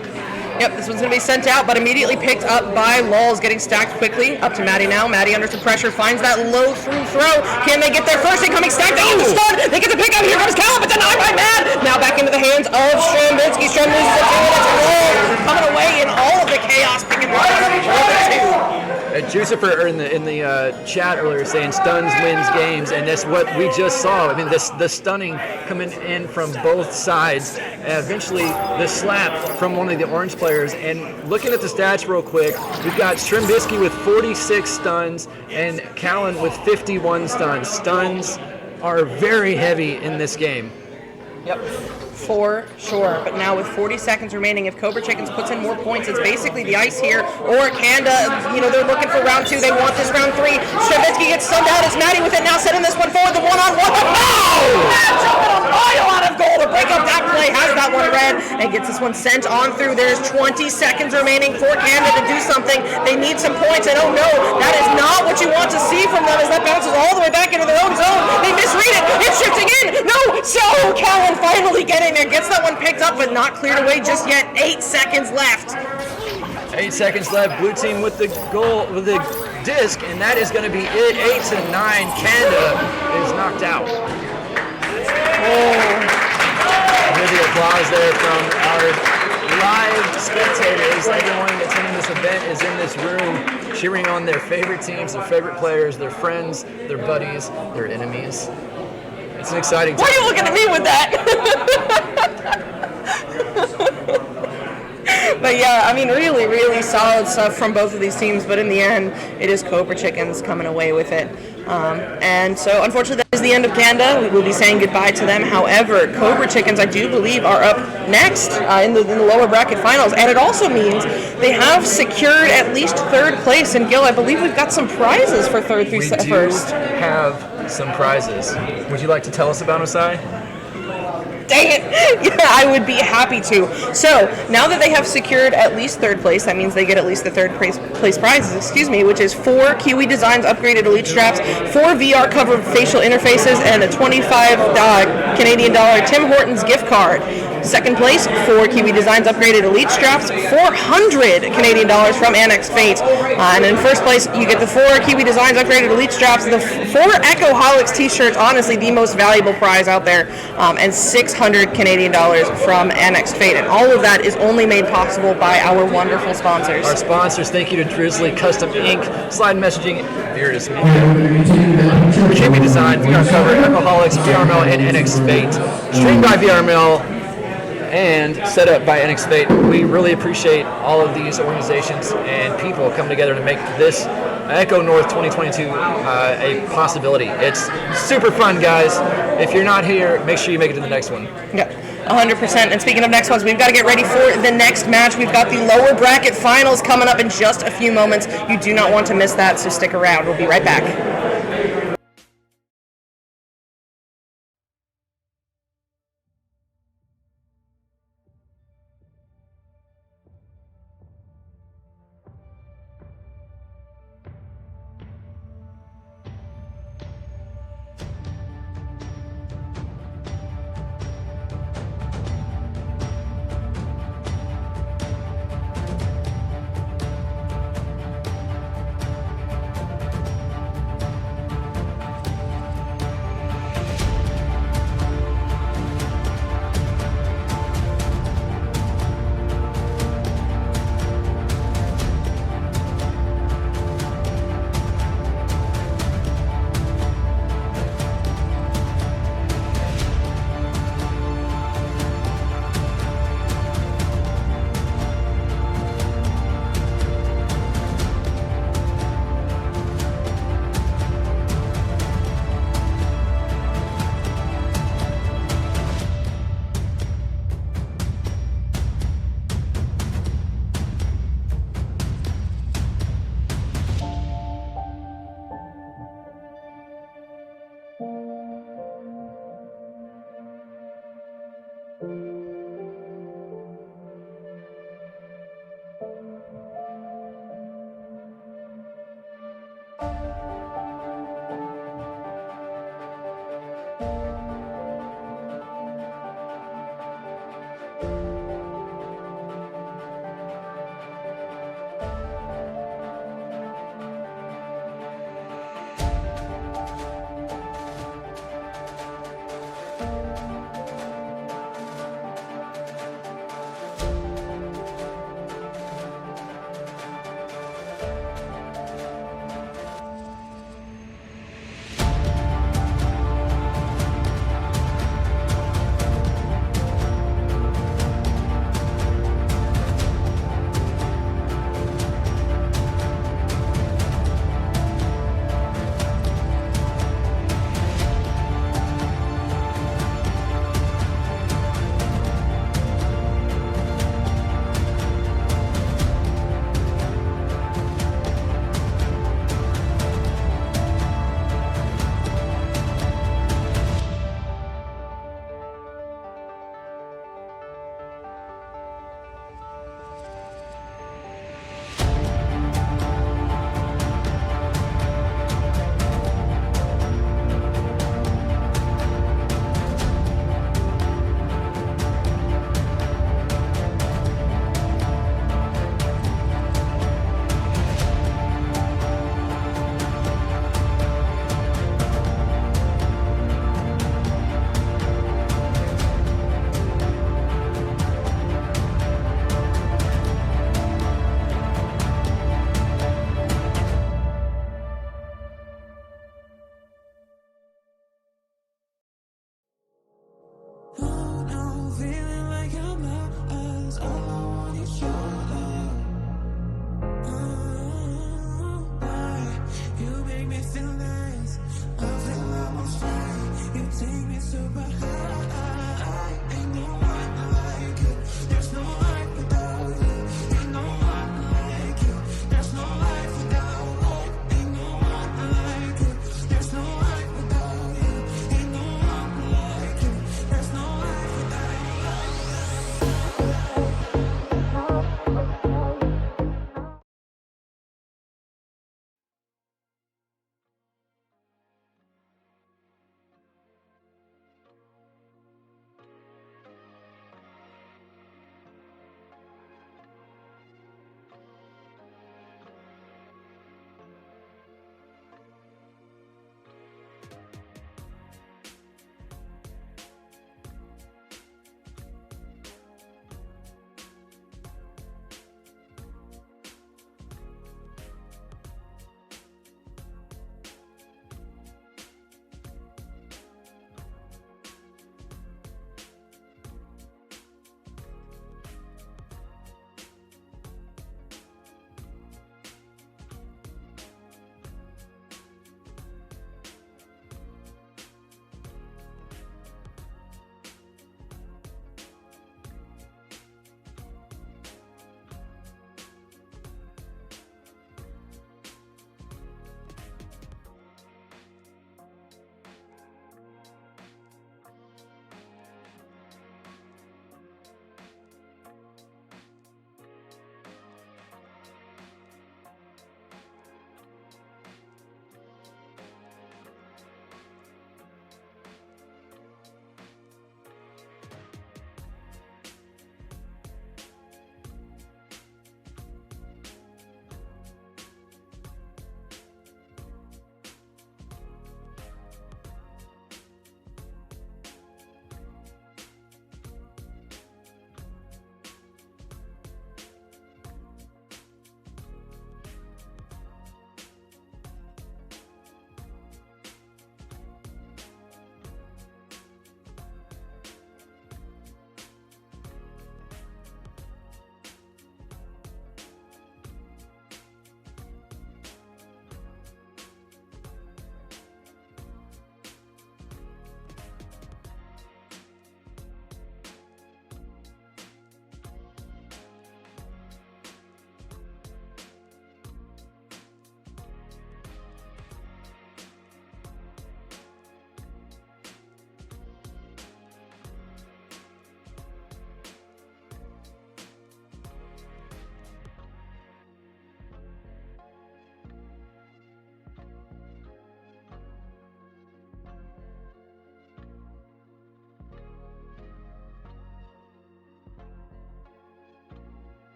Yep, this one's going to be sent out, but immediately picked up by Lulls, getting stacked quickly. Up to Maddie now. Maddie under some pressure, finds that low through throw. Can they get their first incoming stack? They get the stun. They get the pick up. Here comes Callan, but denied by Mad. Now back into the hands of Strembitsky. Strem loses it to Lulls, coming away in all of the chaos, picking up Jucifer in the chat earlier saying stuns wins games, and that's what we just saw. I mean, the stunning coming in from both sides. Eventually, the slap from one of the orange players. And looking at the stats real quick, we've got Strembitsky with 46 stuns and Callan with 51 stuns. Stuns are very heavy in this game. Yep, for sure. But now with 40 seconds remaining, if Cobra Chickens puts in more points, it's basically the ice here. Or Canada, they're looking for round 2. They want this round 3. Strembitsky gets stunned out. It's Maddie with it now, sending this one forward. The one-on-one. Oh! Matt jumping a mile out of goal to break up that play. Has that one read and gets this one sent on through. There's 20 seconds remaining for Canada to do something. They need some points, and oh no, that is not what you want to see from them as that bounces all the way back into their own zone. They misread it. It's shifting in. No! So Callan finally getting there. Gets that one picked up, but not cleared away just yet. 8 seconds left. 8 seconds left. Blue team with the goal, with the disc, and that is going to be it. 8-9. Canada is knocked out. Hear the applause there from our live spectators. Everyone attending this event is in this room cheering on their favorite teams, their favorite players, their friends, their buddies, their enemies. It's an exciting time. Why are you looking at me with that? But yeah, I mean, really, really solid stuff from both of these teams. But in the end, it is Cobra Chickens coming away with it. And so, unfortunately, that is the end of Canada. We will be saying goodbye to them. However, Cobra Chickens, I do believe, are up next in the lower bracket finals. And it also means they have secured at least 3rd place. And Gil, I believe we've got some prizes for third through first. We do have some prizes. Would you like to tell us about Osai? Dang it! Yeah, I would be happy to. So, now that they have secured at least 3rd place, that means they get at least the 3rd place prizes, which is 4 Kiwi Designs upgraded Elite Straps, 4 VR covered facial interfaces, and a $25 Canadian Tim Hortons gift card. Second place, 4 Kiwi Designs upgraded Elite Straps, 400 Canadian dollars from Annexed Fate. And in first place, you get the 4 Kiwi Designs upgraded Elite Straps, the 4 Echoholics t-shirts, honestly the most valuable prize out there, and 600 Canadian dollars from Annexed Fate. And all of that is only made possible by our wonderful sponsors. Our sponsors, thank you to Drizzly Custom Ink, Slide Messaging, Beardus Kiwi Design, VR Cover, Echoholics, VRML, and Annexed Fate. Streamed by VRML and set up by Annexed Fate. We really appreciate all of these organizations and people coming together to make this Echo North 2022 a possibility. It's super fun, guys. If you're not here, make sure you make it to the next one. Yeah. 100%. And speaking of next ones, we've got to get ready for the next match. We've got the lower bracket finals coming up in just a few moments. You do not want to miss that, so stick around. We'll be right back.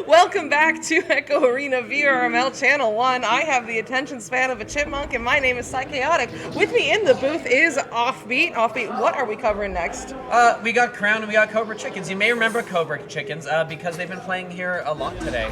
Welcome back to Echo Arena VRML Channel 1. I have the attention span of a chipmunk, and my name is Psychaotic. With me in the booth is Offbeat. Offbeat, what are we covering next? We got Crown and we got Cobra Chickens. You may remember Cobra Chickens because they've been playing here a lot today.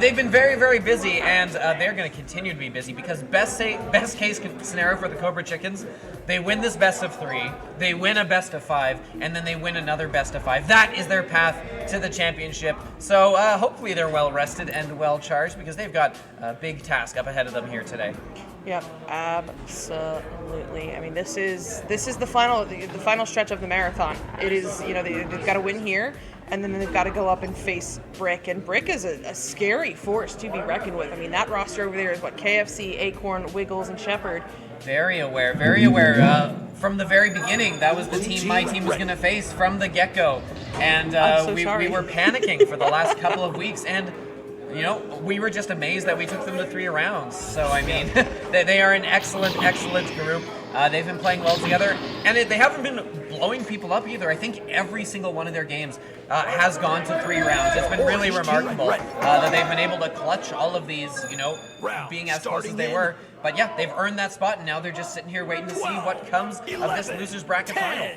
They've been very, very busy, and they're going to continue to be busy because best case scenario for the Cobra Chickens, they win this best of 3, they win a best of 5, and then they win another best of 5. That is their path to the championship. So hopefully they're well rested and well charged because they've got a big task up ahead of them here today. Yep, absolutely. I mean, this is the final stretch of the marathon. It is, they've got to win here, and then they've got to go up and face Brick. And Brick is a scary force to be reckoned with. I mean, that roster over there is what KFC, Acorn, Wiggles, and Shepard. Very aware. From the very beginning, that was the team my team was going to face from the get-go. And we were panicking for the last couple of weeks. And, we were just amazed that we took them to 3 rounds. So, I mean, they are an excellent, excellent group. They've been playing well together. And they haven't been blowing people up either. I think every single one of their games has gone to 3 rounds. It's been really remarkable that they've been able to clutch all of these, being as close as they were. But yeah, they've earned that spot, and now they're just sitting here waiting to see what comes of this loser's bracket final.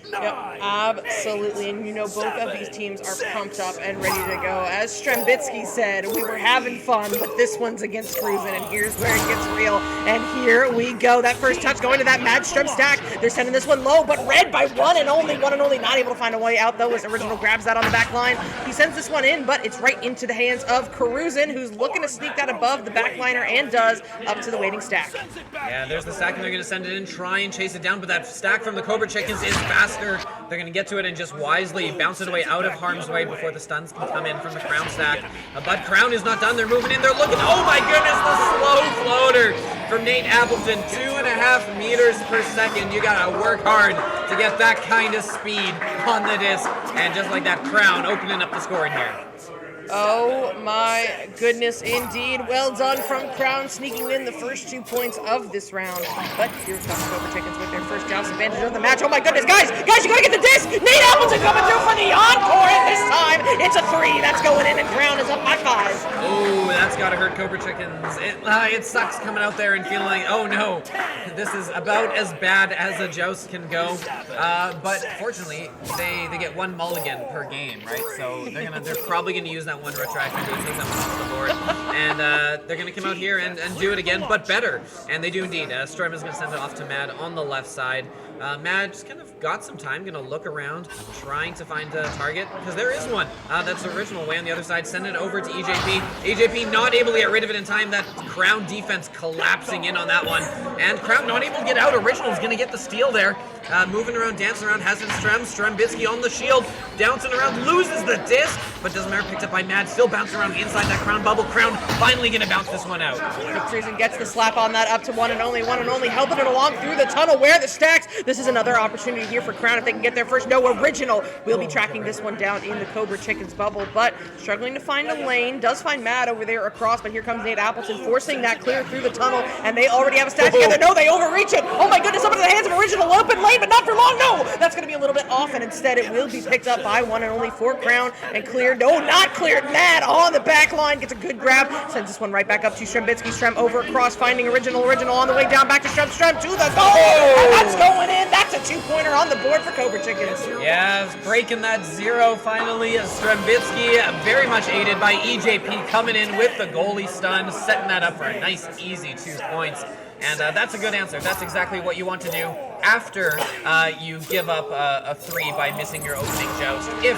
Yep, absolutely, and both of these teams are pumped up and ready to go. As Strembitsky said, we were having fun, but this one's against Cruisin', and here's where it gets real. And here we go. That first touch going to that Mad Strem stack. They're sending this one low, but Red by one and only, not able to find a way out, though, as Original grabs that on the back line. He sends this one in, but it's right into the hands of Cruisin', who's looking to sneak that above the backliner, and does, up to the waiting stack. Yeah, there's the stack, and they're going to send it in, try and chase it down, but that stack from the Cobra Chickens is faster. They're going to get to it and just wisely bounce it away out of harm's way before the stuns can come in from the Crown stack. But Crown is not done. They're moving in. They're looking. Oh my goodness, the slow floater from Nate Appleton. 2.5 meters per second. You got to work hard to get that kind of speed on the disc. And just like that, Crown opening up the scoring here. Oh my goodness, indeed. Well done from Crown, sneaking in the first 2 points of this round. But here comes Cobra Chickens with their first joust advantage of the match. Oh my goodness, guys, you gotta get the disc! Nate Appleton coming through for the encore, and this time it's a 3 that's going in, and Crown is up by 5. Oh, that's gotta hurt Cobra Chickens. It sucks coming out there and feeling like, oh no, this is about as bad as a joust can go. But fortunately, they get 1 mulligan per game, right? So they're probably gonna use that 1 retraction to take them off the board, and they're going to come out here and do it again, but better, and they do indeed. Strem is going to send it off to Mad on the left side. Mad just kind of got some time, going to look around, trying to find a target, because there is one. That's Original way on the other side. Send it over to EJP. EJP not able to get rid of it in time. That Crown defense collapsing in on that one, and Crown not able to get out. Original is going to get the steal there. Moving around, dancing around, has it Strembitsky on the shield, bouncing around, loses the disc, but doesn't matter, picked up by Mad, still bouncing around inside that Crown bubble. Crown finally going to bounce this one out. Cruisin' gets the slap on that up to one and only, helping it along through the tunnel where the stacks. This is another opportunity here for Crown if they can get there first. No, Original will be tracking this one down in the Cobra Chickens bubble, but struggling to find a lane. Does find Mad over there across, but here comes Nate Appleton forcing that clear through the tunnel, and they already have a stack together. No, they overreach it. Oh my goodness, up into the hands of Original. Open lane, but not for long. No, that's going to be a little bit off, and instead it will be picked up by one and only for Crown and cleared. No, not cleared. Mad on the back line, gets a good grab, sends this one right back up to Strembitsky. Strem over across, finding Original on the way down, back to Strem to the goal, and that's going in. That's a 2-pointer on the board for Cobra Chickens. Yeah, breaking that 0 finally. Strembitsky very much aided by EJP coming in with the goalie stun, setting that up for a nice, easy 2 points. And that's a good answer. That's exactly what you want to do after you give up a 3 by missing your opening joust, if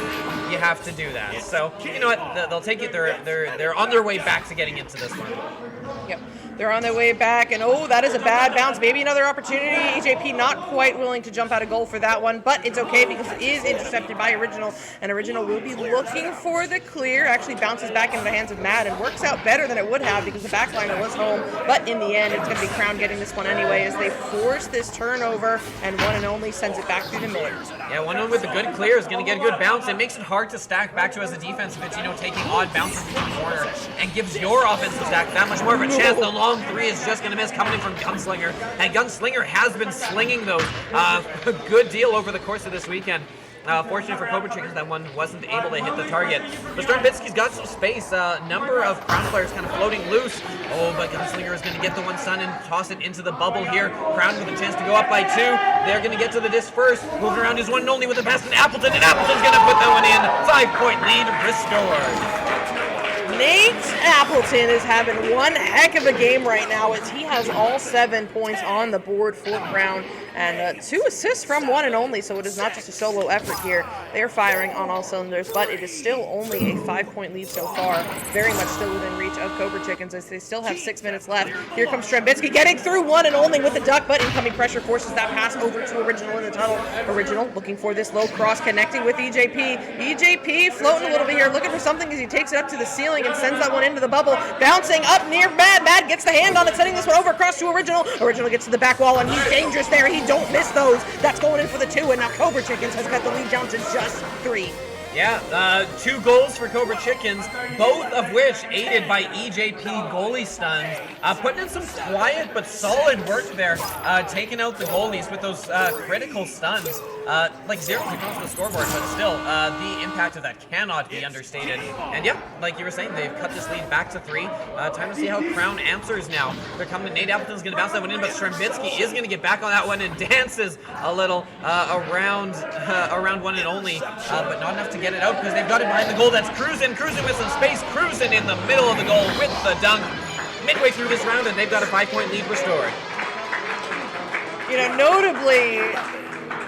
you have to do that. So, you know what? They'll take it. They're on their way back to getting into this one. Yep. They're on their way back, and oh, that is a bad bounce. Maybe another opportunity. EJP not quite willing to jump out a goal for that one, but it's okay because it is intercepted by Original, and Original will be looking for the clear. Actually bounces back into the hands of Mad and works out better than it would have because the backliner was home, but in the end, it's going to be Crown getting this one anyway as they force this turnover, and one and only sends it back through the mid. Yeah, one with a good clear is going to get a good bounce. It makes it hard to stack back to as a defense if it's, taking odd bounces from the corner, and gives your offensive stack that much more of a chance. The long 3 is just going to miss, coming in from Gunslinger, and Gunslinger has been slinging those a good deal over the course of this weekend. Fortunately for Cobra Chickens, that one wasn't able to hit the target. But Sternbitsky's got some space. Number of Crown players kind of floating loose. Oh, but Gunslinger is going to get the one stun and toss it into the bubble here. Crown with a chance to go up by 2. They're going to get to the disc first. Moving around is one and only with the pass, and Appleton's going to put that one in. 5-point lead restored. Nate Appleton is having one heck of a game right now as he has all 7 points on the board for Crown and 2 assists from one and only, so it is not just a solo effort here. They're firing on all cylinders, but it is still only a 5-point lead so far. Very much still within reach of Cobra Chickens as they still have 6 minutes left. Here comes Strembitsky getting through one and only with the duck, but incoming pressure forces that pass over to Original in the tunnel. Original looking for this low cross, connecting with EJP. EJP floating a little bit here, looking for something as he takes it up to the ceiling and sends that one into the bubble, bouncing up near Mad. Mad gets the hand on it, sending this one over across to Original. Original gets to the back wall, and he's dangerous there. He don't miss those. That's going in for the 2, and now Cobra Chickens has got the lead down to just 3. Yeah, 2 goals for Cobra Chickens, both of which aided by EJP goalie stuns. Putting in some quiet but solid work there, taking out the goalies with those critical stuns. Like 0 to the scoreboard, but still, the impact of that cannot be understated. And yeah, like you were saying, they've cut this lead back to 3. Time to see how Crown answers now. They're coming. Nate Appleton's going to bounce that one in, but Strembitsky is going to get back on that one and dances a little around one and only, but not enough to get it out because they've got it behind the goal. That's Cruisin with some space. Cruisin in the middle of the goal with the dunk. Midway through this round, and they've got a 5-point lead restored. You know, notably,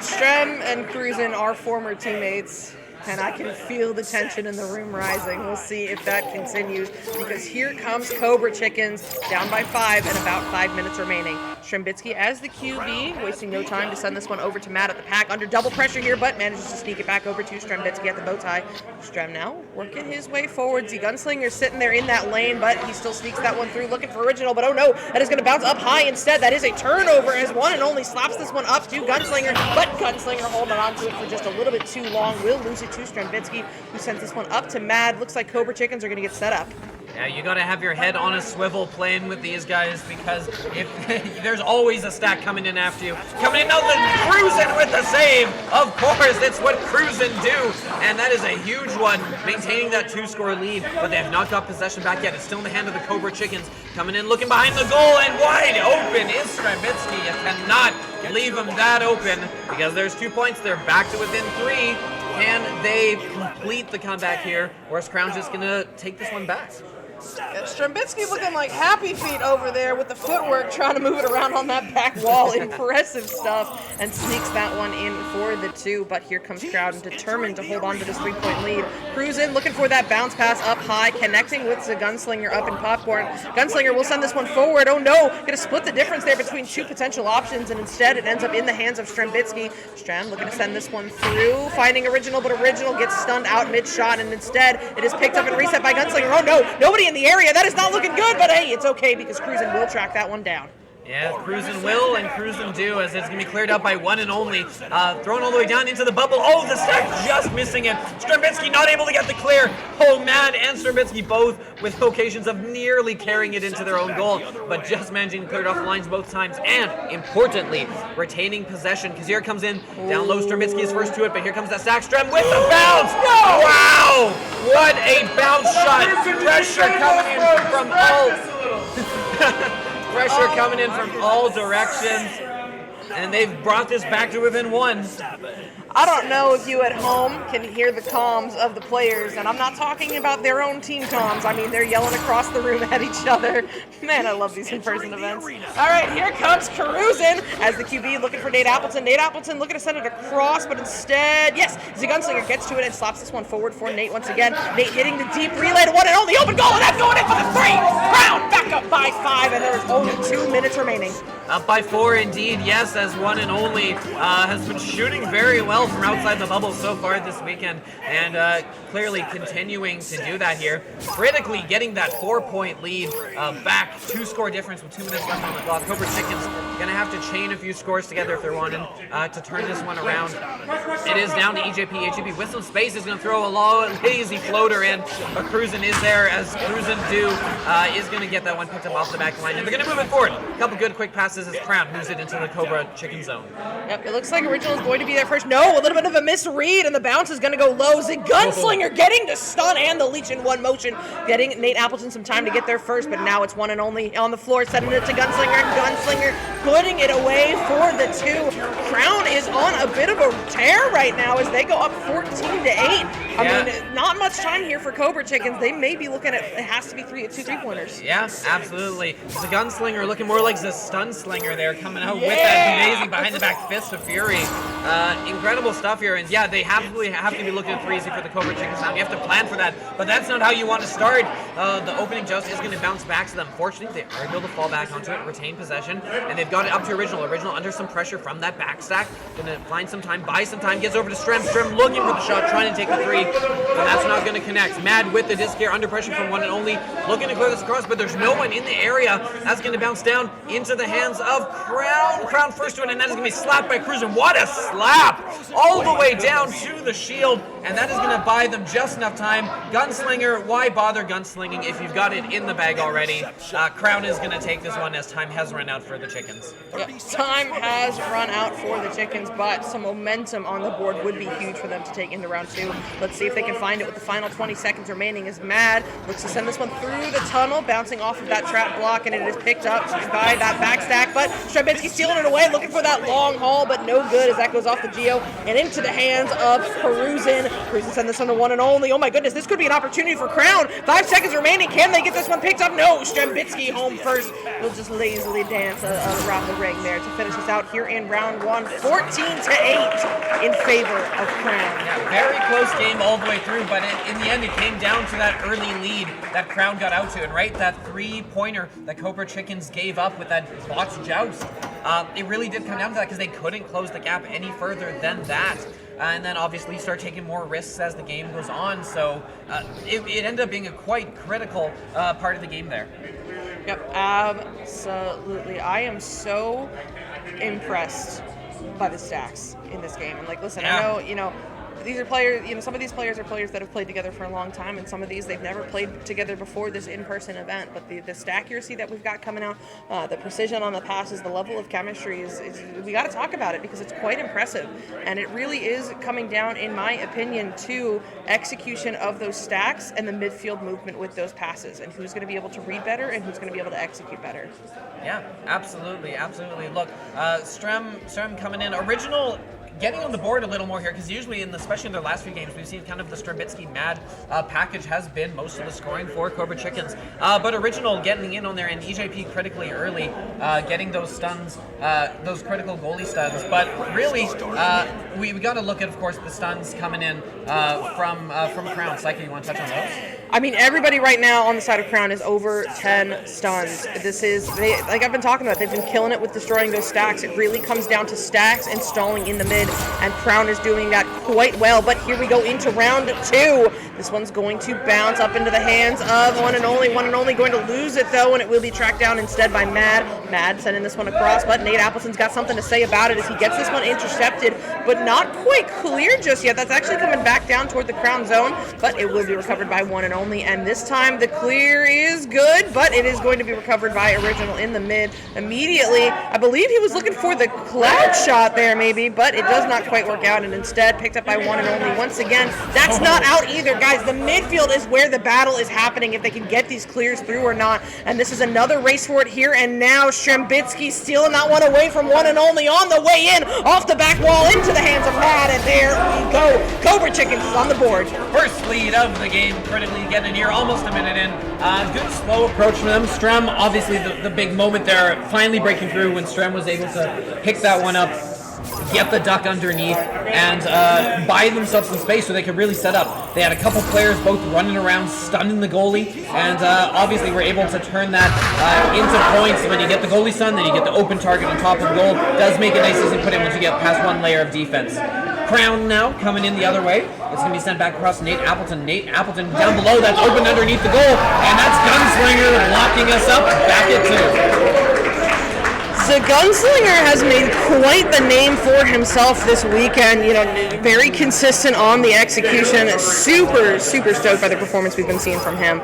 Strem and Cruisin are former teammates, and I can feel the tension in the room rising. We'll see if that continues, because here comes Cobra Chickens, down by 5 and about 5 minutes remaining. Strembitsky as the QB, wasting no time to send this one over to Matt at the pack, under double pressure here, but manages to sneak it back over to Strembitsky at the bow tie. Strem now working his way forward. The Gunslinger sitting there in that lane, but he still sneaks that one through, looking for Original, but oh no, that is going to bounce up high instead. That is a turnover as one and only slaps this one up to Gunslinger, but Gunslinger holding on to it for just a little bit too long. Will lose it to Strembitsky, who sends this one up to Mad. Looks like Cobra Chickens are going to get set up. Yeah, you gotta have your head on a swivel playing with these guys, because if there's always a stack coming in after you. Coming in now, the Cruisin with the save. Of course, it's what Cruisin do, and that is a huge one, maintaining that 2-score lead. But they have not got possession back yet. It's still in the hand of the Cobra Chickens. Coming in, looking behind the goal, and wide open is Strembitsky. You cannot leave him that open, because there's 2 points. They're back to within 3. Can they complete the comeback here, or is Crown just gonna take this one back? Strembitsky looking like Happy Feet over there with the footwork, trying to move it around on that back wall. Impressive stuff, and sneaks that one in for the 2. But here comes Crowd, determined to hold on to this 3-point lead. Cruisin looking for that bounce pass up high, connecting with the Gunslinger up in Popcorn. Gunslinger will send this one forward. Oh no, gonna split the difference there between 2 potential options, and instead it ends up in the hands of Strembitsky. Strem looking to send this one through, finding Original, but Original gets stunned out mid-shot, and instead it is picked up and reset by Gunslinger. Oh no, nobody in the area. That is not looking good, but hey, it's okay because Cruisin will track that one down. Yeah, Cruisin will and Cruisin do, as it's going to be cleared up by one and only. Thrown all the way down into the bubble. Oh, the stack just missing it. Strembitsky not able to get the clear. Oh, Mad and Strembitsky both with occasions of nearly carrying it into their own goal, but just managing to clear it off the lines both times, and importantly, retaining possession, because here comes in, down low, Strembitsky is first to it, but here comes that stack. Strem with the bounce. No! Wow! What a bounce shot. Pressure coming in from all... Pressure coming in from all directions, and they've brought this back to within 1. I don't know if you at home can hear the comms of the players, and I'm not talking about their own team comms. I mean, they're yelling across the room at each other. Man, I love these in-person events. All right, here comes Cruisin as the QB looking for Nate Appleton. Nate Appleton looking to send it across, but instead, yes, the Gunslinger gets to it and slaps this one forward for Nate once again. Nate hitting the deep relay to one and only open goal, and that's going in for the 3. Crown back up by 5, and there's only 2 minutes remaining. Up by 4 indeed, yes, as one and only has been shooting very well from outside the bubble so far this weekend, and clearly continuing to do that here. Critically getting that 4-point lead back, 2-score difference with 2 minutes left on the clock. Cobra Chickens gonna have to chain a few scores together if they're wanting to turn this one around. It is down to EJP. EJP with some space is gonna throw a low, lazy floater in, but Cruisin is there, as Cruisin is gonna get that one picked up off the back line, and they're gonna move it forward. A couple good quick passes passes as Crown moves it into the Cobra chicken zone. Yep, it looks like Original is going to be there first. No, a little bit of a misread, and the bounce is going to go low. The Gunslinger getting the stun and the leech in one motion, getting Nate Appleton some time to get there first, but now it's one and only on the floor, sending it to Gunslinger, and Gunslinger putting it away for the 2. Crown is on a bit of a tear right now as they go up 14-8. I mean, not much time here for Cobra Chickens. They may be looking at, it has to be 2 3-pointers. Yeah, absolutely. It's a Gunslinger looking more like the Stun Slinger there, coming out with that amazing behind-the-back Fist of Fury. Incredible stuff here, and yeah, they have to be looking at 3 for the Cobra Chickens now. You have to plan for that, but that's not how you want to start. The opening joust is going to bounce back to them. Fortunately, they are able to fall back onto it, retain possession, and they've got it up to Original. Original under some pressure from that backstack. Going to find some time, buy some time, gets over to Strem. Strem looking for the shot, trying to take the 3, and that's not going to connect. Mad with the disc here, under pressure from one and only, looking to clear this across, but there's no one in the area. That's going to bounce down into the hands of Crown. Crown first to it, and that is going to be slapped by Cruiser. What a slap! All the way down to the shield, and that is going to buy them just enough time. Gunslinger, why bother gunslinging if you've got it in the bag already? Crown is going to take this one as time has run out for the Chickens. Yep. Time has run out for the Chickens, but some momentum on the board would be huge for them to take into round 2. Let's see if they can find it with the final 20 seconds remaining as Mad looks to send this one through the tunnel, bouncing off of that trap block, and it is picked up by that backstack, but Strabinsky stealing it away, looking for that long haul, but no good as that goes off the Geo and into the hands of Peruzin. Peruzin send this one to one and only. Oh my goodness, this could be an opportunity for Crown. 5 seconds remaining. Can they get this one picked up? No, Strambitsky home first. Will just lazily dance around the ring there to finish us out here in round 1. 14-8 in favor of Crown. Yeah, very close game all the way through, but in the end it came down to that early lead that Crown got out to, and right, that 3-pointer that Cobra Chickens gave up with that botched joust. It really did come down to that because they couldn't close the gap any further than that. And then obviously start taking more risks as the game goes on, so it ended up being a quite critical part of the game there. Yep, absolutely. I am so impressed by the stacks in this game. And like, listen, I know, these are players, some of these players are players that have played together for a long time, and some of these they've never played together before this in-person event. But the accuracy that we've got coming out, the precision on the passes, the level of chemistry is we got to talk about it because it's quite impressive. And it really is coming down, in my opinion, to execution of those stacks and the midfield movement with those passes, and who's going to be able to read better and who's going to be able to execute better. Yeah, absolutely. Look, Strem coming in. Original getting on the board a little more here, because usually, especially in their last few games, we've seen kind of the Strambitsky Mad package has been most of the scoring for Cobra Chickens. But Original getting in on there, and EJP critically early, getting those stuns, those critical goalie stuns. But really, we got to look at, of course, the stuns coming in from Crown. Psyche, you want to touch on those? I mean, everybody right now on the side of Crown is over 10 stuns. This is, like I've been talking about, they've been killing it with destroying those stacks. It really comes down to stacks and stalling in the mid, and Crown is doing that quite well. But here we go into round 2. This one's going to bounce up into the hands of one and only going to lose it though, and it will be tracked down instead by Mad. Mad sending this one across, but Nate Appleton's got something to say about it as he gets this one intercepted, but not quite clear just yet. That's actually coming back down toward the Crown zone, but it will be recovered by one and only, and this time the clear is good, but it is going to be recovered by Original in the mid immediately. I believe he was looking for the cloud shot there maybe, but it does not quite work out, and instead picked up by one and only once again. That's not out either, guys. The midfield is where the battle is happening, if they can get these clears through or not, and this is another race for it here and now. Strambitsky stealing that one away from one and only on the way in, off the back wall into the hands of Mad, and there we go. Cobra Chickens is on the board. First lead of the game, critically getting here, almost a minute in. Good slow approach from them. Strem, obviously the big moment there, finally breaking through when Strem was able to pick that one up, get the duck underneath, and buy themselves some space so they could really set up. They had a couple players both running around, stunning the goalie, and obviously were able to turn that into points. When you get the goalie stun, then you get the open target on top of the goal. Does make it nice easy put in once you get past one layer of defense. Crown now coming in the other way. It's going to be sent back across Nate Appleton. Nate Appleton down below, that's open underneath the goal, and that's Gunslinger locking us up back at 2. The Gunslinger has made quite the name for himself this weekend. You know, very consistent on the execution. Super stoked by the performance we've been seeing from him.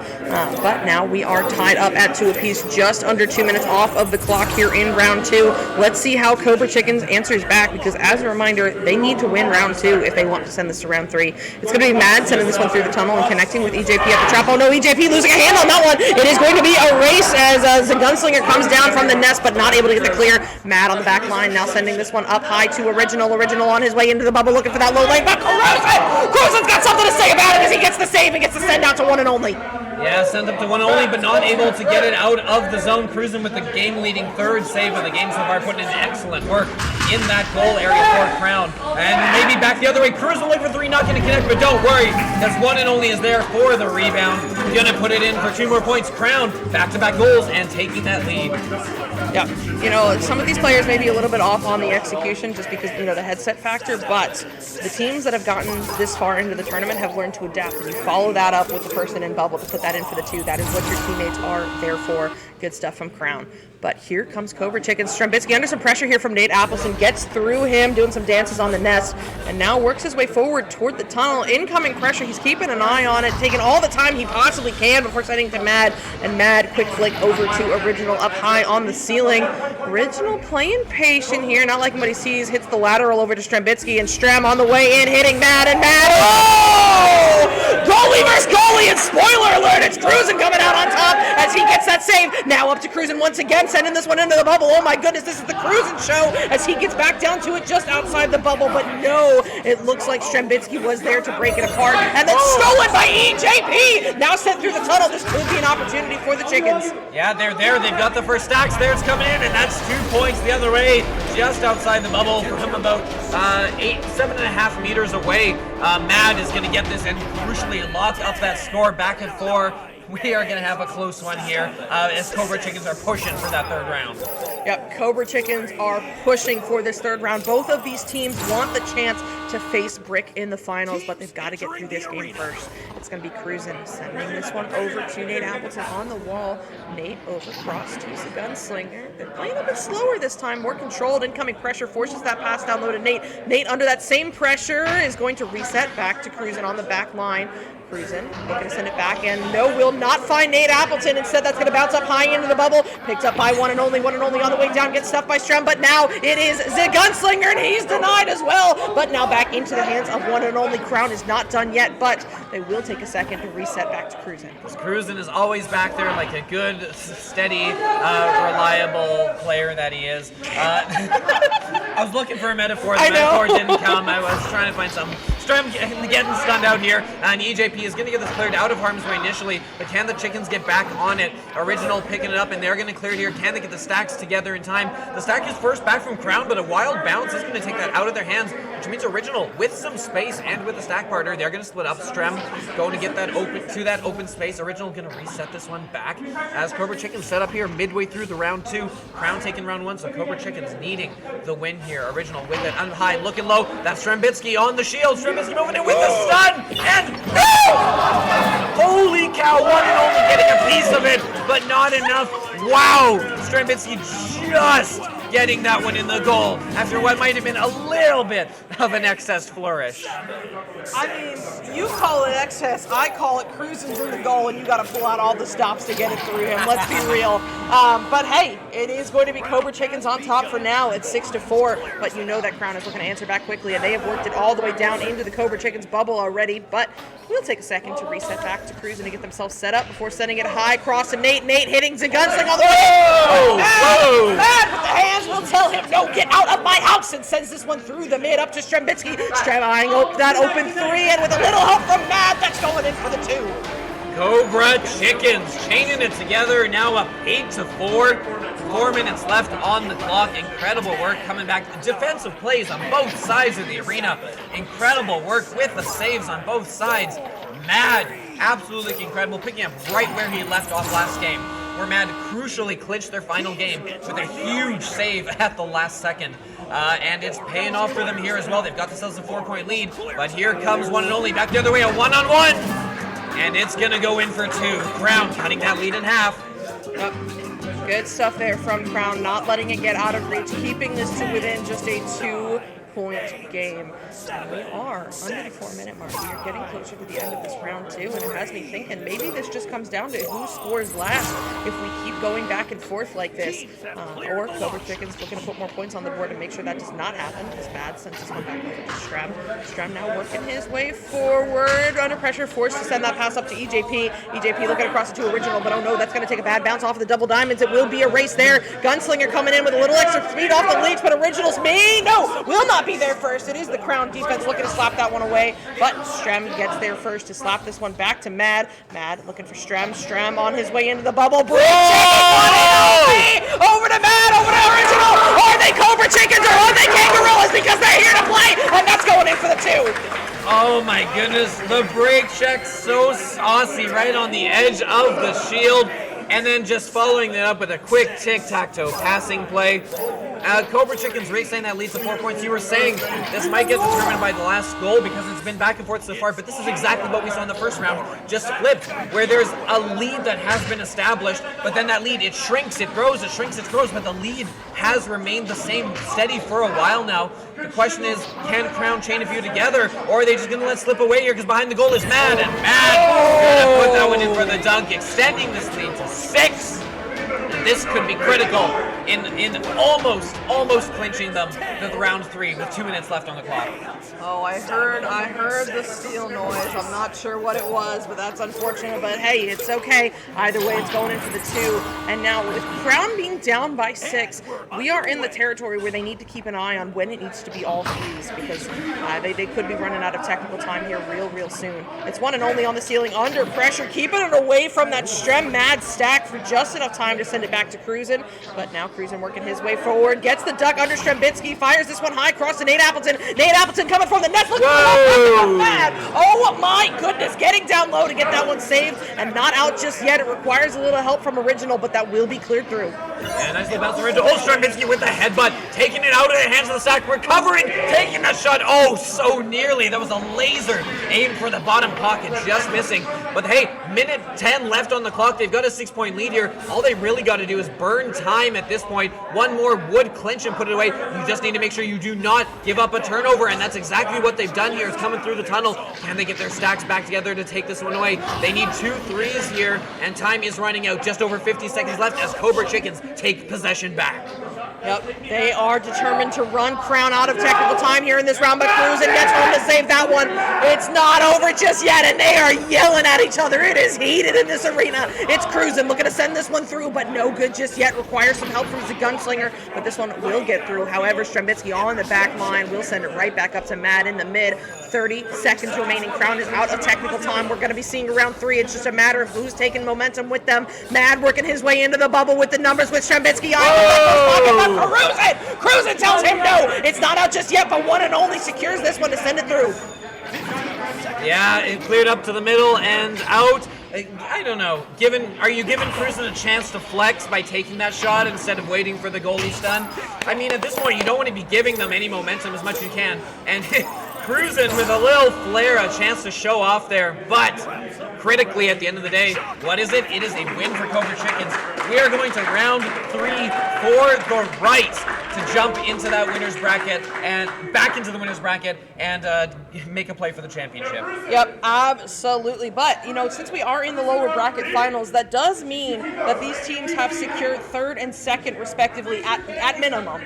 But now we are tied up at 2 apiece, just under 2 minutes off of the clock here in round 2. Let's see how Cobra Chickens answers back, because as a reminder, they need to win round 2 if they want to send this to round 3. It's going to be Mad sending this one through the tunnel and connecting with EJP at the trap. Oh no, EJP losing a hand on that one. It is going to be a race as the Gunslinger comes down from the nest, but not able to get the clear. Mad on the back line, now sending this one up high to Original. Original on his way into the bubble, looking for that low lane, but Cruisen's got something to say about it as he gets the save and gets the send out to one and only. Yeah, sent up to one only, but not able to get it out of the zone. Cruising with the game-leading third save of the game so far, putting in excellent work in that goal area for Crown. And maybe back the other way. Cruising looking for 3, not going to connect, but don't worry, as one and only is there for the rebound. Going to put it in for 2 more points. Crown, back-to-back goals and taking that lead. Yeah, you know, some of these players may be a little bit off on the execution just because, you know, the headset factor, but the teams that have gotten this far into the tournament have learned to adapt, and you follow that up with the person in bubble to put that in for the 2. That is what your teammates are there for. Good stuff from Crown. But here comes Cobra Chicken. Strembitsky under some pressure here from Nate Appleson, gets through him, doing some dances on the nest, and now works his way forward toward the tunnel. Incoming pressure, he's keeping an eye on it, taking all the time he possibly can before sending to Mad, and Mad quick flick over to Original up high on the ceiling. Original playing patient here, not liking what he sees, hits the lateral over to Strembitsky, and Strem on the way in, hitting Mad, and Mad, oh! Goalie versus goalie, and spoiler alert, it's Cruisin coming out on top as he gets that save. Now up to Cruisin once again, sending this one into the bubble. Oh my goodness, this is the Cruisin show as he gets back down to it just outside the bubble, but no, it looks like Strembitsky was there to break it apart, and then stolen by EJP! Now sent through the tunnel. This could be an opportunity for the Chickens. Yeah, they're there. They've got the first stacks. There it's coming in, and that's 2 points the other way, just outside the bubble from about 7.5 meters away. Mad is going to get this and crucially lock up that score back at 4. We are going to have a close one here as Cobra Chickens are pushing for that 3rd round. Yep, Cobra Chickens are pushing for this 3rd round. Both of these teams want the chance to face Brick in the finals, but they've got to get through this game first. It's going to be Cruisin sending this one over to Nate Appleton on the wall. Nate over cross to the Gunslinger. They're playing a bit slower this time, more controlled. Incoming pressure forces that pass down low to Nate. Nate under that same pressure is going to reset back to Cruisin on the back line. Cruisin looking to send it back, and no, will not find Nate Appleton. Instead, that's going to bounce up high into the bubble. Picked up by one and only on the way down, gets stuffed by Strem, but now it is the Gunslinger, and he's denied as well. But now back into the hands of one and only. Crown is not done yet, but they will take a second to reset back to Cruisin. Cruisin is always back there like a good, steady, reliable player that he is. I was looking for a metaphor. The metaphor didn't come. I was trying to find something. Strem getting stunned out here, and EJP is going to get this cleared out of harm's way initially, but can the Chickens get back on it? Original picking it up, and they're going to clear it here. Can they get the stacks together in time? The stack is first back from Crown, but a wild bounce is going to take that out of their hands, which means Original, with some space and with the stack partner, they're going to split up. Strem going to get that open space. Original going to reset this one back as Cobra Chickens set up here midway through the round 2. Crown taking round 1, so Cobra Chickens needing the win here. Original with it on high, looking low. That's Strembitsky on the shield. Strembitsky moving in with the stun, and no! Holy cow, one and only getting a piece of it, but not enough. Wow, Strembitsky just getting that one in the goal after what might have been a little bit of an excess flourish. I mean, you call it excess, I call it Cruisin's in the goal, and you got to pull out all the stops to get it through him. Let's be real. But hey, it is going to be Cobra Chickens on top for now at 6-4. But you know that Crown is looking to answer back quickly, and they have worked it all the way down into the Cobra Chickens bubble already. But we'll take a second to reset back to Cruisin to get themselves set up before sending it high cross to Nate. Nate hitting the Gunsling all the way. Mad with the hands will tell him, no, get out of my house, and sends this one through the mid up to Strembitsky. Strem eyeing that open 3, and with a little help from Mad, that's going in for the 2. Cobra Chickens chaining it together, now up 8-4. 4 minutes left on the clock. Incredible work coming back. Defensive plays on both sides of the arena. Incredible work with the saves on both sides. Mad, absolutely incredible, picking up right where he left off last game, where Mad crucially clinched their final game with a huge save at the last second. And it's paying off for them here as well. They've got themselves a 4-point lead, but here comes one and only back the other way, a one-on-one. And it's going to go in for 2. Crown cutting that lead in half. Good stuff there from Crown, not letting it get out of reach, keeping this to within just a 2-point game. And we are under the 4-minute mark. We are getting closer to the end of this round 2, and it has me thinking maybe this just comes down to who scores last if we keep going back and forth like this. Or Cobra Chicken's looking to put more points on the board and make sure that does not happen. As Mad sends this one back over to Strem. Strem now working his way forward, under pressure, forced to send that pass up to EJP. EJP looking across it to Original, but oh no, that's going to take a bad bounce off of the double diamonds. It will be a race there. Gunslinger coming in with a little extra speed off the leech, but Original's will not be there first. It is the Crown defense looking to slap that one away, but Strem gets there first to slap this one back to Mad. Mad looking for Strem. Strem on his way into the bubble. Bridge over to Mad, over to Original. Are they Cobra Chickens or are they Kangaroos? Because they're here to play, and that's going in for the 2. Oh my goodness, the break check so saucy right on the edge of the shield, and then just following it up with a quick tic-tac-toe passing play. Cobra Chicken's racing that leads to 4 points. You were saying this might get determined by the last goal because it's been back and forth so far, but this is exactly what we saw in the first round, just flipped, where there's a lead that has been established, but then that lead, it shrinks, it grows, it shrinks, it grows, but the lead has remained the same, steady for a while now. The question is, can Crown chain a few together, or are they just going to let slip away here because behind the goal is Mad, and Mad going to put that one in for the dunk, extending this lead to 6. This could be critical in almost clinching them to round 3 with 2 minutes left on the clock. Oh, I heard the steel noise. I'm not sure what it was, but that's unfortunate. But hey, it's okay. Either way, it's going in for the 2. And now with Crown being down by 6, we are in the territory where they need to keep an eye on when it needs to be all 3s because they could be running out of technical time here real soon. It's one and only on the ceiling, under pressure, keeping it away from that Strem Mad stack for just enough time to send it back to Cruisin'. But now Cruisin' working his way forward, gets the duck under Strembitsky, fires this one high across to Nate Appleton. Nate Appleton coming from the net, looking for Mad. Oh my goodness, getting down low to get that one saved and not out just yet. It requires a little help from Original, but that will be cleared through. Yeah, nice little bounce Original. Oh, Strembitsky with the headbutt, taking it out of the hands of the stack, recovering, taking that shot. Oh, so nearly. That was a laser aimed for the bottom pocket, just missing. But hey, minute 10 left on the clock. They've got a 6-point lead here. All they really got to do is burn time at this point. One more would clinch and put it away. You just need to make sure you do not give up a turnover, and that's exactly what they've done here. Is coming through the tunnel. Can they get their stacks back together to take this one away? They need 2 threes here, and time is running out. Just over 50 seconds left as Cobra Chickens take possession back. Yep, they are determined to run Crown out of technical time here in this round, but Cruisin' gets home to save that one. It's not over just yet, and they are yelling at each other. It is heated in this arena. It's Cruisin' looking to send this one through, but no good just yet. Requires some help from the Gunslinger, but this one will get through. However, Strembitsky on the back line will send it right back up to Mad in the mid. 30 seconds remaining. Crown is out of technical time. We're going to be seeing round 3. It's just a matter of who's taking momentum with them. Mad working his way into the bubble with the numbers with Strembitsky. Cruisin' tells him no. It's not out just yet, but one and only secures this one to send it through. Yeah, it cleared up to the middle and out. I don't know. Are you giving Cruisin' a chance to flex by taking that shot instead of waiting for the goalie stun? I mean, at this point, you don't want to be giving them any momentum as much as you can. And Cruisin' with a little flare, a chance to show off there. But critically, at the end of the day, what is it? It is a win for Cobra Chickens. We are going to round 3 for the right to jump into that winner's bracket and back into the winner's bracket and make a play for the championship. Yep, absolutely. But, since we are in the lower bracket finals, that does mean that these teams have secured 3rd and 2nd respectively at minimum.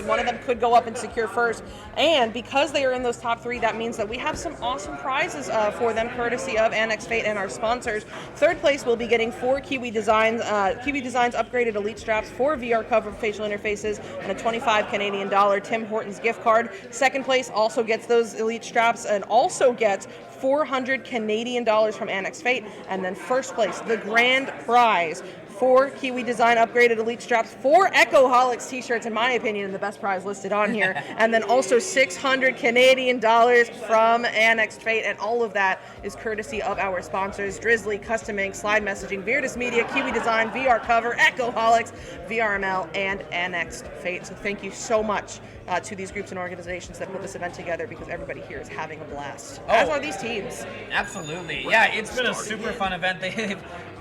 One of them could go up and secure 1st. And because they are in those top 3, that means that we have some awesome prizes for them, courtesy of Annexed Fate and our sponsors. 3rd place will be getting 4 Kiwi Designs upgraded Elite straps, 4 VR cover facial interfaces, and a 25 Canadian dollar Tim Hortons gift card. 2nd place also gets those Elite straps and also gets 400 Canadian dollars from Annexed Fate. And then 1st place, the grand prize, 4 Kiwi Design upgraded Elite straps, 4 Echoholics t-shirts, in my opinion, and the best prize listed on here, and then also 600 Canadian dollars from Annexed Fate, and all of that is courtesy of our sponsors, Drizzly, Custom Ink, Slide Messaging, Viridis Media, Kiwi Design, VR Cover, Echoholics, VRML, and Annexed Fate. So thank you so much to these groups and organizations that put this event together, because everybody here is having a blast, as are these teams. Absolutely. Yeah, it's been a super fun event.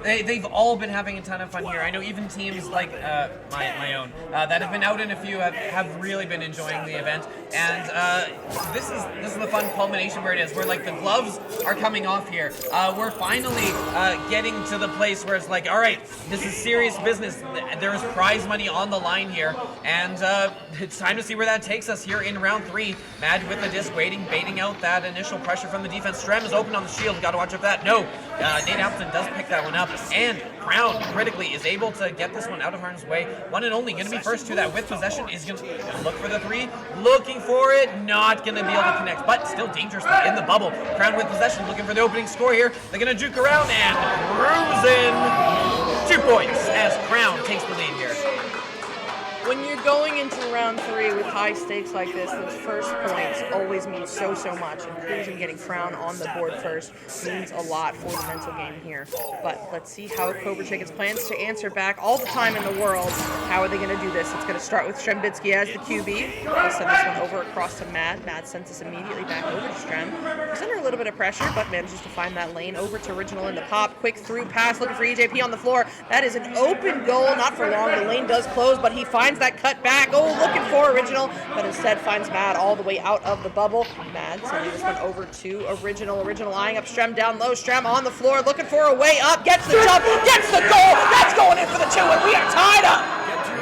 They've all been having a ton of of fun here. I know even teams like my own that have been out in a few have really been enjoying the event, and this is the fun culmination where it is, where like the gloves are coming off here. We're finally getting to the place where it's like, all right, this is serious business. There is prize money on the line here, and it's time to see where that takes us here in round 3. Mad with the disc waiting, baiting out that initial pressure from the defense. Strem is open on the shield. Got to watch out for that. No, Nate Appleton does pick that one up, and Crown critically is able to get this one out of harm's way. One and only going to be first to that with possession. Is going to look for the 3, looking for it, not going to be able to connect, but still dangerously in the bubble. Crown with possession, looking for the opening score here. They're going to juke around and cruise in. 2 points as Crown takes the lead here. When you're going into round 3 with high stakes like this, those first points always mean so much. And cruising, getting Crown on the board first means a lot for the mental game here. But let's see how Cobra Chicken's plans to answer back all the time in the world. How are they going to do this? It's going to start with Strembitsky as the QB. They'll send this one over across to Mad. Mad sends this immediately back over to Strem. He's under a little bit of pressure, but manages to find that lane over to Original in the pop. Quick through pass, looking for EJP on the floor. That is an open goal, not for long. The lane does close, but he finds that cut back. Oh, looking for Original, but instead finds Mad all the way out of the bubble. Mad sending this one over to Original. Original eyeing up Strem down low. Strem on the floor, looking for a way up. Gets the jump, gets the goal. That's going in for the 2, and we are tied up.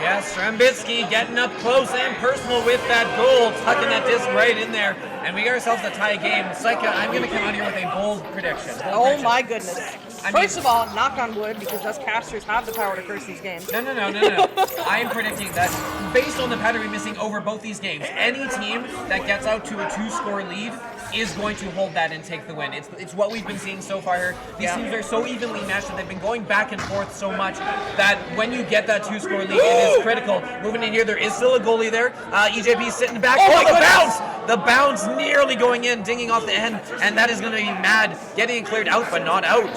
Yes, Strembitsky getting up close and personal with that goal, tucking that disc right in there, and we got ourselves a tie game. Psycha, I'm going to come out here with a bold prediction. Oh my goodness. First of all, knock on wood, because us casters have the power to curse these games. No. I am predicting that based on the pattern we're missing over both these games, any team that gets out to a 2-score lead is going to hold that and take the win. It's what we've been seeing so far here. These teams are so evenly matched that they've been going back and forth so much that when you get that 2-score lead, it is critical. Moving in here, there is still a goalie there. EJP sitting back. Oh, the bounce! The bounce nearly going in, dinging off the end, and that is going to be Mad getting it cleared out, but not out.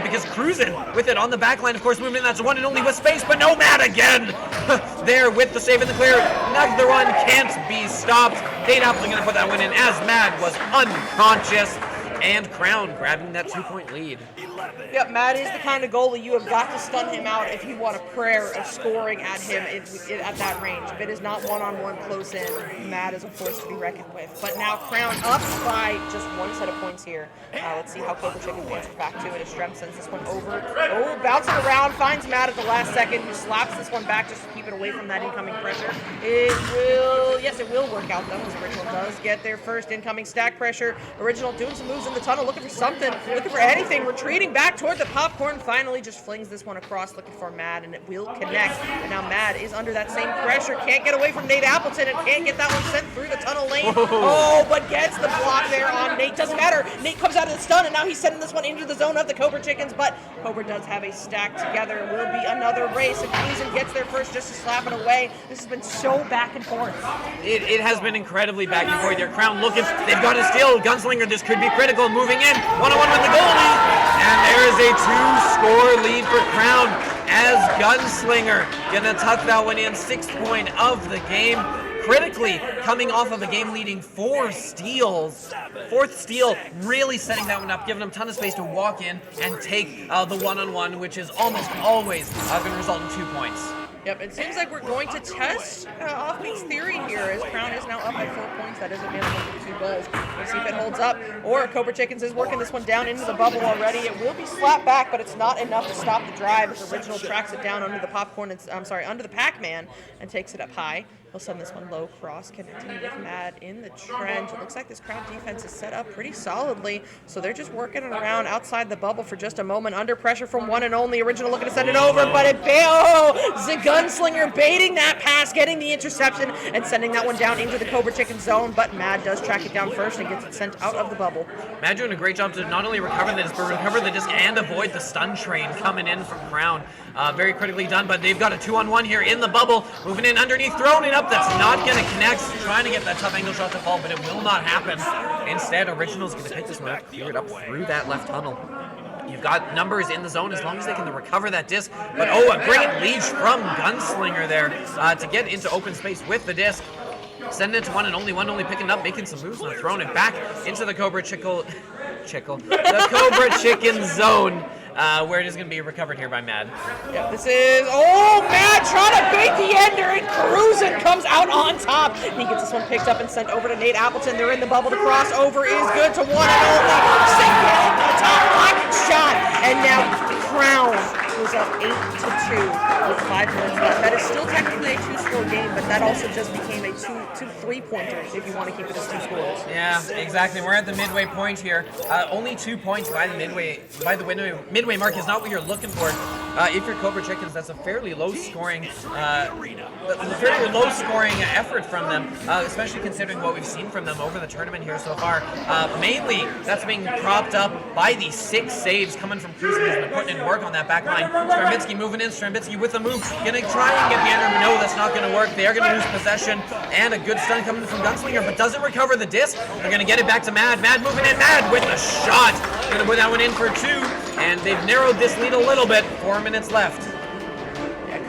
Because cruising with it on the back line, of course, moving in, that's one and only with space, but no Mad again! There with the save in the clear. Another one can't be stopped. Nate Appleton going to put that one in as Mad was unconscious. And Crown grabbing that 2-point lead. Yep, Matt is the kind of goalie you have got to stun him out if you want a prayer of scoring at him at that range. If it is not one-on-one close in, Matt is a force to be reckoned with. But now Crown up by just 1 set of points here. Let's see how Cobra Chicken answers back to it as Strem sends this one over. Oh, bouncing around, finds Matt at the last second, who slaps this one back just to keep it away from that incoming pressure. Yes, it will work out though, as Original does get their first incoming stack pressure. Original doing some moves in the tunnel, looking for something, looking for anything, retreating back toward the popcorn, finally just flings this one across, looking for Mad, and it will connect. And now Mad is under that same pressure, can't get away from Nate Appleton, and can't get that one sent through the tunnel lane. Whoa. Oh, but gets the block there on Nate. Doesn't matter. Nate comes out of the stun, and now he's sending this one into the zone of the Cobra Chickens, but Cobra does have a stack together. It will be another race, and Cleason gets there first just to slap it away. This has been so back and forth. It has been incredibly back and forth here. Crown looking, they've got a steal. Gunslinger, this could be critical. Moving in, one-on-one with the goalie, and there is a 2-score lead for Crown as Gunslinger gonna tuck that one in. 6th point of the game. Critically coming off of a game leading 4 steals. 4th steal, really setting that one up, giving them a ton of space to walk in and take the one-on-one, which is almost always going to result in 2 points. Yep, it seems like we're going to test Offbeat's theory here as Crown is now up by 4 points. That is available for 2 goals. We'll see if it holds up. Or Cobra Chickens is working this one down into the bubble already. It will be slapped back, but it's not enough to stop the drive as Original tracks it down under the popcorn, under the Pac-Man and takes it up high. He'll send this one low cross, connecting with Mad in the trench. It looks like this Crown defense is set up pretty solidly, so they're just working it around outside the bubble for just a moment. Under pressure from one and only. Original looking to send it over, but the Gunslinger baiting that pass, getting the interception, and sending that one down into the Cobra Chicken zone, but Mad does track it down first and gets it sent out of the bubble. Mad doing a great job to not only recover the disc, but recover the disc and avoid the stun train coming in from Crown. Very critically done, but they've got a 2-on-1 here in the bubble. Moving in underneath, throwing it up. That's not going to connect. Trying to get that tough angle shot to fall, but it will not happen. Instead, Original's going to pick this one up, clear it up through that left tunnel. You've got numbers in the zone as long as they can recover that disc. But oh, a great lead from Gunslinger there to get into open space with the disc. Sending it to one and only picking it up, making some moves, and throwing it back into the Cobra Chicken zone where it is going to be recovered here by Mad. Yep, this is, Mad trying to bait the ender, and Cruisin comes out on top. He gets this one picked up and sent over to Nate Appleton. They're in the bubble. The crossover is good to one and only. Single to the top, pocket shot, and now Crown was up 8-2 with 5 minutes left. That is still technically a 2-score game, but that also just became a 2-3-pointer if you want to keep it as 2 scores. Yeah, exactly. We're at the midway point here. Only 2 points by the midway mark is not what you're looking for. If you're Cobra Chickens, that's a fairly low-scoring effort from them, especially considering what we've seen from them over the tournament here so far. Mainly, that's being propped up by the 6 saves coming from Cruisin, who's been putting in work on that back line. Strambitsky moving in. Strambitsky with the move. Gonna try and get the ender. No, that's not gonna work. They are gonna lose possession. And a good stun coming from Gunslinger, but doesn't recover the disc. They're gonna get it back to Mad. Mad moving in. Mad with the shot. Gonna put that one in for 2. And they've narrowed this lead a little bit. 4 minutes left.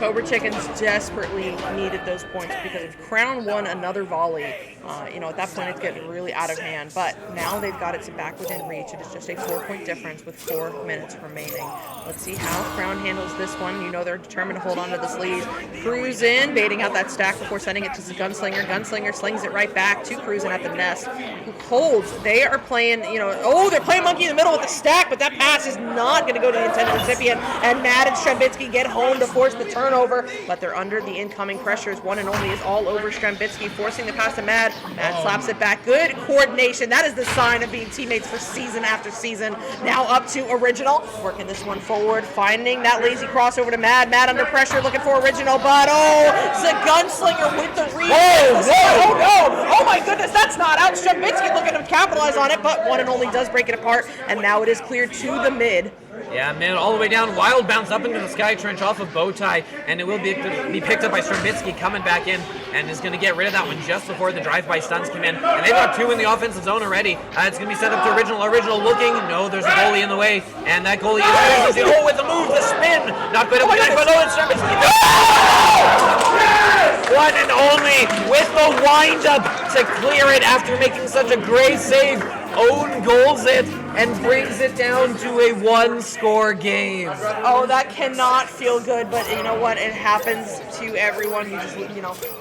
Cobra Chickens desperately needed those points because if Crown won another volley, at that point it's getting really out of hand. But now they've got it back within reach. It is just a 4-point difference with 4 minutes remaining. Let's see how Crown handles this one. You know they're determined to hold on to this lead. Cruisin, baiting out that stack before sending it to the Gunslinger. Gunslinger slings it right back to Cruisin at the nest, who holds. They are playing, they're playing monkey in the middle with the stack, but that pass is not going to go to the intended recipient. And Mad and Strambitsky get home to force the turnover, but they're under the incoming pressures. One and only is all over Strambitsky, forcing the pass to Mad. Mad slaps it back. Good coordination. That is the sign of being teammates for season after season. Now up to Original, working this one forward, finding that lazy crossover to Mad. Mad under pressure, looking for Original, but the Gunslinger with the read. Oh no! Oh my goodness, that's not out. Strambitsky looking to capitalize on it, but one and only does break it apart, and now it is cleared to the mid. Yeah, man, all the way down. Wild bounce up into the sky trench off of Bowtie, and it will be picked up by Strambitsky coming back in, and is going to get rid of that one just before the drive-by stuns come in. And they've got 2 in the offensive zone already. It's going to be set up to Original. Original looking. No, there's a goalie in the way, and that goalie is with the move, the spin. Not quite up the but it's Strambitsky. One and only with the wind-up to clear it after making such a great save. Own goals it and brings it down to a 1-score game. Oh, that cannot feel good, but you know what? It happens to everyone. You just,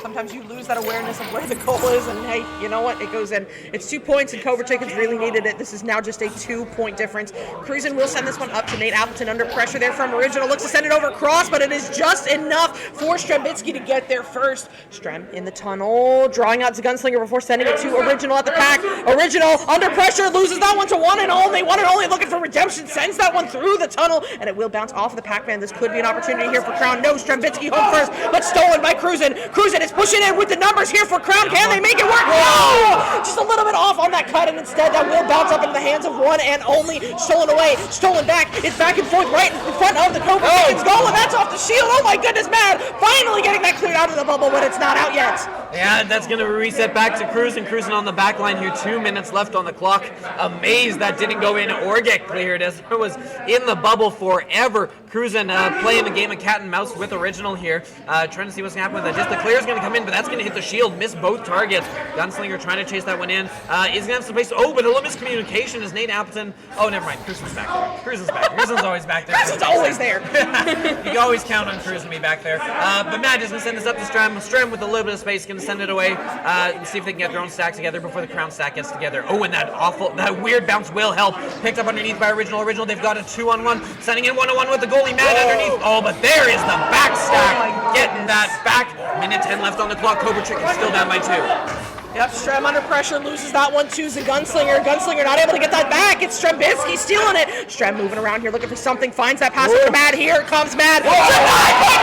sometimes you lose that awareness of where the goal is, and hey, you know what? It goes in. It's 2 points, and Cobra Chickens really needed it. This is now just a 2-point difference. Cruisin will send this one up to Nate Appleton under pressure there from Original. Looks to send it over cross, but it is just enough for Strambitsky to get there first. Strem in the tunnel, drawing out to Gunslinger before sending it to Original at the pack. Original under pressure, loses that one to one and only looking for redemption, sends that one through the tunnel, and it will bounce off of the Pac-Man. This could be an opportunity here for Crown. No, Strambitsky home first, but stolen by Cruisin. Cruisin is pushing in with the numbers here for Crown. Can they make it work? No! Just a little bit off on that cut, and instead that will bounce up into the hands of one and only. Stolen away, stolen back. It's back and forth right in front of the Cobra Chickens goal, and that's off the shield. Oh my goodness, Mad! Finally getting that cleared out of the bubble, but it's not out yet. Yeah, that's going to reset back to Cruisin. Cruisin on the back line here. 2 minutes left on the clock. Amazed that didn't go in or get cleared, as it was in the bubble forever. Cruisin playing a game of cat and mouse with Original here, trying to see what's going to happen with that. Just the clear is going to come in, but that's going to hit the shield, miss both targets. Gunslinger trying to chase that one in. Is going to have some space. Oh, but a little miscommunication is Nate Appleton. Oh, never mind. Cruisin's back there. Cruisin's back. Cruisin's always back there. Cruisin's always there. You can always count on Cruisin to be back there. But Matt is going to send this up to Strem. Strem with a little bit of space going to send it away and see if they can get their own stack together before the Crown stack gets together. Oh, and that weird bounce will help. Picked up underneath by Original. They've got a 2-on-1, sending in 1-on-1 with the goalie Mad underneath. Oh, but there is the back stack, getting that back. Minute 10 left on the clock. Cobra Chicken still down by 2. Yep, Strem under pressure, loses that one to the Gunslinger. Gunslinger not able to get that back. It's Strambitsky stealing it. Strem moving around here looking for something, finds that pass over Mad. Here comes Mad. Denied by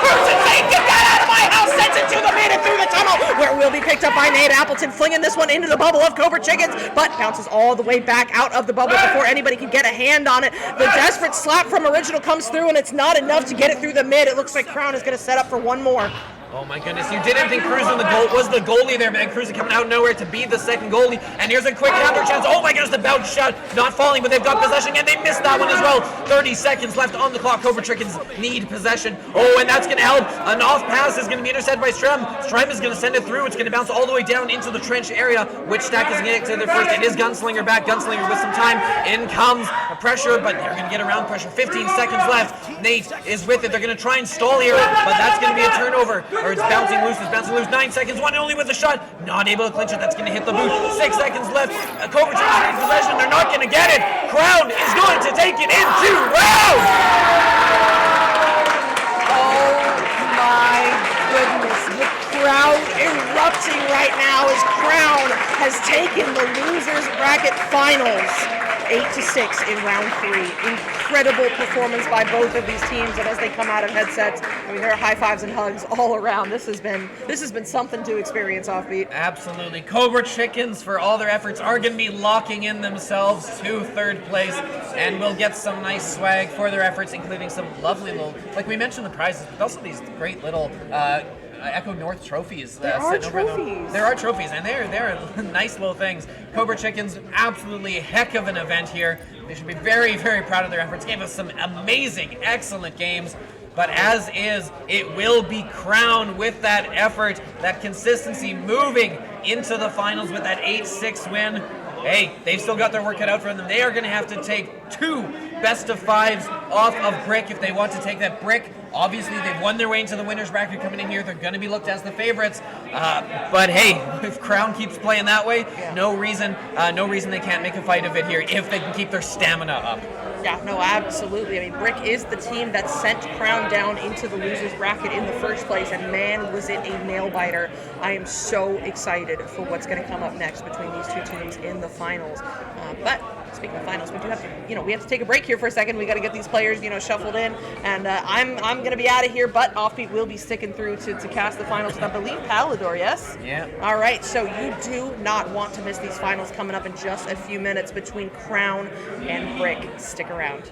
Cruisin saying, get that out of my house. Sends it to the mid and through the tunnel, where it will be picked up by Nate Appleton, flinging this one into the bubble of Cobra Chickens, but bounces all the way back out of the bubble before anybody can get a hand on it. The desperate slap from Original comes through, and it's not enough to get it through the mid. It looks like Crown is going to set up for one more. Oh my goodness, you didn't think Cruz was the goalie there, man. Cruz coming out of nowhere to be the second goalie. And here's a quick counter chance. Oh my goodness, the bounce shot not falling, but they've got possession, and they missed that one as well. 30 seconds left on the clock. Cobra Chickens need possession. Oh, and that's going to help. An off pass is going to be intercepted by Strem. Strem is going to send it through. It's going to bounce all the way down into the trench area. Which stack is going to get to the first? It is Gunslinger back. Gunslinger with some time. In comes a pressure, but they're going to get around pressure. 15 seconds left. Nate is with it. They're going to try and stall here, but that's going to be a turnover. Or it's bouncing loose. It's bouncing loose. 9 seconds. One and only with a shot. Not able to clinch it. That's going to hit the boot. 6 seconds left. Cobra Chickens in possession. They're not going to get it. Crown is going to take it into round. Oh my goodness. The crowd erupting right now as Crown has taken the losers bracket finals 8-6 in round 3. Incredible performance by both of these teams, and as they come out of headsets, I mean, there are high fives and hugs all around. This has been something to experience, Offbeat. Absolutely. Cobra Chickens, for all their efforts, are going to be locking in themselves to 3rd place, and will get some nice swag for their efforts, including some lovely little, like we mentioned, the prizes, but also these great little Echo North trophies. There are trophies. There are trophies, and they're nice little things. Cobra Chickens, absolutely heck of an event here. They should be very, very proud of their efforts. Gave us some amazing, excellent games. But as is, it will be Crown with that effort, that consistency, moving into the finals with that 8-6 win. Hey, they've still got their work cut out for them. They are going to have to take 2 best of 5s off of Brick if they want to take that. Brick, obviously, they've won their way into the winner's bracket coming in here. They're going to be looked as the favorites. But hey, if Crown keeps playing that way, no reason they can't make a fight of it here if they can keep their stamina up. Yeah, no, absolutely. I mean, Brick is the team that sent Crown down into the losers bracket in the first place, and man, was it a nail biter. I am so excited for what's going to come up next between these two teams in the finals. But speaking of finals, we do have to, we have to take a break here for a second. We got to get these players, shuffled in, and I'm going to be out of here, but Offbeat will be sticking through to cast the finals with, I believe, Palador, yes? Yeah. All right, so you do not want to miss these finals coming up in just a few minutes between Crown and Brick. Stick around.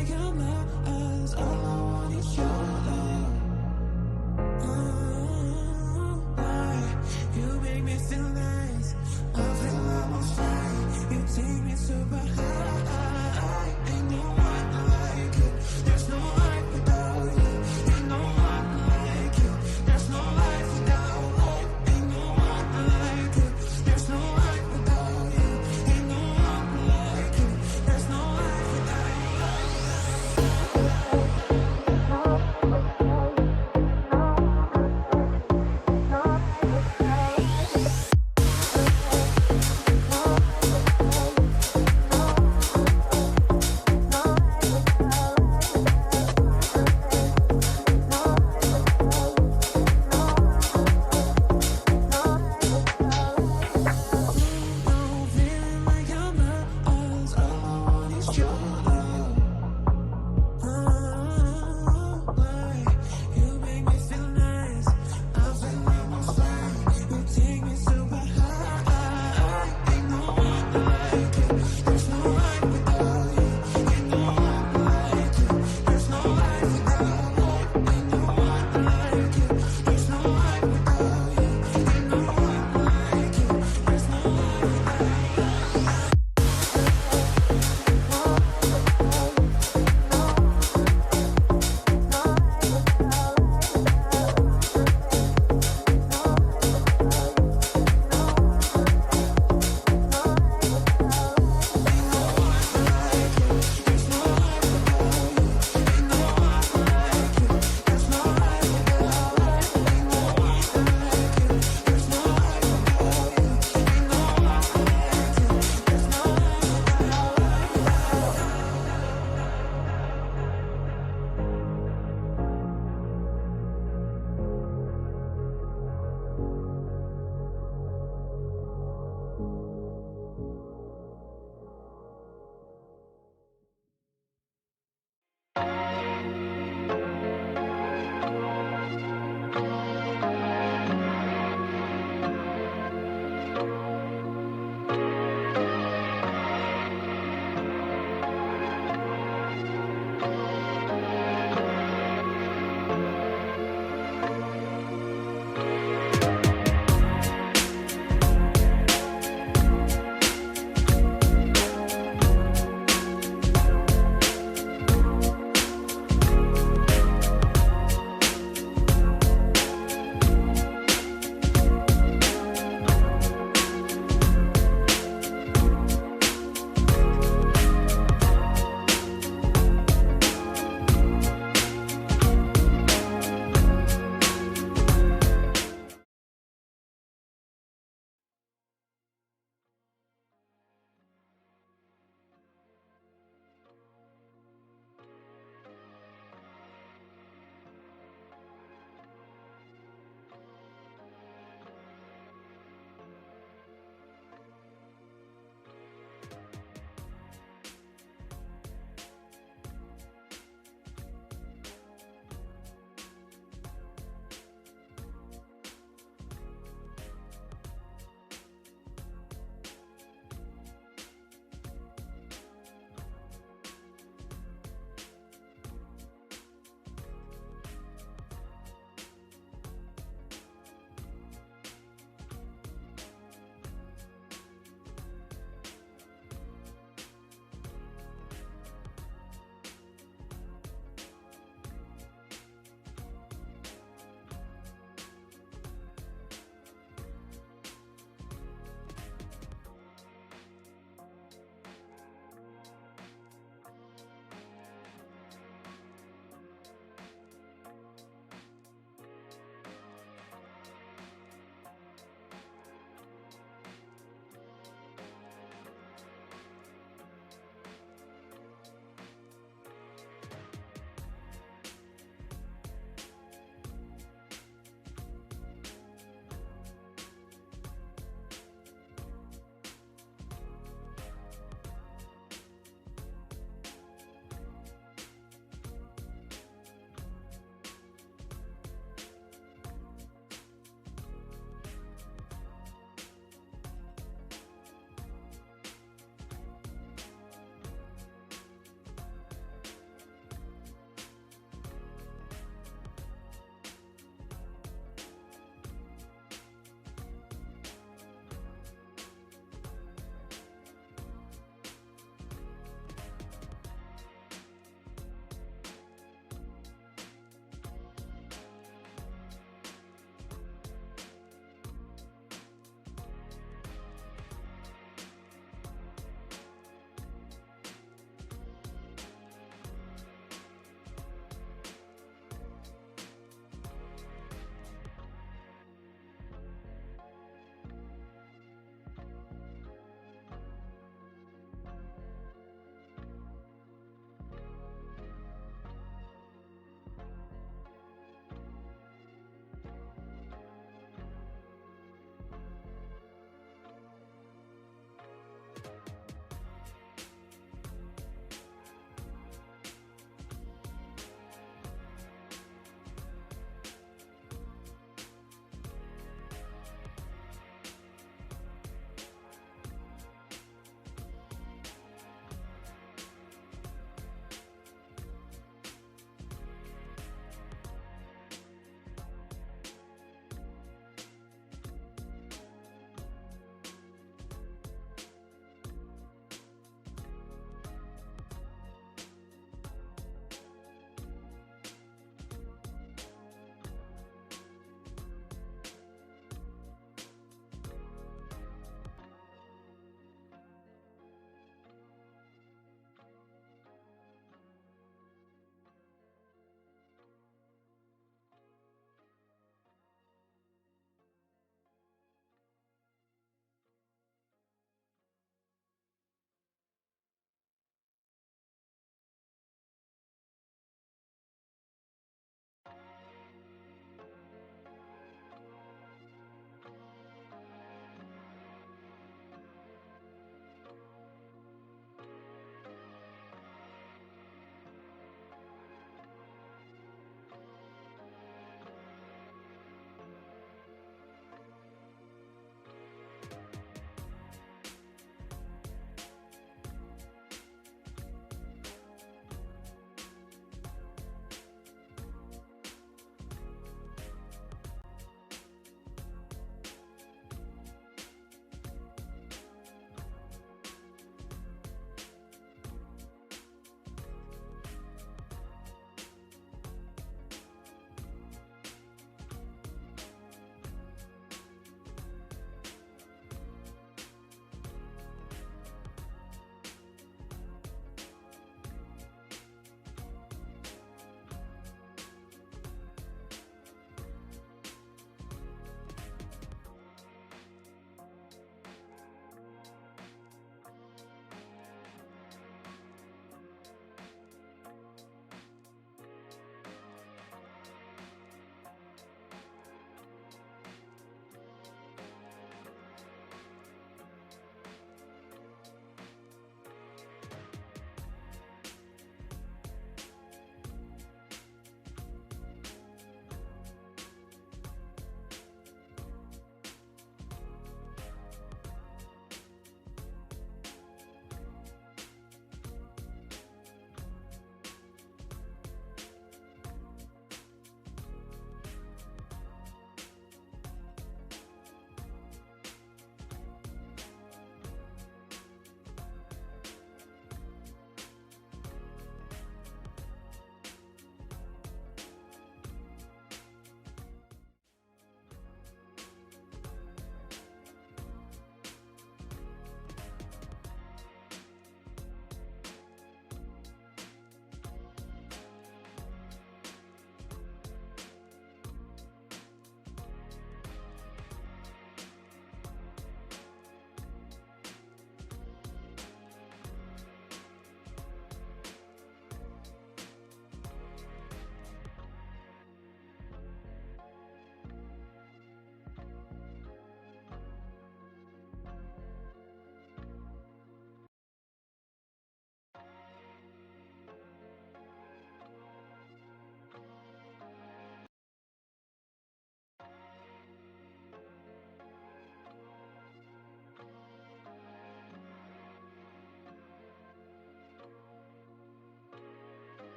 like I'm lost. All I want is your love. Why you make me feel nice? I feel almost right. You take me super high. Ain't no one like you. There's no life without you. Ain't no one like you. There's no life without you. Ain't no one like you. There's no life without you. Ain't no one like you. There's no life without you. Feeling like I'm lost. All I want is your love. Why you make me feel nice? I feel almost right. You take me super high. Ain't no one like you. There's no life without you. Ain't no one like you. There's no life without you. Ain't no one like you. There's no life without you. Ain't no one like you. There's no life without you.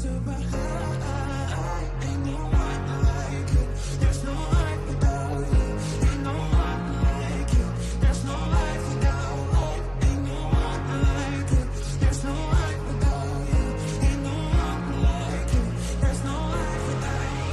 super high. Ain't no one like you. There's no life without you. Ain't no one like you. There's no life without you. Ain't no one like you. There's no life without you. Ain't no one like you. There's no life without you.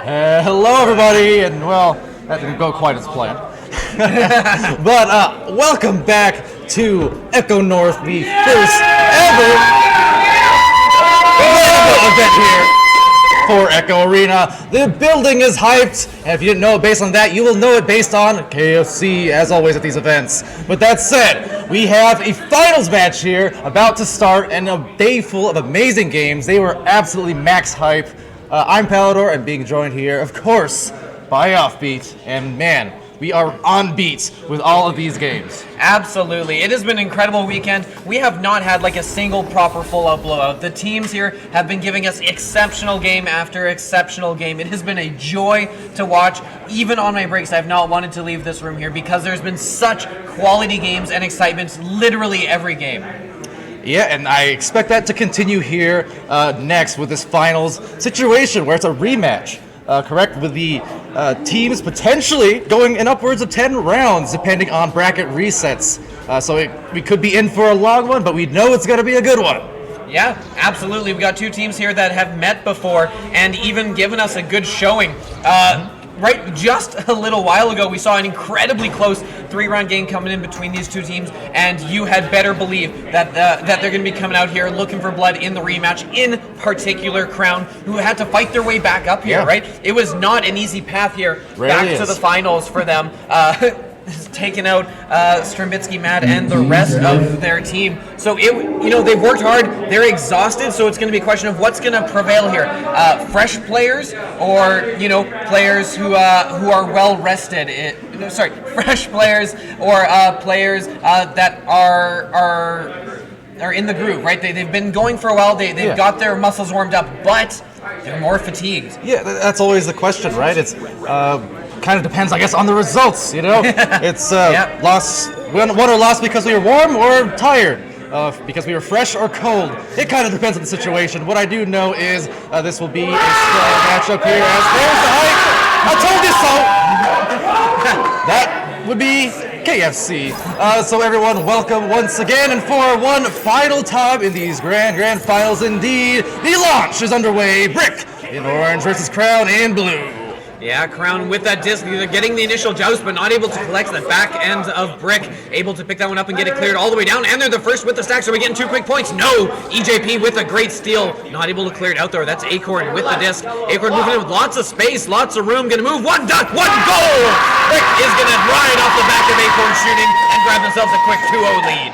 Hello, everybody, and well, that didn't go quite as planned. But welcome back to Echo North, the first ever event here for Echo Arena. The building is hyped, and if you didn't know it based on that, you will know it based on KFC, as always at these events. But that said, we have a finals match here about to start, and a day full of amazing games. They were absolutely max hype. I'm Palador, and being joined here, of course, by Offbeat, and man, we are on beat with all of these games. Absolutely. It has been an incredible weekend. We have not had like a single proper full-out blowout. The teams here have been giving us exceptional game after exceptional game. It has been a joy to watch. Even on my breaks, I have not wanted to leave this room here because there's been such quality games and excitement literally every game. Yeah, and I expect that to continue here next with this finals situation where it's a rematch. Correct, with the teams potentially going in upwards of 10 rounds depending on bracket resets. So we could be in for a long one, but we know it's going to be a good one. Yeah, absolutely. We got two teams here that have met before and even given us a good showing. Right, just a little while ago, we saw an incredibly close 3-round game coming in between these two teams, and you had better believe that that they're going to be coming out here looking for blood in the rematch. In particular, Crown, who had to fight their way back up here. Right, it was not an easy path here back to the finals for them. Taking out Strambitsky, Mad, and the rest of their team. So they've worked hard. They're exhausted. So it's going to be a question of what's going to prevail here: fresh players, or players who are well rested. Fresh players or players that are in the groove. Right? They've been going for a while. They've got their muscles warmed up, but they're more fatigued. Yeah, that's always the question, right? It's kind of depends, I guess, on the results. It's won or lost because we were warm or tired, because we were fresh or cold. It kind of depends on the situation. What I do know is this will be a strong matchup here. As there's the hype. I told you so. That would be KFC. So everyone, welcome once again, and for one final time in these grand finals indeed, the launch is underway. Brick in orange versus Crown in blue. Yeah, Crown with that disc, they're getting the initial joust, but not able to collect the back end of Brick. Able to pick that one up and get it cleared all the way down, and they're the first with the stack, so we're getting 2 quick points. No! EJP with a great steal, not able to clear it out there. That's Acorn with the disc. Acorn moving in with lots of space, lots of room, gonna move, one duck, one goal! Brick is gonna ride off the back of Acorn shooting and grab themselves a quick 2-0 lead.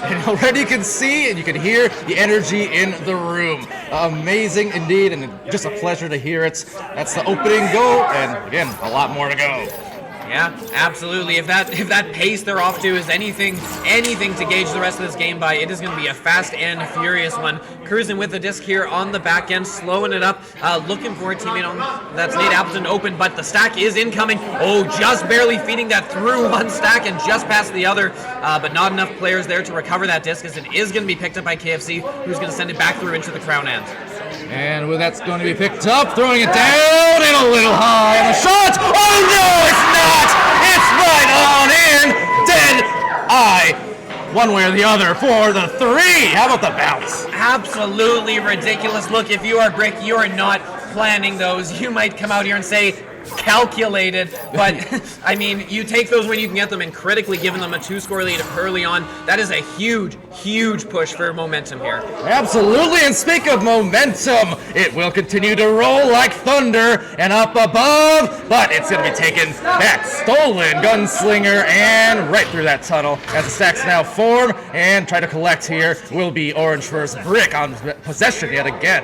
And already you can see and you can hear the energy in the room. Amazing indeed, and just a pleasure to hear it. That's the opening goal, and again, a lot more to go. Yeah, absolutely. If that pace they're off to is anything to gauge the rest of this game by, it is going to be a fast and furious one. Cruising with the disc here on the back end, slowing it up, looking for a teammate on that's Nate Appleton open, but the stack is incoming. Oh, just barely feeding that through one stack and just past the other, but not enough players there to recover that disc, as it is going to be picked up by KFC, who's going to send it back through into the Crown end. And with that's going to be picked up, throwing it down and a little high on the shot. Oh no, it's not! It's right on in! Dead eye, one way or the other for the 3. How about the bounce? Absolutely ridiculous. Look, if you are Brick, you are not planning those. You might come out here and say calculated, but I mean, you take those when you can get them, and critically giving them a 2-score lead early on, that is a huge push for momentum here. Absolutely, and speak of momentum, it will continue to roll like thunder and up above, but it's going to be taken back, stolen, Gunslinger, and right through that tunnel as the stacks now form and try to collect here. Will be Orange first, Brick on possession yet again.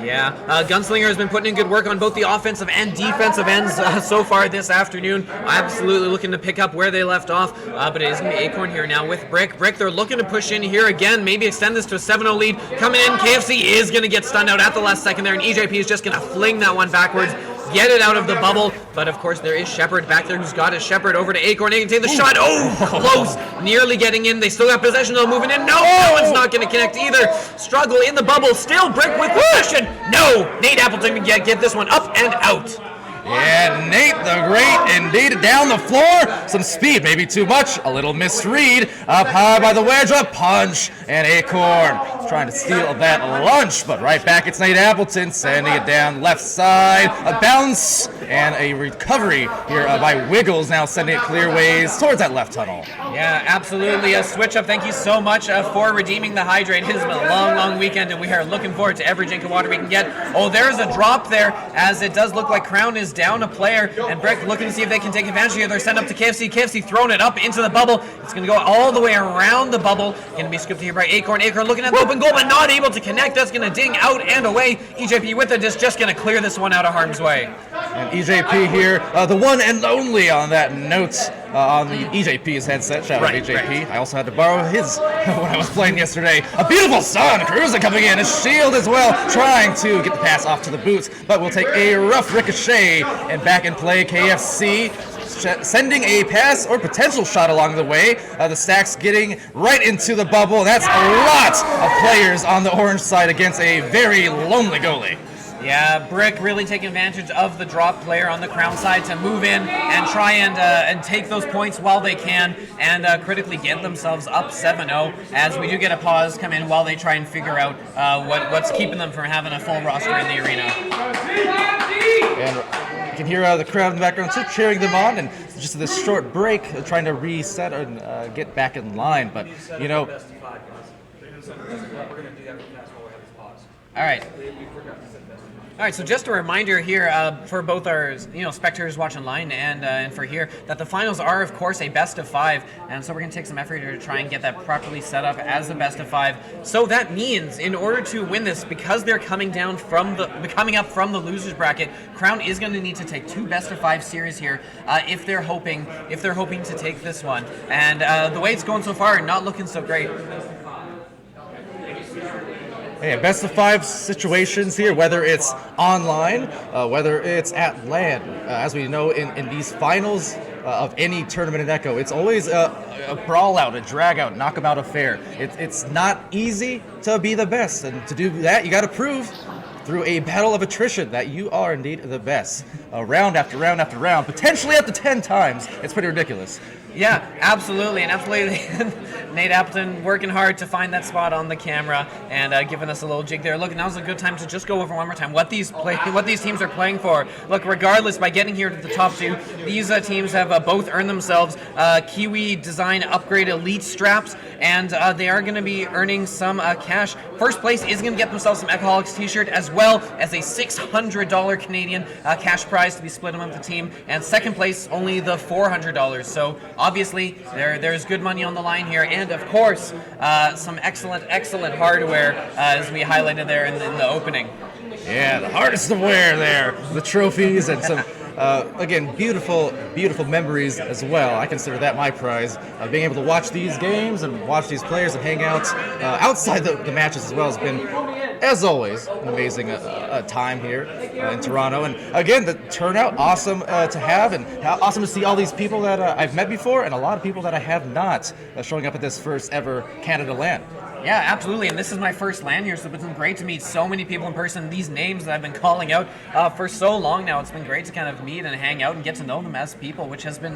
Yeah, Gunslinger has been putting in good work on both the offensive and defensive ends so far this afternoon. Absolutely looking to pick up where they left off, but it is going to be Acorn here now with Brick. Brick, they're looking to push in here again, maybe extend this to a 7-0 lead. Coming in, KFC is going to get stunned out at the last second there, and EJP is just going to fling that one backwards, get it out of the bubble, but of course there is Shepard back there who's got his Shepard over to Acorn. He can take the shot. Oh, close, nearly getting in. They still got possession though, moving in. No, that one's not going to connect either. Struggle in the bubble, still Brick with possession. No, Nate Appleton can get this one up and out. Yeah, Nate the Great indeed down the floor. Some speed, maybe too much. A little misread. Up high by the wedge, a punch. And Acorn trying to steal that lunch, but right back it's Nate Appleton sending it down left side. A bounce and a recovery here by Wiggles, now sending it clear ways towards that left tunnel. Yeah, absolutely. A switch up. Thank you so much for redeeming the hydrate. It has been a long, long weekend, and we are looking forward to every drink of water we can get. Oh, there's a drop there, as it does look like Crown is down a player, and Brick looking to see if they can take advantage here. They're sent up to KFC. KFC throwing it up into the bubble. It's going to go all the way around the bubble. Going to be scooped here by Acorn. Acorn looking at the open goal, but not able to connect. That's going to ding out and away. EJP with it is just going to clear this one out of harm's way. And EJP here, the one and only on that note on the EJP's headset. Shout out to EJP. Right. I also had to borrow his when I was playing yesterday. A beautiful sun cruising coming in. A shield as well, trying to get the pass off to the boots, but we'll take a rough ricochet and back in play. KFC sending a pass or potential shot along the way. The Stacks getting right into the bubble. That's a lot of players on the orange side against a very lonely goalie. Yeah, Brick really taking advantage of the drop player on the Crown side to move in and try and take those points while they can and critically get themselves up 7-0 as we do get a pause come in while they try and figure out what's keeping them from having a full roster in the arena. And you can hear the crowd in the background still cheering them on, and just this short break trying to reset and get back in line. But, you know... All right. All right, so just a reminder here for both our spectators watching online and for here that the finals are, of course, a best of 5, and so we're going to take some effort here to try and get that properly set up as a best of 5. So that means in order to win this, because they're coming up from the losers bracket, Crown is going to need to take 2 best of 5 series here if they're hoping to take this one. And the way it's going so far, not looking so great. Hey, best of 5 situations here, whether it's online, whether it's at LAN. As we know, in these finals of any tournament in Echo, it's always a brawl out, a drag out, knock 'em out affair. It's not easy to be the best, and to do that, you got to prove through a battle of attrition that you are indeed the best. Round after round after round, potentially up to 10 times. It's pretty ridiculous. Yeah, absolutely, and absolutely. Nate Appleton working hard to find that spot on the camera and giving us a little jig there. Look, now's a good time to just go over one more time what these teams are playing for. Look, regardless, by getting here to the top 2, these teams have both earned themselves Kiwi Design Upgrade Elite straps, and they are going to be earning some cash. First place is going to get themselves some Ecoholics t-shirt as well as a $600 Canadian cash prize to be split among the team, and second place only the $400. So obviously there's good money on the line here, and of course some excellent hardware as we highlighted there in the opening. Yeah, the hardest to wear there, the trophies and some again, beautiful memories as well. I consider that my prize. Being able to watch these games and watch these players and hang out outside the matches as well has been, as always, an amazing time here in Toronto. And again, the turnout, awesome to have, and awesome to see all these people that I've met before and a lot of people that I have not showing up at this first ever Canada LAN. Yeah, absolutely, and this is my first LAN here, so it's been great to meet so many people in person. These names that I've been calling out for so long now, it's been great to kind of meet and hang out and get to know them as people, which has been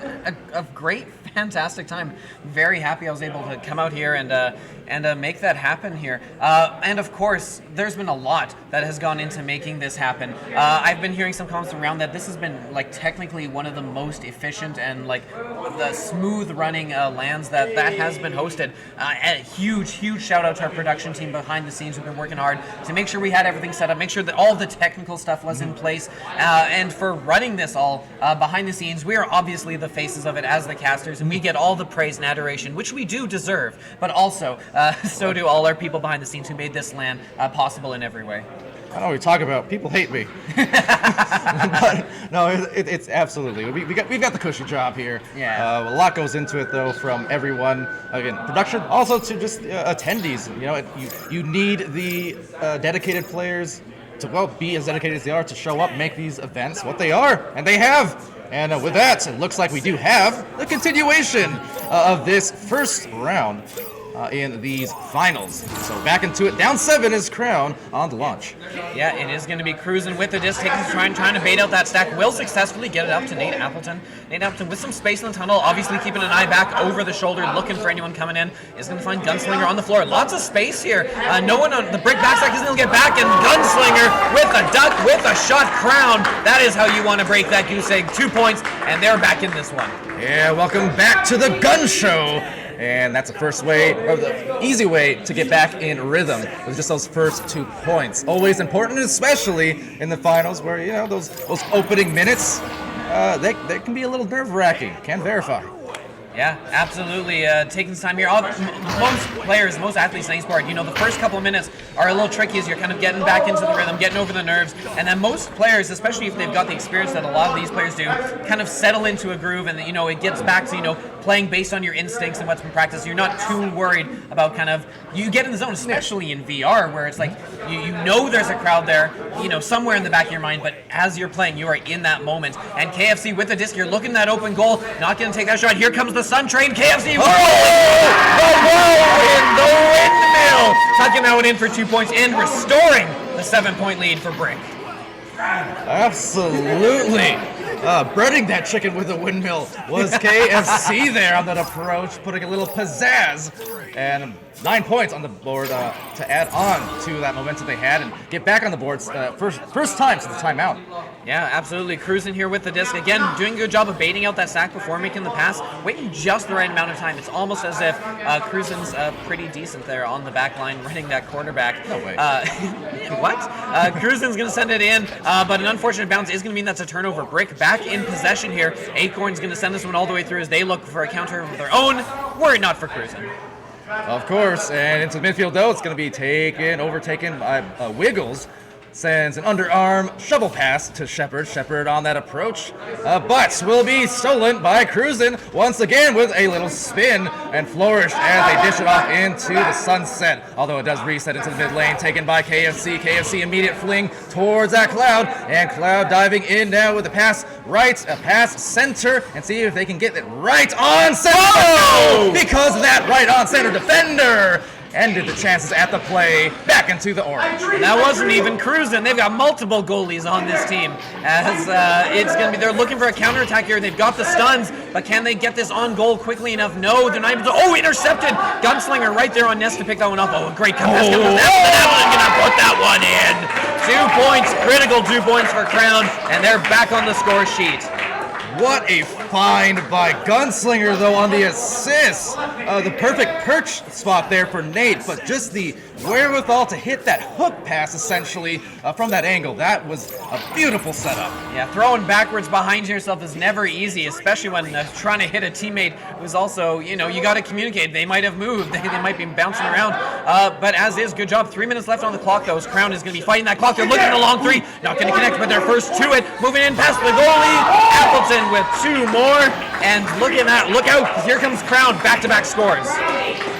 a great, fantastic time. Very happy I was able to come out here and make that happen here. And of course, there's been a lot that has gone into making this happen. I've been hearing some comments around that this has been like technically one of the most efficient and like the smooth running LANs that has been hosted. A huge shout out to our production team behind the scenes who've been working hard to make sure we had everything set up, make sure that all the technical stuff was in place, and for running this all behind the scenes. We are obviously the faces of it as the casters, and we get all the praise and adoration, which we do deserve, but also so do all our people behind the scenes who made this LAN possible in every way. I know what we talk about. People hate me. But no, it's absolutely. We've got the cushy job here. Yeah. A lot goes into it though, from everyone. Again, production, also to just attendees. You know, you need the dedicated players to be as dedicated as they are to show up, make these events what they are, and they have. And with that, it looks like we do have the continuation of this first round. in these finals. So back into it. Down 7 is Crown on the launch. Yeah, it is going to be cruising with the disc, trying to bait out that stack. Will successfully get it up to Nate Appleton. Nate Appleton with some space in the tunnel, obviously keeping an eye back over the shoulder, looking for anyone coming in. Is going to find Gunslinger on the floor. Lots of space here. No one on the brick backstack is going to get back, and Gunslinger with a duck, with a shot. Crown. That is how you want to break that goose egg. 2 points, and they're back in this one. Yeah, welcome back to the gun show. And that's the first way, or the easy way to get back in rhythm with just those first 2 points. Always important, especially in the finals where, you know, those opening minutes, they can be a little nerve-wracking. Can verify. Yeah, absolutely. Taking some time here. Most athletes in e-sport, you know, the first couple of minutes are a little tricky as you're kind of getting back into the rhythm, getting over the nerves. And then most players, especially if they've got the experience that a lot of these players do, kind of settle into a groove, and, you know, it gets back to, you know, playing based on your instincts and what's been practiced. You're not too worried about kind of, you get in the zone, especially in VR, where it's like, you know there's a crowd there, you know, somewhere in the back of your mind, but as you're playing, you are in that moment. And KFC with the disc, you're looking at that open goal, not going to take that shot. Here comes the Sun Train. KFC rolling the whirlwind, the windmill, tucking that one in for 2 points and restoring the 7-point lead for Brick. Absolutely. Breading that chicken with a windmill was KFC there on that approach, putting a little pizzazz, and 9 points on the board to add on to that momentum they had and get back on the board first time since the timeout. Yeah, absolutely. Cruising here with the disc. Again, doing a good job of baiting out that sack before making the pass, waiting just the right amount of time. It's almost as if Cruisin's pretty decent there on the back line, running that quarterback. No way. What? Cruisin's going to send it in, but an unfortunate bounce is going to mean that's a turnover. Brick back in possession here. Acorn's going to send this one all the way through as they look for a counter of their own. Were it not for Cruisin'. Of course, and into the midfield though, it's going to be overtaken by Wiggles. Sends an underarm shovel pass to Shepard. Shepard on that approach, but will be stolen by Cruisin' once again with a little spin and flourish as they dish it off into the sunset. Although it does reset into the mid lane, taken by KFC. KFC immediate fling towards that Cloud, and Cloud diving in now with a pass right, a pass center, and see if they can get it right on center. Oh! Because of that right on center defender ended the chances at the play back into the orange. And that wasn't even Cruisin'. They've got multiple goalies on this team. As it's going to be, they're looking for a counterattack here. They've got the stuns, but can they get this on goal quickly enough? No, they're not able to. Oh, intercepted! Gunslinger right there on Nest to pick that one up. Oh, a great comeback. Going to put that one in. 2 points, critical 2 points for Crown, and they're back on the score sheet. What a find by Gunslinger, though, on the assist. The perfect perch spot there for Nate, but just the wherewithal to hit that hook pass, essentially, from that angle. That was a beautiful setup. Yeah, throwing backwards behind yourself is never easy, especially when trying to hit a teammate who's also, you know, you got to communicate. They might have moved. They might be bouncing around. But as is, good job. 3 minutes left on the clock, though, as Crown is going to be fighting that clock. They're looking a long three. Not going to connect, but they're first to it. Moving in past the goalie. Appleton with 2 more. And look at that. Look out, because here comes Crown. Back-to-back scores.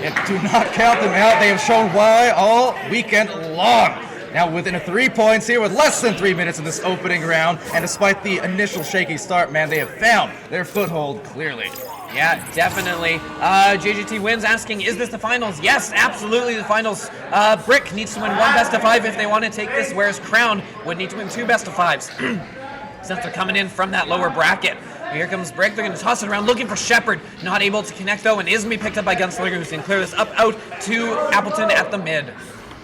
And do not count them out. They have shown why all weekend long. Now within 3 points here with less than 3 minutes in this opening round, and despite the initial shaky start, man, they have found their foothold clearly. Yeah, definitely. JGT Wins asking, is this the finals? Yes, absolutely the finals. Brick needs to win 1 best-of-5 if they want to take this, whereas Crown would need to win 2 best-of-5s since they're coming in from that lower bracket. Here comes Brick. They're going to toss it around, looking for Shepard. Not able to connect, though, and is going to be picked up by Gunslinger, who's going to clear this up out to Appleton at the mid.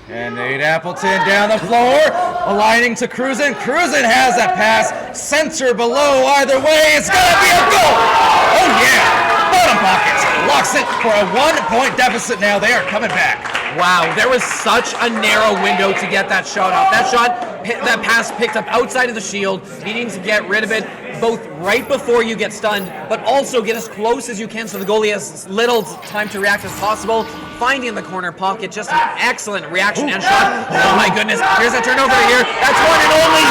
And Nate Appleton down the floor, aligning to Cruisin'. Cruisin' has that pass. Center below, either way, it's going to be a goal! Oh, yeah! Bottom pocket locks it for a 1-point deficit now. They are coming back. Wow, there was such a narrow window to get that shot off. That pass picked up outside of the shield, needing to get rid of it both right before you get stunned, but also get as close as you can so the goalie has as little time to react as possible. Finding the corner pocket, just an excellent reaction and shot. Oh my goodness, here's a turnover here. That's one and only.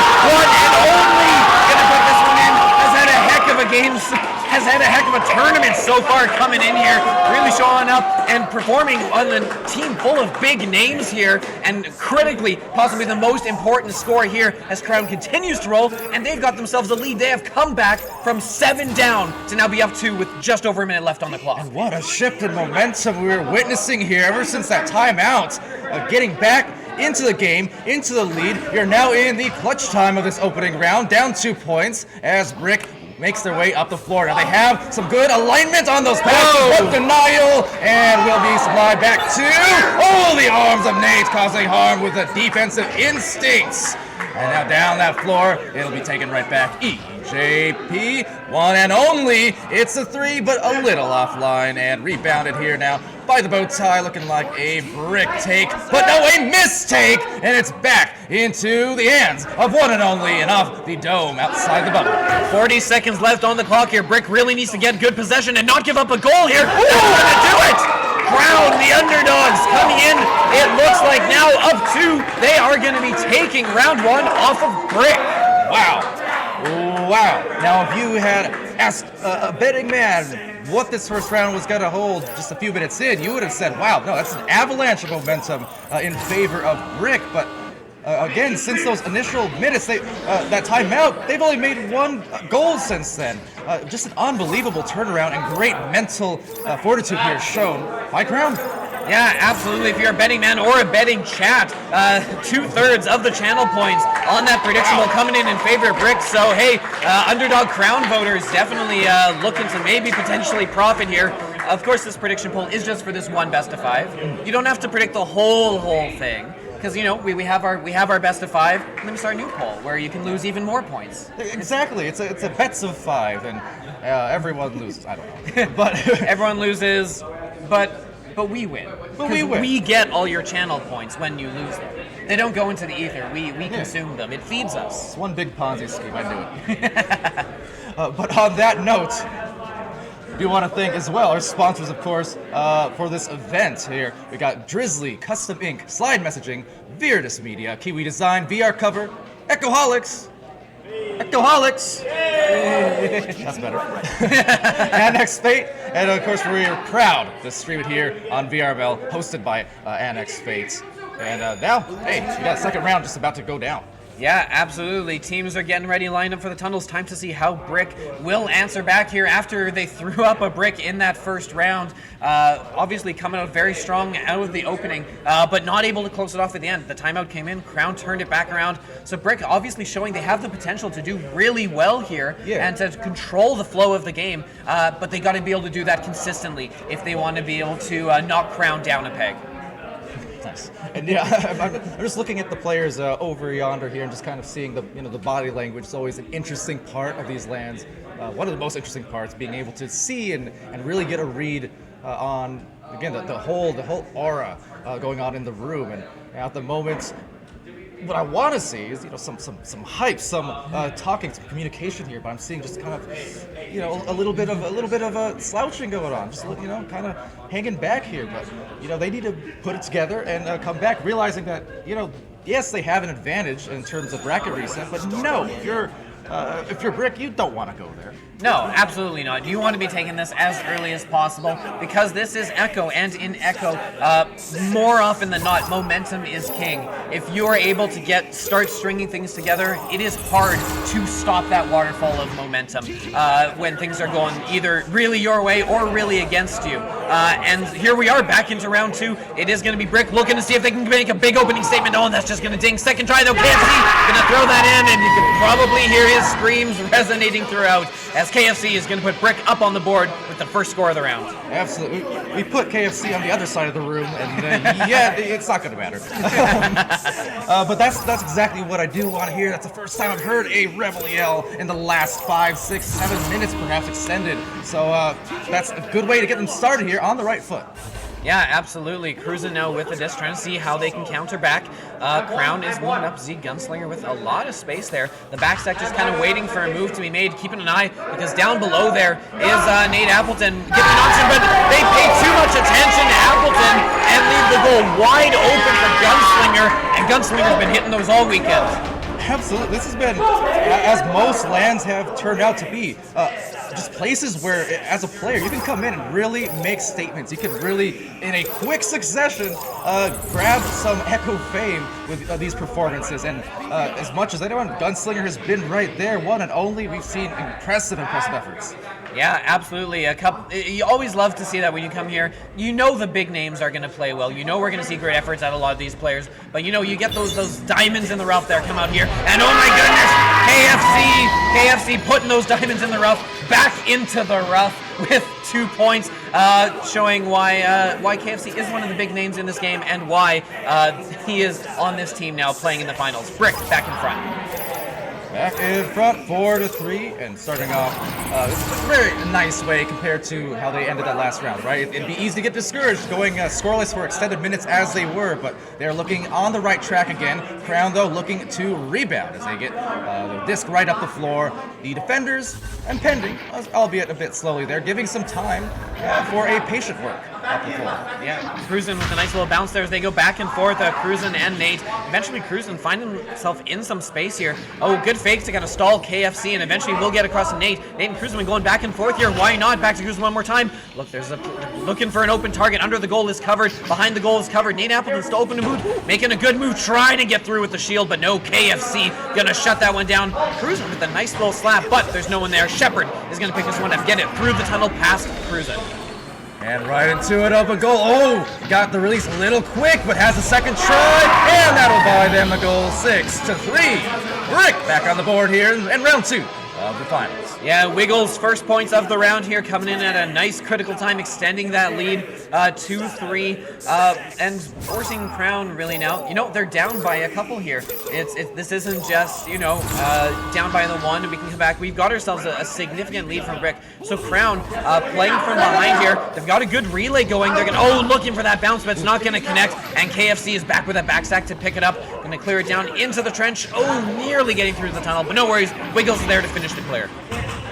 Gonna put this one in. Has had a heck of a a game, has had a heck of a tournament so far coming in here, really showing up and performing on a team full of big names here, and critically, possibly the most important score here as Crown continues to roll, and they've got themselves a lead. They have come back from 7 down to now be up 2 with just over a minute left on the clock. And what a shift in momentum we were witnessing here ever since that timeout. Getting back into the game, into the lead. You're now in the clutch time of this opening round, down 2 points as Brick makes their way up the floor. Now they have some good alignment on those passes, but denial, and will be supplied back to the arms of Nate, causing harm with the defensive instincts. And now down that floor, it'll be taken right back. EJP, one and only. It's a 3, but a little offline, and rebounded here now by the bow tie, looking like a Brick take, but no, a mistake, and it's back into the hands of one and only, and off the dome outside the bubble. 40 seconds left on the clock here. Brick really needs to get good possession and not give up a goal here. That's gonna do it! Crown, the underdogs, coming in. It looks like now up 2. They are going to be taking round 1 off of Brick. Wow. Now, if you had asked a betting man what this first round was going to hold just a few minutes in, you would have said, wow, no, that's an avalanche of momentum in favor of Brick. But again, since those initial minutes, that timeout, they've only made 1 goal since then. Just an unbelievable turnaround and great mental fortitude here shown by Crown. Yeah, absolutely. If you're a betting man or a betting chat, 2/3 of the channel points on that prediction will coming in favor of Brick. So, hey, underdog Crown voters definitely looking to maybe potentially profit here. Of course, this prediction poll is just for this one best of 5. You don't have to predict the whole thing. Because, you know, we have our best of 5, and then we start a new poll where you can lose even more points. Exactly. It's a bets of 5, and everyone loses. I don't know. But everyone loses, but we win. But we win. We get all your channel points when you lose them. They don't go into the ether. We consume them. It feeds us. It's one big Ponzi scheme. I knew it. But on that note, I do want to thank as well our sponsors, of course, for this event here. We got Drizzly, Custom Ink, Slide Messaging, Viridis Media, Kiwi Design, VR Cover, Echoholics. That's better. Annexed Fate, and of course we're proud to stream it here on VRML, hosted by Annexed Fate. And now, hey, we got a second round just about to go down. Yeah, absolutely. Teams are getting ready, lined up for the tunnels. Time to see how Brick will answer back here after they threw up a brick in that first round. Obviously coming out very strong out of the opening, but not able to close it off at the end. The timeout came in, Crown turned it back around. So Brick obviously showing they have the potential to do really well here and to control the flow of the game, but they got to be able to do that consistently if they want to be able to knock Crown down a peg. Nice. And yeah, I'm just looking at the players over yonder here and just kind of seeing the body language. It's always an interesting part of these LANs. One of the most interesting parts, being able to see and really get a read on, again, the whole aura going on in the room. And at the moment, what I want to see is some hype, some talking, some communication here. But I'm seeing just kind of a little bit of a slouching going on, just kind of hanging back here. But they need to put it together and come back, realizing that yes, they have an advantage in terms of bracket reset, but no, if you're Brick, you don't want to go there. No, absolutely not. You want to be taking this as early as possible because this is Echo, and in Echo, more often than not, momentum is king. If you are able to start stringing things together, it is hard to stop that waterfall of momentum when things are going either really your way or really against you. And here we are back into round 2. It is going to be Brick looking to see if they can make a big opening statement. Oh, and that's just going to ding. Second try though, KFC going to throw that in, and you can probably hear his screams resonating throughout as KFC is going to put Brick up on the board with the first score of the round. Absolutely. We put KFC on the other side of the room, and yeah, it's not going to matter. But that's exactly what I do want to hear. That's the first time I've heard a Rebel yell in the last 5, 6, 7 minutes, perhaps extended. So that's a good way to get them started here on the right foot. Yeah, absolutely. Cruising now with the disc, trying to see how they can counter back. Crown is moving up. Z Gunslinger with a lot of space there. The backstack just kind of waiting for a move to be made, keeping an eye, because down below there is Nate Appleton giving an option, but they pay too much attention to Appleton and leave the goal wide open for Gunslinger, and Gunslinger's been hitting those all weekend. Absolutely. This has been, as most LANs have turned out to be, just places where, as a player, you can come in and really make statements. You can really, in a quick succession, grab some Echo fame with these performances. And as much as anyone, Gunslinger has been right there, one and only. We've seen impressive efforts. Yeah, absolutely. You always love to see that when you come here. You know the big names are going to play well. You know we're going to see great efforts out of a lot of these players. But you get those diamonds in the rough there come out here. And oh my goodness, KFC putting those diamonds in the rough back into the rough with 2 points, showing why KFC is one of the big names in this game and why he is on this team now playing in the finals. Brick back in front. Back in front, 4-3, and starting off, it's a very nice way compared to how they ended that last round, right? It'd be easy to get discouraged going scoreless for extended minutes as they were, but they're looking on the right track again. Crown, though, looking to rebound as they get the disc right up the floor. The defenders, and pending, albeit a bit slowly there, giving some time for a patient work up the floor. Yeah, Cruisin with a nice little bounce there as they go back and forth, Cruisin and Nate. Eventually Cruisin finding himself in some space here. Oh, good fakes to kind of stall KFC, and eventually will get across to Nate. Nate and Cruisin going back and forth here. Why not? Back to Cruisin one more time. Look, there's looking for an open target. Under the goal is covered. Behind the goal is covered. Nate Appleton still open to move. Making a good move, trying to get through with the shield, but no, KFC gonna shut that one down. Cruisin with a nice little slap, but there's no one there. Shepard is gonna pick this one up, get it through the tunnel past Cruisin. And right into it, up a goal. Oh, got the release a little quick, but has a second try, and that'll buy them the goal. 6-3. Brick back on the board here in round 2 of the finals. Yeah, Wiggles' first points of the round here, coming in at a nice critical time, extending that lead 2-3, and forcing Crown really now. They're down by a couple here. This isn't just down by the one and we can come back. We've got ourselves a significant lead from Brick. So Crown playing from behind here. They've got a good relay going. They're looking for that bounce, but it's not going to connect. And KFC is back with that backstack to pick it up. Going to clear it down into the trench. Oh, nearly getting through the tunnel, but no worries. Wiggles is there to finish the clear.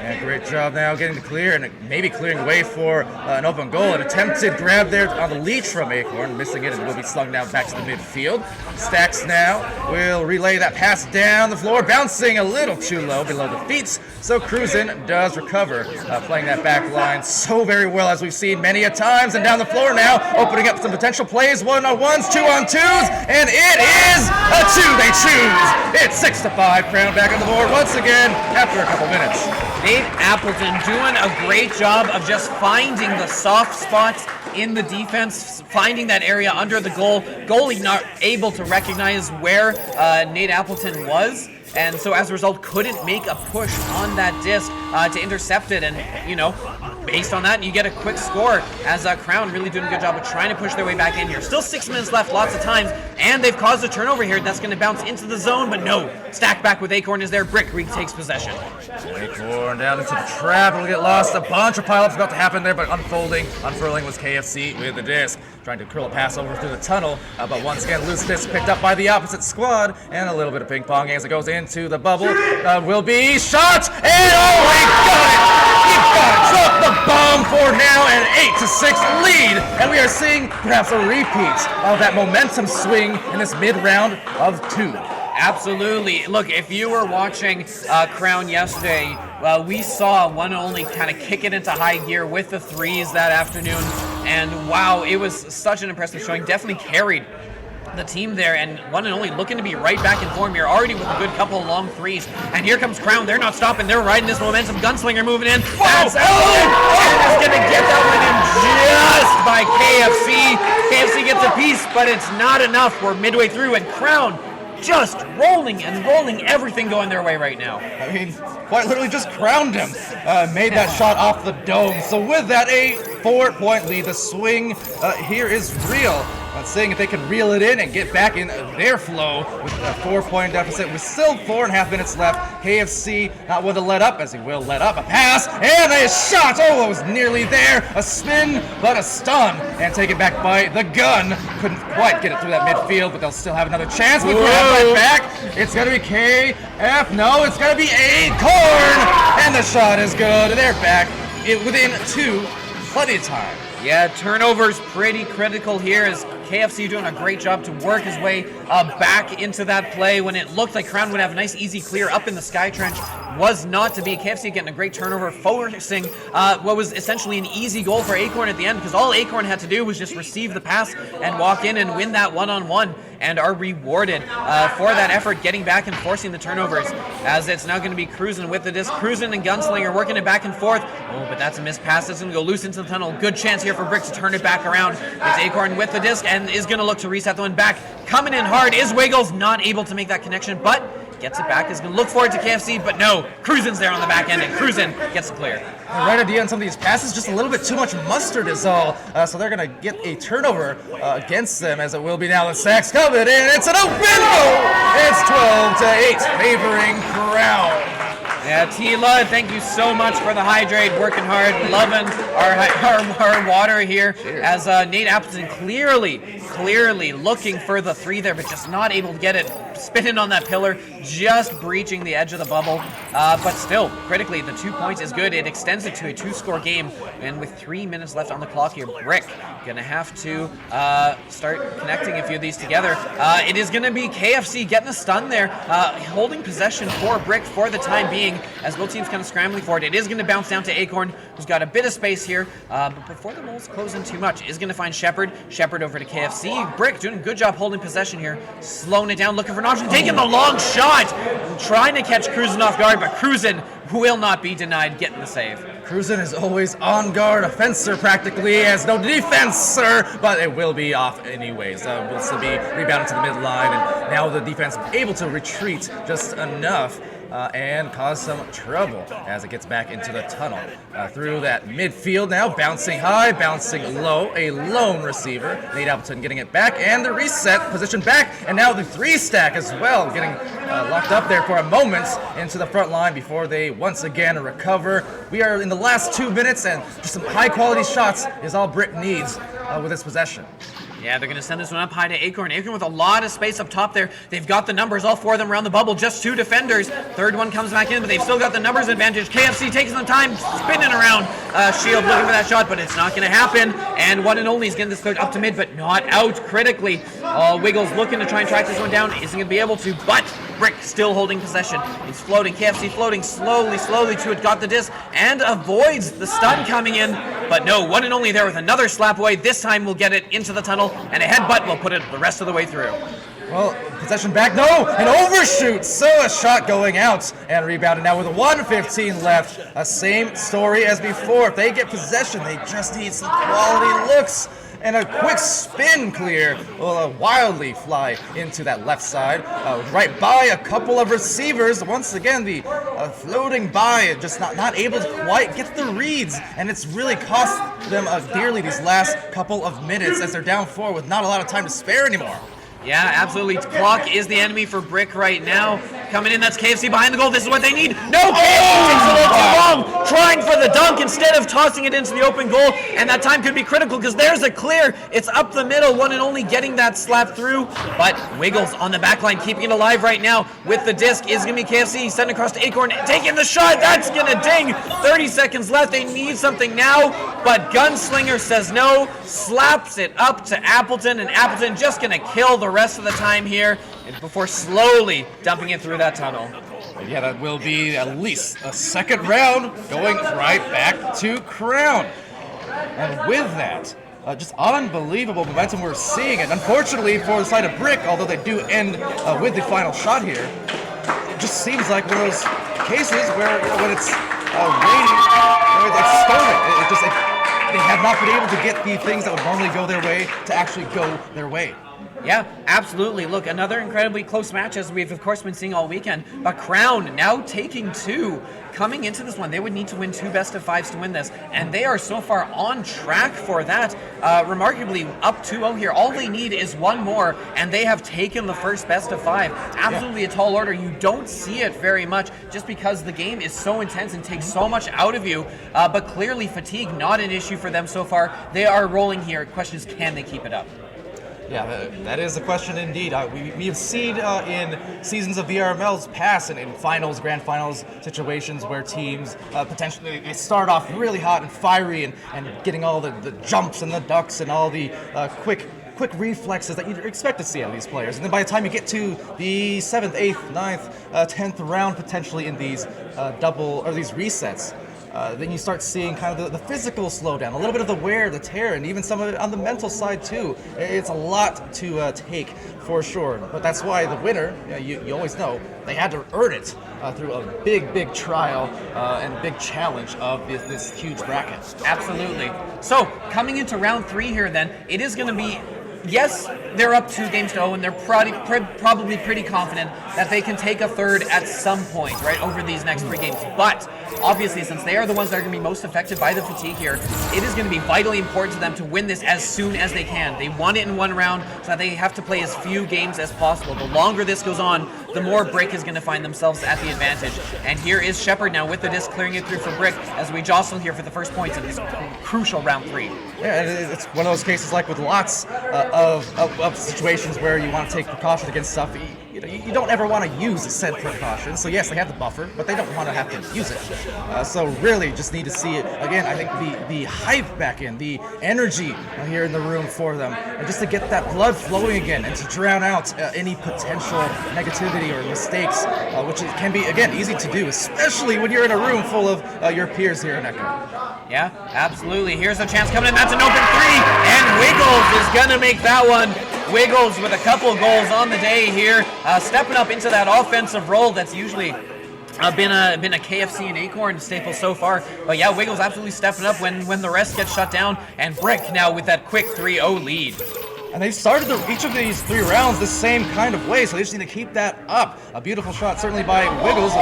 And great job now getting to clear and maybe clearing way for an open goal. An attempted grab there on the leech from Acorn, missing it, and will be slung down back to the midfield. Stacks now will relay that pass down the floor, bouncing a little too low below the feet. So Cruisin does recover, playing that back line so very well as we've seen many a times. And down the floor now, opening up some potential plays, 1-on-1s, 2-on-2s, and it is a 2 they choose. It's 6-5, Crown back on the board once again after a couple minutes. Nate Appleton doing a great job of just finding the soft spots in the defense, finding that area under the goal. Goalie not able to recognize where Nate Appleton was, and so as a result couldn't make a push on that disc to intercept it. And based on that, you get a quick score as Crown really doing a good job of trying to push their way back in here. Still 6 minutes left, lots of times, and they've caused a turnover here. That's going to bounce into the zone, but no. Stack back with Acorn is there. Brick retakes possession. Acorn down into the trap. It'll get lost. A bunch of pileups about to happen there, but unfurling was KFC with the disc. Trying to curl a pass over through the tunnel, but once again, loose disc picked up by the opposite squad, and a little bit of ping pong as it goes into the bubble. Will be shot, and oh, he got it! He got it! Drop the bomb for now, an 8-6 lead, and we are seeing perhaps a repeat of that momentum swing in this mid-round of 2. Absolutely. Look, if you were watching Crown yesterday, we saw one and only kind of kick it into high gear with the threes that afternoon. And wow, it was such an impressive showing. Definitely carried the team there, and one and only looking to be right back in form here, already with a good couple of long threes. And here comes Crown. They're not stopping. They're riding this momentum. Gunslinger moving in. That's it's going to get that one in just by KFC. KFC gets a piece, but it's not enough. We're midway through, and Crown just rolling and rolling, everything going their way right now. I mean, quite literally just crowned him. Made that shot off the dome. So with that, a 4-point lead. The swing here is real. Seeing if they can reel it in and get back in their flow with a 4-point deficit with still 4.5 minutes left. KFC not one to let up, as he will let up. A pass and a shot. Oh, it was nearly there. A spin, but a stun. And taken back by the gun. Couldn't quite get it through that midfield, but they'll still have another chance. We grab right back. It's going to be KF. No, it's going to be Acorn. And the shot is good. They're back within 2. Plenty of time. Yeah, turnovers pretty critical here as KFC doing a great job to work his way back into that play when it looked like Crown would have a nice easy clear up in the sky trench. was not to be. KFC getting a great turnover, forcing what was essentially an easy goal for Acorn at the end, because all Acorn had to do was just receive the pass and walk in and win that one-on-one, and are rewarded for that effort, getting back and forcing the turnovers, as it's now going to be Cruisin with the disc. Cruisin and Gunslinger working it back and forth. Oh, but that's a missed pass. It's going to go loose into the tunnel. Good chance here for Brick to turn it back around. It's Acorn with the disc and is going to look to reset the one back. Coming in hard is Wiggles, not able to make that connection, but gets it back. Is going to look forward to KFC, but no. Cruisin's there on the back end, and Cruisin gets the clear. The right idea on some of these passes, just a little bit too much mustard is all. So they're going to get a turnover against them, as it will be now. The sack's coming in. It's an open goal. It's 12-8, favoring Crown. Yeah, Tila, thank you so much for the hydrate. Working hard, loving our water here. Cheers. As Nate Appleton clearly looking for the 3 there, but just not able to get it. Spinning on that pillar, just breaching the edge of the bubble. But still, critically, the 2 points is good. It extends it to a 2-score game. And with 3 minutes left on the clock here, Brick gonna have to start connecting a few of these together. It is gonna be KFC getting a stun there, holding possession for Brick for the time being, as both teams kind of scrambling for it. It is gonna bounce down to Acorn, who's got a bit of space here, but before the Moles close in too much, is gonna find Shepard. Shepard over to KFC. Brick doing a good job holding possession here, slowing it down, looking for an option, taking the long shot, trying to catch Cruisin off guard, but Cruisin will not be denied getting the save. Cruisin is always on guard, a fencer practically, has no defenser, but it will be off anyways. Will still be rebounded to the midline, and now the defense able to retreat just enough and cause some trouble as it gets back into the tunnel. Through that midfield now, bouncing high, bouncing low, a lone receiver. Nate Appleton getting it back, and the reset, position back, and now the 3-stack as well, getting locked up there for a moment into the front line before they once again recover. We are in the last 2 minutes, and just some high-quality shots is all Brick needs with this possession. Yeah, they're going to send this one up high to Acorn. Acorn with a lot of space up top there. They've got the numbers, all 4 of them around the bubble, just 2 defenders. Third one comes back in, but they've still got the numbers advantage. KFC takes some time, spinning around. Shield looking for that shot, but it's not going to happen. And one and only is getting this third up to mid, but not out critically. Wiggles looking to try and track this one down. Isn't going to be able to, but Brick still holding possession. He's floating. KFC floating slowly to it. Got the disc and avoids the stun coming in. But no, one and only there with another slap away. This time we'll get it into the tunnel, and a headbutt will put it the rest of the way through. Well, possession back, no, an overshoot, so a shot going out, and rebounded now with 1:15 left. Same story as before. If they get possession, they just need some quality looks, and a quick spin clear will wildly fly into that left side, right by a couple of receivers. Once again, the floating by, just not able to quite get the reads, and it's really cost them dearly these last couple of minutes as they're down 4 with not a lot of time to spare anymore. Yeah, absolutely. Clock is the enemy for Brick right now. Coming in, that's KFC behind the goal. This is what they need. No, KFC takes a little too long, trying for the dunk instead of tossing it into the open goal, and that time could be critical because there's a clear. It's up the middle, one and only getting that slap through, but Wiggles on the back line, keeping it alive right now with the disc is going to be KFC. Sending across to Acorn, taking the shot. That's going to ding. 30 seconds left. They need something now, but Gunslinger says no, slaps it up to Appleton, and Appleton just going to kill the rest of the time here before slowly dumping it through that tunnel. Yeah, that will be at least a second round going right back to Crown. And with that, just unbelievable momentum we're seeing. And unfortunately for the side of Brick, although they do end with the final shot here, it just seems like one of those cases where when it's waiting, it's stolen. They have not been able to get the things that would normally go their way to actually go their way. Yeah, absolutely. Look, another incredibly close match as we've, of course, been seeing all weekend. But Crown now taking 2. Coming into this one, they would need to win 2 best-of-5s to win this. And they are so far on track for that. Remarkably, up 2-0 here. All they need is 1 more, and they have taken the first best-of-5. Absolutely a tall order. You don't see it very much just because the game is so intense and takes so much out of you. But clearly, fatigue not an issue for them so far. They are rolling here. The question is, can they keep it up? Yeah, that is a question indeed. We have seen in seasons of VRML's past and in finals, grand finals situations where teams potentially they start off really hot and fiery and getting all the jumps and the ducks and all the quick quick reflexes that you'd expect to see out of these players. And then by the time you get to the 7th, 8th, 9th, 10th round, potentially in these these resets, then you start seeing kind of the physical slowdown, a little bit of the wear, the tear, and even some of it on the mental side too. It's a lot to take for sure. But that's why the winner, you always know, they had to earn it through a big trial and big challenge of this huge bracket. Absolutely. So, coming into round 3 here then, it is going to be, yes, they're up 2-0, and they're probably pretty confident that they can take a third at some point, right, over these next 3 games. But obviously, since they are the ones that are going to be most affected by the fatigue here, it is going to be vitally important to them to win this as soon as they can. They won it in 1 round, so that they have to play as few games as possible. The longer this goes on, the more Brick is going to find themselves at the advantage. And here is Shepard now with the disc clearing it through for Brick as we jostle here for the first points of this crucial round 3. Yeah, it's one of those cases like with lots of situations where you want to take precautions against stuff. You don't ever want to use said precaution. So yes, they have the buffer, but they don't want to have to use it. So really just need to see it, again, I think the hype back in, the energy here in the room for them, and just to get that blood flowing again and to drown out any potential negativity or mistakes, which can be, again, easy to do, especially when you're in a room full of your peers here in Echo. Yeah, absolutely. Here's a chance coming in. That's an open 3, and Wiggles is going to make that one. Wiggles with a couple goals on the day here, stepping up into that offensive role that's usually been a KFC and Acorn staple so far. But yeah, Wiggles absolutely stepping up when the rest get shut down, and Brick now with that quick 3-0 lead. And they started each of these 3 rounds the same kind of way, so they just need to keep that up. A beautiful shot, certainly by Wiggles.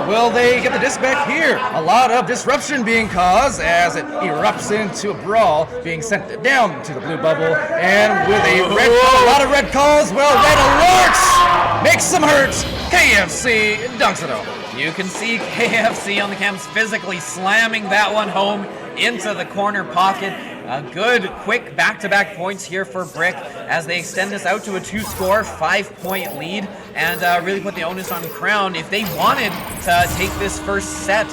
Will they get the disc back here? A lot of disruption being caused as it erupts into a brawl, being sent down to the blue bubble. And with a lot of red calls, well, red alerts! Makes them hurt. KFC dunks it over. You can see KFC on the cams physically slamming that one home into the corner pocket. A good, quick back-to-back points here for Brick as they extend this out to a 2-score, 5-point lead, and really put the onus on Crown. If they wanted to take this first set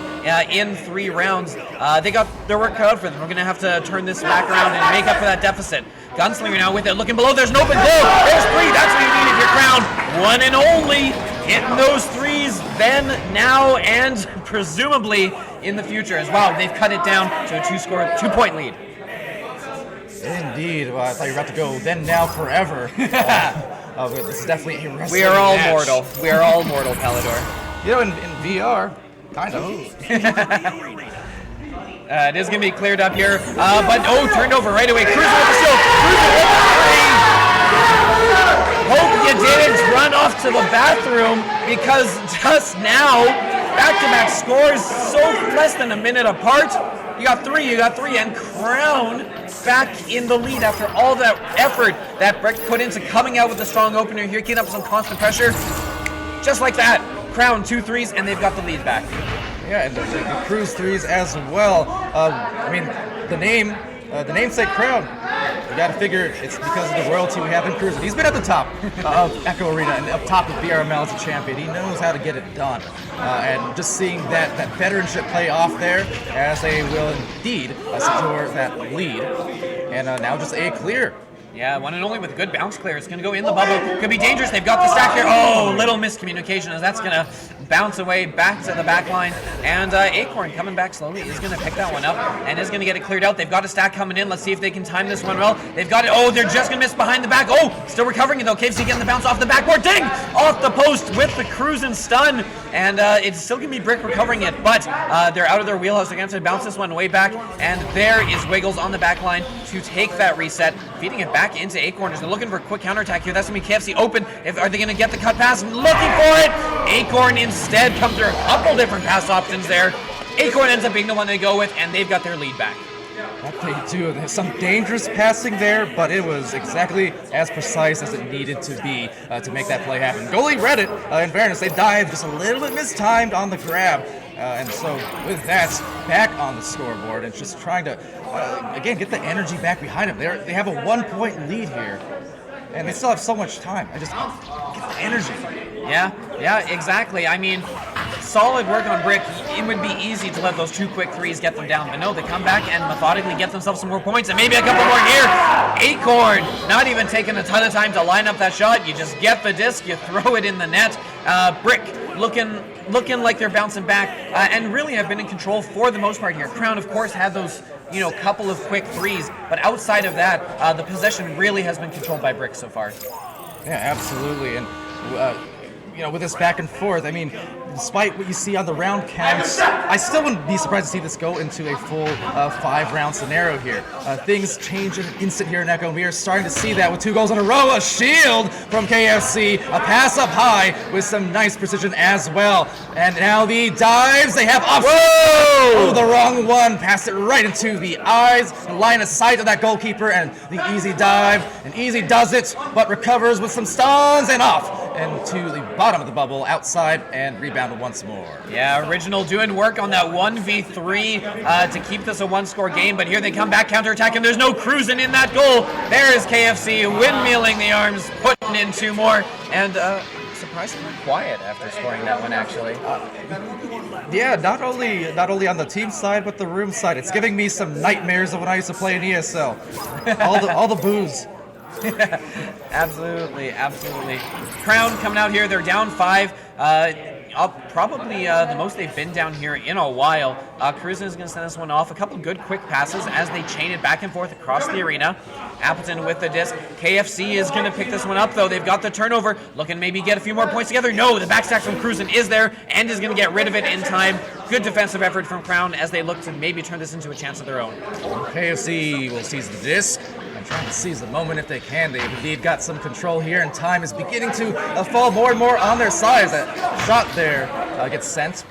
in 3 rounds, they got their work cut out for them. We're going to have to turn this back around and make up for that deficit. Gunslinger now with it, looking below. There's an open goal. There's 3. That's what you need if you're Crown. One and only. Hitting those 3s then, now, and presumably in the future as well. They've cut it down to a 2-point lead. Indeed. Well, I thought you were about to go then, now, forever. This is definitely a wrestling We are all match. mortal. We are all mortal, Palador. You know, in VR, kind of. It is going to be cleared up here. But, turned over right away. Cruiser with the steal. Cruiser with the 3. Hope you didn't run off to the bathroom, because just now, back-to-back scores so less than a minute apart. You got three, and Crown back in the lead after all that effort that Brick put into coming out with a strong opener here, getting up some constant pressure. Just like that, Crown 2 3s, and they've got the lead back. Yeah, and the Cruise 3s as well. I mean, the namesake Crown. You got to figure it's because of the royalty we have in Cruise. He's been at the top of Echo Arena and up top of BRML as a champion. He knows how to get it done. And just seeing that veteranship play off there, as they will indeed secure that lead. And now just a clear. Yeah, one and only with a good bounce clear. It's going to go in the bubble. Could be dangerous. They've got the stack here. Oh, little miscommunication as that's going to bounce away back to the back line. And Acorn coming back slowly is going to pick that one up and is going to get it cleared out. They've got a stack coming in. Let's see if they can time this one well. They've got it. Oh, they're just going to miss behind the back. Oh, still recovering it though. KFC getting the bounce off the backboard. Ding! Off the post with the cruise and stun. And it's still going to be Brick recovering it, but they're out of their wheelhouse. They're going to bounce this one way back. And there is Wiggles on the back line to take that reset, feeding it back into Acorn. They're looking for a quick counterattack here. That's going to be KFC open. Are they going to get the cut pass? Looking for it. Acorn instead comes through a couple different pass options there. Acorn ends up being the one they go with, and they've got their lead back. That they do. There's some dangerous passing there, but it was exactly as precise as it needed to be to make that play happen. Goalie read it. In fairness, they dived just a little bit mistimed on the grab. And so with that, back on the scoreboard and just trying to, again, get the energy back behind them. They have a 1-point lead here, and they still have so much time. I just get the energy. Yeah, exactly. I mean, solid work on Brick. It would be easy to let those 2 quick threes get them down, but no, they come back and methodically get themselves some more points, and maybe a couple more here. Acorn, not even taking a ton of time to line up that shot. You just get the disc, you throw it in the net. Brick looking like they're bouncing back, and really have been in control for the most part here. Crown, of course, had those couple of quick threes, but outside of that, the possession really has been controlled by Brick so far. Yeah, absolutely. And with this back and forth, I mean, despite what you see on the round counts, I still wouldn't be surprised to see this go into a full 5-round scenario here. Things change in an instant here in Echo, and we are starting to see that with 2 goals in a row. A shield from KFC, a pass up high with some nice precision as well. And now the dives, they have options. Oh, the wrong one. Passed it right into the eyes, the line of sight of that goalkeeper, and the easy dive. And Easy does it, but recovers with some stuns and off into the bottom of the bubble, outside, and rebounded once more. Yeah, Original doing work on that 1v3 to keep this a 1-score game, but here they come back, counterattack, and there's no cruising in that goal. There is KFC windmilling the arms, putting in 2 more, and surprisingly quiet after scoring that one, actually. Yeah, not only on the team side, but the room side. It's giving me some nightmares of when I used to play in ESL. all the booze. Absolutely. Crown coming out here, they're down 5. Probably the most they've been down here in a while. Cruzen is going to send this one off. A couple good quick passes as they chain it back and forth across the arena. Appleton with the disc. KFC is going to pick this one up, though. They've got the turnover. Looking maybe get a few more points together. No, the backstack from Cruzen is there and is going to get rid of it in time. Good defensive effort from Crown as they look to maybe turn this into a chance of their own. KFC will seize the disc and trying to seize the moment if they can. They've indeed got some control here, and time is beginning to fall more and more on their side. That shot there gets sent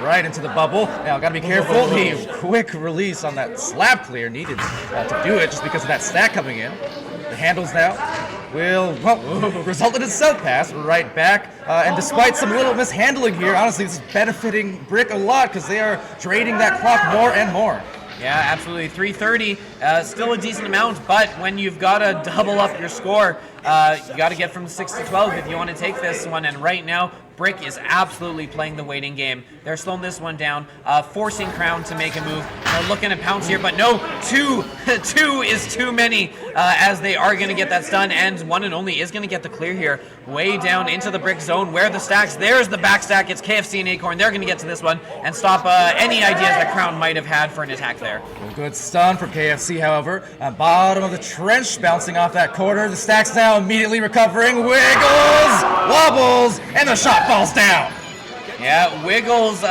right into the bubble. Now, got to be careful. The quick release on that slab clear needed to do it just because of that stack coming in. The handles now will result in a self pass right back. And despite some little mishandling here, honestly, this is benefiting Brick a lot because they are draining that clock more and more. Yeah, absolutely. 330, still a decent amount, but when you've got to double up your score, you got to get from 6 to 12 if you want to take this one. And right now, Brick is absolutely playing the waiting game. They're slowing this one down, forcing Crown to make a move. They're looking to pounce here, but no, two is too many as they are going to get that stun, and one and only is going to get the clear here. Way down into the Brick zone where the stacks. There's the back stack. It's KFC and Acorn. They're going to get to this one and stop any ideas that Crown might have had for an attack there. Well, good stun from KFC, however. Bottom of the trench, bouncing off that corner. The stacks now immediately recovering. Wiggles, wobbles, and the shot falls down. Yeah, Wiggles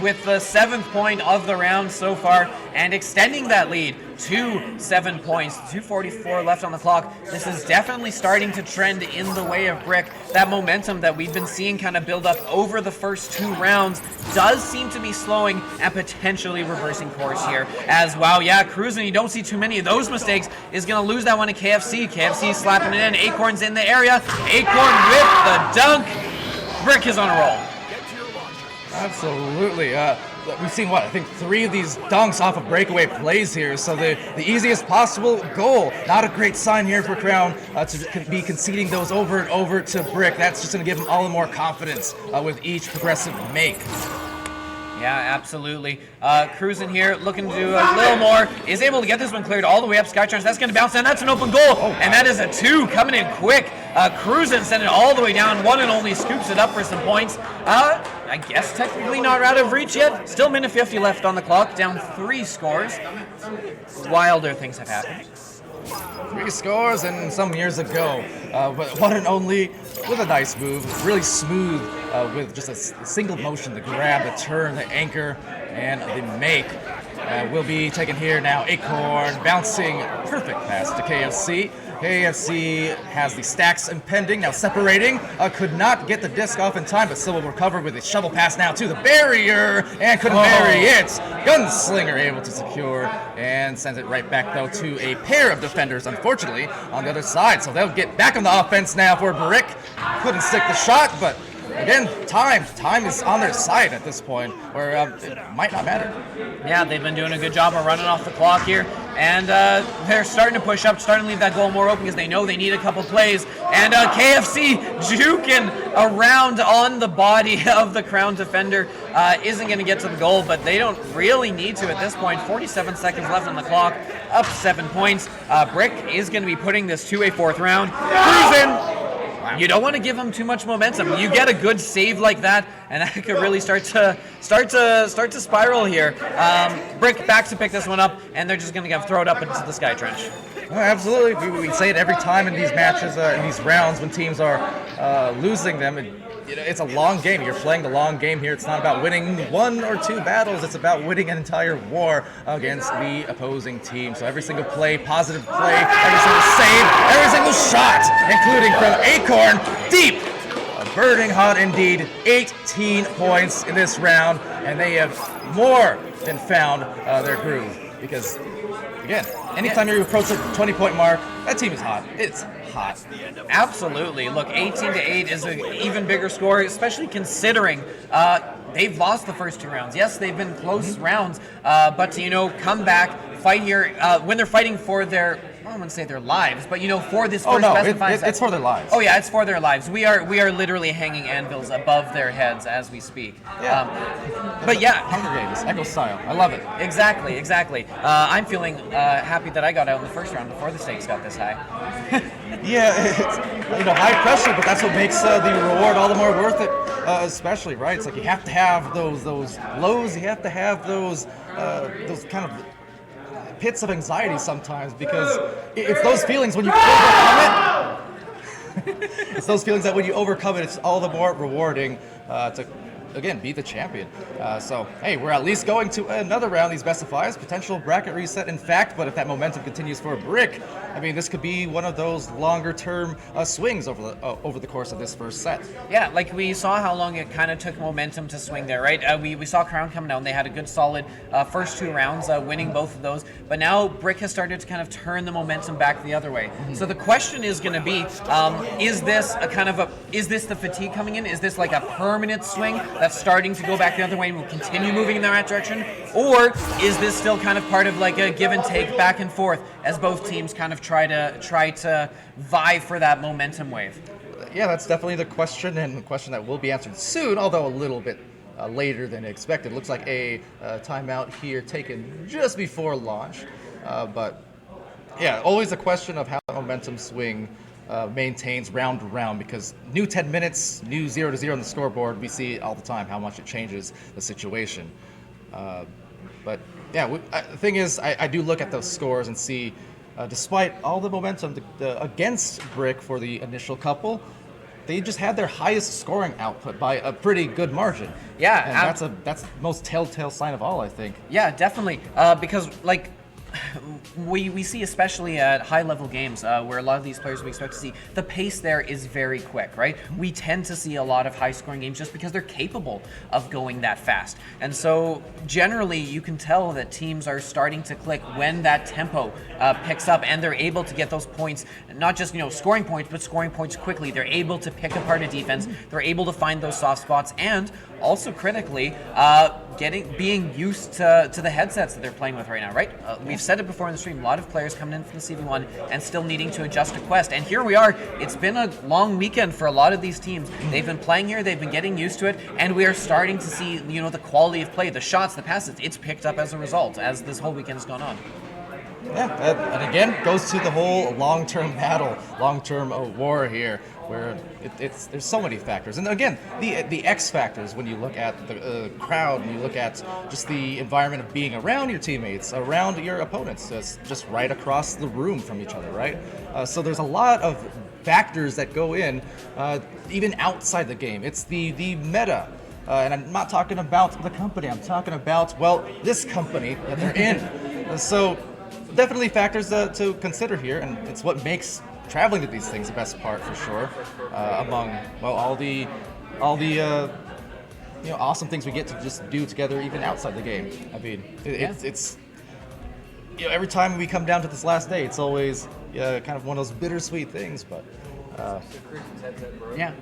with the 7th point of the round so far and extending that lead to 7 points. 2:44 left on the clock. This is definitely starting to trend in the way of Brick. That momentum that we've been seeing kind of build up over the first 2 rounds does seem to be slowing and potentially reversing course here. As wow, yeah, Cruzen, you don't see too many of those mistakes, is going to lose that one to KFC. KFC slapping it in. Acorn's in the area. Acorn with the dunk. Brick is on a roll. Absolutely. We've seen, I think 3 of these dunks off of breakaway plays here, so the easiest possible goal. Not a great sign here for Crown to be conceding those over and over to Brick. That's just going to give them all the more confidence with each progressive make. Yeah, absolutely. Cruzen here, looking to do a little more. Is able to get this one cleared all the way up Skycharge. That's going to bounce, and that's an open goal. And that is a 2 coming in quick. Cruzen sent it all the way down. One and only scoops it up for some points. I guess technically not out of reach yet. Still minute 50 left on the clock. Down 3 scores. Wilder things have happened. 3 scores and some years ago. But one and only with a nice move. Really smooth with just a single motion, the grab, the turn, the anchor, and the make. Will be taken here now. Acorn bouncing. Perfect pass to KFC. KFC has the stacks impending, now separating. Could not get the disc off in time, but still will recover with a shovel pass now to the barrier, and couldn't bury it. Gunslinger able to secure, and sends it right back, though, to a pair of defenders, unfortunately, on the other side. So they'll get back on the offense now for Brick. Couldn't stick the shot, but again, time is on their side at this point, where it might not matter. Yeah, they've been doing a good job of running off the clock here. and they're starting to push up, starting to leave that goal more open because they know they need a couple plays. And KFC juking around on the body of the Crown defender isn't going to get to the goal, but they don't really need to at this point. 47 seconds left on the clock, up 7 points. Brick is going to be putting this to a fourth round. Cruising. You don't want to give them too much momentum. You get a good save like that, and that could really start to spiral here. Brick back to pick this one up, and they're just going to throw it up into the sky trench. Oh, absolutely. We say it every time in these matches, in these rounds when teams are losing them. It's a long game. You're playing the long game here. It's not about winning 1 or 2 battles. It's about winning an entire war against the opposing team. So every single play, positive play, every single save, every single shot, including from Acorn, deep. Burning hot indeed. 18 points in this round, and they have more than found their groove. Because, again, anytime you approach the 20-point mark, that team is hot. It's hot. Absolutely. Look, 18-8 is an even bigger score, especially considering they've lost the first 2 rounds. Yes, they've been close rounds, but to, come back, fight here, when they're fighting for their, I wouldn't say their lives, but for this first best of 5 it's for their lives. Oh yeah, it's for their lives. We are literally hanging anvils above their heads as we speak. Yeah. But yeah, Hunger Games, Echo style. I love it. Exactly. I'm feeling happy that I got out in the first round before the stakes got this high. Yeah, it's high pressure, but that's what makes the reward all the more worth it. Especially, right? It's like you have to have those lows. You have to have those kind of pits of anxiety sometimes, because it's those feelings when you overcome it. It's those feelings that when you overcome it, it's all the more rewarding to, again, beat the champion. So, hey, we're at least going to another round, these best of 5s, potential bracket reset, in fact, but if that momentum continues for Brick, I mean, this could be one of those longer-term swings over the course of this first set. Yeah, like we saw how long it kind of took momentum to swing there, right? We saw Crown coming out, and they had a good, solid first 2 rounds, winning both of those. But now Brick has started to kind of turn the momentum back the other way. Mm-hmm. So the question is going to be, is this the fatigue coming in? Is this like a permanent swing that's starting to go back the other way and will continue moving in the right direction? Or is this still kind of part of like a give and take back and forth as both teams kind of try to vie for that momentum wave? Yeah, that's definitely the question, and the question that will be answered soon, although a little bit later than expected. Looks like a timeout here taken just before launch. But yeah, always a question of how the momentum swing maintains round to round, because new 10 minutes, new 0-0 on the scoreboard, we see all the time how much it changes the situation. But yeah, the thing is, I do look at those scores and see, despite all the momentum against Brick for the initial couple, they just had their highest scoring output by a pretty good margin. Yeah, and that's the most telltale sign of all, I think. Yeah, definitely, because like we see, especially at high-level games, where a lot of these players we expect to see, the pace there is very quick, right? We tend to see a lot of high-scoring games just because they're capable of going that fast. And so, generally, you can tell that teams are starting to click when that tempo picks up, and they're able to get those points, not just, scoring points, but scoring points quickly. They're able to pick apart a defense. They're able to find those soft spots, and also critically, being used to the headsets that they're playing with right now, right? We've said it before in the stream, a lot of players coming in from the CV1 and still needing to adjust to Quest. And here we are. It's been a long weekend for a lot of these teams. They've been playing here, they've been getting used to it, and we are starting to see, the quality of play, the shots, the passes, it's picked up as a result as this whole weekend has gone on. Yeah, and again, goes to the whole long-term battle, long-term war here, where there's so many factors. And again, the X factors, when you look at the crowd, and you look at just the environment of being around your teammates, around your opponents, just right across the room from each other, right? So there's a lot of factors that go in, even outside the game. It's the meta. And I'm not talking about the company, I'm talking about, this company that they're in. So definitely factors to consider here, and it's what makes traveling to these things the best part, for sure. Among all the awesome things we get to just do together, even outside the game. I mean, it's every time we come down to this last day, it's always kind of one of those bittersweet things. But Yeah.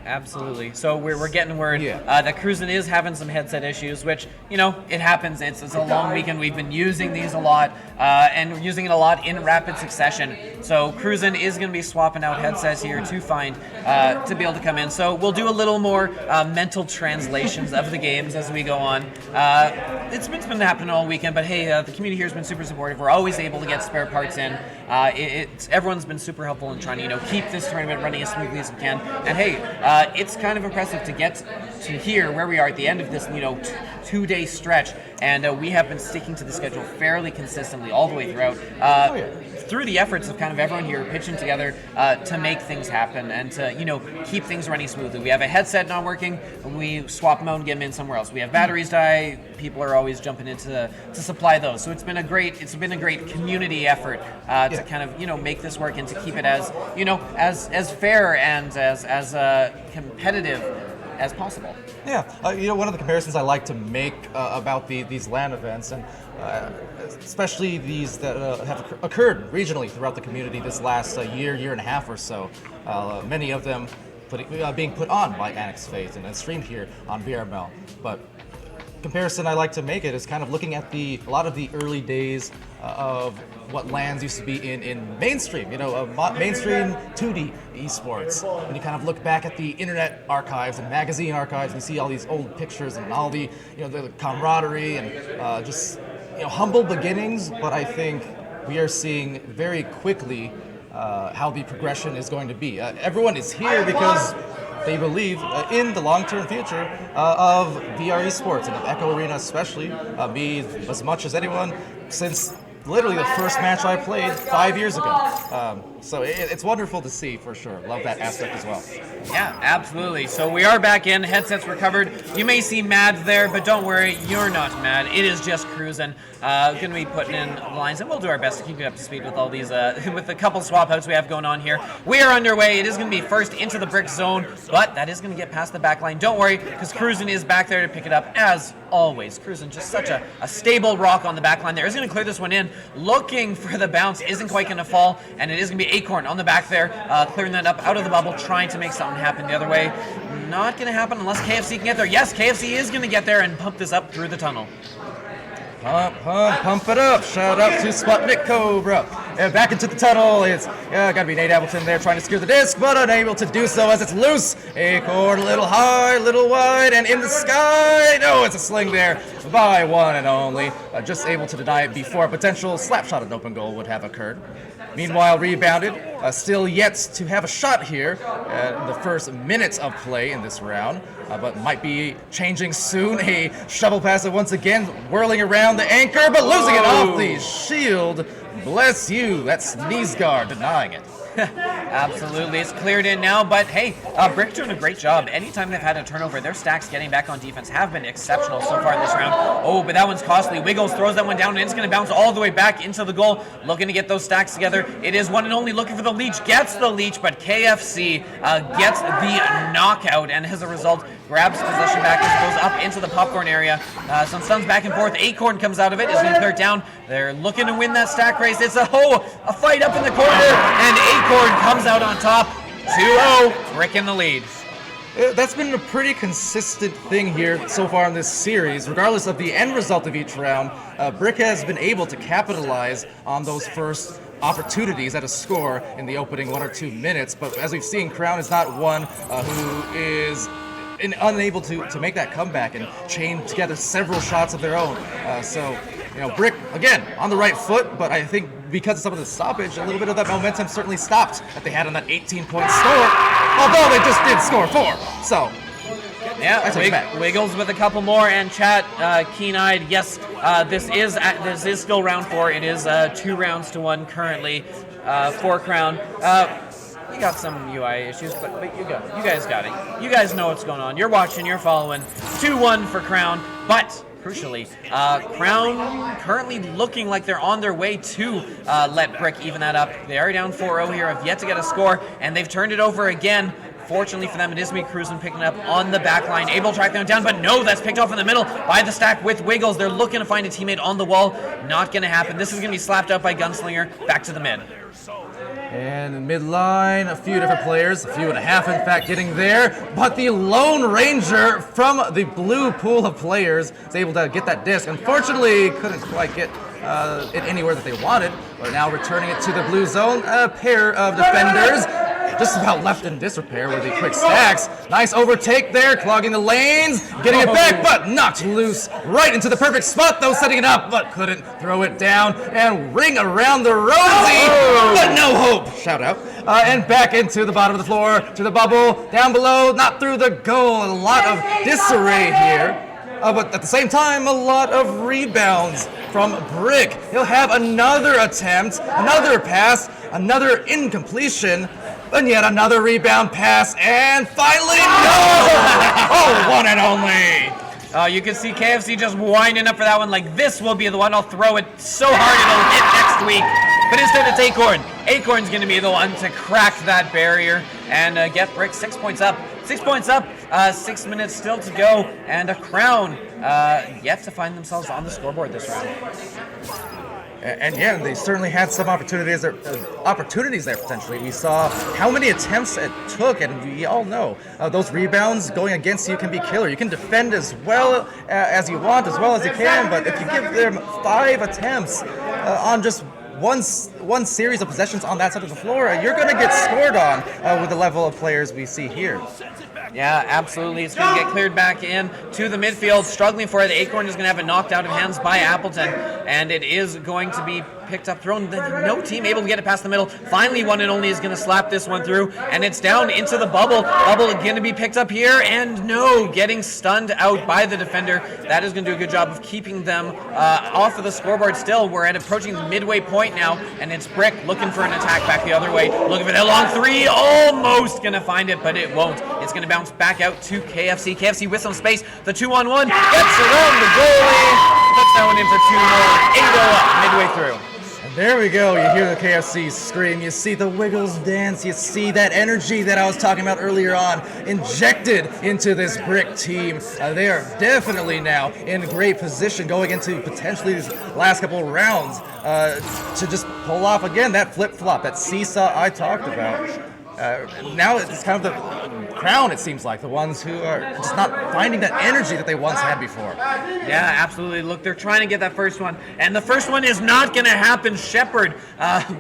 Absolutely. So we're getting word that Cruisin' is having some headset issues, which, you know, it happens. It's a long weekend. We've been using these a lot, and using it a lot in rapid succession. So Cruisin' is going to be swapping out headsets here to find, to be able to come in. So we'll do a little more mental translations of the games as we go on. It's been happening all weekend, but hey, the community here has been super supportive. We're always able to get spare parts in. Everyone's been super helpful in trying to, you know, keep this tournament running as smoothly as we can. And hey, it's kind of impressive to get to here where we are at the end of this, you know, 2-day stretch, and we have been sticking to the schedule fairly consistently all the way throughout. Through the efforts of kind of everyone here pitching together to make things happen and to, you know, keep things running smoothly. We have a headset not working, and we swap them out and get them in somewhere else. We have batteries die. People are always jumping in to supply those. So it's been a great community effort to kind of, you know, make this work and to keep it as, you know, as fair and as competitive as possible. Yeah, you know, one of the comparisons I like to make about these LAN events, and especially these that have occurred regionally throughout the community this last year and a half or so, many of them being put on by Annexed Fate and streamed here on VRML. But comparison I like to make it is kind of looking at a lot of the early days of what LANs used to be in mainstream, you know, mainstream 2D esports. When you kind of look back at the internet archives and magazine archives, you see all these old pictures and all the, you know, the camaraderie and just, you know, humble beginnings. But I think we are seeing very quickly how the progression is going to be. Everyone is here because they believe in the long-term future of VR esports and of Echo Arena especially. Me as much as anyone since literally the first match I played 5 years ago. So it's wonderful to see for sure. Love that aspect as well. Yeah, absolutely. So we are back in, headsets recovered. You may see Mad there, but don't worry, you're not mad. It is just Cruisin'. Going to be putting in lines, and we'll do our best to keep you up to speed with all these, with the couple swap outs we have going on here. We are underway. It is going to be first into the brick zone, but that is going to get past the back line. Don't worry, because Cruisin' is back there to pick it up as always. Cruisin' just such a stable rock on the back line there. Is going to clear this one in, looking for the bounce, isn't quite going to fall, and it is going to be Acorn on the back there, clearing that up out of the bubble, trying to make something happen the other way. Not going to happen unless KFC can get there. Yes, KFC is going to get there and pump this up through the tunnel. Pump it up. Shout out to Sputnik Cobra. And back into the tunnel. It's gotta be Nate Appleton there trying to secure the disc, but unable to do so as it's loose. Acorn a little high, little wide, and in the sky. No, it's a sling there by one and only. Just able to deny it before a potential slap shot at open goal would have occurred. Meanwhile, rebounded, still yet to have a shot here in the first minutes of play in this round, but might be changing soon. A shovel pass once again, whirling around the anchor, but losing it off the shield. Bless you, that's Sneezeguard denying it. Absolutely, it's cleared in now, but hey, Brick doing a great job. Anytime they've had a turnover, their stacks getting back on defense have been exceptional so far this round. Oh, but that one's costly. Wiggles throws that one down, and it's going to bounce all the way back into the goal. Looking to get those stacks together. It is one and only looking for the leech. Gets the leech, but KFC gets the knockout, and as a result, grabs possession back as it goes up into the popcorn area. Some stuns back and forth. Acorn comes out of it. Is going to clear it down. They're looking to win that stack race. It's a fight up in the corner, and Acorn comes out on top. 2-0, Brick in the lead. That's been a pretty consistent thing here so far in this series. Regardless of the end result of each round, Brick has been able to capitalize on those first opportunities at a score in the opening 1 or 2 minutes. But as we've seen, Crown is not one who is unable to make that comeback and chain together several shots of their own. So, you know, Brick, again, on the right foot, but I think because of some of the stoppage, a little bit of that momentum certainly stopped that they had on that 18-point score, although they just did score 4. So, yeah, Wiggles with a couple more, and chat, keen-eyed. Yes, this is still round 4. It is 2 rounds to 1 currently for Crown. We got some UI issues, but you guys got it. You guys know what's going on. You're watching, you're following. 2-1 for Crown, but crucially, Crown currently looking like they're on their way to let Brick even that up. They are down 4-0 here, have yet to get a score, and they've turned it over again. Fortunately for them, it is me Cruisin' picking up on the back line, able to track them down, but no, that's picked off in the middle by the stack with Wiggles. They're looking to find a teammate on the wall. Not going to happen. This is going to be slapped up by Gunslinger. Back to the mid. And midline, a few different players, a few and a half in fact getting there, but the Lone Ranger from the blue pool of players is able to get that disc. Unfortunately, couldn't quite get it anywhere that they wanted, but now returning it to the blue zone, a pair of defenders just about left in disrepair with the quick stacks. Nice overtake there, clogging the lanes, getting it back, but knocked loose right into the perfect spot, though, setting it up, but couldn't throw it down, and ring around the rosy, but no hope, shout out, and back into the bottom of the floor, to the bubble, down below, not through the goal, a lot of disarray here. But at the same time, a lot of rebounds from Brick. He'll have another attempt, another pass, another incompletion, and yet another rebound pass, and finally, no! Oh, one and only! You can see KFC just winding up for that one like this will be the one. I'll throw it so hard it'll hit next week. But instead it's Acorn. Acorn's going to be the one to crack that barrier and get Brick 6 points up. 6 points up, 6 minutes still to go, and a Crown yet to find themselves on the scoreboard this round. And yeah, they certainly had some opportunities there potentially. We saw how many attempts it took, and we all know those rebounds going against you can be killer. You can defend as well as you want, as well as you can, but if you give them 5 attempts on just one series of possessions on that side of the floor, you're going to get scored on with the level of players we see here. Yeah, absolutely. It's going to get cleared back in to the midfield. Struggling for it. Acorn is going to have it knocked out of hands by Appleton, and it is going to be picked up, thrown. No team able to get it past the middle. Finally, one and only is going to slap this one through, and it's down into the bubble. Bubble going to be picked up here, and no, getting stunned out by the defender. That is going to do a good job of keeping them off of the scoreboard still. We're approaching the midway point now, and it's Brick looking for an attack back the other way. Looking for that long three. Almost going to find it, but it won't. It's going to bounce back out to KFC. KFC with some space. The 2-on-1 gets around the goalie. Puts that one in for 2 more. 8-0 up midway through. And there we go. You hear the KFC scream. You see the Wiggles dance. You see that energy that I was talking about earlier on injected into this Brick team. They are definitely now in great position going into potentially these last couple of rounds to just pull off again that flip-flop, that seesaw I talked about. Now it's kind of the Crown, it seems like, the ones who are just not finding that energy that they once had before. Yeah, absolutely. Look, they're trying to get that first one, and the first one is not going to happen. Shepard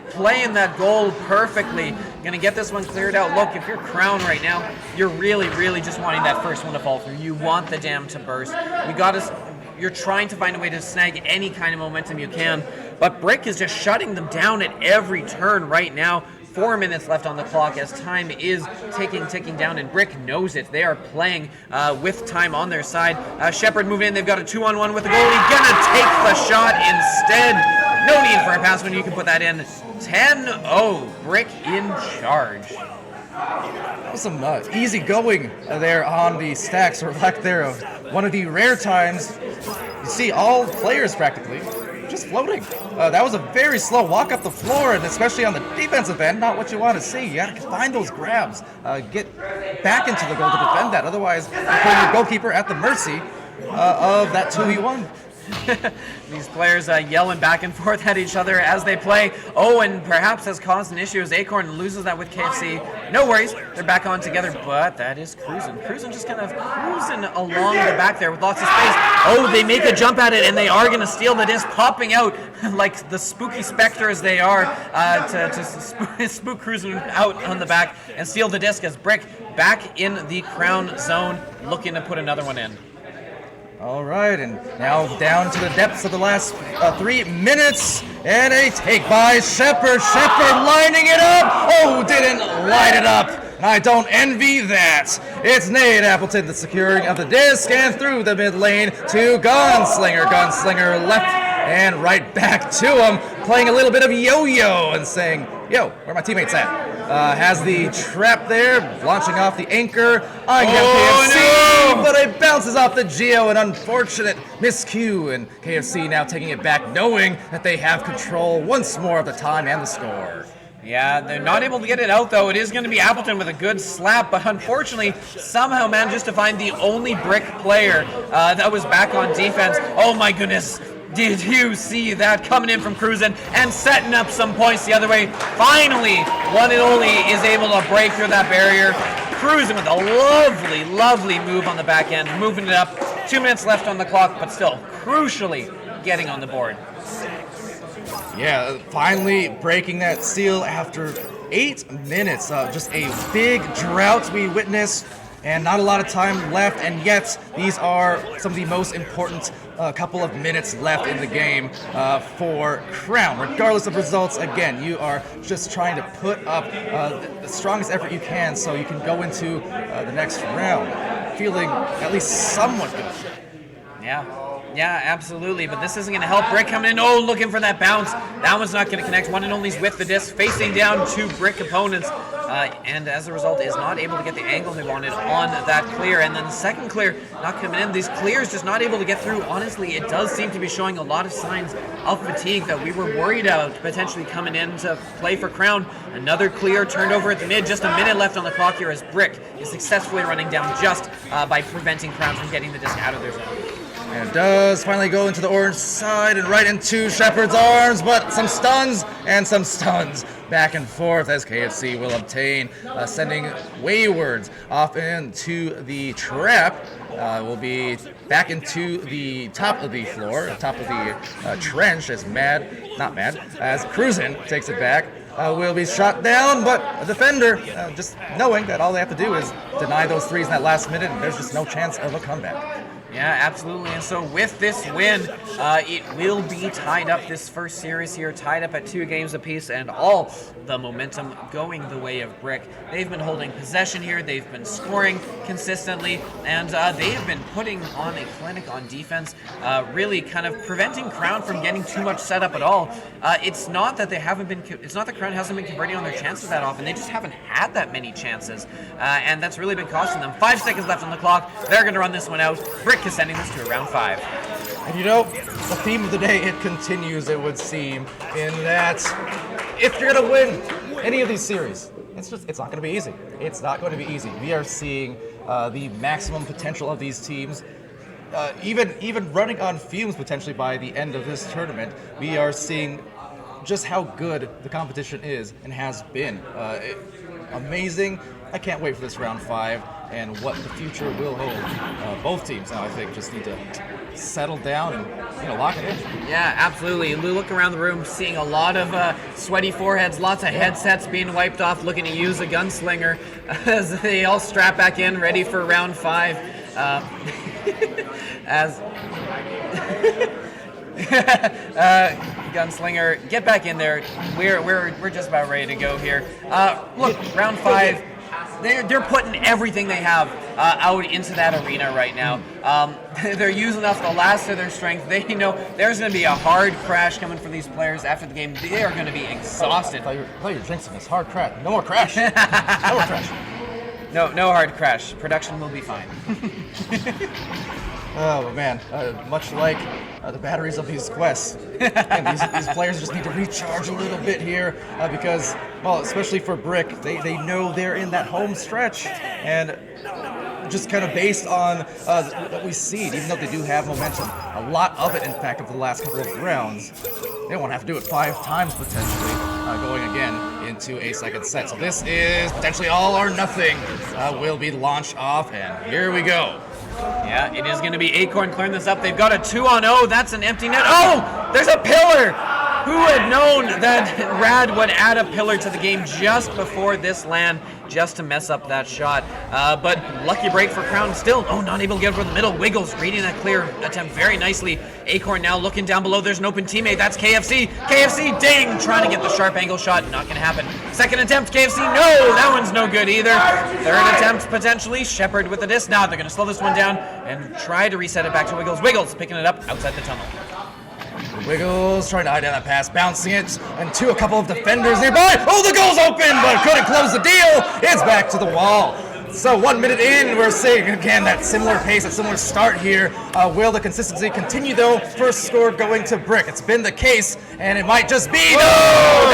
playing that goal perfectly. Going to get this one cleared out. Look, if you're Crown right now, you're really, really just wanting that first one to fall through. You want the dam to burst. You're trying to find a way to snag any kind of momentum you can, but Brick is just shutting them down at every turn right now. 4 minutes left on the clock as time is ticking down, and Brick knows it. They are playing with time on their side. Shepard moving in. They've got a 2-on-1 with the goalie. Gonna take the shot instead. No need for a pass when you can put that in. 10-0. Brick in charge. That was some easy going there on the stacks, or lack thereof. One of the rare times you see all players practically just floating. That was a very slow walk up the floor, and especially on the defensive end, not what you want to see. You got to find those grabs, get back into the goal to defend that. Otherwise, you're putting your goalkeeper at the mercy of that 2v1. These players yelling back and forth at each other as they play. Oh, and perhaps has caused an issue as Acorn loses that with KFC. No worries, they're back on together, but that is Cruisin'. Cruisin' just kind of cruising along the back there with lots of space. Oh, they make a jump at it, and they are going to steal the disc, popping out like the spooky specters they are to spook Cruisin' out on the back and steal the disc as Brick back in the Crown zone, looking to put another one in. All right, and now down to the depths of the last 3 minutes, and a take by Shepard. Shepard lining it up. Oh, didn't light it up. And I don't envy that. It's Nate Appleton, the securing of the disc, and through the mid lane to Gunslinger. Gunslinger left and right back to him, playing a little bit of yo-yo and saying, yo, where are my teammates at? Has the trap there, launching off the anchor on KFC, no! But it bounces off the Geo, an unfortunate miscue, and KFC now taking it back, knowing that they have control once more of the time and the score. Yeah, they're not able to get it out, though. It is going to be Appleton with a good slap, but unfortunately, somehow manages to find the only Brick player that was back on defense. Oh my goodness. Did you see that coming in from Cruisin' and setting up some points the other way? Finally, one and only is able to break through that barrier. Cruisin' with a lovely, lovely move on the back end, moving it up. 2 minutes left on the clock, but still crucially getting on the board. Yeah, finally breaking that seal after 8 minutes. Just a big drought we witnessed, and not a lot of time left, and yet these are some of the most important couple of minutes left in the game for Crown. Regardless of results, again, you are just trying to put up the strongest effort you can so you can go into the next round feeling at least somewhat good. Yeah, absolutely. But this isn't going to help. Brick coming in. Oh, looking for that bounce. That one's not going to connect. One and only's with the disc, facing down 2 Brick opponents. And as a result, is not able to get the angle they wanted on that clear. And then the second clear not coming in. These clears just not able to get through. Honestly, it does seem to be showing a lot of signs of fatigue that we were worried about potentially coming in to play for Crown. Another clear turned over at the mid. Just a minute left on the clock here as Brick is successfully running down just by preventing Crown from getting the disc out of their zone. And it does finally go into the orange side and right into Shepard's arms, but some stuns and some stuns back and forth as KFC will obtain, sending Waywards off into the trap. Will be back into the top of the floor, top of the trench as as Cruisin' takes it back. Will be shot down, but a defender, just knowing that all they have to do is deny those threes in that last minute, and there's just no chance of a comeback. Yeah, absolutely. And so with this win, it will be tied up, this first series here, tied up at 2 games apiece, and all the momentum going the way of Brick. They've been holding possession here, they've been scoring consistently, and they have been putting on a clinic on defense, really kind of preventing Crown from getting too much setup at all. It's not that Crown hasn't been converting on their chances that often, they just haven't had that many chances, and that's really been costing them. 5 seconds left on the clock, they're going to run this one out. Brick is sending this to round 5. And you know, the theme of the day, it continues, it would seem, in that if you're going to win any of these series, it's not going to be easy. It's not going to be easy. We are seeing the maximum potential of these teams, even running on fumes potentially by the end of this tournament. We are seeing just how good the competition is and has been. Amazing. I can't wait for this round 5 and what the future will hold. Both teams now, I think, just need to settle down and lock it in. Yeah, absolutely. Look around the room, seeing a lot of sweaty foreheads, lots of headsets being wiped off, looking to use a gunslinger as they all strap back in, ready for round 5. As Gunslinger, get back in there. We're just about ready to go here. Look, round 5. They're putting everything they have out into that arena right now. They're using up the last of their strength. They know there's going to be a hard crash coming for these players after the game. They are going to be exhausted. I thought you were jinxing this. Hard crash. No more crash. No more crash. No hard crash. Production will be fine. Oh man, much like the batteries of these quests, and these players just need to recharge a little bit here because, well, especially for Brick, they know they're in that home stretch, and just kind of based on what we see, even though they do have momentum, a lot of it, in fact, over the last couple of rounds, they don't want to have to do it 5 times potentially, going again into a second set. So this is potentially all or nothing. Will be launched off, and here we go. Yeah, it is going to be Acorn clearing this up. They've got a 2-on-0. That's an empty net. Oh, there's a pillar. Who had known that Rad would add a pillar to the game just before this LAN, just to mess up that shot? But lucky break for Crown still. Oh, not able to get over the middle. Wiggles reading that clear attempt very nicely. Acorn now looking down below. There's an open teammate. That's KFC. KFC, dang, trying to get the sharp angle shot. Not going to happen. Second attempt, KFC. No, that one's no good either. Third attempt, potentially. Shepard with the disc. Now they're going to slow this one down and try to reset it back to Wiggles. Wiggles picking it up outside the tunnel. Wiggles trying to eye down that pass, bouncing it, and a couple of defenders nearby. Oh, the goal's open, but couldn't close the deal. It's back to the wall. So 1 minute in, we're seeing again that similar pace, that similar start here. Will the consistency continue though? First score going to Brick. It's been the case, and it might just be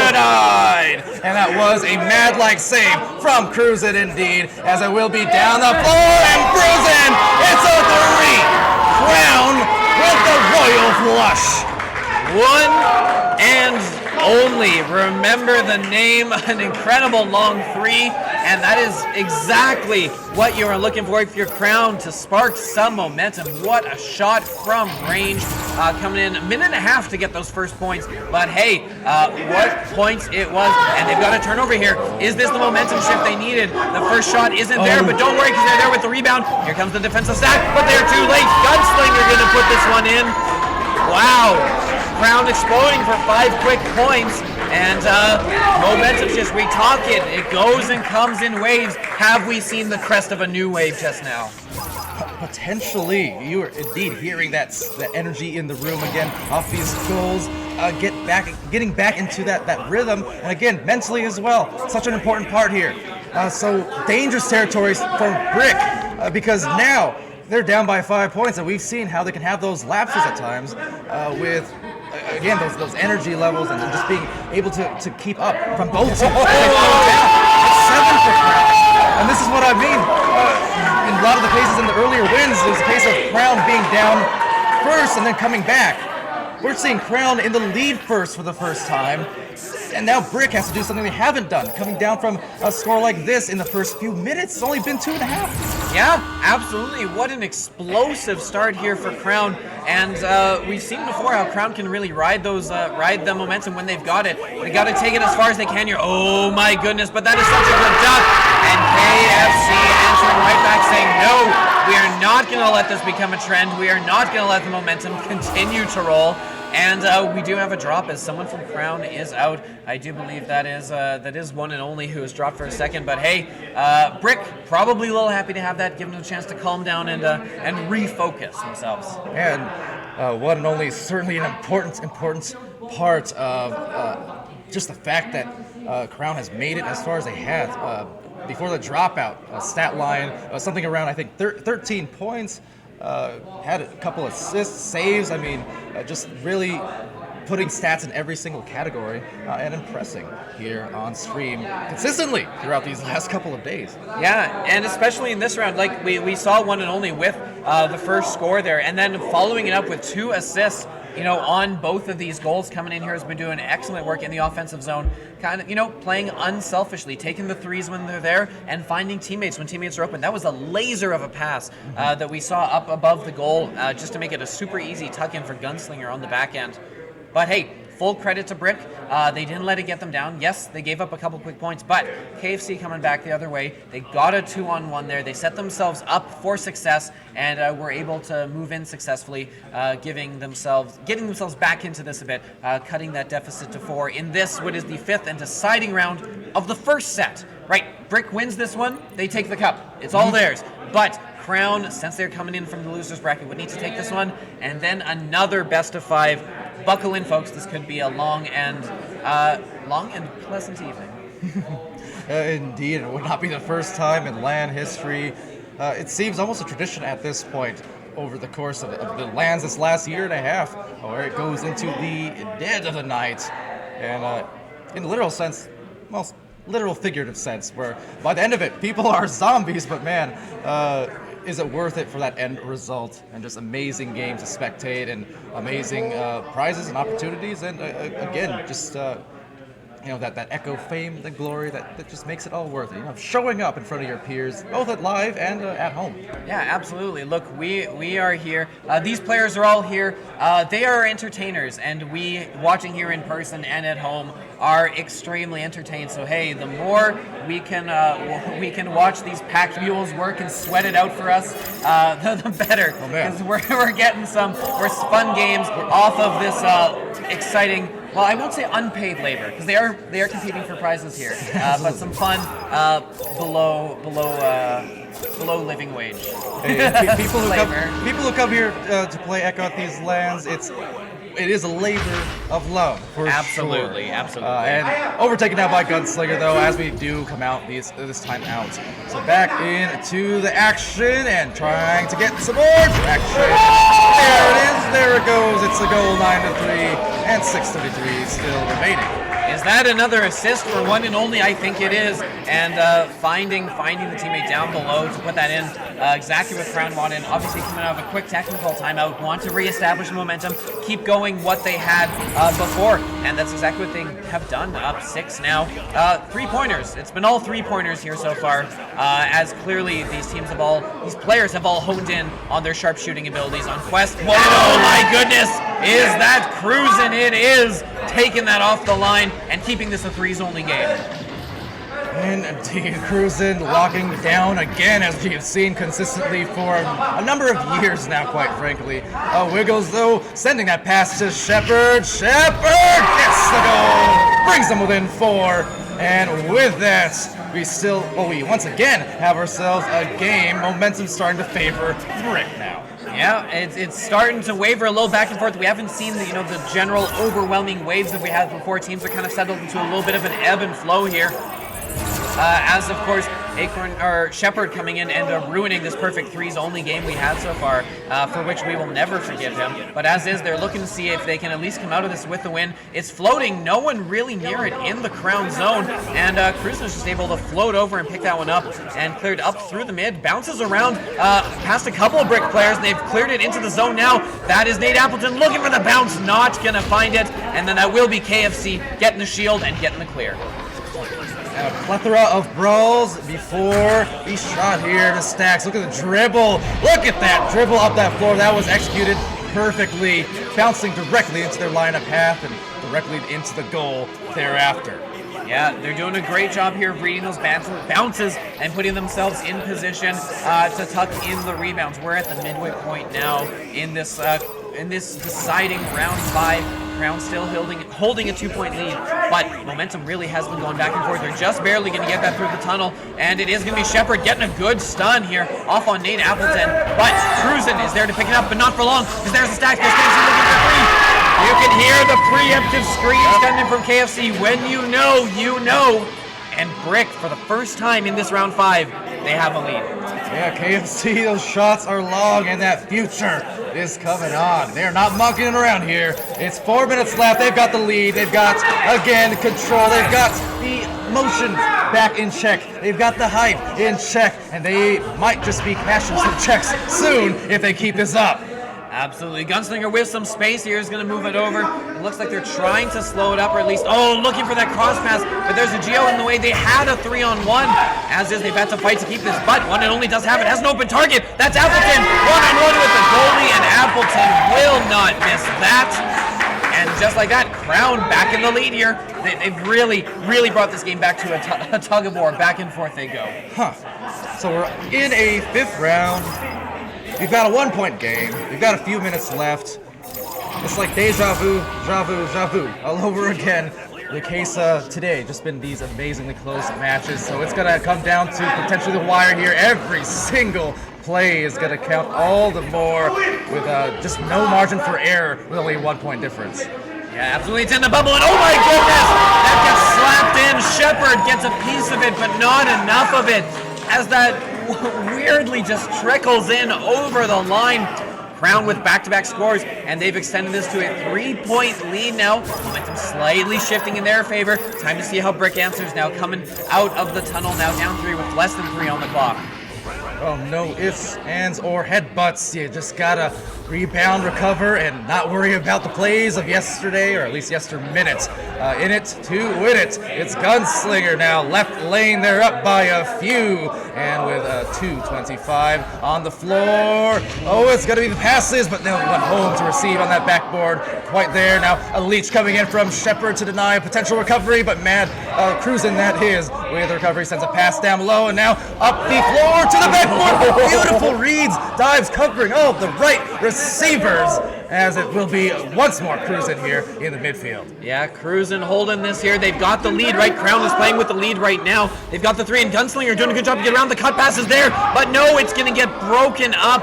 denied. And that was a mad-like save from Cruisin' indeed, as it will be down the floor, and Cruisin', it's a 3. Crown with the royal flush. One and only. Remember the name, an incredible long three, and that is exactly what you are looking for if you're Crown to spark some momentum. What a shot from range, coming in a minute and a half to get those first points. But hey, what points it was, and they've got a turnover here. Is this the momentum shift they needed? The first shot isn't there, but don't worry because they're there with the rebound. Here comes the defensive stack, but they're too late. Gunslinger gonna put this one in. Wow. Crown exploding for 5 quick points, and momentum shifts. We talk it. It goes and comes in waves. Have we seen the crest of a new wave just now? Potentially, you are indeed hearing that energy in the room again off these goals. Getting back into that rhythm, and again mentally as well. Such an important part here. So dangerous territories for Brick, because now they're down by 5 points, and we've seen how they can have those lapses at times with. Again, those energy levels and just being able to keep up from both teams. It's 7 for Crown. And this is what I mean. In a lot of the cases in the earlier wins, it was a case of Crown being down first and then coming back. We're seeing Crown in the lead first for the first time. And now Brick has to do something they haven't done, coming down from a score like this in the first few minutes. It's only been 2.5. Yeah, absolutely. What an explosive start here for Crown. And we've seen before how Crown can really ride the momentum when they've got it. They got to take it as far as they can here. Oh my goodness, but that is such a good duck. And KFC answering right back saying, no, we are not going to let this become a trend. We are not going to let the momentum continue to roll. And we do have a drop as someone from Crown is out. I do believe that is one and only who has dropped for a second. But hey, Brick probably a little happy to have that, give them a chance to calm down and refocus themselves. And one and only, certainly an important part of just the fact that Crown has made it as far as they have. Before the dropout, stat line, something around, I think, 13 points. Had a couple assists, saves. I mean, just really putting stats in every single category and impressing here on stream consistently throughout these last couple of days. Yeah, and especially in this round, like we saw one and only with the first score there, and then following it up with 2 assists. On both of these goals, coming in here has been doing excellent work in the offensive zone, kind of, playing unselfishly, taking the threes when they're there and finding teammates when teammates are open. That was a laser of a pass that we saw up above the goal just to make it a super easy tuck-in for Gunslinger on the back end. But hey, full credit to Brick. They didn't let it get them down. Yes, they gave up a couple quick points, but KFC coming back the other way. They got a 2-on-1 there. They set themselves up for success and were able to move in successfully, getting themselves back into this a bit, cutting that deficit to 4 in this, what is the 5th and deciding round of the first set. Right, Brick wins this one. They take the cup. It's all theirs. But Crown, since they're coming in from the losers bracket, would need to take this one and then another best of 5. Buckle in, folks. This could be a long and pleasant evening. Indeed, it would not be the first time in LAN history. It seems almost a tradition at this point over the course of the LANs this last year and a half, where it goes into the dead of the night. And in the literal sense, well, literal figurative sense, where by the end of it, people are zombies, but man, is it worth it for that end result? And just amazing games to spectate and amazing prizes and opportunities. And again, just that echo fame, the glory that just makes it all worth it. Showing up in front of your peers, both at live and at home. Yeah, absolutely. Look, we are here. These players are all here. They are entertainers, and we watching here in person and at home are extremely entertained. So hey, the more we can watch these packed mules work and sweat it out for us, the better. Because we're getting some fun games off of this exciting. Well, I won't say unpaid labor because they are competing for prizes here, but some fun below living wage. Hey, people who come here to play Echo at these LANs, it is a labor of love, for absolutely, sure. Absolutely. And overtaken now by Gunslinger, though, as we do come out this time out. So back into the action and trying to get some more traction. There it is. There it goes. It's a goal, 9-3, and 6:33 still remaining. Is that another assist for one and only? I think it is. And finding the teammate down below to put that in. exactly what Crown wanted. Obviously coming out of a quick technical timeout, want to reestablish momentum, keep going what they had before, and that's exactly what they have done. Up 6 now. 3-pointers. It's been all 3-pointers here so far, as clearly these players have all honed in on their sharp shooting abilities on Quest. Whoa, my goodness! Is that cruising? It is taking that off the line and keeping this a threes-only game. Indeed, cruising, locking down again, as we have seen consistently for a number of years now, quite frankly. Wiggles, though, sending that pass to Shepard. Shepard gets the goal, brings them within 4. And with that, we once again have ourselves a game. Momentum starting to favor Brick now. Yeah, it's starting to waver a little back and forth. We haven't seen the general overwhelming waves that we had before. Teams are kind of settled into a little bit of an ebb and flow here. As of course, Shepard coming in and ruining this perfect threes-only game we had so far, for which we will never forgive him. But as is, they're looking to see if they can at least come out of this with the win. It's floating, no one really near it in the Crown zone, and Cruz was just able to float over and pick that one up and cleared up through the mid, bounces around past a couple of Brick players, and they've cleared it into the zone now. That is Nate Appleton looking for the bounce, not gonna find it, and then that will be KFC getting the shield and getting the clear. A plethora of brawls before he shot here to Stacks. Look at the dribble. Look at that dribble up that floor. That was executed perfectly, bouncing directly into their lineup path and directly into the goal thereafter. Yeah, they're doing a great job here of reading those bounces and putting themselves in position to tuck in the rebounds. We're at the midway point now in this deciding round 5. Crown still holding a 2-point lead, but momentum really has been going back and forth. They're just barely going to get that through the tunnel, and it is going to be Shepard getting a good stun here off on Nate Appleton, but Cruzen is there to pick it up, but not for long, because there's the stack. There's KFC looking for 3. You can hear the preemptive screams coming from KFC. When you know, you know. And Brick, for the first time in this round 5, they have a lead. Yeah, KFC, those shots are long, and that future is coming on. They're not monkeying around here. It's 4 minutes left. They've got the lead. They've got, again, control. They've got the motion back in check. They've got the hype in check, and they might just be cashing some checks soon if they keep this up. Absolutely. Gunslinger with some space here is going to move it over. It looks like they're trying to slow it up, or at least, looking for that cross pass, but there's a Geo in the way. They had a 3-on-1, as is they've had to fight to keep this, but one and only does have it. Has an open target. That's Appleton. 1-on-1 with the goalie, and Appleton will not miss that. And just like that, Crown back in the lead here. They've really, really brought this game back to a tug of war. Back and forth they go. So we're in a 5th round. We've got a 1-point game. We've got a few minutes left. It's like deja vu all over again. The case today, just been these amazingly close matches. So it's going to come down to potentially the wire here. Every single play is going to count all the more with just no margin for error with only a 1-point difference. Yeah, absolutely. It's in the bubble, and oh my goodness! That gets slapped in. Shepard gets a piece of it, but not enough of it, as that weirdly just trickles in over the line. Crown with back-to-back scores, and they've extended this to a 3-point lead now. Momentum slightly shifting in their favor. Time to see how Brick answers now, coming out of the tunnel, now down 3 with less than 3 on the clock. Oh, no ifs, ands, or headbutts. You just gotta rebound, recover, and not worry about the plays of yesterday, or at least yesterminute. In it to win it. It's Gunslinger now, left lane. They're up by a few, and with 2:25 on the floor. Oh, it's gonna be the passes, but no one home to receive on that backboard. Quite there now. A leech coming in from Shepard to deny a potential recovery, but Mad cruising that is with the recovery, sends a pass down below, and now up the floor to the backboard. Beautiful reads, dives, covering all the right receivers, as it will be once more Cruzen here in the midfield. Yeah, Cruzen holding this here. They've got the lead, right? Crown is playing with the lead right now. They've got the 3, and Gunslinger doing a good job to get around. The cut passes there, but no, it's going to get broken up,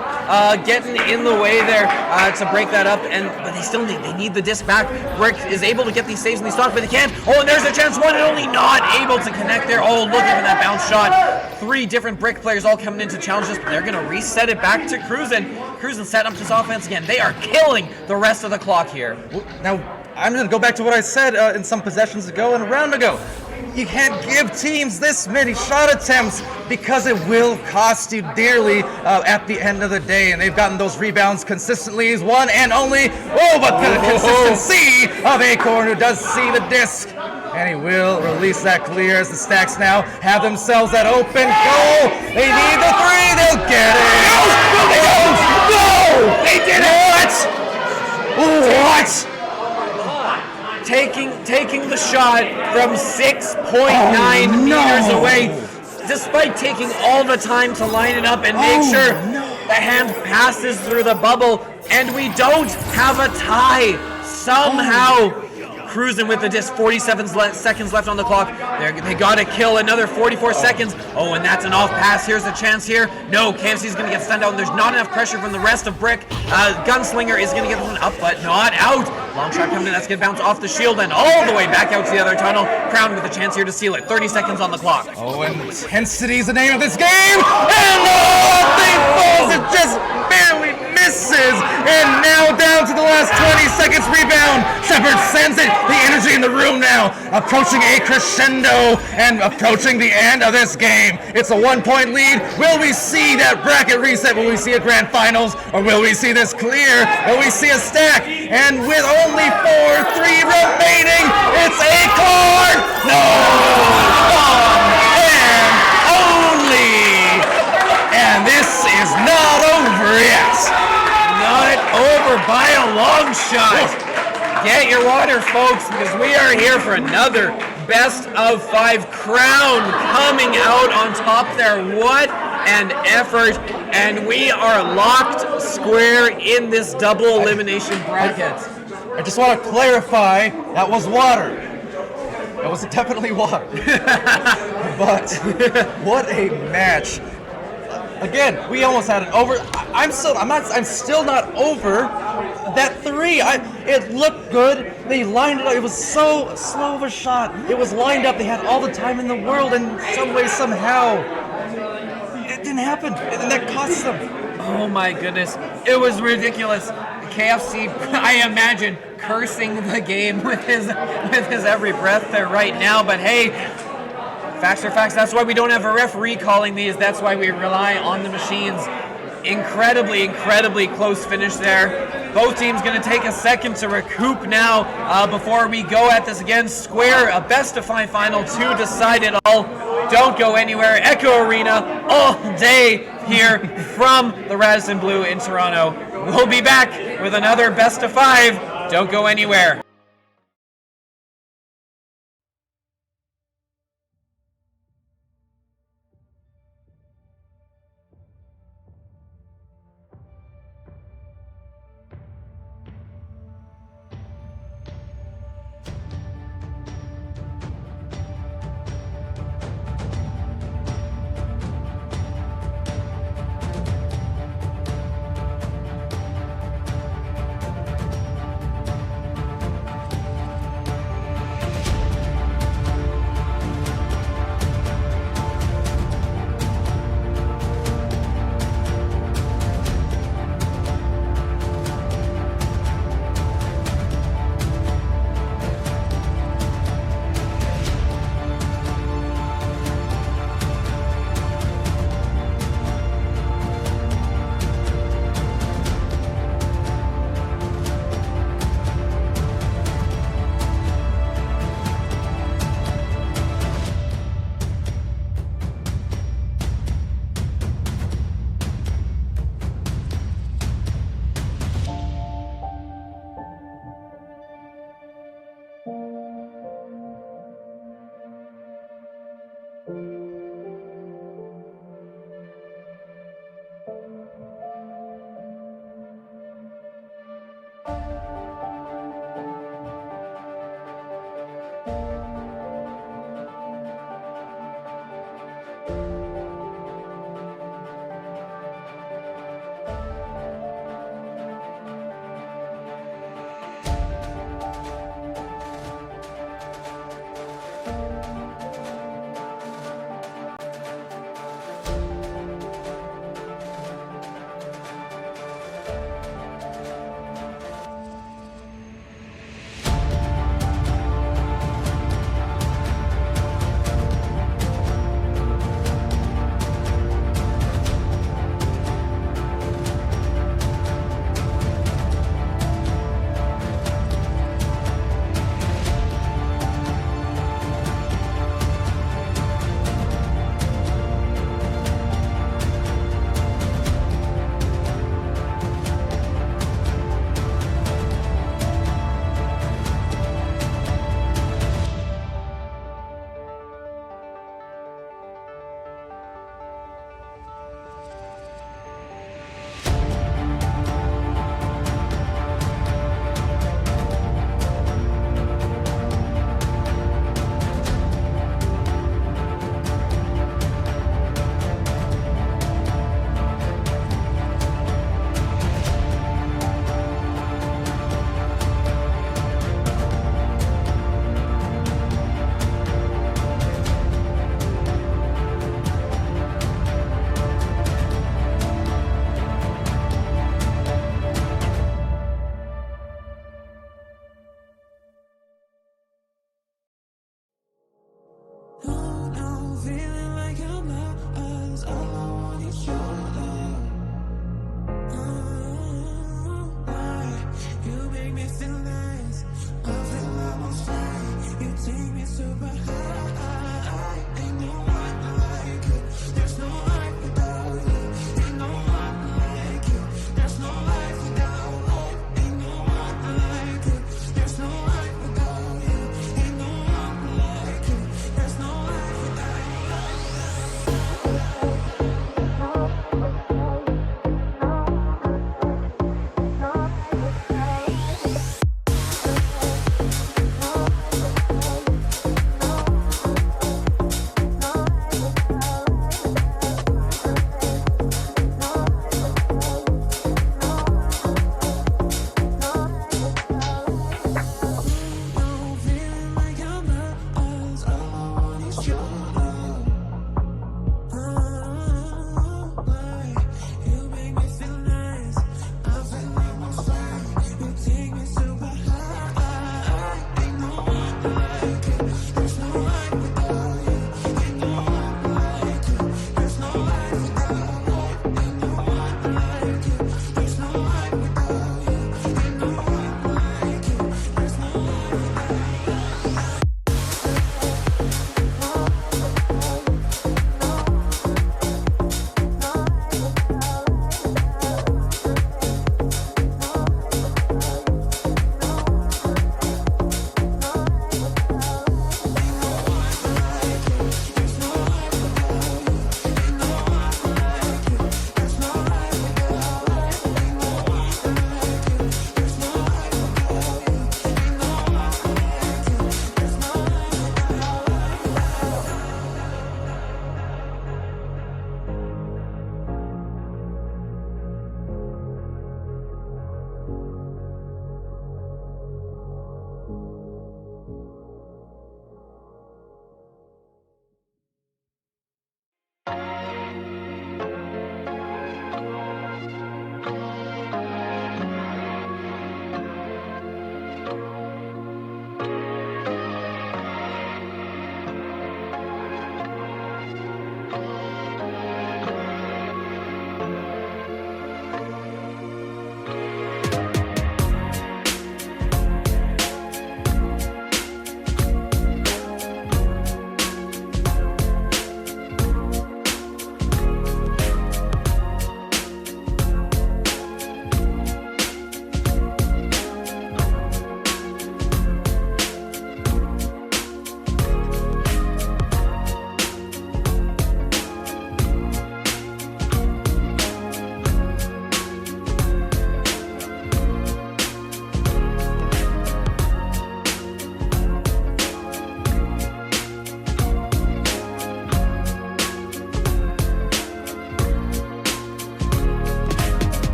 getting in the way there to break that up, but they still need the disc back. Brick is able to get these saves in these stocks, but they can't. Oh, and there's a chance, one and only, not able to connect there. Oh, looking for that bounce shot. 3 different Brick players all coming in to challenge this, but they're going to reset it back to Cruzen. Cruzen setting up this offense again. They are killing the rest of the clock here. Now, I'm going to go back to what I said in some possessions ago and a round ago. You can't give teams this many shot attempts because it will cost you dearly at the end of the day. And they've gotten those rebounds consistently. He's one and only. Oh, but the consistency of Acorn, who does see the disc. And he will release that clear as the Stacks now have themselves that open goal. They need the three. They'll get it. No! They did it! What? Taking the shot from 6.9 meters away, despite taking all the time to line it up and make sure the hand passes through the bubble, and we don't have a tie. Somehow cruising with the disc, 47 seconds left on the clock. They gotta kill another 44 seconds. Oh, and that's an off pass. Here's a chance here. No, KFC's gonna get stunned out, and there's not enough pressure from the rest of Brick. Gunslinger is gonna get one up, but not out. Long shot coming in, that's gonna bounce off the shield and all the way back out to the other tunnel. Crown with a chance here to seal it. 30 seconds on the clock. Oh, intensity is the name of this game, and the thing falls, it just barely misses, and now down to the last 20 seconds rebound. Shepard sends it, the energy in the room now, approaching a crescendo and approaching the end of this game. It's a 1-point lead. Will we see that bracket reset? Will we see a grand finals? Or will we see this clear? Will we see a stack? And with only 4-3 remaining, it's Acorn! No! And only! And this is not over yet. Not over by a long shot. Get your water, folks, because we are here for another best of 5. Crown coming out on top there. What an effort. And we are locked square in this double elimination bracket. I just want to clarify, that was water. That was definitely water. But what a match. Again, we almost had it over. I'm still not over that 3. It looked good. They lined it up. It was so slow of a shot. It was lined up. They had all the time in the world, and some way, somehow, it didn't happen. And that cost them. Oh my goodness. It was ridiculous. KFC, I imagine, cursing the game with his every breath there right now. But hey, facts are facts. That's why we don't have a referee calling these. That's why we rely on the machines. Incredibly close finish there. Both teams going to take a second to recoup now before we go at this again. Square, a best of 5 final to decide it all. Don't go anywhere. Echo Arena all day here from the Radisson Blue in Toronto. We'll be back with another best of 5. Don't go anywhere.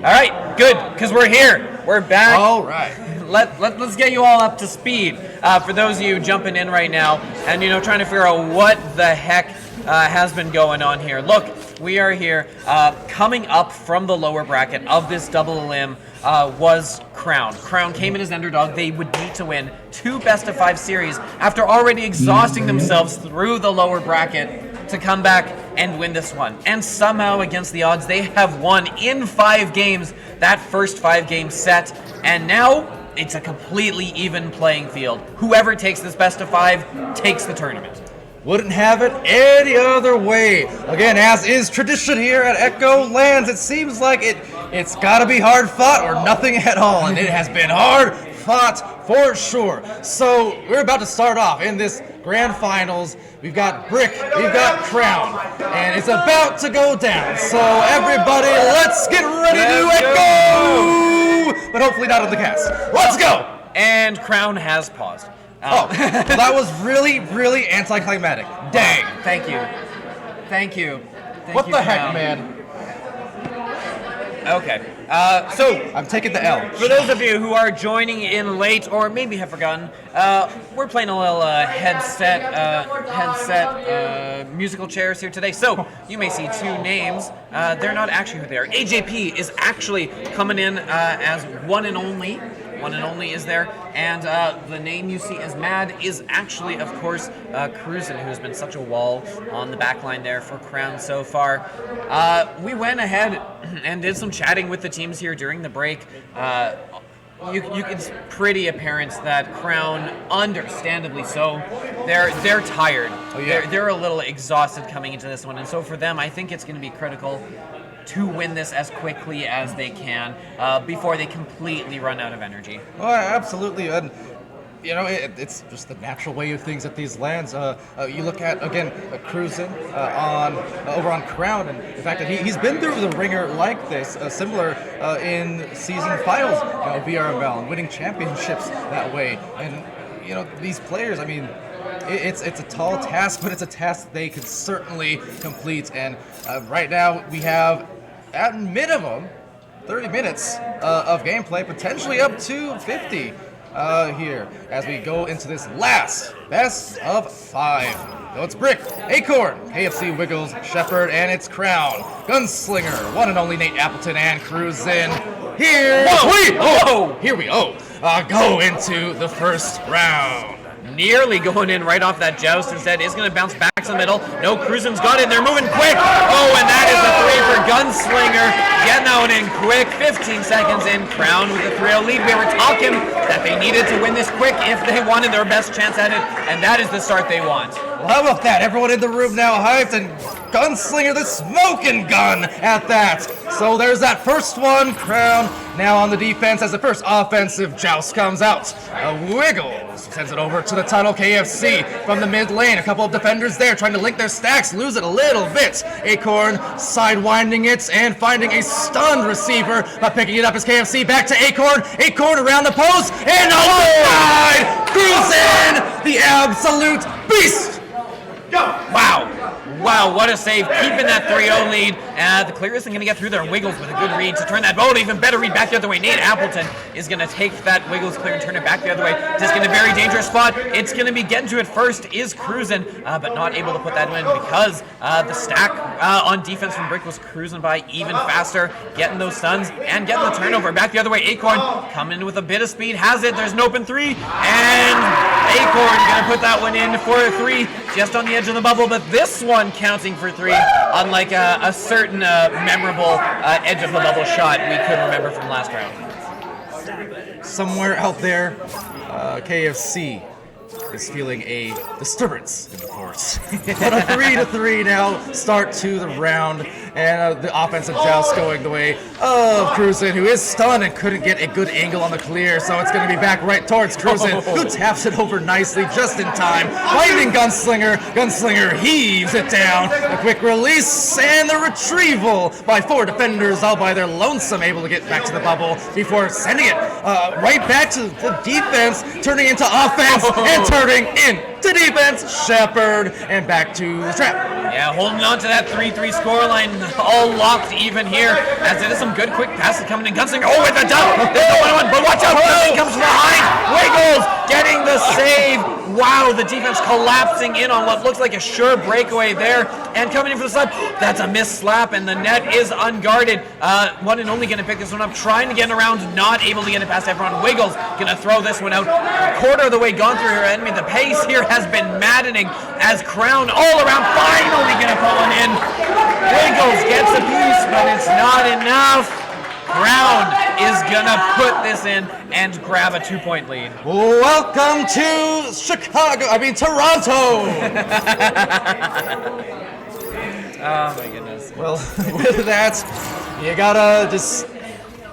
All right, good, because we're here. We're back. All right. Let's get you all up to speed. For those of you jumping in right now and trying to figure out what the heck has been going on here. Look, we are here. Coming up from the lower bracket of this double elim was Crown. Crown came in as underdog. They would need to win 2 best-of-5 series after already exhausting themselves through the lower bracket to come back and win this one. And somehow, against the odds, they have won in 5 games that first 5-game set. And now it's a completely even playing field. Whoever takes this best-of-5 takes the tournament. Wouldn't have it any other way. Again, as is tradition here at Echo Lands, it seems like it's got to be hard fought or nothing at all, and it has been hard fought for sure. So we're about to start off in this grand finals. We've got Brick, we've got Crown, and it's about to go down. So everybody, let's get ready to Echo! But hopefully not on the cast. Let's go! And Crown has paused. Well, that was really, really anticlimactic. Dang. Thank you. Thank you. What the heck, Crown. man? Okay. So I'm taking the L. for those of you who are joining in late or maybe have forgotten, we're playing a little headset musical chairs here today. So you may see 2 names. They're not actually who they are. AJP is actually coming in as one and only. One and only is there, and the name you see as Mad is actually, of course, Cruisin', who's been such a wall on the back line there for Crown so far. We went ahead and did some chatting with the teams here during the break. It's pretty apparent that Crown, understandably so, they're tired. Oh, yeah. They're a little exhausted coming into this one, and so for them, I think it's going to be critical to win this as quickly as they can before they completely run out of energy. Oh, absolutely. And, it's just the natural way of things at these lands. You look at, again, Cruisin' over on Crown, and the fact that he's been through the ringer like this, similar in season finals, VRML, and winning championships that way. And, these players, I mean, it's a tall task, but it's a task they can certainly complete. And right now we have, at minimum, 30 minutes of gameplay, potentially up to 50 here as we go into this last best of 5. So it's Brick, Acorn, KFC, Wiggles, Shepherd, and it's Crown, Gunslinger, one and only Nate Appleton, and Cruisin'. Here we go into the first round. Nearly going in right off that joust. Instead, is going to bounce back to the middle. No, Cruisin's got it. They're moving quick. Oh, and that is a 3 for Gunslinger. Getting that one in quick. 15 seconds in. Crown with a 3-0 lead. We were talking that they needed to win this quick if they wanted their best chance at it, and that is the start they want. Well, how about that? Everyone in the room now hyped, and Gunslinger, the smoking gun at that. So there's that first one. Crown now on the defense as the first offensive joust comes out. Wiggles sends it over to the tunnel. KFC from the mid lane. A couple of defenders there trying to link their stacks, lose it a little bit. Acorn sidewinding it and finding a stunned receiver, but picking it up as KFC back to Acorn. Acorn around the post and outside. Cruisin', the absolute beast. Wow, what a save. Keeping that 3-0 lead. The clear isn't going to get through there. Wiggles with a good read to turn that boat. Even better read back the other way. Nate Appleton is going to take that Wiggles clear and turn it back the other way. Just in a very dangerous spot. It's going to be getting to it first is Cruisin', but not able to put that in because the stack on defense from Brick was cruising by even faster, getting those stuns and getting the turnover. Back the other way, Acorn coming in with a bit of speed. Has it. There's an open 3. And Acorn going to put that one in for a 3 just on the edge of the bubble. But this one counting for 3, unlike a certain memorable edge of the bubble shot we could remember from last round. Somewhere out there, KFC is feeling a disturbance in the force. But a 3-3 now start to the round, and the offensive joust going the way of Cruisin', who is stunned and couldn't get a good angle on the clear, so it's going to be back right towards Cruisin', who taps it over nicely just in time, finding Gunslinger. Gunslinger heaves it down, a quick release, and the retrieval by 4 defenders, all by their lonesome, able to get back to the bubble before sending it right back to the defense, turning into offense, and turning into defense. Shepherd, and back to the trap. Yeah, holding on to that 3-3 scoreline, all locked even here, as it is some good quick passes coming in. Gunslinger, oh, with a dunk! There's the 1-1, but watch out! Gunslinger comes from behind! Wiggles getting the save! Wow, the defense collapsing in on what looks like a sure breakaway there, and coming in for the slap. That's a missed slap, and the net is unguarded. One and only gonna pick this one up, trying to get around, not able to get it past everyone. Wiggles gonna throw this one out. Quarter of the way gone through her enemy. The pace here has been maddening as Crown all around finally gonna pull one in. Wiggles gets a piece, but it's not enough. Crown is gonna put this in and grab a 2-point lead. Welcome to Toronto! Oh my goodness. Well, with that, you gotta just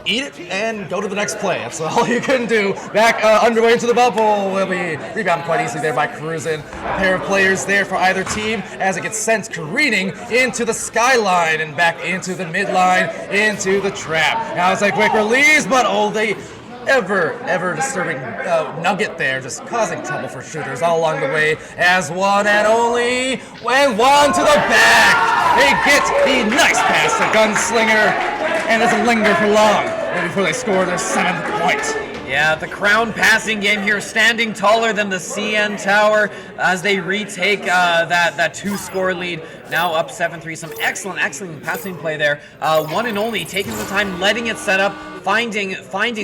eat it and go to the next play. That's all you can do. Back underway into the bubble. Will be rebounded quite easily there by Cruisin. A pair of players there for either team as it gets sent careening into the skyline and back into the midline, into the trap. Now it's a quick release, but the ever disturbing nugget there, just causing trouble for shooters all along the way, as one and only went one to the back. They get the nice pass to Gunslinger, and doesn't linger for long before they score their 7th point. Yeah, the Crown passing game here, standing taller than the CN Tower as they retake that 2-score lead. Now up 7-3. Some excellent passing play there. One and only, taking the time, letting it set up, finding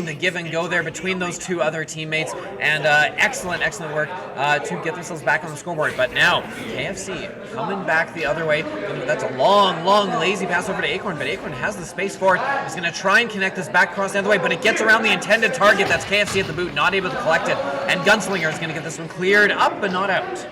the give and go there between those two other teammates, and excellent work to get themselves back on the scoreboard. But now KFC coming back the other way. That's a long lazy pass over to Acorn, but Acorn has the space for it. He's going to try and connect this back across the other way, but it gets around the intended target. That's KFC at the boot, not able to collect it, and Gunslinger is going to get this one cleared up but not out.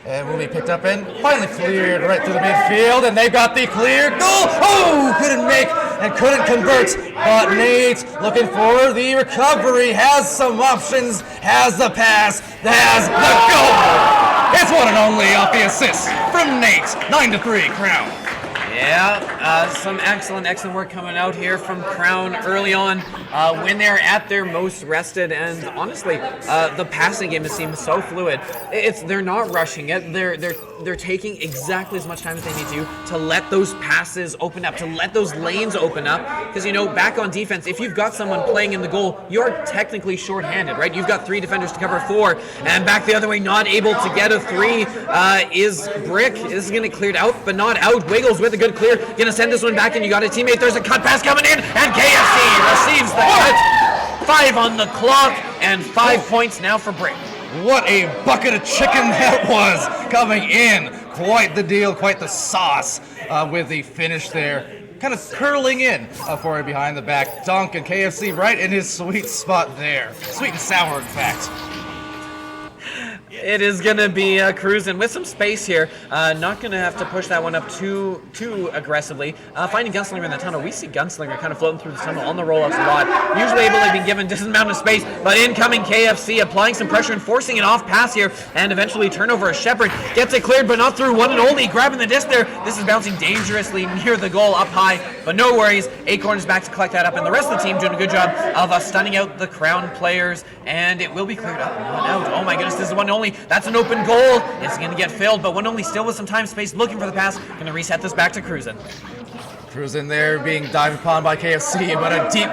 And will be picked up and finally cleared right through the midfield, and they got the clear goal. Oh, couldn't make and couldn't convert, but Nate looking for the recovery, has some options, has the pass, has the goal. It's one and only off the assist from Nate. 9-3, Crown. Yeah, some excellent work coming out here from Crown early on when they're at their most rested, and honestly, the passing game has seemed so fluid. They're not rushing it. They're taking exactly as much time as they need to let those passes open up, to let those lanes open up. Because back on defense, if you've got someone playing in the goal, you're technically short-handed, right? You've got 3 defenders to cover 4, and back the other way, not able to get a 3 is Brick. This is gonna cleared out, but not out. Wiggles with a good clear, gonna send this one back, and you got a teammate. There's a cut pass coming in, and KFC receives the cut. 5 on the clock, and 5 points now for Brick. What a bucket of chicken that was coming in. Quite the deal, quite the sauce with the finish there. Kind of curling in for a behind the back dunk, and KFC right in his sweet spot there. Sweet and sour, in fact. It is going to be Cruisin' with some space here. Not going to have to push that one up too aggressively. Finding Gunslinger in the tunnel. We see Gunslinger kind of floating through the tunnel on the roll-ups a lot. Usually able to be given a decent amount of space, but incoming KFC applying some pressure and forcing an off pass here, and eventually turnover as Shepard gets it cleared, but not through. One and only grabbing the disc there. This is bouncing dangerously near the goal up high, but no worries. Acorn is back to collect that up, and the rest of the team doing a good job of stunning out the Crown players, and it will be cleared up, not out. Oh my goodness, this is one and only. That's an open goal. It's going to get filled, but one only still with some time space looking for the pass. Going to reset this back to Cruisin'. Cruisin' there being dived upon by KFC, but a deep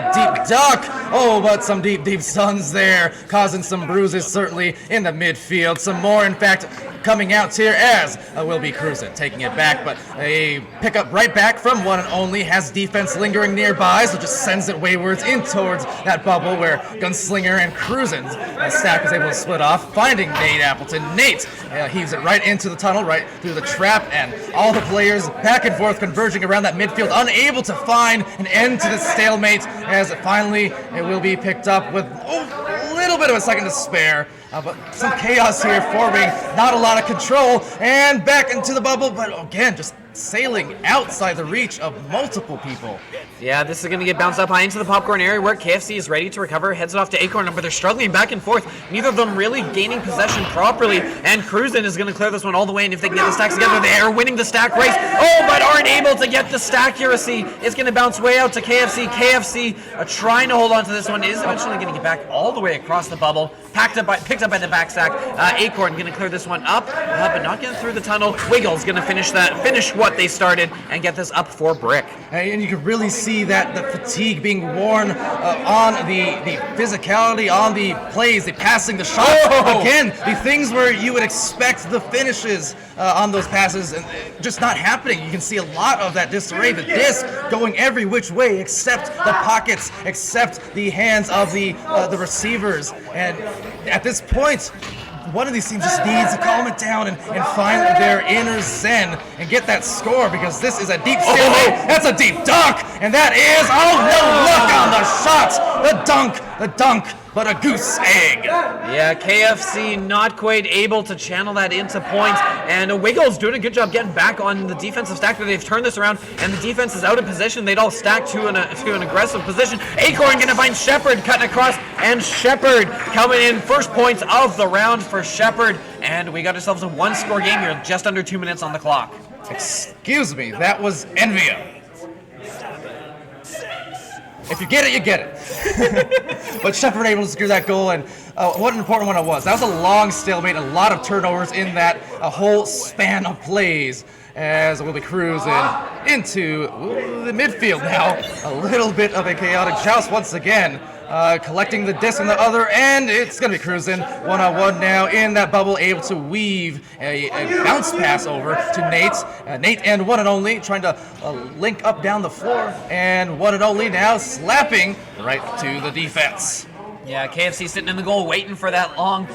duck. Oh, but some deep stuns there, causing some bruises certainly in the midfield. Some more, in fact, coming out here as will be Cruisin' taking it back, but a pickup right back from one and only, has defense lingering nearby, so just sends it waywards in towards that bubble where Gunslinger and Cruisin's stack is able to split off, finding Nate Appleton. Nate heaves it right into the tunnel, right through the trap, and all the players back and forth converging around that midfield, unable to find an end to the stalemate, as finally it will be picked up with a little bit of a second to spare. But some chaos here forming, not a lot of control, and back into the bubble, but again, just sailing outside the reach of multiple people. Yeah, this is going to get bounced up high into the popcorn area where KFC is ready to recover, heads it off to Acorn, but they're struggling back and forth. Neither of them really gaining possession properly, and Cruzen is going to clear this one all the way, and if they can get the stacks together, they are winning the stack race. Oh, but aren't able to get the stack accuracy. It's going to bounce way out to KFC. KFC trying to hold on to this one, is eventually going to get back all the way across the bubble, picked up by the back stack. Acorn going to clear this one up, but not getting through the tunnel. Wiggles going to finish what they started, and get this up for Brick. And you can really see that the fatigue being worn on the physicality, on the plays, the passing, the shots. Again, the things where you would expect the finishes on those passes, and just not happening. You can see a lot of that disarray, the disc going every which way except the pockets, except the hands of the receivers. And at this point, one of these teams just needs to calm it down and find their inner zen and get that score, because this is a deep stalemate. That's a deep dunk, and that is, no look on the shot. The dunk, but a goose egg. Yeah, KFC not quite able to channel that into points, and Wiggles doing a good job getting back on the defensive stack, but they've turned this around, and the defense is out of position. They'd all stack to an aggressive position. Acorn going to find Shepard cutting across, and Shepard coming in. First points of the round for Shepard, and we got ourselves a one-score game here, just under 2 minutes on the clock. Excuse me, that was Envia. If you get it, you get it. But Shepard able to secure that goal, and what an important one it was. That was a long stalemate, a lot of turnovers in that whole span of plays, as we'll be cruising into the midfield now. A little bit of a chaotic joust once again. Collecting the disc on the other end, it's going to be cruising one-on-one now in that bubble, able to weave a bounce pass over to Nate. Nate and one and only trying to link up down the floor, and one and only now slapping right to the defense. Yeah, KFC sitting in the goal waiting for that long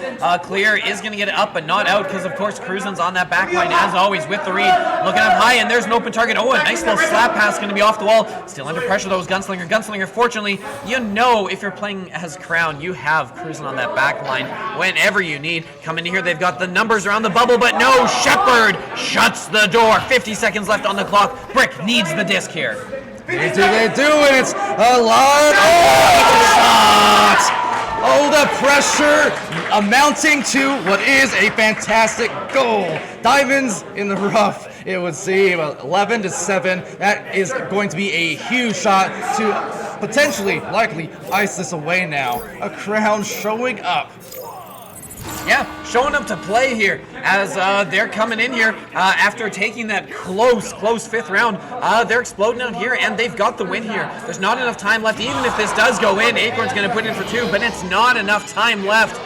clear. Is going to get it up but not out, because of course Cruzen's on that back line as always with the read. Looking up high, and there's an open target. Oh, a nice little slap pass going to be off the wall. Still under pressure though is Gunslinger. Gunslinger, fortunately, you know if you're playing as Crown, you have Cruzen on that back line whenever you need. Coming in here, they've got the numbers around the bubble, but no, Shepard shuts the door. 50 seconds left on the clock. Brick needs the disc here. They do, and it's a lot. Oh, the pressure amounting to what is a fantastic goal. Diamonds in the rough, it would seem. 11-7. That is going to be a huge shot to potentially, likely, ice this away now. A Crown showing up. Yeah, showing up to play here as they're coming in here after taking that close fifth round. They're exploding out here, and they've got the win here. There's not enough time left. Even if this does go in, Acorn's going to put in for 2, but it's not enough time left.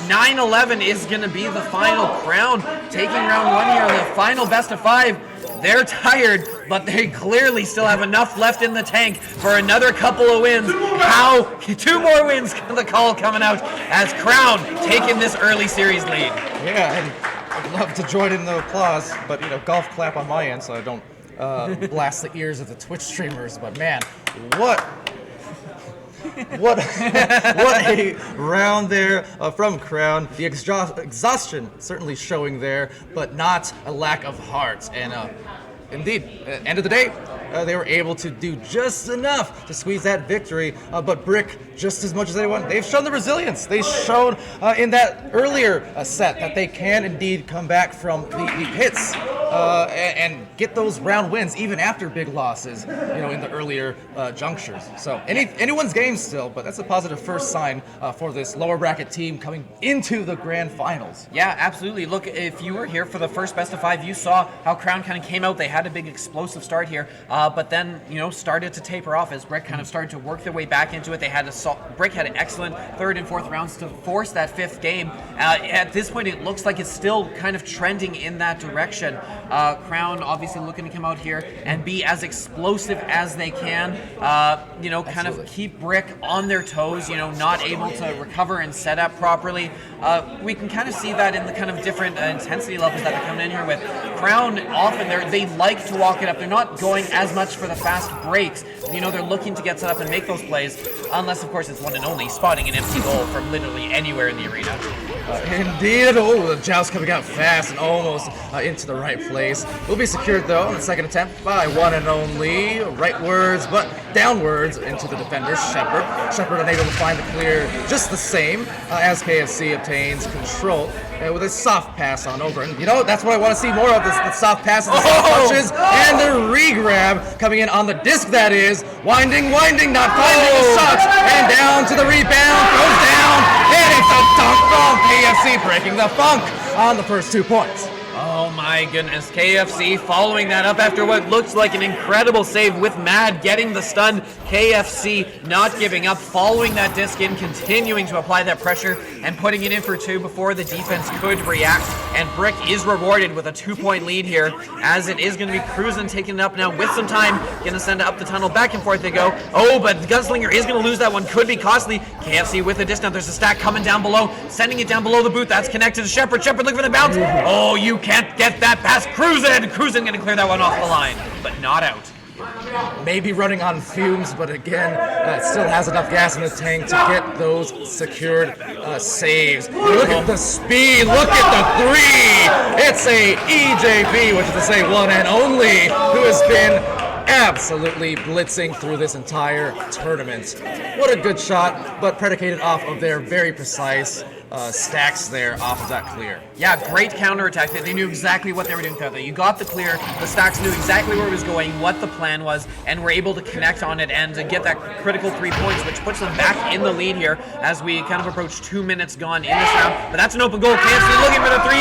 9-11 is going to be the final. Crown taking round 1 here, the final best of 5. They're tired, but they clearly still have enough left in the tank for another couple of wins. How? 2 more wins, the call coming out as Crown taking this early series lead. Yeah, and I'd love to join in the applause, but golf clap on my end so I don't blast the ears of the Twitch streamers. But man, what a round there from Crown. The exhaustion certainly showing there, but not a lack of heart. And indeed, at the end of the day, they were able to do just enough to squeeze that victory. But Brick, just as much as anyone, they've shown the resilience. They showed in that earlier set that they can indeed come back from the hits and get those round wins even after big losses, in the earlier junctures. So anyone's game still, but that's a positive first sign for this lower bracket team coming into the grand finals. Yeah, absolutely. Look, if you were here for the first best of 5, you saw how Crown kind of came out. They had a big explosive start here, but then started to taper off as Brick kind of started to work their way back into it. They had Brick had excellent 3rd and 4th rounds to force that 5th game. At this point, it looks like it's still kind of trending in that direction. Crown obviously looking to come out here and be as explosive as they can. Kind of keep Brick on their toes. Not able to recover and set up properly. We can kind of see that in the kind of different intensity levels that they're coming in here with. Crown often they like to walk it up. They're not going as much for the fast breaks. You know, they're looking to get set up and make those plays, unless, of course, it's one and only, spotting an empty goal from literally anywhere in the arena. Indeed. Oh, the joust coming out fast and almost into the right place. Will be secured, though, in the second attempt by one and only rightwards, but downwards into the defender, Shepard. Shepard unable to find the clear just the same as KFC obtains control with a soft pass on over. And you know, that's what I want to see more of, the soft passes, the soft touches, and the re-grab coming in on the disc, that is. Winding, not finding the shots, and down to the rebound, goes down, and it's a dunk from KFC, breaking the funk on the first 2 points. Oh my goodness, KFC following that up after what looks like an incredible save with Mad getting the stun. KFC not giving up, following that disc in, continuing to apply that pressure and putting it in for 2 before the defense could react. And Brick is rewarded with a 2-point lead here, as it is going to be Cruisin taking it up now with some time. Going to send it up the tunnel, back and forth they go. Oh, but Gunslinger is going to lose that one, could be costly. KFC with a disc now, there's a stack coming down below, sending it down below the booth. That's connected to Shepard. Shepard looking for the bounce. Oh, you can't get that past Cruisin. Cruisin going to clear that one off the line, but not out. Maybe running on fumes, but again, still has enough gas in the tank to get those secured saves. Look at the speed, look at the three! It's a EJB, which is to say one and only, who has been absolutely blitzing through this entire tournament. What a good shot, but predicated off of their very precise stacks there off of that clear. Yeah, great counterattack. They knew exactly what they were doing there. You got the clear, the stacks knew exactly where it was going, what the plan was, and were able to connect on it and to get that critical 3 points, which puts them back in the lead here as we kind of approach 2 minutes gone in this round. But that's an open goal. KFC looking for the 3.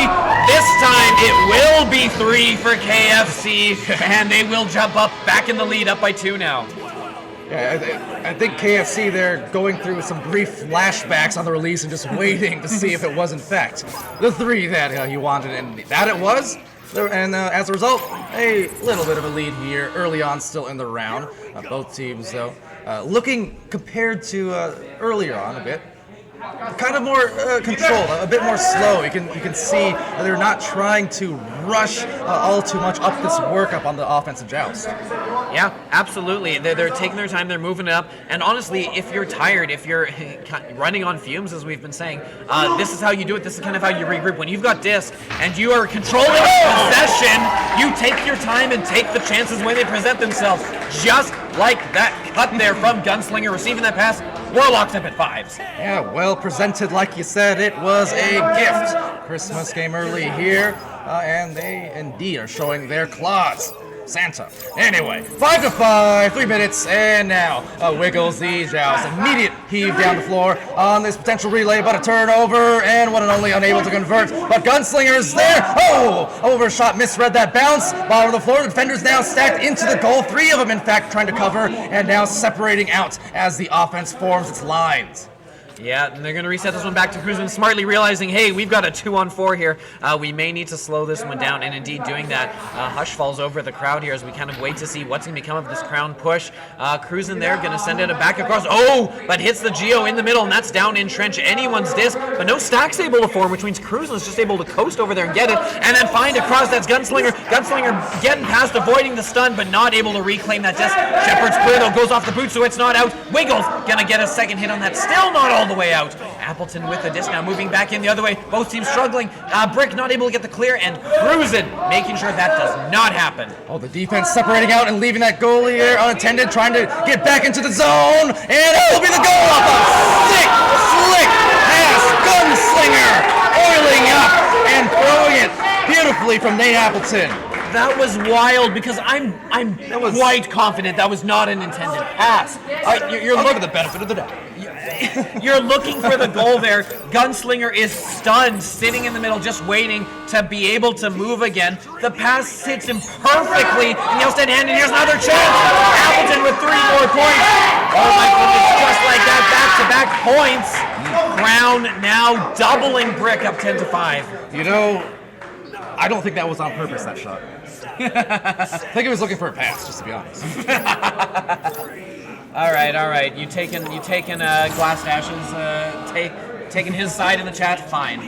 This time it will be 3 for KFC, and they will jump up back in the lead, up by 2 now. Yeah, I think KFC, they're going through some brief flashbacks on the release and just waiting to see if it was in fact the 3 that he wanted, and that it was. And as a result, a little bit of a lead here early on, still in the round. Both teams, though, looking compared to earlier on a bit, kind of more controlled, a bit more slow. You can see they're not trying to rush all too much up this workup on the offensive joust. Yeah, absolutely. They're taking their time, they're moving it up, and honestly, if you're tired, if you're running on fumes, as we've been saying, this is how you do it, this is kind of how you regroup. When you've got disc, and you are controlling possession, you take your time and take the chances when they present themselves, just like that cut there from Gunslinger, receiving that pass. Warlock's up at 5s. Yeah, well presented, like you said, it was a gift. Christmas came early here, and they indeed are showing their claws. Santa. Anyway, 5-5, 3 minutes, and now Wiggles the joust. Immediate heave down the floor on this potential relay, but a turnover, and one and only unable to convert. But Gunslinger's there. Oh, overshot, misread that bounce. Bottom of the floor, the defenders now stacked into the goal. 3 of them, in fact, trying to cover, and now separating out as the offense forms its lines. Yeah, and they're going to reset this one back to Cruisin, smartly realizing, hey, we've got a 2-on-4 here. We may need to slow this one down, and indeed doing that. Hush falls over the crowd here as we kind of wait to see what's going to become of this crown push. Cruisin there, going to send it back across. Oh, but hits the Geo in the middle, and that's down in trench anyone's disc, but no stacks able to form, which means Cruisin is just able to coast over there and get it, and then find across. That's Gunslinger. Gunslinger getting past, avoiding the stun, but not able to reclaim that disc. Shepard's clear, though, goes off the boot, so it's not out. Wiggles going to get a second hit on that, still not all the way out. Appleton with the disc now, moving back in the other way. Both teams struggling. Brick not able to get the clear, and Cruisin making sure that does not happen. Oh, the defense separating out and leaving that goalie there unattended, trying to get back into the zone, and it'll be the goal off a sick, slick pass. Gunslinger oiling up and throwing it beautifully from Nate Appleton. That was wild, because I'm quite confident that was not an intended pass. You're looking for the benefit of the doubt. You're looking for the goal there. Gunslinger is stunned, sitting in the middle, just waiting to be able to move again. The pass sits him perfectly in the outside hand, and here's another chance. Appleton with 3 more points. Oh my goodness, just like that, back-to-back points. Crown now doubling Brick up 10-5. You know, I don't think that was on purpose, that shot. I think he was looking for a pass, just to be honest. All right. You taking Glass Dash's taking his side in the chat? Fine.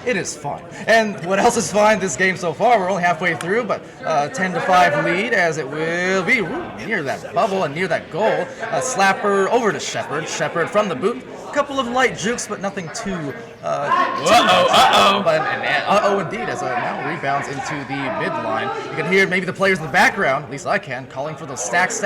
It is fun. And what else is fun this game so far? We're only halfway through, but 10-5 lead as it will be near that bubble and near that goal. Slapper over to Shepard. Shepard from the boot. Couple of light jukes, but nothing too. Uh-oh, indeed, as now rebounds into the midline. You can hear maybe the players in the background, at least I can, calling for those stacks.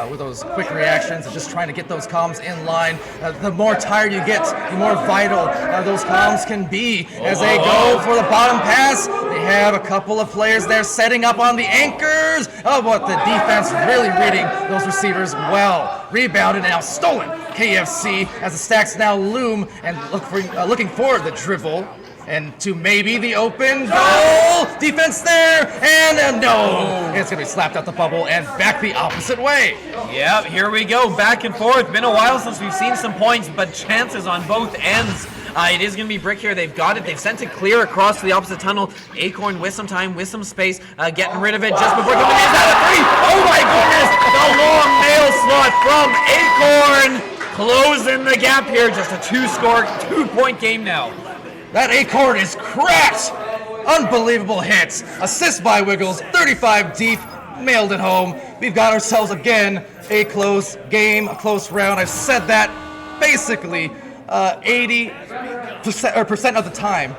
With those quick reactions and just trying to get those comms in line. The more tired you get, the more vital those comms can be as they go for the bottom pass. They have a couple of players there setting up on the anchors. Oh, but the defense really reading those receivers well. Rebounded and now stolen. KFC as the stacks now loom and looking for the dribble. And to maybe the open goal. Defense there, and no. It's going to be slapped out the bubble and back the opposite way. Yep, here we go, back and forth. Been a while since we've seen some points, but chances on both ends. It is going to be Brick here. They've got it. They've sent it clear across to the opposite tunnel. Acorn with some time, with some space, getting rid of it just before coming in. Is that a three? Oh my goodness! The long nail slot from Acorn. Closing the gap here. Just a 2-point game now. That Acorn is cracked! Unbelievable hits. Assist by Wiggles, 35 deep, mailed it home. We've got ourselves again a close game, a close round. I've said that basically 80% of the time.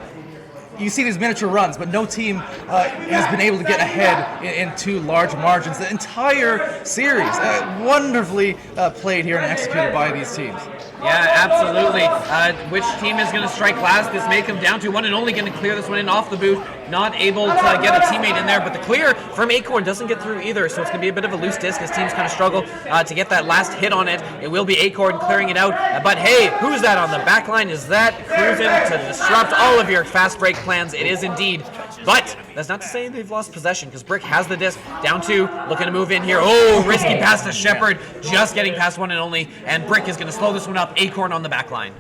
You see these miniature runs, but no team has been able to get ahead in two large margins. The entire series, wonderfully played here and executed by these teams. Yeah, absolutely. Which team is going to strike last? This may come down to one and only going to clear this one in off the boot. Not able to get a teammate in there, but the clear from Acorn doesn't get through either, so it's going to be a bit of a loose disc as teams kind of struggle to get that last hit on it. It will be Acorn clearing it out, but hey, who's that on the back line? Is that Cruisin' to disrupt all of your fast break plans? It is indeed, but that's not to say they've lost possession, because Brick has the disc, down two, looking to move in here. Oh, risky pass to Shepard, just getting past one and only, and Brick is going to slow this one up. Acorn on the back line.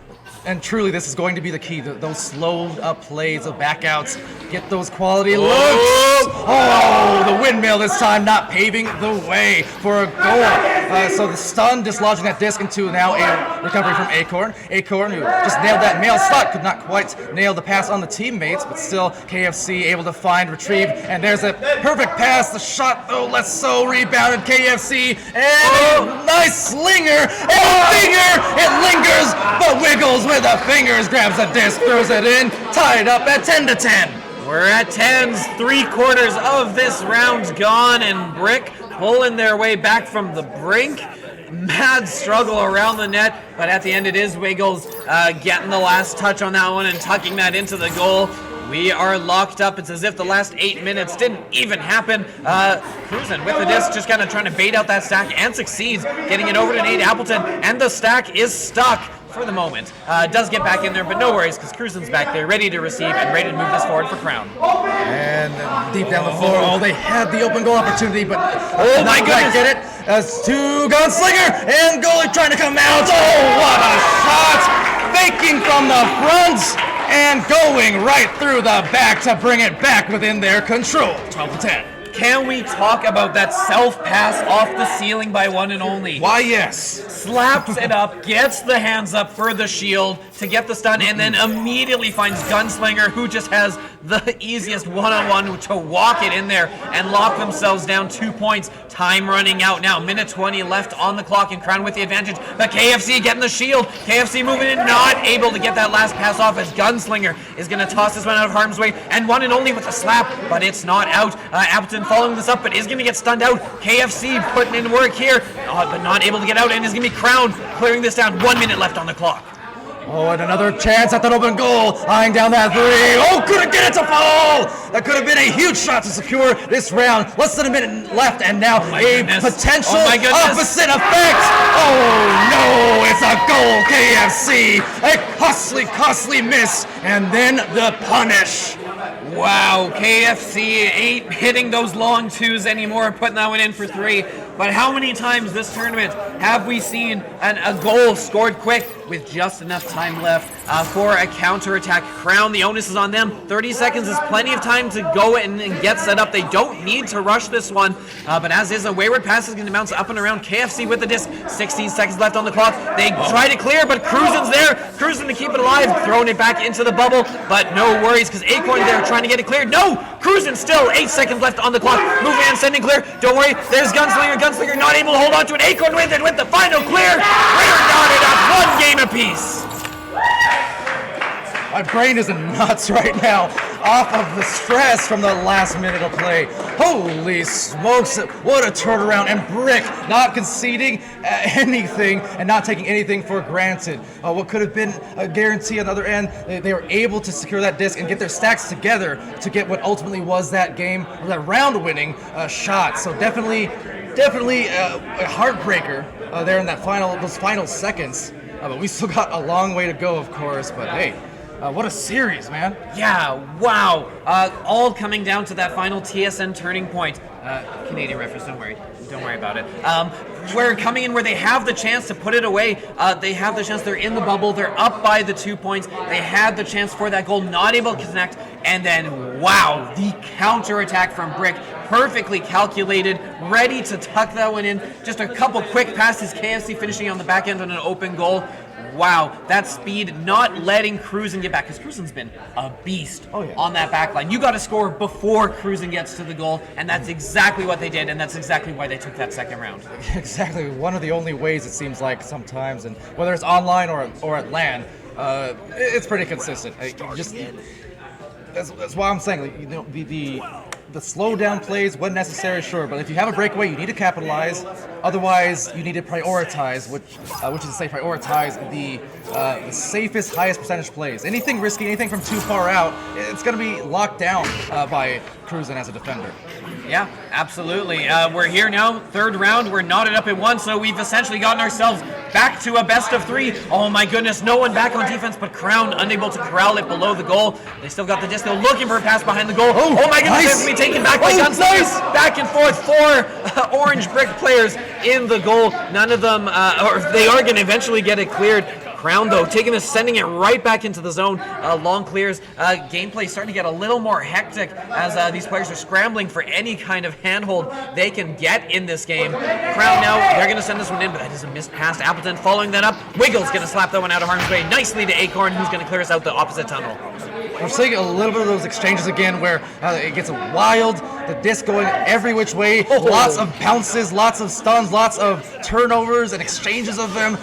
And truly, this is going to be the key. Those slowed up plays of backouts. Get those quality looks. Oh, the windmill this time not paving the way for a goal. So the stun dislodging that disc into now a recovery from Acorn. Acorn, who just nailed that mail slot, could not quite nail the pass on the teammates, but still KFC able to find, retrieve, and there's a perfect pass. The shot, oh, less so, rebounded KFC, and a nice slinger, and a finger, it lingers, but Wiggles with the fingers grabs the disc, throws it in, tied up at 10-10. We're at 10s, 3/4 of this round's gone, and Brick pulling their way back from the brink. Mad struggle around the net, but at the end it is Wiggles getting the last touch on that one and tucking that into the goal. We are locked up. It's as if the last 8 minutes didn't even happen. Cruisin' with the disc, just kind of trying to bait out that stack and succeeds, getting it over to Nate Appleton, and the stack is stuck for the moment. Does get back in there, but no worries, because Cruisin's back there, ready to receive and ready to move this forward for Crown. And deep down the floor, oh, they had the open goal opportunity, but oh my goodness, get it. As two gunslinger and goalie trying to come out. Oh, what a shot! Faking from the front and going right through the back to bring it back within their control. 12-10. Can we talk about that self-pass off the ceiling by one and only? Why, yes. Slaps it up, gets the hands up for the shield to get the stun, and then immediately finds Gunslinger, who just has the easiest one-on-one to walk it in there and lock themselves down 2 points. Time running out now. Minute 20 left on the clock, and Crown with the advantage. But KFC getting the shield. KFC moving in, not able to get that last pass off as Gunslinger is going to toss this one out of harm's way. And one and only with a slap, but it's not out. Appleton following this up, but is going to get stunned out. KFC putting in work here, but not able to get out, and is going to be Crown clearing this down. 1 minute left on the clock. Oh, and another chance at that open goal. Eyeing down that three. Oh, couldn't get it to fall. That could have been a huge shot to secure this round. Less than a minute left, and now potential opposite effect. Oh, no, it's a goal, KFC. A costly miss, and then the punish. Wow, KFC ain't hitting those long twos anymore, putting that one in for 3. but how many times this tournament have we seen a goal scored quick with just enough time left for a counterattack? Crown, the onus is on them. 30 seconds is plenty of time to go and get set up. They don't need to rush this one, but as is, a wayward pass is going to bounce up and around. KFC with the disc. 16 seconds left on the clock. They try to clear, but Cruisen's there. Cruisen to keep it alive, throwing it back into the bubble, but no worries because Acorn there trying to get it cleared. No! Cruisen still 8 seconds left on the clock. Moving and sending clear. Don't worry. There's Gunslinger. Gunslinger not able to hold on to it. Acorn with it with the final clear. We're knotted up 1 game apiece. My brain is in knots right now off of the stress from the last minute of play. Holy smokes, what a turnaround. And Brick not conceding anything and not taking anything for granted. What could have been a guarantee on the other end, they were able to secure that disc and get their stacks together to get what ultimately was that game, or that round-winning shot. So definitely a heartbreaker there in those final seconds. But we still got a long way to go, of course, but hey. What a series, man. Yeah, wow. All coming down to that final TSN turning point. Canadian referees, don't worry about it. Where coming in where they have the chance to put it away, they have the chance, they're in the bubble, they're up by the 2 points, they had the chance for that goal, not able to connect, and then, wow, the counterattack from Brick, perfectly calculated, ready to tuck that one in, just a couple quick passes, KFC finishing on the back end on an open goal. Wow, that speed, not letting Cruisen get back, because Cruisen's been a beast on that back line. You got to score before Cruisen gets to the goal, and that's exactly what they did, and that's exactly why they took that second round. Exactly, one of the only ways it seems like sometimes, and whether it's online or at LAN, it's pretty consistent. That's why I'm saying, like, you know, the slow down plays when necessary, sure, but if you have a breakaway, you need to capitalize. Otherwise, you need to prioritize, which is to say, prioritize the safest, highest percentage plays. Anything risky, anything from too far out, it's going to be locked down by Cruisen as a defender. Yeah, absolutely. We're here now, third round. We're knotted up at 1, so we've essentially gotten ourselves back to a best of 3. Oh my goodness, no one back on defense, but Crown unable to corral it below the goal. They still got the disc. They're looking for a pass behind the goal. Oh my goodness, it's going to be taken back by Gunslinger. Back and forth, 4 Orange Brick players in the goal. None of them, or they are going to eventually get it cleared. Crown, though, taking this, sending it right back into the zone. Long clears. Gameplay starting to get a little more hectic as these players are scrambling for any kind of handhold they can get in this game. Crown now, they're going to send this one in, but that is a missed pass to Appleton. Following that up, Wiggles going to slap that one out of harm's way nicely to Acorn, who's going to clear us out the opposite tunnel. We're seeing a little bit of those exchanges again where it gets wild, the disc going every which way, lots of bounces, lots of stuns, lots of turnovers and exchanges of them.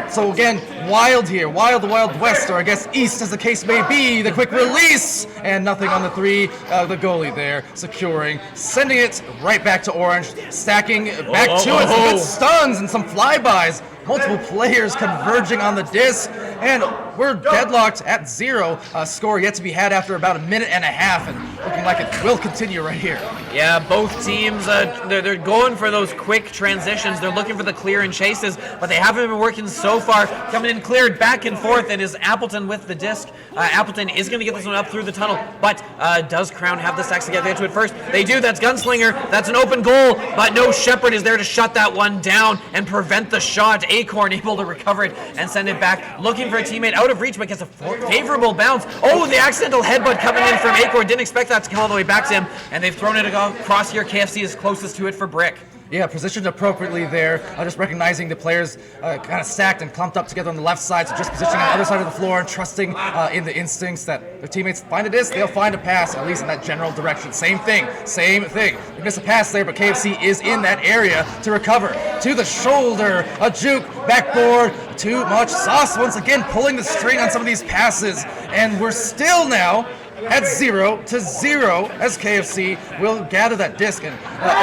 So again, wild here, wild, the Wild West, or I guess East as the case may be, the quick release, and nothing on the 3, the goalie there, securing, sending it right back to Orange, stacking back to it, some good stuns and some flybys. Multiple players converging on the disc, and we're deadlocked at 0. Score yet to be had after about a minute and a half, and looking like it will continue right here. Yeah, both teams, they're going for those quick transitions. They're looking for the clear and chases, but they haven't been working so far. Coming in cleared back and forth, it is Appleton with the disc. Appleton is going to get this one up through the tunnel, but does Crown have the stacks to get there to it first? They do. That's Gunslinger. That's an open goal, but no, Shepard is there to shut that one down and prevent the shot. Acorn able to recover it and send it back. Looking for a teammate out of reach, but gets a favorable bounce. Oh, the accidental headbutt coming in from Acorn. Didn't expect that to come all the way back to him, and they've thrown it across here. KFC is closest to it for Brick. Yeah, positioned appropriately there. Just recognizing the players kind of stacked and clumped up together on the left side, so just positioning on the other side of the floor and trusting in the instincts that their teammates find a disc, they'll find a pass, at least in that general direction. Same thing. They miss a pass there, but KFC is in that area to recover. To the shoulder, a juke, backboard, too much sauce once again, pulling the string on some of these passes. And we're still now at 0-0 as KFC will gather that disc, and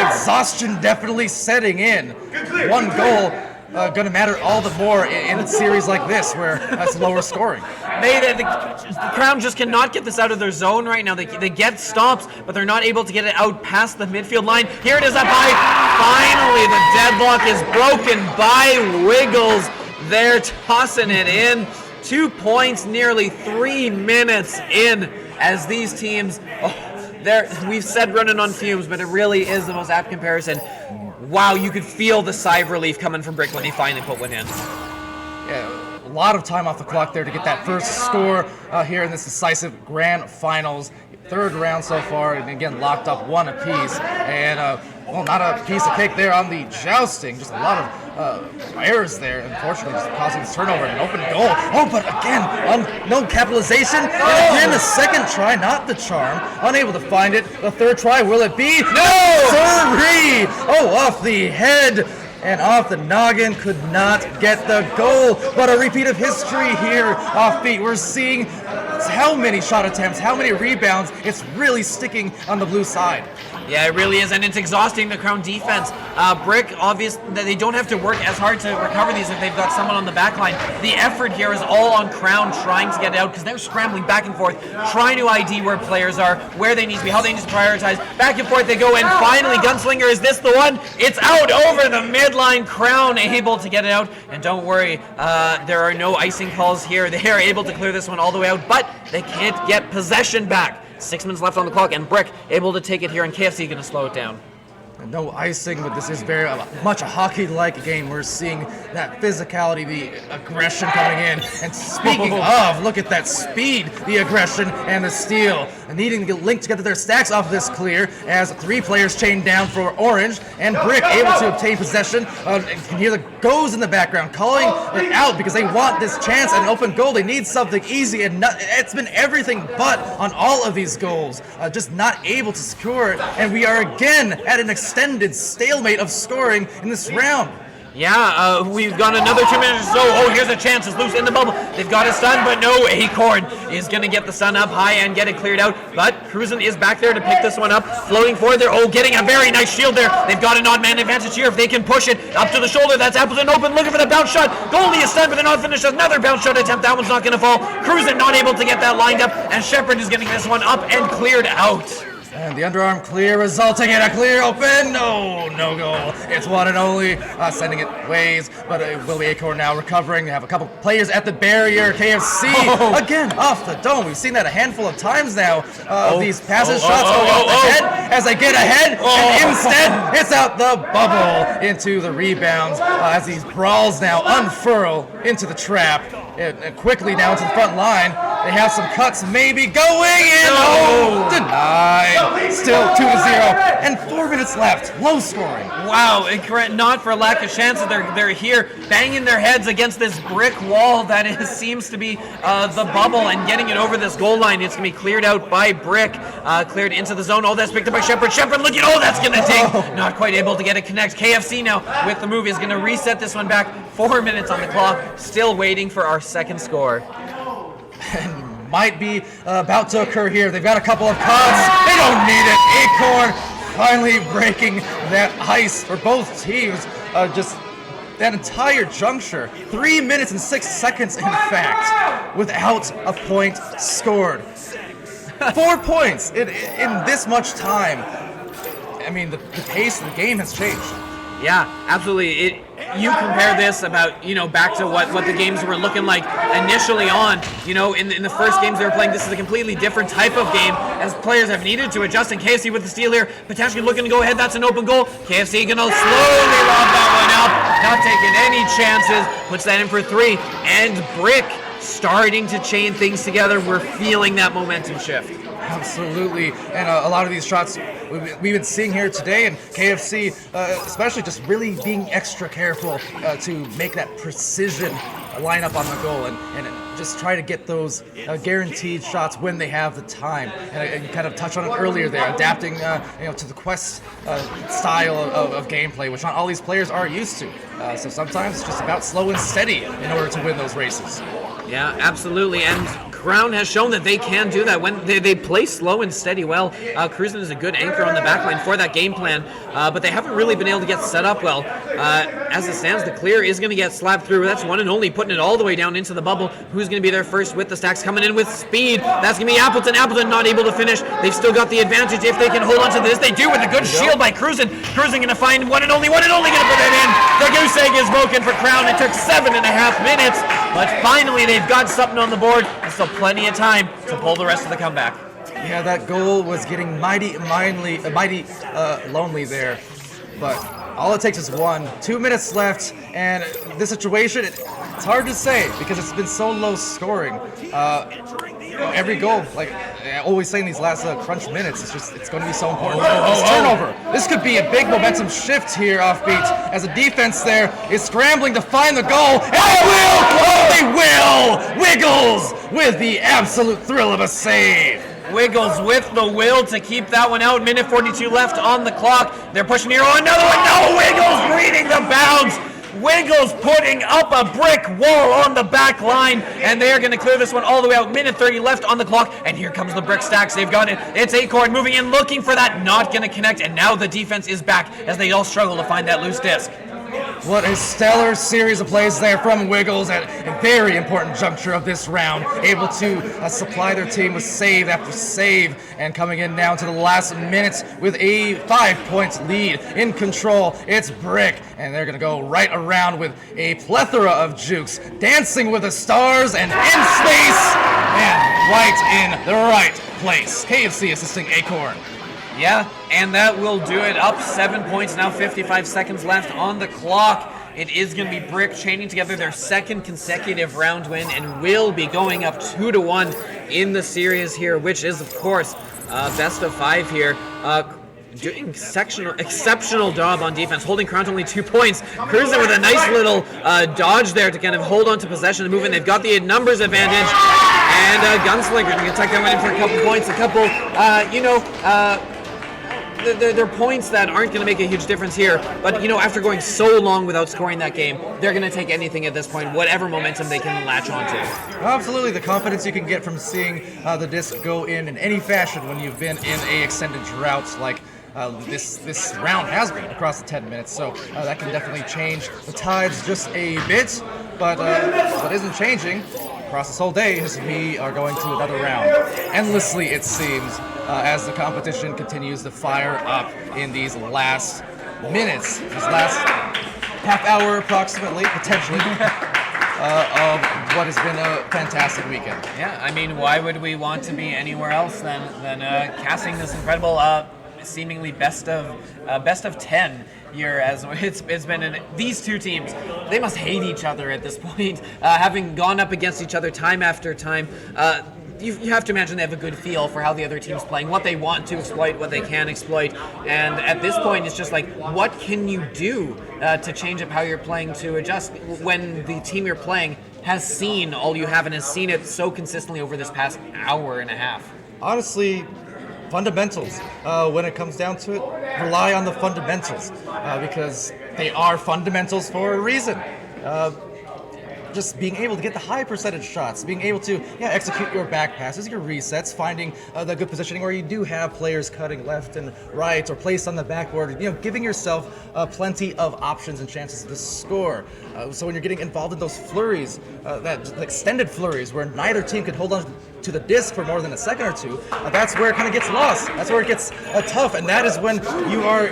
exhaustion definitely setting in. One goal going to matter all the more in a series like this where it's lower scoring. The Crown just cannot get this out of their zone right now. They get stops, but they're not able to get it out past the midfield line. Here it is up high. Finally, the deadlock is broken by Wiggles. They're tossing it in. 2 points, nearly 3 minutes in, as these teams, we've said running on fumes, but it really is the most apt comparison. wow, you could feel the sigh of relief coming from Brick when they finally put one in. Yeah, a lot of time off the clock there to get that first score here in this decisive grand finals. Third round so far, and again locked up one apiece. And well, not a piece of cake there on the jousting. Just a lot of errors there, unfortunately, just causing this turnover and an open goal. Oh, but again, no capitalization. And again, the second try, not the charm. Unable to find it. The third try, will it be? No! Sorry! Oh, off the head. And off the noggin, could not get the goal. But a repeat of history here off beat. We're seeing how many shot attempts, how many rebounds. It's really sticking on the blue side. Yeah, it really is, and it's exhausting the Crown defense. Brick, obvious that they don't have to work as hard to recover these if they've got someone on the back line. The effort here is all on Crown trying to get it out because they're scrambling back and forth, trying to ID where players are, where they need to be, how they need to prioritize. Back and forth they go, and finally, Gunslinger, is this the one? It's out over the midline. Crown able to get it out, and don't worry, there are no icing calls here. They are able to clear this one all the way out, but they can't get possession back. 6 minutes left on the clock, and Brick able to take it here, and KFC going to slow it down. No icing, but this is very much a hockey-like game. We're seeing that physicality, the aggression coming in. And speaking of, look at that speed, the aggression, and the steal. And needing to get linked together their stacks off of this clear as 3 players chained down for Orange. And Brick able to obtain possession. And can hear the goes in the background, calling it out because they want this chance at an open goal. They need something easy, and it's been everything but on all of these goals. Just not able to score it. And we are again at an extended stalemate of scoring in this round. Yeah, we've got another 2 minutes or so. Oh, here's a chance. It's loose in the bubble. They've got a stun, but no. Acorn is going to get the stun up high and get it cleared out. But Cruzen is back there to pick this one up. Floating forward there. Oh, getting a very nice shield there. They've got an odd man advantage here. If they can push it up to the shoulder, that's Appleton open. Looking for the bounce shot. Goalie is stunned, but they're not finished. Another bounce shot attempt. That one's not going to fall. Cruzen not able to get that lined up. And Shepard is getting this one up and cleared out. And the underarm clear, resulting in a clear open. No goal. It's one and only. Sending it ways, but will be Acorn now recovering. They have a couple players at the barrier. KFC again off the dome. We've seen that a handful of times now. These passes, shots going off the head as they get ahead, and instead it's out the bubble into the rebounds as these brawls now unfurl into the trap. And quickly now into the front line. They have some cuts maybe going in. Oh, denied. Still 2-0. And 4 minutes left. Low scoring. Wow, not for lack of chances. They're here banging their heads against this brick wall that seems to be the bubble and getting it over this goal line. It's going to be cleared out by Brick. Cleared into the zone. Oh, that's picked up by Shepard. Shepard looking. Oh, that's going to ding. Not quite able to get it connect. KFC now with the move is going to reset this one back. 4 minutes on the clock. Still waiting for our second score. And might be about to occur here. They've got a couple of cuts. They don't need it. Acorn finally breaking that ice for both teams. Just that entire juncture. 3 minutes and 6 seconds, in fact, without a point scored. 4 points in this much time. I mean, the pace of the game has changed. Yeah, absolutely. You compare this about, back to what the games were looking like initially on, in the first games they were playing. This is a completely different type of game as players have needed to adjust. And KFC with the steal here, potentially looking to go ahead. That's an open goal. KFC going to slowly lob that one up, not taking any chances. Puts that in for 3. And Brick starting to chain things together. We're feeling that momentum shift. Absolutely, and a lot of these shots we've been seeing here today, and KFC especially just really being extra careful to make that precision line up on the goal and just try to get those guaranteed shots when they have the time. And you kind of touched on it earlier there, adapting to the Quest style of gameplay, which not all these players are used to. So sometimes it's just about slow and steady in order to win those races. Yeah, absolutely, and Crown has shown that they can do that when they play slow and steady well. Cruzen is a good anchor on the backline for that game plan, but they haven't really been able to get set up well. As it stands, the clear is going to get slapped through. That's one and only, putting it all the way down into the bubble. Who's going to be there first with the stacks? Coming in with speed. That's going to be Appleton. Appleton not able to finish. They've still got the advantage if they can hold on to this. They do with a good shield by Cruzen. Cruzen going to find one and only going to put that in. The goose egg is broken for Crown. It took 7.5 minutes, but finally they've got something on the board. There's still plenty of time to pull the rest of the comeback. Yeah, that goal was getting mighty lonely there, but All it takes is 1. 2 minutes left, and this situation, it's hard to say because it's been so low scoring. Every goal, like I always say in these last crunch minutes, it's going to be so important. This turnover. This could be a big momentum shift here, Offbeat, as the defense there is scrambling to find the goal. And they will! Oh, they will! Wiggles with the absolute thrill of a save. Wiggles with the will to keep that one out. Minute 42 left on the clock. They're pushing here. Oh, another one. No, Wiggles reading the bounds. Wiggles putting up a brick wall on the back line, and they are going to clear this one all the way out. Minute 30 left on the clock, and here comes the brick stacks. They've got it. It's Acorn moving in, looking for that, not going to connect, and now the defense is back as they all struggle to find that loose disc. What a stellar series of plays there from Wiggles at a very important juncture of this round. Able to supply their team with save after save, and coming in now to the last minutes with a 5-point lead in control. It's Brick, and they're going to go right around with a plethora of jukes, dancing with the stars and in space, and right in the right place. KFC assisting Acorn. Yeah, and that will do it. Up 7 points, now 55 seconds left on the clock. It is going to be Brick chaining together their second consecutive round win and will be going up 2-1 in the series here, which is, of course, best of 5 here. Doing exceptional job on defense, holding Crown to only 2 points. Cruising with a nice little dodge there to kind of hold on to possession and move in. They've got the numbers advantage. And Gunslinger going to tuck that one in for a couple points. A couple, they're points that aren't going to make a huge difference here, but after going so long without scoring that game, they're going to take anything at this point, whatever momentum they can latch onto. Absolutely, the confidence you can get from seeing the disc go in any fashion when you've been in a extended drought like this round has been across the 10 minutes, so that can definitely change the tides just a bit, but what isn't changing across this whole day is we are going to another round. Endlessly, it seems, as the competition continues to fire up in these last minutes, this last half hour approximately, potentially, of what has been a fantastic weekend. Yeah, I mean, why would we want to be anywhere else than casting this incredible, seemingly best of 10 year, as it's been these two teams. They must hate each other at this point, having gone up against each other time after time. You have to imagine they have a good feel for how the other team's playing, what they want to exploit, what they can exploit, and at this point it's just like, what can you do to change up how you're playing, to adjust when the team you're playing has seen all you have and has seen it so consistently over this past hour and a half? Honestly, fundamentals. When it comes down to it, rely on the fundamentals because they are fundamentals for a reason. Just being able to get the high percentage shots, being able to execute your back passes, your resets, finding the good positioning where you do have players cutting left and right or placed on the backboard, giving yourself plenty of options and chances to score. So when you're getting involved in those flurries, that extended flurries where neither team could hold on to the disc for more than a second or two, that's where it kind of gets lost. That's where it gets tough, and that is when you are,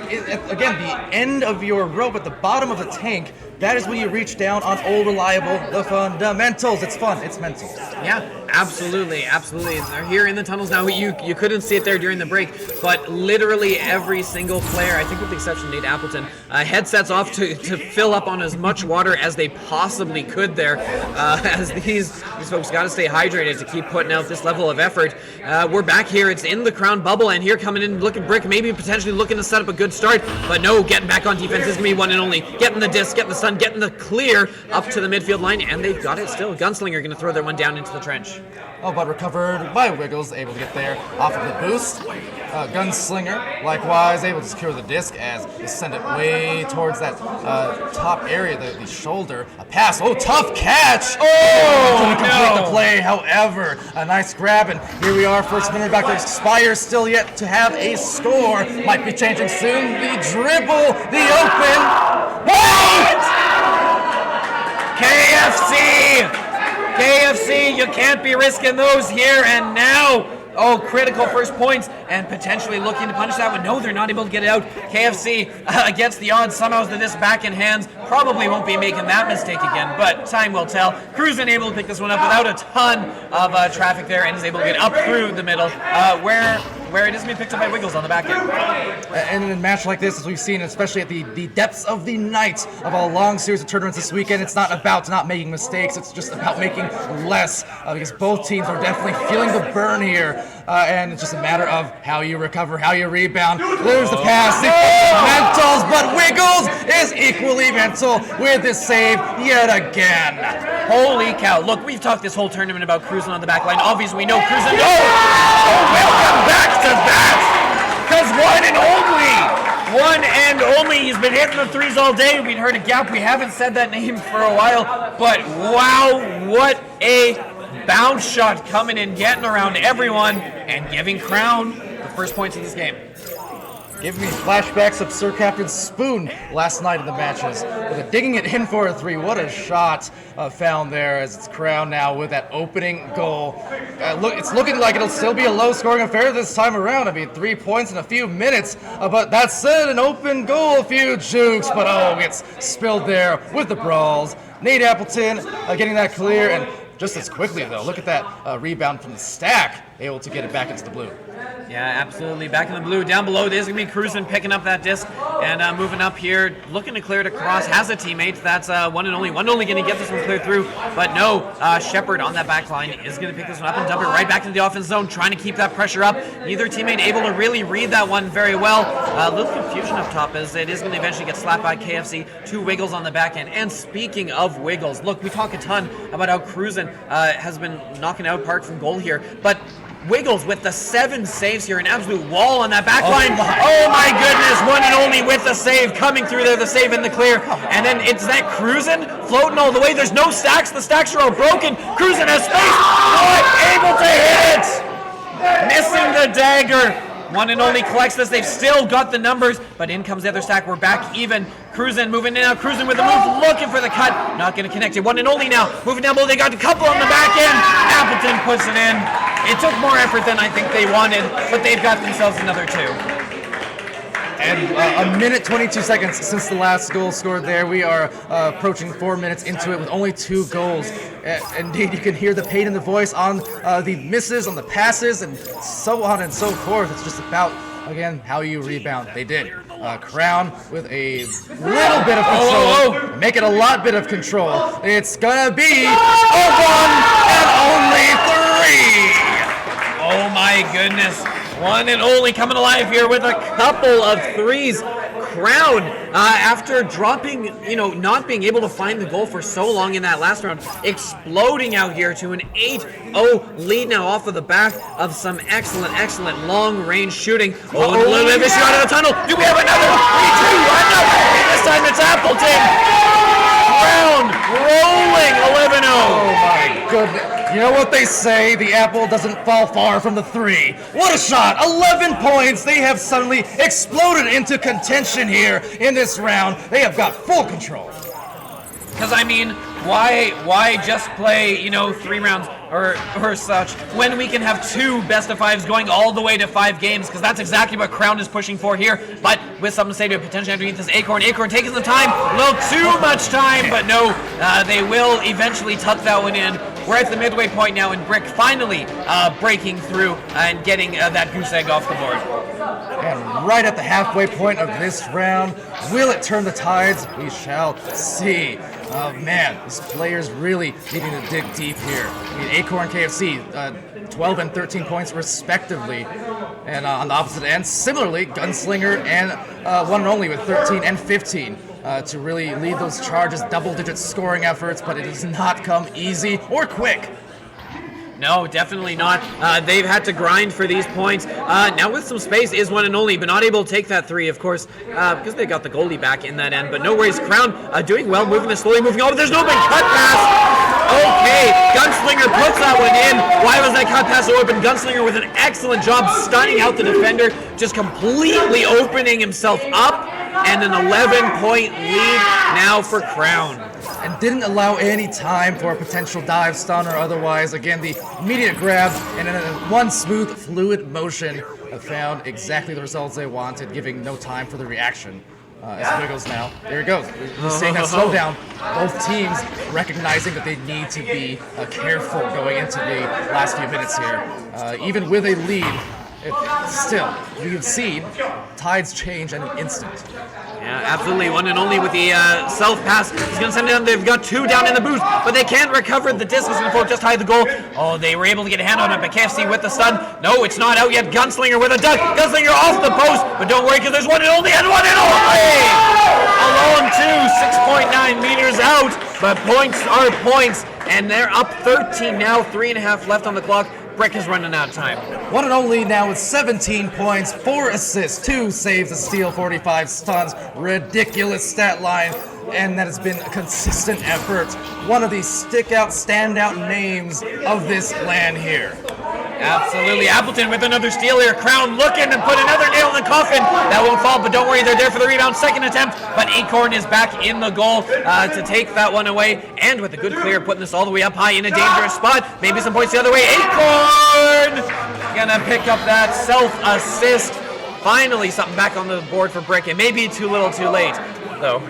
again, the end of your rope at the bottom of the tank. That is when you reach down on old reliable, the fundamentals. It's fun. It's mental. Yeah, absolutely. They're here in the tunnels now. You couldn't see it there during the break, but literally every single player, I think with the exception of Nate Appleton, headsets off to fill up on as much water as they possibly could there, as these folks got to stay hydrated to keep putting out this level of effort. We're back here. It's in the Crown bubble, and here coming in, looking Brick, maybe potentially looking to set up a good start, but no, getting back on defense is going to be one and only. Getting the disc, getting the stun, getting the clear up to the midfield line, and they've got it still. Gunslinger going to throw their one down into the trench. Oh, but recovered by Wiggles, able to get there off of the boost. Gunslinger, likewise, able to secure the disc as they send it way towards that top area, the shoulder. A pass, tough catch! Didn't complete the play, however. A nice grab, and here we are, first minute back to expire, still yet to have a score. Might be changing soon. The dribble, the open. What? KFC, you can't be risking those here and now. Critical first points and potentially looking to punish that one. No, they're not able to get it out. KFC against the odds, somehow has the disc back in hands. Probably won't be making that mistake again, but time will tell. Cruzen able to pick this one up without a ton of traffic there and is able to get up through the middle. Where where it is being picked up by Wiggles on the back end. And in a match like this, as we've seen, especially at the depths of the night of a long series of tournaments this weekend, it's not about not making mistakes. It's just about making less, because both teams are definitely feeling the burn here, and it's just a matter of how you recover, how you rebound. There's the pass, the mentals, but Wiggles is equally mental with this save yet again. Holy cow. Look, we've talked this whole tournament about cruising on the back line. Obviously, we know cruising. Oh, welcome back to that. Because one and only, he's been hitting the threes all day. We'd heard of Gap. We haven't said that name for a while. But wow, what a bounce shot coming in, getting around everyone, and giving Crown the first points of this game. Give me flashbacks of Sir Captain Spoon last night in the matches. With digging it in for a three. What a shot found there as it's Crown now with that opening goal. It's looking like it'll still be a low-scoring affair this time around. I mean, 3 points in a few minutes. But that said, an open goal, a few jukes. But it's spilled there with the brawls. Nate Appleton getting that clear. And just as quickly, though, look at that rebound from the stack. Able to get it back into the blue. Yeah, absolutely. Back in the blue. Down below, there's going to be Cruzen picking up that disc and moving up here, looking to clear it across. Has a teammate. That's one and only going to get this one cleared through. But no, Shepard on that back line is going to pick this one up and dump it right back into the offense zone, trying to keep that pressure up. Neither teammate able to really read that one very well. A little confusion up top as it is going to eventually get slapped by KFC. 2 Wiggles on the back end. And speaking of Wiggles, look, we talk a ton about how Cruzen has been knocking out park from goal here, but Wiggles with the 7 saves here, an absolute wall on that back line. Oh my goodness, one and only with the save, coming through there, the save in the clear. And then it's that Cruzen floating all the way. There's no stacks, the stacks are all broken. Cruzen has space, not able to hit it. Missing the dagger. One and only collects this. They've still got the numbers, but in comes the other stack. We're back even. Cruzen moving in now. Cruzen with the move, looking for the cut. Not going to connect it. One and only now. Moving down below. They got a couple on the back end. Appleton puts it in. It took more effort than I think they wanted, but they've got themselves another 2. And a minute 22 seconds since the last goal scored there. We are approaching 4 minutes into it with only 2 goals. Indeed, you can hear the pain in the voice on the misses, on the passes, and so on and so forth. It's just about, again, how you rebound. They did. Crown with a little bit of control. Make it a lot bit of control. It's gonna be a 1 and only 3. Oh my goodness. One and only coming alive here with a couple of threes. Crown, after dropping, not being able to find the goal for so long in that last round, exploding out here to an 8-0 lead now off of the back of some excellent long-range shooting. A little bit of issue out of the tunnel. Do we have another 3-2? Another. This time it's Appleton. Crown rolling 11-0. Oh my goodness. You know what they say, the apple doesn't fall far from the 3. What a shot! 11 points! They have suddenly exploded into contention here in this round. They have got full control. Because, I mean, why just play, 3 rounds or such when we can have 2 best-of-5s going all the way to 5 games? Because that's exactly what Crown is pushing for here. But with something to say to potentially underneath this Acorn. Acorn taking the time, a little too much time, but no, they will eventually tuck that one in. We're at the midway point now, and Brick finally breaking through and getting that goose egg off the board. And right at the halfway point of this round, will it turn the tides? We shall see. Oh man, this player's really needing to dig deep here. I mean, Acorn KFC, 12 and 13 points respectively. And on the opposite end, similarly, Gunslinger and One and Only with 13 and 15. To really lead those charges, double-digit scoring efforts, but it does not come easy or quick. No, definitely not. They've had to grind for these points. Now with some space is One and Only, but not able to take that 3, of course, because they got the goalie back in that end. But no worries, Crown doing well, moving this slowly, moving over. There's no big cut pass. Okay, Gunslinger puts that one in. Why was that cut pass so open? Gunslinger with an excellent job stunning out the defender, just completely opening himself up, and an 11-point lead now for Crown. And didn't allow any time for a potential dive stun or otherwise. Again, the immediate grab and in one smooth, fluid motion found exactly the results they wanted, giving no time for the reaction. As Wiggles now, there he goes. He's seeing that slowdown. Both teams recognizing that they need to be careful going into the last few minutes here. Even with a lead, Still, we've seen tides change in an instant. Yeah, absolutely. One and only with the self-pass. He's going to send it down. They've got 2 down in the boost, but they can't recover. The disc is going to fall just high the goal. Oh, they were able to get a hand on it, but KFC with the stun. No, it's not out yet. Gunslinger with a duck. Gunslinger off the post, but don't worry because there's one and only and one and only! Alone 2, 6.9 meters out, but points are points, and they're up 13 now. 3.5 left on the clock. Brick is running out of time. One and only now with 17 points, 4 assists, 2 saves, a steal, 45 stuns. Ridiculous stat line, and that has been a consistent effort. One of the standout names of this LAN here. Absolutely. Appleton with another steal here. Crown looking to put another nail in the coffin. That won't fall, but don't worry, they're there for the rebound. Second attempt, but Acorn is back in the goal to take that one away. And with a good clear, putting this all the way up high in a dangerous spot. Maybe some points the other way. Acorn gonna pick up that self-assist. Finally, something back on the board for Brick. It may be too little too late, though.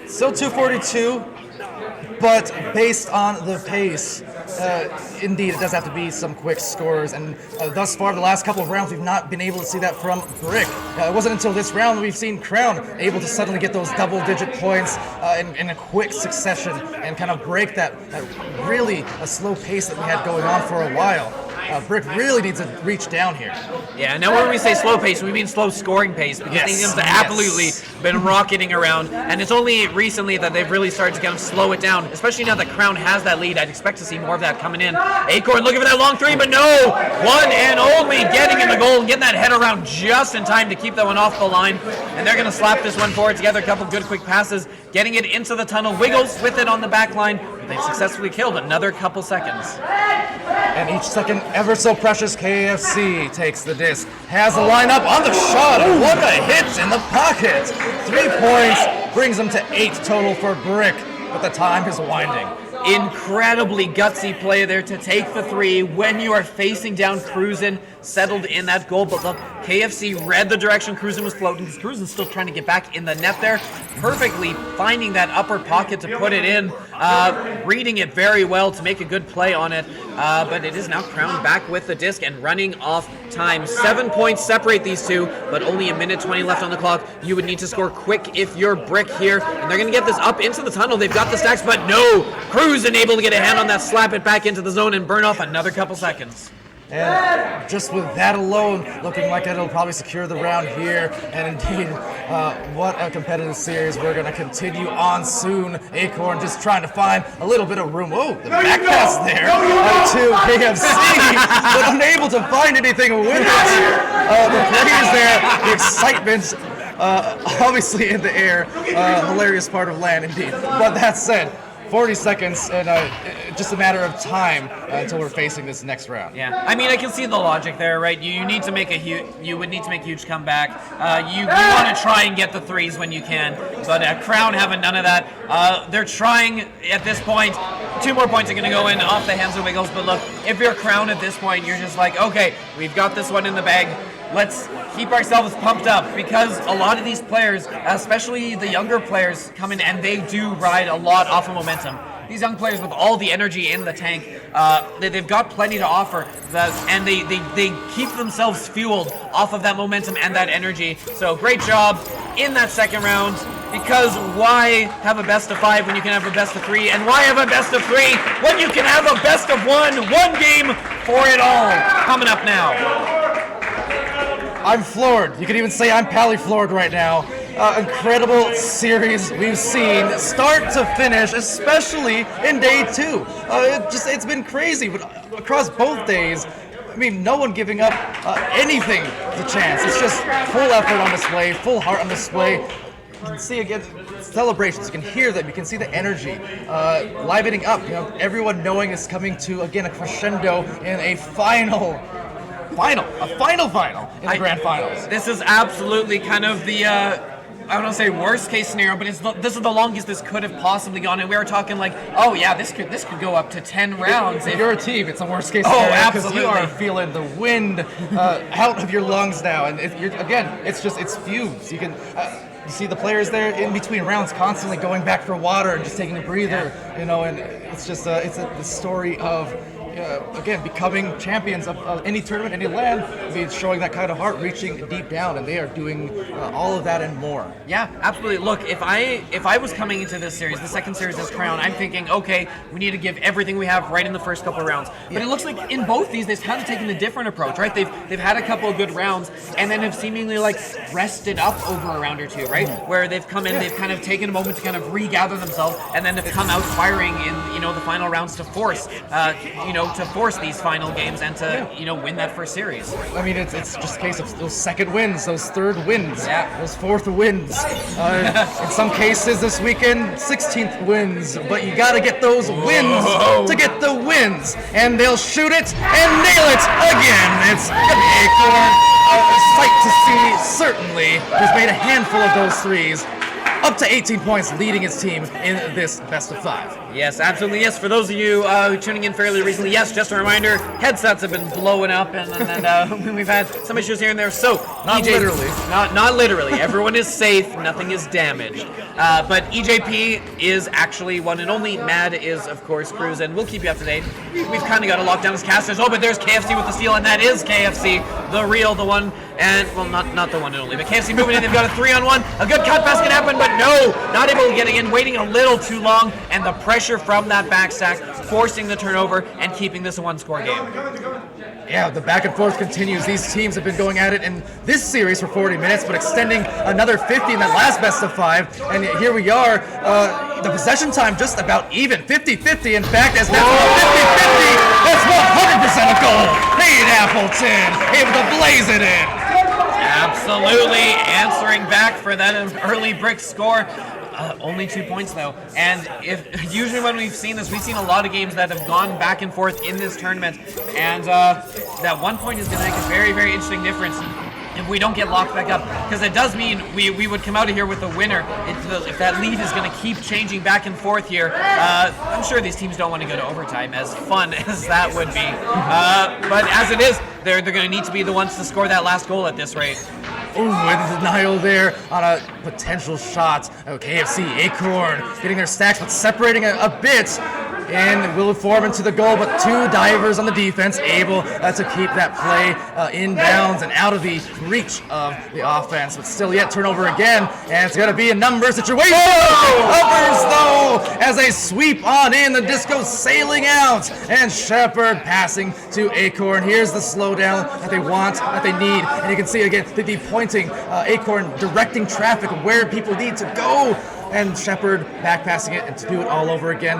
Still 242, but based on the pace, indeed, it does have to be some quick scores, and thus far, the last couple of rounds, we've not been able to see that from Brick. It wasn't until this round that we've seen Crown able to suddenly get those double-digit points in a quick succession and kind of break that really slow pace that we had going on for a while. Brick really needs to reach down here. Yeah, now when we say slow pace, we mean slow scoring pace, because these games have absolutely been rocketing around, and it's only recently that they've really started to kind of slow it down, especially now that Crown has that lead. I'd expect to see more of that coming in. Acorn looking for that long 3, but no! One and only getting in the goal and getting that head around just in time to keep that one off the line, and they're going to slap this one forward together. A couple good quick passes, getting it into the tunnel. Wiggles with it on the back line. They've successfully killed another couple seconds. And each second ever so precious. KFC takes the disc, has a lineup on the shot, and what a hit in the pocket. 3 points brings them to 8 total for Brick, but the time is winding. Incredibly gutsy play there to take the 3 when you are facing down Cruisin, settled in that goal. But look, KFC read the direction Cruisin was floating, because Cruisin's still trying to get back in the net there, perfectly finding that upper pocket to put it in, reading it very well to make a good play on it. But it is now Crown back with the disc and running off time. 7 points separate these two, but only 1:20 left on the clock. You would need to score quick if you're Brick here, and they're going to get this up into the tunnel. They've got the stacks, but no! Cruisin able to get a hand on that, slap it back into the zone, and burn off another couple seconds. And just with that alone, looking like it'll probably secure the round here. And indeed, what a competitive series. We're going to continue on soon. Acorn just trying to find a little bit of room. Oh, the back pass there to KFC, but unable to find anything with it. The praise there, the excitement, obviously in the air. Hilarious part of LAN, indeed. But that said, 40 seconds, and just a matter of time until we're facing this next round. Yeah, I mean, I can see the logic there, right? You need to make you would need to make a huge comeback. You want to try and get the 3s when you can, but Crown haven't none of that. They're trying at this point. 2 more points are going to go in off the hands of Wiggles, but look, if you're Crown at this point, you're just like, okay, we've got this one in the bag. Let's keep ourselves pumped up, because a lot of these players, especially the younger players, come in and they do ride a lot off of momentum. These young players with all the energy in the tank, they've got plenty to offer, and they keep themselves fueled off of that momentum and that energy. So great job in that second round, because why have a best of 5 when you can have a best of 3? And why have a best of 3 when you can have a best of 1? One game for it all. Coming up now. I'm floored. You could even say I'm pally-floored right now. Incredible series we've seen, start to finish, especially in day 2. It's been crazy, but across both days, I mean, no one giving up anything the chance. It's just full effort on display, full heart on display. You can see again celebrations. You can hear them. You can see the energy livening up. You know, everyone knowing it's coming to again a crescendo in a final in the grand finals. This is absolutely kind of the, I don't want to say worst case scenario, but this is the longest this could have possibly gone. And we were talking like, oh yeah, this could go up to 10 rounds. If you're a team, it's a worst case scenario. Oh, absolutely. Because you are feeling the wind out of your lungs now. And it's fumes. You can... you see the players there in between rounds constantly going back for water and just taking a breather, you know, and it's just the story of again, becoming champions of any tournament, any LAN. I mean, showing that kind of heart, reaching deep down, and they are doing all of that and more. Yeah, absolutely. Look, if I was coming into this series, the second series as Crown, I'm thinking, okay, we need to give everything we have right in the first couple of rounds. But it looks like in both these, they've kind of taken a different approach, right? They've had a couple of good rounds, and then have seemingly like rested up over a round or two, right? Where they've come in, they've kind of taken a moment to kind of regather themselves, and then have come out firing in the final rounds to force these final games and to win that first series. I mean, it's just a case of those second wins, those third wins, Yeah. those fourth wins. In some cases this weekend, 16th wins, but you gotta get those wins to get the wins, and they'll shoot it and nail it again. It's gonna be a sight to see, certainly. Has made a handful of those threes. Up to 18 points, leading his team in this best of 5. Yes, absolutely. Yes, for those of you tuning in fairly recently, yes, just a reminder, headsets have been blowing up, and we've had some issues here and there. So, Not literally. Not literally. Everyone is safe. Nothing is damaged. But EJP is actually one and only. Mad is, of course, Cruz, and we'll keep you up to date. We've kind of got to lock down his casters. Oh, but there's KFC with the steal, and that is KFC, the real, the one, and, well, not the one and only, but KFC moving in. They've got a 3-on-1. A good cut pass can happen, but no, not able to get in, waiting a little too long, and the pressure from that backstack, forcing the turnover and keeping this a one-score game. Yeah, the back and forth continues. These teams have been going at it in this series for 40 minutes, but extending another 50 in that last best of 5. And here we are, the possession time just about even, 50-50. In fact, as that's 50-50, that's 100% a goal. Nate Appleton able to blaze it in. Absolutely, answering back for that early brick score. Only 2 points though, and usually when we've seen this, we've seen a lot of games that have gone back and forth in this tournament, and that 1 point is going to make a very, very interesting difference if we don't get locked back up, because it does mean we would come out of here with a winner if that lead is going to keep changing back and forth here. I'm sure these teams don't want to go to overtime, as fun as that would be, but as it is, they're going to need to be the ones to score that last goal at this rate. Ooh, and denial there on a potential shot. KFC, Acorn getting their stacks, but separating a bit. And will form into the goal, but 2 divers on the defense able to keep that play inbounds and out of the reach of the offense. But still yet turnover again, and it's going to be a number situation. Covers though as they sweep on in, the disco sailing out, and Shepard passing to Acorn. Here's the slowdown that they want, that they need, and you can see again the pointing Acorn directing traffic where people need to go. And Shepard back passing it and to do it all over again.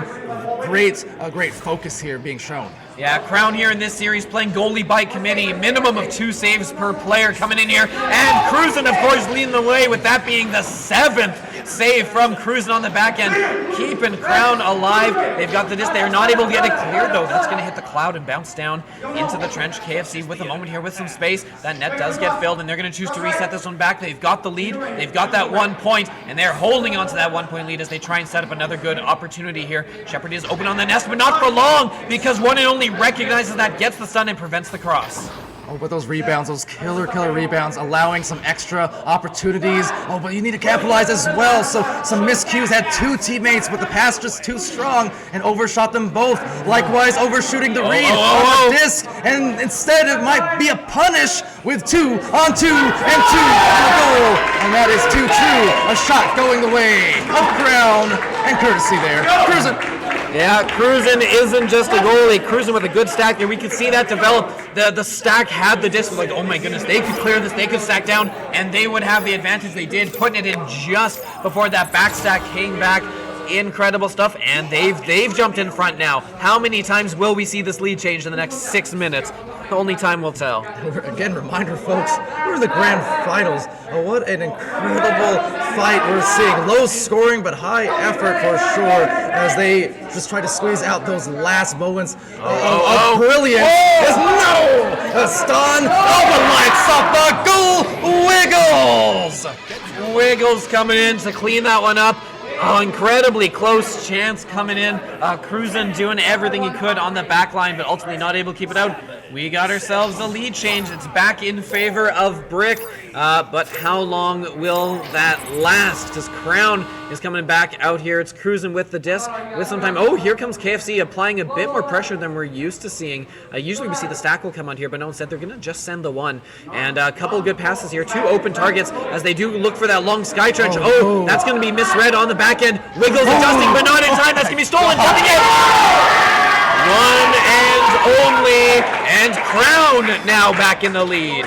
Great focus here being shown. Yeah, Crown here in this series playing goalie by committee, minimum of 2 saves per player coming in here, and Cruzen, of course, leading the way with that being the 7th save from Cruzen on the back end, keeping Crown alive. They've got the disc. They're not able to get it cleared though. That's going to hit the cloud and bounce down into the trench. KFC with a moment here with some space. That net does get filled, and they're going to choose to reset this one back. They've got the lead. They've got that 1 point, and they're holding on to that 1 point lead as they try and set up another good opportunity here. Shepard is open on the nest, but not for long, because one and only recognizes that, gets the stun, and prevents the cross. Oh, but those rebounds, those killer rebounds, allowing some extra opportunities. Oh, but you need to capitalize as well. So some miscues, had 2 teammates, but the pass just too strong and overshot them both. Likewise, overshooting the read on the disc, and instead it might be a punish with 2 on 2 and 2 on the goal. And that is too true. A shot going the way of Crown, and courtesy there. Cruzen. Yeah, Cruzen isn't just a goalie. Cruzen with a good stack there. We could see that develop. The stack had the disc. Like, oh my goodness, they could clear this. They could stack down, and they would have the advantage. They did, putting it in just before that back stack came back. Incredible stuff, and they've jumped in front now. How many times will we see this lead change in the next 6 minutes? Only time will tell. Again, reminder, folks, we're in the grand finals. What an incredible fight we're seeing. Low scoring, but high effort for sure, as they just try to squeeze out those last moments of brilliance. A stun. The lights up the goal. Wiggles coming in to clean that one up. Oh, incredibly close chance coming in. Cruzen doing everything he could on the back line, but ultimately not able to keep it out. We got ourselves a lead change. It's back in favor of Brick, but how long will that last? Because Crown is coming back out here. It's cruising with the disc with some time. Oh, here comes KFC applying a bit more pressure than we're used to seeing. Usually we see the stack will come on here, but no, instead they're going to just send the one. And a couple of good passes here. 2 open targets as they do look for that long sky trench. Oh, that's going to be misread on the back end. Wiggles adjusting, but not in time. That's going to be stolen. Coming in. One and only, and Crown now back in the lead.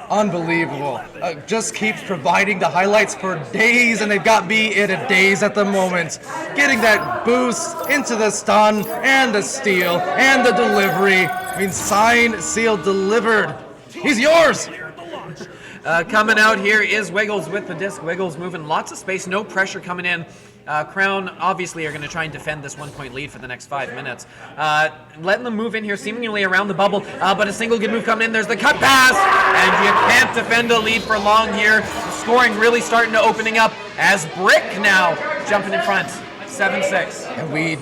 Unbelievable. Just keeps providing the highlights for days, and they've got me in a daze at the moment. Getting that boost into the stun, and the steal, and the delivery. I mean, sign, seal, delivered. He's yours! Coming out here is Wiggles with the disc. Wiggles moving lots of space, no pressure coming in. Crown obviously are going to try and defend this 1-point lead for the next 5 minutes. Letting them move in here seemingly around the bubble, but a single good move coming in. There's the cut pass, and you can't defend a lead for long here. Scoring really starting to opening up as Brick now jumping in front, 7-6. And we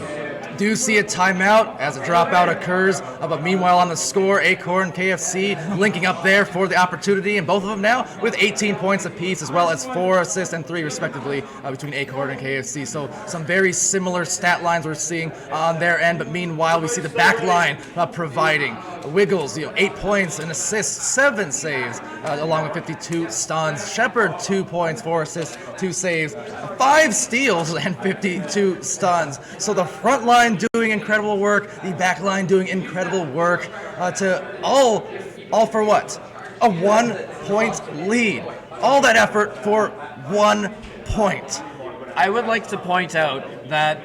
do see a timeout as a dropout occurs, but meanwhile on the score, Acorn, KFC linking up there for the opportunity, and both of them now with 18 points apiece, as well as 4 assists and 3 respectively between Acorn and KFC. So some very similar stat lines we're seeing on their end, but meanwhile we see the back line providing. Wiggles, 8 points, an assist, 7 saves, along with 52 stuns. Shepard, 2 points, 4 assists, 2 saves, 5 steals, and 52 stuns. So the front line doing incredible work, the back line doing incredible work, to all for what? A 1-point lead. All that effort for 1 point. I would like to point out that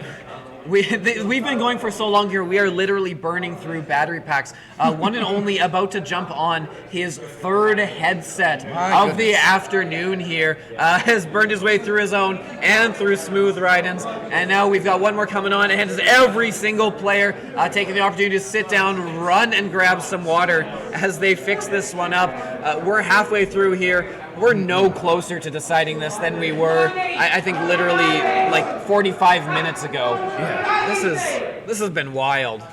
we've been going for so long here, we are literally burning through battery packs. One and only about to jump on his 3rd headset of the afternoon here. Has burned his way through his own and through smooth ride-ins. And now we've got one more coming on, and every single player taking the opportunity to sit down, run, and grab some water as they fix this one up. We're halfway through here. We're no closer to deciding this than we were, I think, literally like 45 minutes ago. Yeah, this has been wild.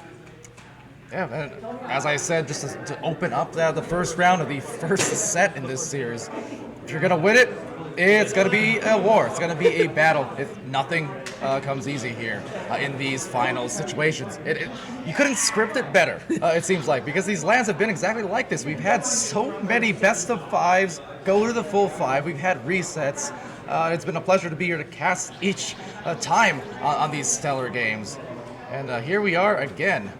Yeah, and as I said, just to open up the first round of the first set in this series, if you're gonna win it, it's gonna be a war. It's gonna be a battle. Nothing comes easy here in these final situations. You couldn't script it better, it seems like, because these LANs have been exactly like this. We've had so many best of 5s go to the full 5. We've had resets. It's been a pleasure to be here to cast each time on these stellar games. And here we are again.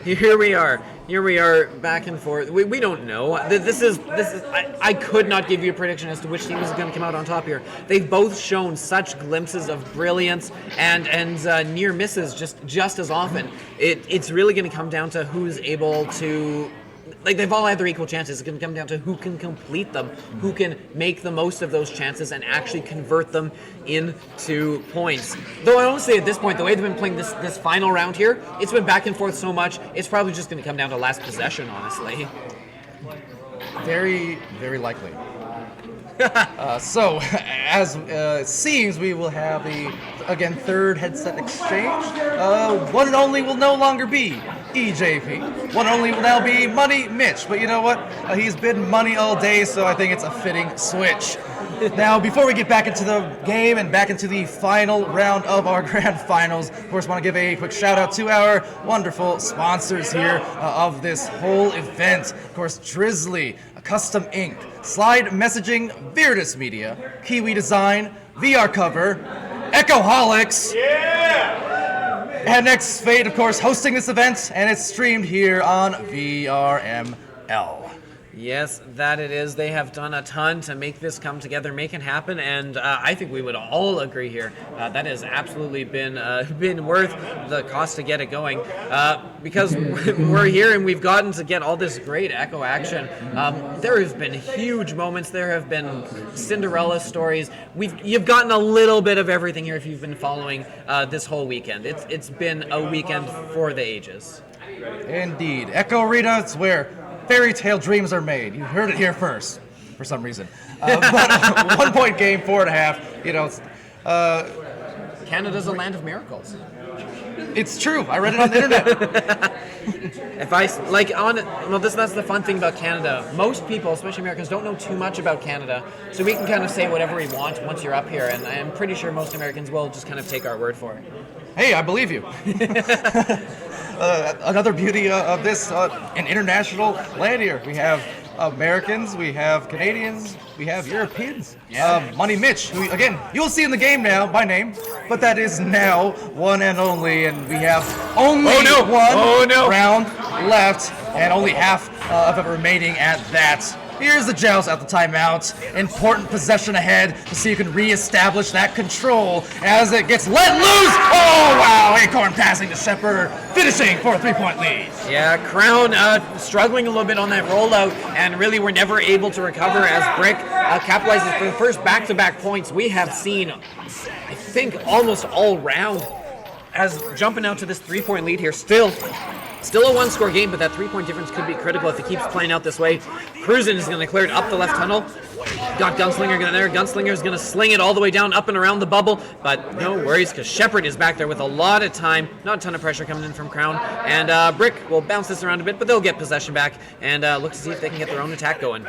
Here we are back and forth. We don't know. This is I could not give you a prediction as to which team is going to come out on top here. They've both shown such glimpses of brilliance and near misses just as often. It's really going to come down to who's able to. Like, they've all had their equal chances. It's going to come down to who can complete them, who can make the most of those chances and actually convert them into points. Though I want to say at this point, the way they've been playing this final round here, it's been back and forth so much, it's probably just going to come down to last possession, honestly. Very, very likely. So, as it seems, we will have the, again, 3rd headset exchange. One and only will no longer be EJP. One and only will now be Money Mitch. But you know what? He's been Money all day, so I think it's a fitting switch. Now, before we get back into the game and back into the final round of our grand finals, of course, I want to give a quick shout out to our wonderful sponsors here of this whole event. Of course, Drizzly, Custom Ink, Slide Messaging, Viridis Media, Kiwi Design, VR Cover, Echoholics, Annexed Fate, of course, hosting this event, and it's streamed here on VRML. Yes, that it is. They have done a ton to make this come together, make it happen, and I think we would all agree here that has absolutely been worth the cost to get it going, because we're here and we've gotten to get all this great Echo action. There have been huge moments. There have been Cinderella stories. You've gotten a little bit of everything here if you've been following this whole weekend. It's been a weekend for the ages. Indeed. Echo Arena, it's where fairy tale dreams are made. You heard it here first, for some reason. But 1 point game, 4.5. Canada's a land of miracles. It's true. I read it on the internet. That's the fun thing about Canada. Most people, especially Americans, don't know too much about Canada, so we can kind of say whatever we want once you're up here, and I'm pretty sure most Americans will just kind of take our word for it. Hey, I believe you. Another beauty of this an international land here. We have Americans, we have Canadians, we have Europeans. Money Mitch, who, again, you'll see in the game now by name, but that is now one and only, and we have only one round left, and only half of it remaining at that. Here's the Joust at the timeout. Important possession ahead to see who can reestablish that control as it gets let loose. Oh, wow. Acorn passing to Shepard, finishing for a 3-point lead. Yeah, Crown struggling a little bit on that rollout, and really were never able to recover as Brick capitalizes for the first back-to-back points we have seen, I think, almost all round. As jumping out to this 3-point lead here, still a one-score game, but that 3-point difference could be critical if it keeps playing out this way. Cruzen is going to clear it up the left tunnel. Got Gunslinger there. Gunslinger is going to sling it all the way down, up and around the bubble, but no worries because Shepard is back there with a lot of time. Not a ton of pressure coming in from Crown. And Brick will bounce this around a bit, but they'll get possession back and look to see if they can get their own attack going.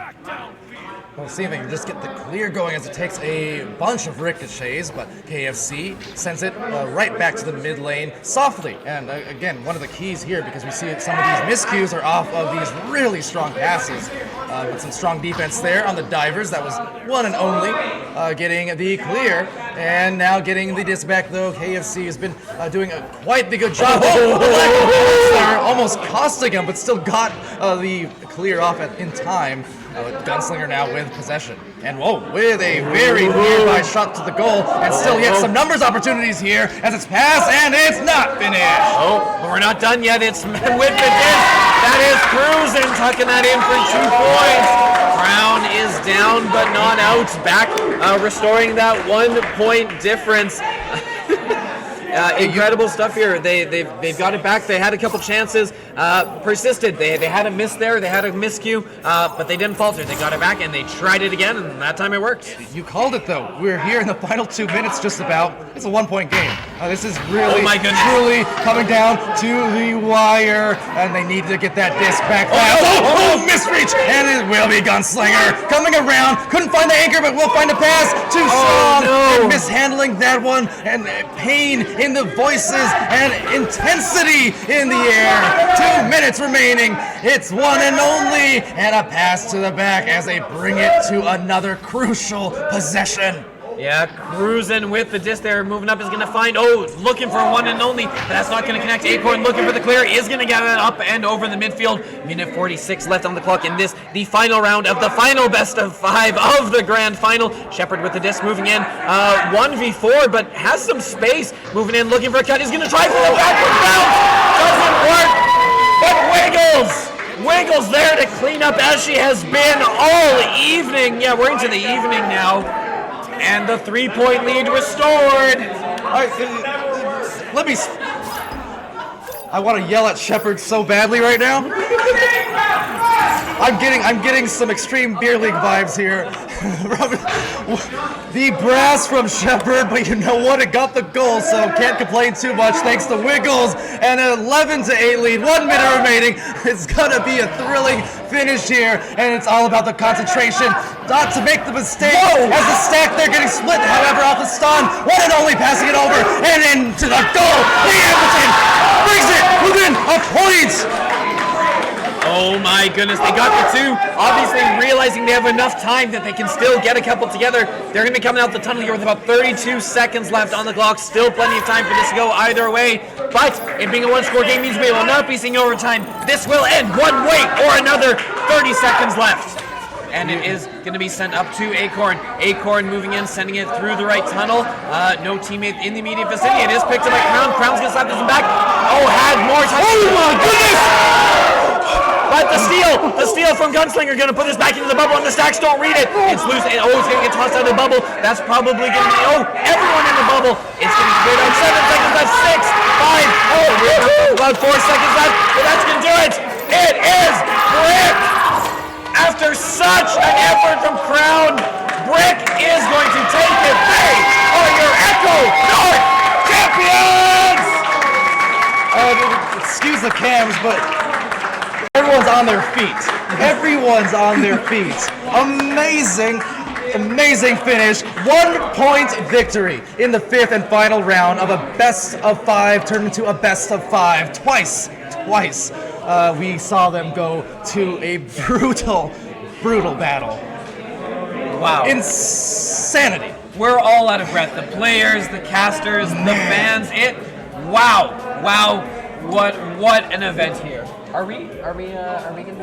We'll see if they can just get the clear going as it takes a bunch of ricochets, but KFC sends it right back to the mid lane softly. And again, one of the keys here, because we see that some of these miscues are off of these really strong passes. With some strong defense there on the divers. That was one and only getting the clear. And now getting the disc back, though. KFC has been doing quite the good job. Almost costing him, but still got the clear off in time. Gunslinger now with possession. And with a very nearby shot to the goal. And still yet some numbers opportunities here as it's passed and it's not finished. But we're not done yet. It's with the disc. That is Cruzen tucking that in for 2 points. Crown is down but not out. Back restoring that 1 point difference. Incredible stuff here. They've got it back. They had a couple chances, persisted. They had a miss there. They had a miscue, but they didn't falter. They got it back and they tried it again, and that time it worked. You called it though. We're here in the final 2 minutes, just about. It's a 1-point game. This is really, truly coming down to the wire, and they need to get that disc back fast. Misreach, and it will be Gunslinger coming around. Couldn't find the anchor, but will find a pass. Too strong, and mishandling that one, and pain in the voices and intensity in the air. 2 minutes remaining. It's one and only, and a pass to the back as they bring it to another crucial possession. Yeah, Cruzen with the disc there, moving up is going to find, looking for a one and only, but that's not going to connect. Acorn looking for the clear, is going to get it up and over the midfield. Minute 46 left on the clock in this, the final round of the final best of 5 of the grand final. Shepard with the disc moving in, 1v4, but has some space, moving in, looking for a cut, he's going to try for the backward bounce, doesn't work, but Wiggles there to clean up as she has been all evening. Yeah, we're into the evening now. And the 3-point lead restored. All right, I want to yell at Shepard so badly right now. I'm getting some extreme beer league vibes here. The brass from Shepard, but you know what? It got the goal, so can't complain too much. Thanks to Wiggles and an 11-8 lead. 1 minute remaining. It's gonna be a thrilling finish here, and it's all about the concentration. Not to make the mistake as the stack they're getting split. However, off the stun, one and only passing it over and into the goal. Lee Appleton brings it within a point. Oh my goodness, they got the 2. Obviously realizing they have enough time that they can still get a couple together. They're going to be coming out the tunnel here with about 32 seconds left on the clock. Still plenty of time for this to go either way. But it being a one-score game means we will not be seeing overtime. This will end one way or another. 30 seconds left. And it is going to be sent up to Acorn. Acorn moving in, sending it through the right tunnel. No teammate in the immediate vicinity. It is picked up by Crown. Crown's going to slap this one back. Had more time. Oh my goodness! But the steal from Gunslinger going to put this back into the bubble, and the stacks don't read it. It's loose. It's going to get tossed out of the bubble. That's probably going to be, everyone in the bubble. It's going to be cleared out. 7 seconds left. 6, 5. About 4 seconds left. But that's going to do it. It is Brick. After such an effort from Crown, Brick is going to take it. They are your Echo North champions! excuse the cams, but everyone's on their feet. Everyone's on their feet. Amazing, amazing finish. 1-point victory in the 5th and final round of a best of 5 turned into a best of 5 twice. We saw them go to a brutal battle. Wow. Insanity. We're all out of breath. The players, the casters, the fans. Wow. What an event here. Are we going to be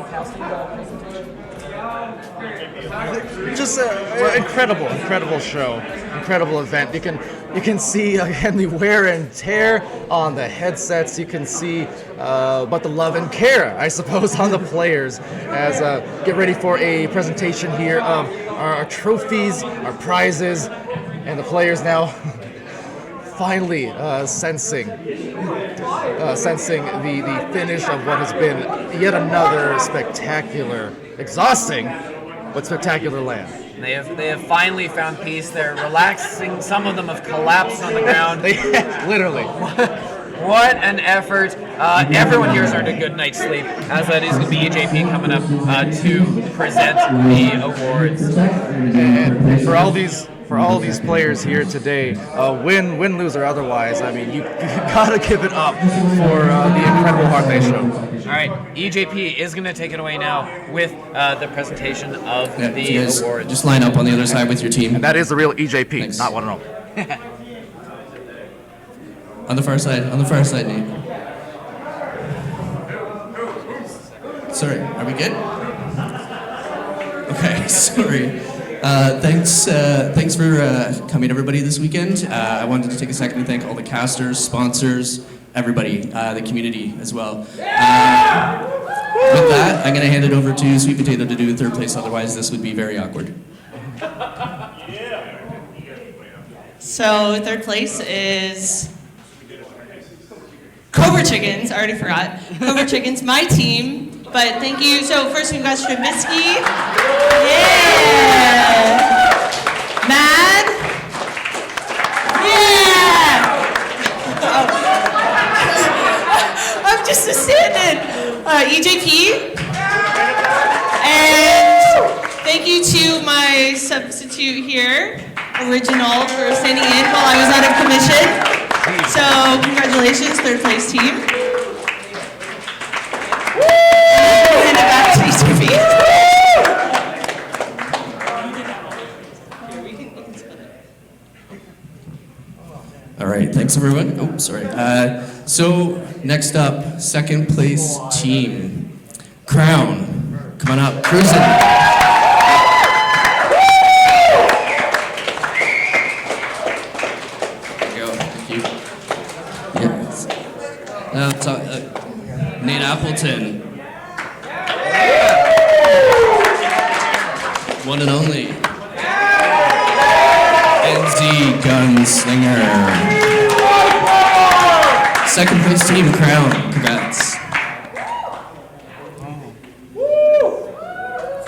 casting the presentation? Just an incredible show, incredible event. You can see again the wear and tear on the headsets. You can see but the love and care, I suppose, on the players as get ready for a presentation here of our trophies, our prizes, and the players now finally sensing the finish of what has been yet another spectacular, exhausting, but spectacular LAN. They have finally found peace. They're relaxing. Some of them have collapsed on the ground. Literally. What an effort. Everyone here has earned a good night's sleep, as that is going to be EJP coming up to present the awards. And for all these players here today, win, lose, or otherwise, I mean, you gotta give it up for the incredible heart they showed. All right, EJP is going to take it away now with the presentation of the you guys awards. just line up on the other side with your team. And that is the real EJP, Thanks. not 1-0. On the far side, Nate. Sorry, are we good? Okay, sorry. Thanks for coming, everybody, this weekend. I wanted to take a second to thank all the casters, sponsors, everybody, the community as well. With that, I'm going to hand it over to Sweet Potato to do third place, otherwise this would be very awkward. So third place is Cobra Chickens. I already forgot. Cobra Chickens, my team. But thank you. So first we've got Stravinsky. Yeah. Mad. Yeah. Oh. I'm just a stand-in. EJP. And thank you to my substitute here, Original, for standing in while I was out of commission. So congratulations, third place team. Hand it back to EJP. All right, thanks everyone. Oh, sorry. So next up, second place team, Crown. Come on up, cruising. Nate Appleton. One and only. NZ Gunslinger. Second place team, Crown. Congrats.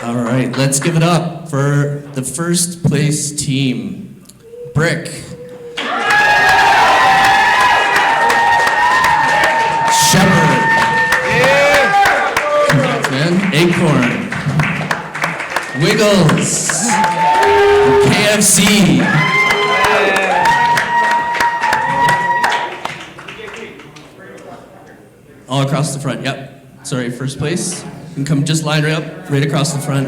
All right, let's give it up for the first place team, Brick. Shepherd. Congrats, man. Acorn. Wiggles. KFC. All across the front, yep. Sorry, first place. You can come just line right up, right across the front.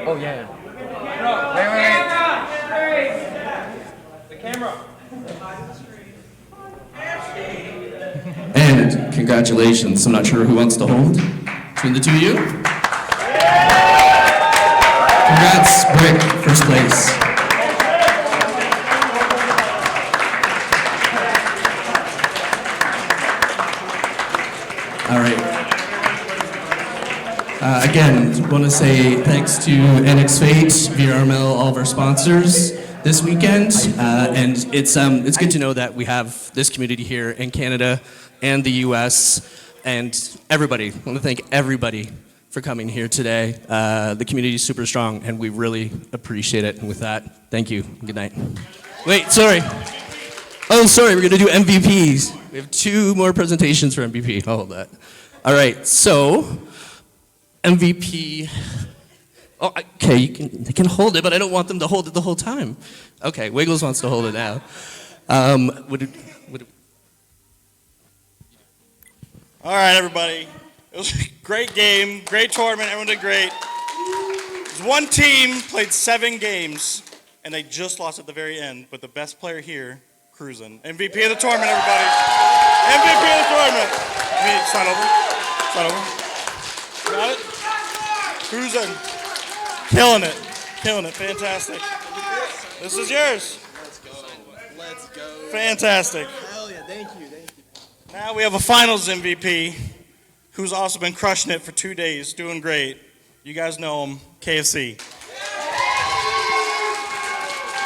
Oh, yeah. The camera. And congratulations. I'm not sure who wants to hold between the two of you. Congrats, Brick, first place. All right. Again, want to say thanks to Annexed Fate, VRML, all of our sponsors this weekend, and it's good to know that we have this community here in Canada and the U.S. and everybody. I want to thank everybody for coming here today. The community is super strong, and we really appreciate it. And with that, thank you. Good night. Wait, sorry. Oh, sorry, we're going to do MVPs. We have 2 more presentations for MVP. I'll hold that. All right, so MVP. Oh, okay, they can hold it, but I don't want them to hold it the whole time. Okay, Wiggles wants to hold it now. All right, everybody. It was a great game, great tournament. Everyone did great. One team played 7 games, and they just lost at the very end. But the best player here, cruising. MVP of the tournament, everybody. MVP of the tournament. Slide over. Slide over. Got it? Cruising. Killing it. Killing it. Fantastic. This is yours. Let's go. Let's go. Fantastic. Hell yeah. Thank you. Thank you. Now we have a finals MVP who's also been crushing it for 2 days, doing great. You guys know him, KFC.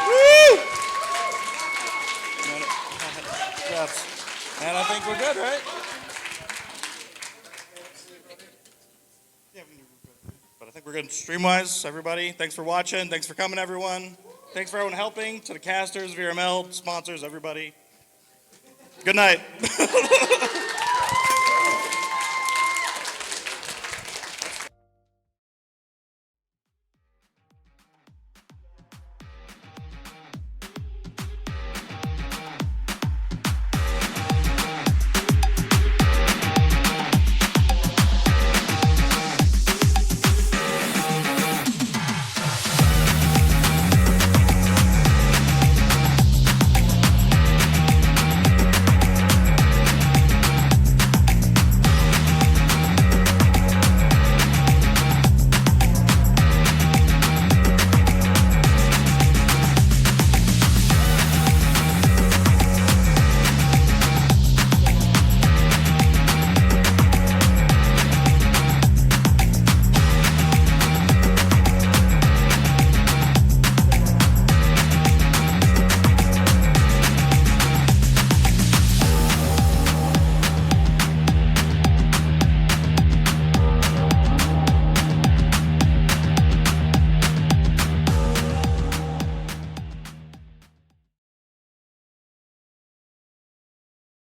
Woo! And I think we're good, right? But I think we're good stream-wise, everybody. Thanks for watching. Thanks for coming, everyone. Thanks for everyone helping, to the casters, VRML, sponsors, everybody. Good night.